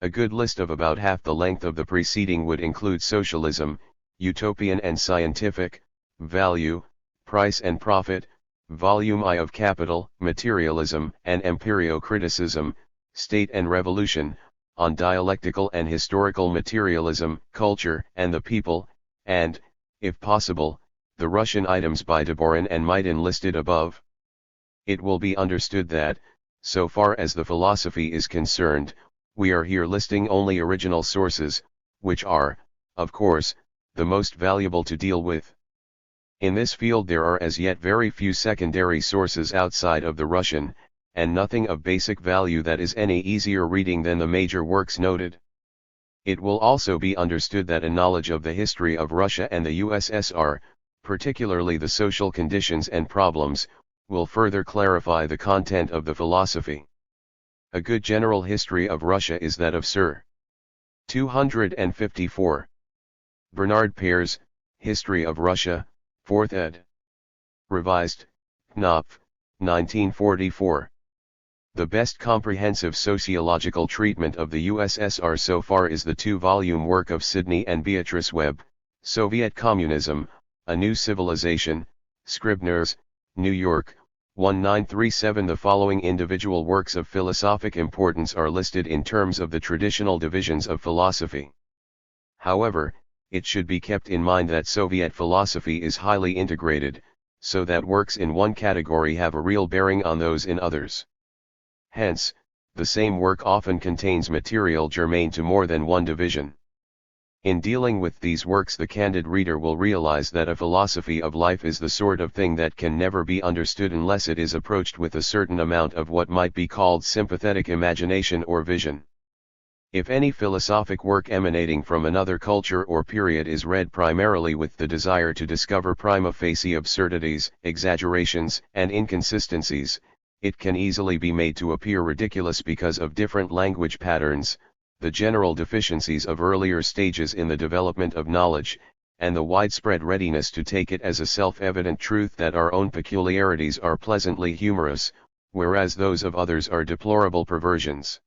A good list of about half the length of the preceding would include Socialism, Utopian and Scientific, Value, Price and Profit, Volume I of Capital, Materialism and Empirio-Criticism, State and Revolution, On Dialectical and Historical Materialism, Culture and the People, and, if possible, the Russian items by Deborin and Maidan listed above. It will be understood that, so far as the philosophy is concerned, we are here listing only original sources, which are, of course, the most valuable to deal with. In this field there are as yet very few secondary sources outside of the Russian, and nothing of basic value that is any easier reading than the major works noted. It will also be understood that a knowledge of the history of Russia and the USSR, particularly the social conditions and problems, will further clarify the content of the philosophy. A good general history of Russia is that of Sir. 254. Bernard Pears, History of Russia, 4th ed. Revised, Knopf, 1944. The best comprehensive sociological treatment of the USSR so far is the two-volume work of Sidney and Beatrice Webb, Soviet Communism, A New Civilization, Scribner's, New York, 1937. The following individual works of philosophic importance are listed in terms of the traditional divisions of philosophy. However, it should be kept in mind that Soviet philosophy is highly integrated, so that works in one category have a real bearing on those in others. Hence, the same work often contains material germane to more than one division. In dealing with these works, the candid reader will realize that a philosophy of life is the sort of thing that can never be understood unless it is approached with a certain amount of what might be called sympathetic imagination or vision. If any philosophic work emanating from another culture or period is read primarily with the desire to discover prima facie absurdities, exaggerations, and inconsistencies, it can easily be made to appear ridiculous because of different language patterns, the general deficiencies of earlier stages in the development of knowledge, and the widespread readiness to take it as a self-evident truth that our own peculiarities are pleasantly humorous, whereas those of others are deplorable perversions.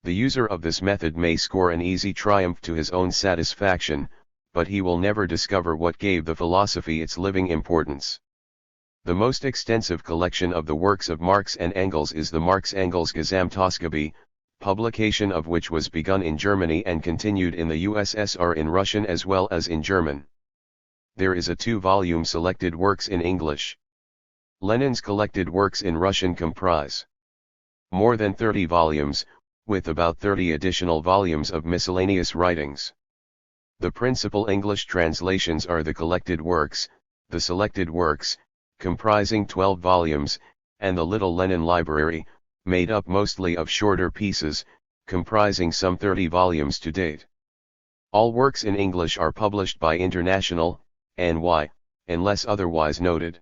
The user of this method may score an easy triumph to his own satisfaction, but he will never discover what gave the philosophy its living importance. The most extensive collection of the works of Marx and Engels is the Marx-Engels Gesamtausgabe, publication of which was begun in Germany and continued in the USSR in Russian as well as in German. There is a 2-volume selected works in English. Lenin's collected works in Russian comprise more than 30 volumes, with about 30 additional volumes of miscellaneous writings. The principal English translations are the collected works, the selected works, comprising 12 volumes, and the Little Lenin Library, made up mostly of shorter pieces, comprising some 30 volumes to date. All works in English are published by International, NY, unless otherwise noted.